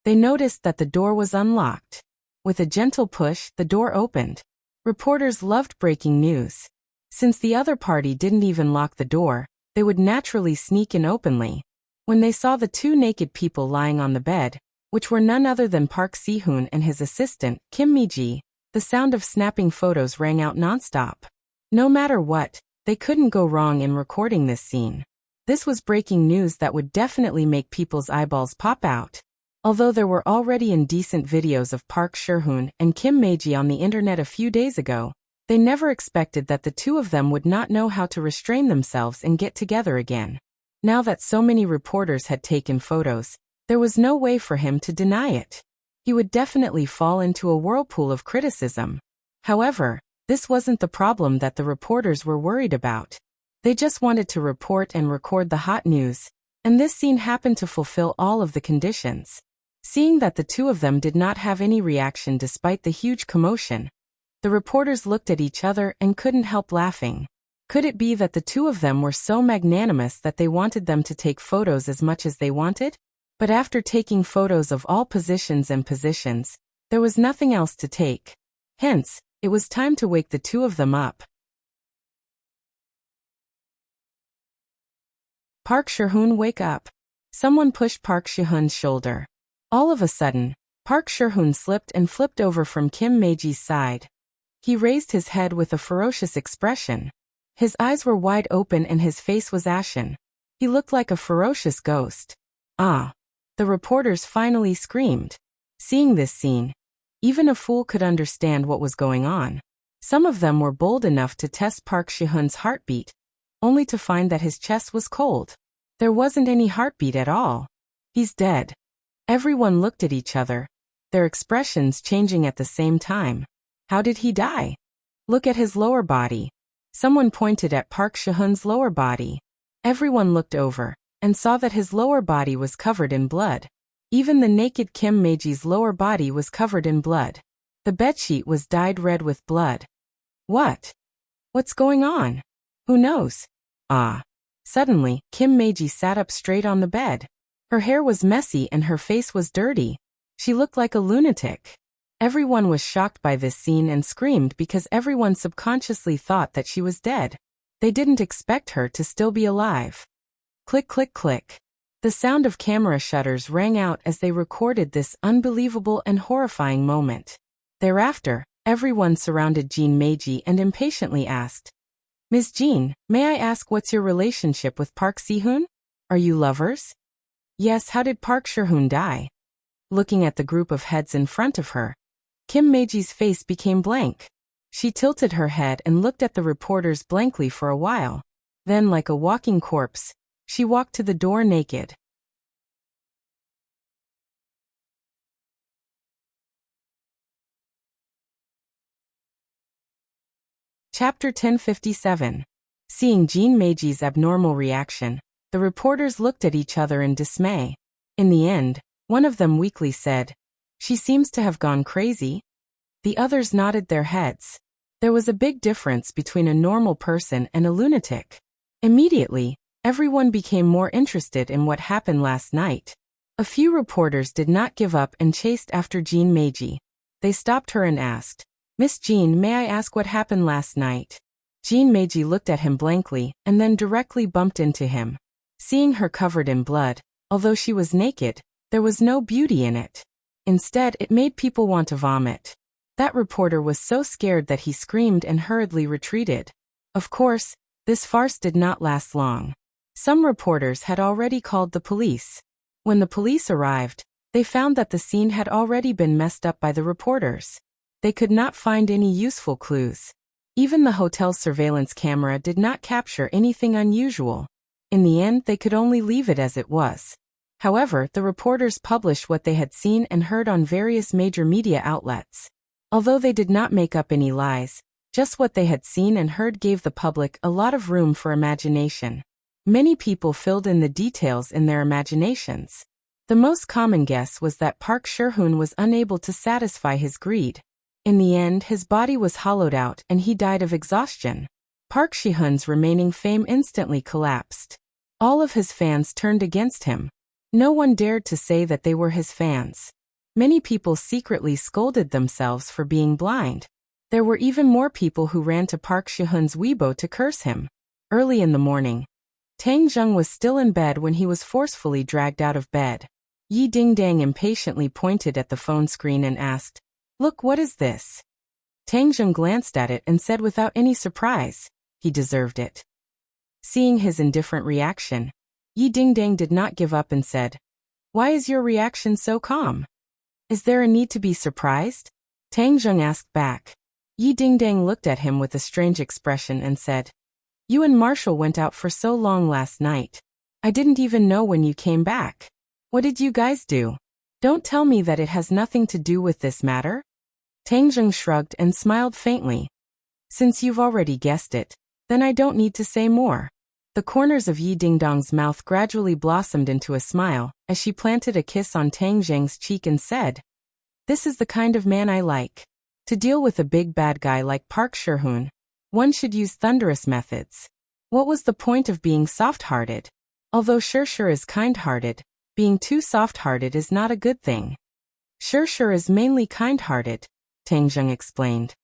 they noticed that the door was unlocked. With a gentle push, the door opened. Reporters loved breaking news. Since the other party didn't even lock the door, they would naturally sneak in openly. When they saw the two naked people lying on the bed, which were none other than Park Si-hoon and his assistant, Kim Mi-ji, the sound of snapping photos rang out nonstop. No matter what, they couldn't go wrong in recording this scene. This was breaking news that would definitely make people's eyeballs pop out. Although there were already indecent videos of Park Shi-hoon and Kim Mi-ji on the internet a few days ago, they never expected that the two of them would not know how to restrain themselves and get together again. Now that so many reporters had taken photos, there was no way for him to deny it. He would definitely fall into a whirlpool of criticism. However, this wasn't the problem that the reporters were worried about. They just wanted to report and record the hot news, and this scene happened to fulfill all of the conditions. Seeing that the two of them did not have any reaction despite the huge commotion, the reporters looked at each other and couldn't help laughing. Could it be that the two of them were so magnanimous that they wanted them to take photos as much as they wanted? But after taking photos of all positions and positions, there was nothing else to take. Hence, it was time to wake the two of them up. Park Shi-hoon, wake up. Someone pushed Park Shi-hoon's shoulder. All of a sudden, Park Shi-hoon slipped and flipped over from Kim Mi-ji's side. He raised his head with a ferocious expression. His eyes were wide open and his face was ashen. He looked like a ferocious ghost. Ah! The reporters finally screamed. Seeing this scene, even a fool could understand what was going on. Some of them were bold enough to test Park Shi-hoon's heartbeat, only to find that his chest was cold. There wasn't any heartbeat at all. He's dead. Everyone looked at each other, their expressions changing at the same time. How did he die? Look at his lower body. Someone pointed at Park Shi-hoon's lower body. Everyone looked over, and saw that his lower body was covered in blood. Even the naked Kim Mi-ji's lower body was covered in blood. The bedsheet was dyed red with blood. What? What's going on? Who knows? Ah. Suddenly, Kim Mi-ji sat up straight on the bed. Her hair was messy and her face was dirty. She looked like a lunatic. Everyone was shocked by this scene and screamed because everyone subconsciously thought that she was dead. They didn't expect her to still be alive. Click, click, click. The sound of camera shutters rang out as they recorded this unbelievable and horrifying moment. Thereafter, everyone surrounded Jean Meiji and impatiently asked, "Ms. Jean, may I ask what's your relationship with Park Si-hoon? Are you lovers?" "Yes, how did Park Shi-hoon die?" Looking at the group of heads in front of her, Kim Meiji's face became blank. She tilted her head and looked at the reporters blankly for a while. Then, like a walking corpse, She walked to the door naked. Chapter 1057. Seeing Jean Meiji's abnormal reaction, the reporters looked at each other in dismay. In the end, one of them weakly said, "She seems to have gone crazy." The others nodded their heads. There was a big difference between a normal person and a lunatic. Immediately, everyone became more interested in what happened last night. A few reporters did not give up and chased after Jean Meiji. They stopped her and asked, "Miss Jean, may I ask what happened last night?" Jean Meiji looked at him blankly and then directly bumped into him. Seeing her covered in blood, although she was naked, there was no beauty in it. Instead, it made people want to vomit. That reporter was so scared that he screamed and hurriedly retreated. Of course, this farce did not last long. Some reporters had already called the police. When the police arrived, they found that the scene had already been messed up by the reporters. They could not find any useful clues. Even the hotel's surveillance camera did not capture anything unusual. In the end, they could only leave it as it was. However, the reporters published what they had seen and heard on various major media outlets. Although they did not make up any lies, just what they had seen and heard gave the public a lot of room for imagination. Many people filled in the details in their imaginations. The most common guess was that Park Sherhoon was unable to satisfy his greed. In the end, his body was hollowed out and he died of exhaustion. Park Sehun's remaining fame instantly collapsed. All of his fans turned against him. No one dared to say that they were his fans. Many people secretly scolded themselves for being blind. There were even more people who ran to Park Sehun's Weibo to curse him. Early in the morning, Tang Zheng was still in bed when he was forcefully dragged out of bed. Yi Dingdang impatiently pointed at the phone screen and asked, "Look, what is this?" Tang Zheng glanced at it and said without any surprise, "He deserved it." Seeing his indifferent reaction, Yi Dingdang did not give up and said, "Why is your reaction so calm? Is there a need to be surprised?" Tang Zheng asked back. Yi Dingdang looked at him with a strange expression and said, "You and Marshall went out for so long last night. I didn't even know when you came back. What did you guys do? Don't tell me that it has nothing to do with this matter?" Tang Zheng shrugged and smiled faintly. "Since you've already guessed it, then I don't need to say more." The corners of Yi Dingdang's mouth gradually blossomed into a smile as she planted a kiss on Tang Zheng's cheek and said, "This is the kind of man I like. To deal with a big bad guy like Park Sherhoon, one should use thunderous methods. What was the point of being soft-hearted? Although Shershur is kind-hearted, being too soft-hearted is not a good thing." "Shershur is mainly kind-hearted," Tang Zheng explained.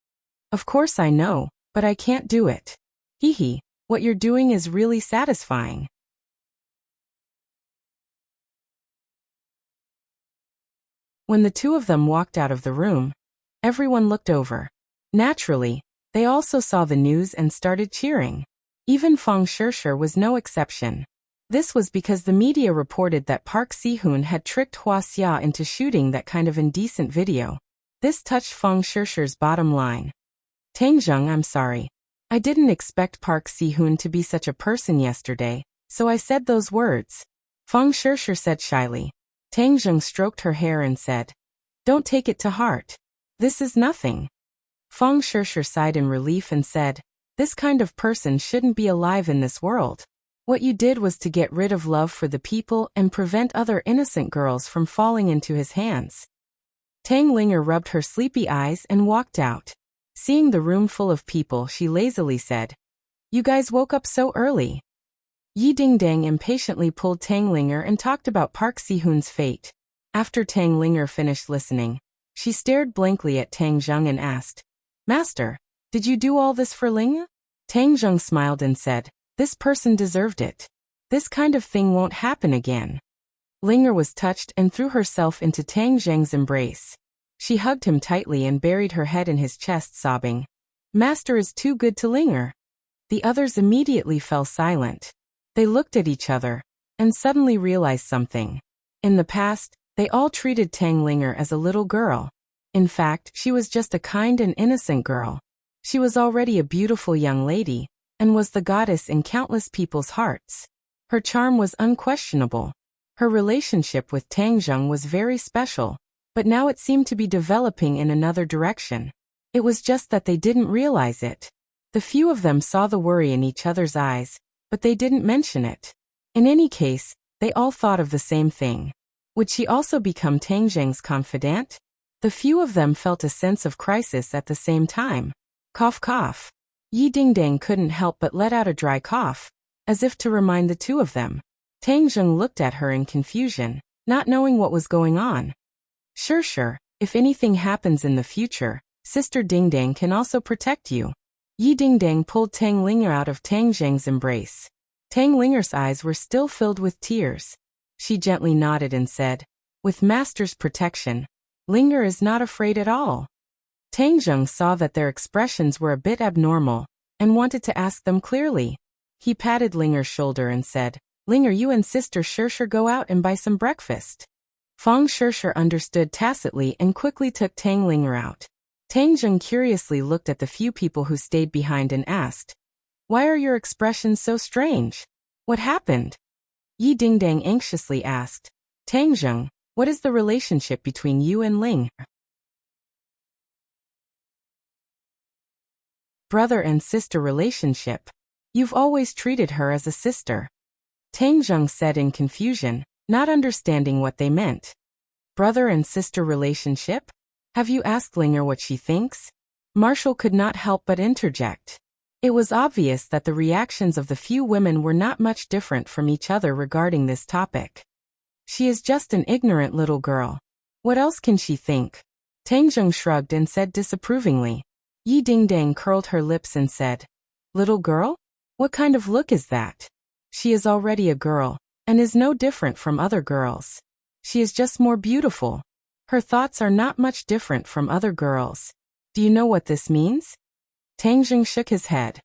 "Of course I know, but I can't do it. Hee, what you're doing is really satisfying." When the two of them walked out of the room, everyone looked over. Naturally, they also saw the news and started cheering. Even Fang Shershur was no exception. This was because the media reported that Park Sehun had tricked Hua Xia into shooting that kind of indecent video. This touched Fang Shershur's bottom line. "Tang Zheng, I'm sorry. I didn't expect Park Sehun to be such a person yesterday, so I said those words," Fang Shershur said shyly. Tang Zheng stroked her hair and said, "Don't take it to heart. This is nothing." Fang Shershur sighed in relief and said, "This kind of person shouldn't be alive in this world. What you did was to get rid of love for the people and prevent other innocent girls from falling into his hands." Tang Linger rubbed her sleepy eyes and walked out. Seeing the room full of people, she lazily said, "You guys woke up so early." Yi Dingdang impatiently pulled Tang Linger and talked about Park Sehun's fate. After Tang Linger finished listening, she stared blankly at Tang Zheng and asked, "Master, did you do all this for Ling?" Tang Zheng smiled and said, "This person deserved it. This kind of thing won't happen again." Linger was touched and threw herself into Tang Zheng's embrace. She hugged him tightly and buried her head in his chest, sobbing, "Master is too good to Linger." The others immediately fell silent. They looked at each other and suddenly realized something. In the past, they all treated Tang Linger as a little girl. In fact, she was just a kind and innocent girl. She was already a beautiful young lady and was the goddess in countless people's hearts. Her charm was unquestionable. Her relationship with Tang Zheng was very special, but now it seemed to be developing in another direction. It was just that they didn't realize it. The few of them saw the worry in each other's eyes, but they didn't mention it. In any case, they all thought of the same thing. Would she also become Tang Zheng's confidant? The few of them felt a sense of crisis at the same time. Cough cough. Yi Dingdang couldn't help but let out a dry cough, as if to remind the two of them. Tang Zheng looked at her in confusion, not knowing what was going on. Sure, if anything happens in the future, Sister Dingdang can also protect you. Yi Dingdang pulled Tang Linger out of Tang Zheng's embrace. Tang Linger's eyes were still filled with tears. She gently nodded and said, "With Master's protection, Linger is not afraid at all." Tang Zheng saw that their expressions were a bit abnormal, and wanted to ask them clearly. He patted Linger's shoulder and said, "Linger, you and Sister Shirshir go out and buy some breakfast." Fang Shirshir understood tacitly and quickly took Tang Linger out. Tang Zheng curiously looked at the few people who stayed behind and asked, "Why are your expressions so strange? What happened?" Yi Dingdang anxiously asked, "Tang Zheng, what is the relationship between you and Ling?" Brother and sister relationship. You've always treated her as a sister. Tang Zheng said in confusion, not understanding what they meant. Brother and sister relationship? Have you asked Linger what she thinks? Marshall could not help but interject. It was obvious that the reactions of the few women were not much different from each other regarding this topic. She is just an ignorant little girl. What else can she think? Tang Zheng shrugged and said disapprovingly. Yi Dingdang curled her lips and said, "Little girl? What kind of look is that? She is already a girl, and is no different from other girls. She is just more beautiful. Her thoughts are not much different from other girls. Do you know what this means?" Tang Zheng shook his head.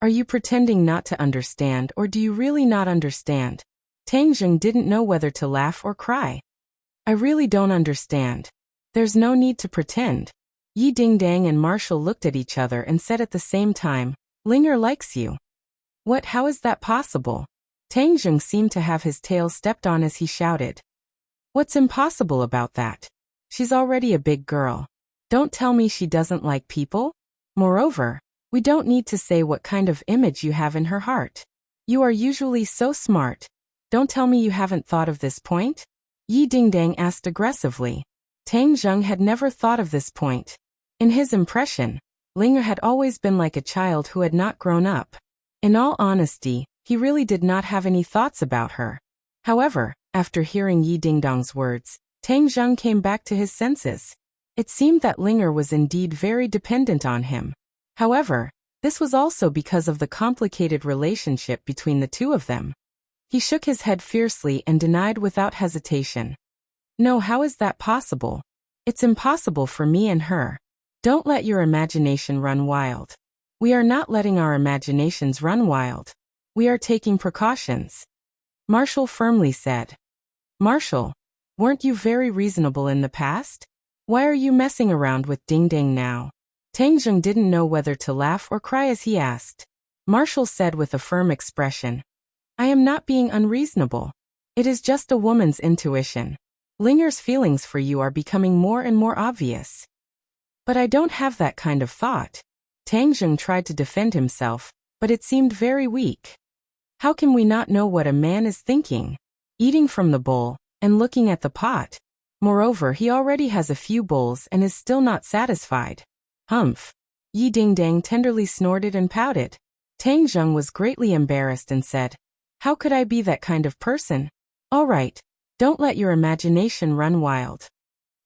"Are you pretending not to understand, or do you really not understand?" Tang Zheng didn't know whether to laugh or cry. "I really don't understand. There's no need to pretend." Yi Dingdang and Marshall looked at each other and said at the same time, "Linger likes you." "What? How is that possible?" Tang Zheng seemed to have his tail stepped on as he shouted. "What's impossible about that? She's already a big girl. Don't tell me she doesn't like people? Moreover, we don't need to say what kind of image you have in her heart. You are usually so smart. Don't tell me you haven't thought of this point?" Yi Dingdang asked aggressively. Tang Zheng had never thought of this point. In his impression, Linger had always been like a child who had not grown up. In all honesty, he really did not have any thoughts about her. However, after hearing Yi Dingdang's words, Tang Zheng came back to his senses. It seemed that Linger was indeed very dependent on him. However, this was also because of the complicated relationship between the two of them. He shook his head fiercely and denied without hesitation. "No, how is that possible? It's impossible for me and her. Don't let your imagination run wild." "We are not letting our imaginations run wild. We are taking precautions," Marshall firmly said. "Marshall, weren't you very reasonable in the past? Why are you messing around with Dingdang now?" Tang Zheng didn't know whether to laugh or cry as he asked. Marshall said with a firm expression, "I am not being unreasonable. It is just a woman's intuition. Linger's feelings for you are becoming more and more obvious." "But I don't have that kind of thought." Tang Zheng tried to defend himself, but it seemed very weak. "How can we not know what a man is thinking? Eating from the bowl, and looking at the pot. Moreover, he already has a few bowls and is still not satisfied." "Humph." Yi Dingdang tenderly snorted and pouted. Tang Zheng was greatly embarrassed and said, "How could I be that kind of person? All right, don't let your imagination run wild."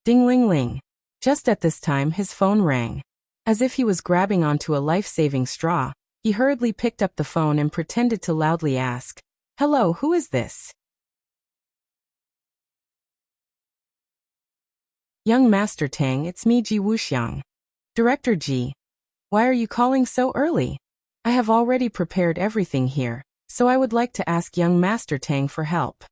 Ding-ling-ling. Just at this time his phone rang. As if he was grabbing onto a life-saving straw, he hurriedly picked up the phone and pretended to loudly ask, "Hello, who is this?" "Young Master Tang, it's me, Ji Wuxiang." "Director Ji. Why are you calling so early? I have already prepared everything here, so I would like to ask young Master Tang for help."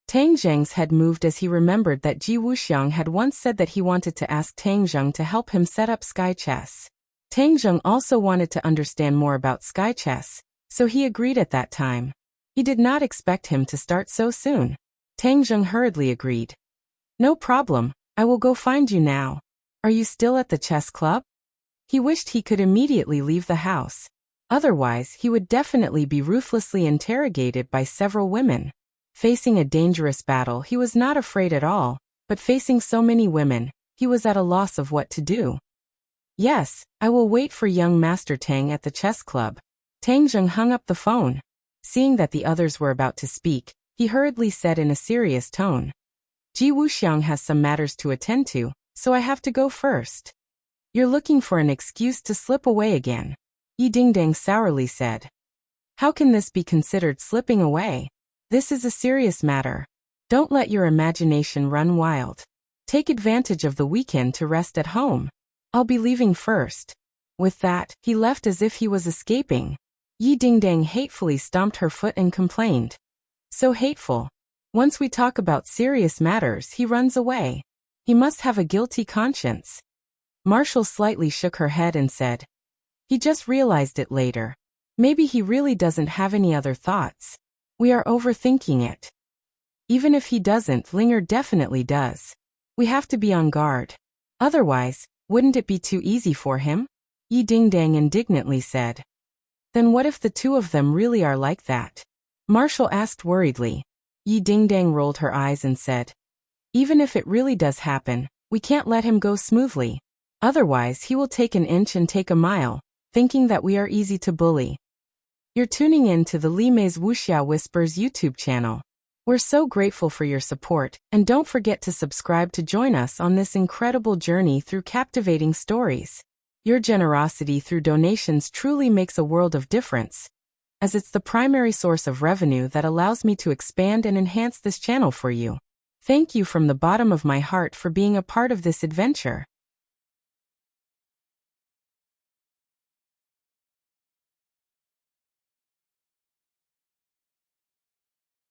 Tang Zheng's head moved as he remembered that Ji Wuxiang had once said that he wanted to ask Tang Zheng to help him set up sky chess. Tang Zheng also wanted to understand more about sky chess, so he agreed at that time. He did not expect him to start so soon. Tang Zheng hurriedly agreed. No problem, I will go find you now. Are you still at the chess club? He wished he could immediately leave the house. Otherwise, he would definitely be ruthlessly interrogated by several women. Facing a dangerous battle, he was not afraid at all, but facing so many women, he was at a loss of what to do. Yes, I will wait for young Master Tang at the chess club. Tang Zheng hung up the phone. Seeing that the others were about to speak, he hurriedly said in a serious tone. Ji Wuxiang has some matters to attend to, so I have to go first. You're looking for an excuse to slip away again, Yi Dingdang sourly said. How can this be considered slipping away? This is a serious matter. Don't let your imagination run wild. Take advantage of the weekend to rest at home. I'll be leaving first. With that, he left as if he was escaping. Yi Dingdang hatefully stomped her foot and complained. So hateful. Once we talk about serious matters, he runs away. He must have a guilty conscience. Marshall slightly shook her head and said. He just realized it later. Maybe he really doesn't have any other thoughts. We are overthinking it. Even if he doesn't, Linger definitely does. We have to be on guard. Otherwise, wouldn't it be too easy for him? Yi Dingdang indignantly said. Then what if the two of them really are like that? Marshall asked worriedly. Yi Dingdang rolled her eyes and said. Even if it really does happen, we can't let him go smoothly. Otherwise, he will take an inch and take a mile, thinking that we are easy to bully. You're tuning in to the Li Mei's Wuxia Whispers YouTube channel. We're so grateful for your support, and don't forget to subscribe to join us on this incredible journey through captivating stories. Your generosity through donations truly makes a world of difference, as it's the primary source of revenue that allows me to expand and enhance this channel for you. Thank you from the bottom of my heart for being a part of this adventure.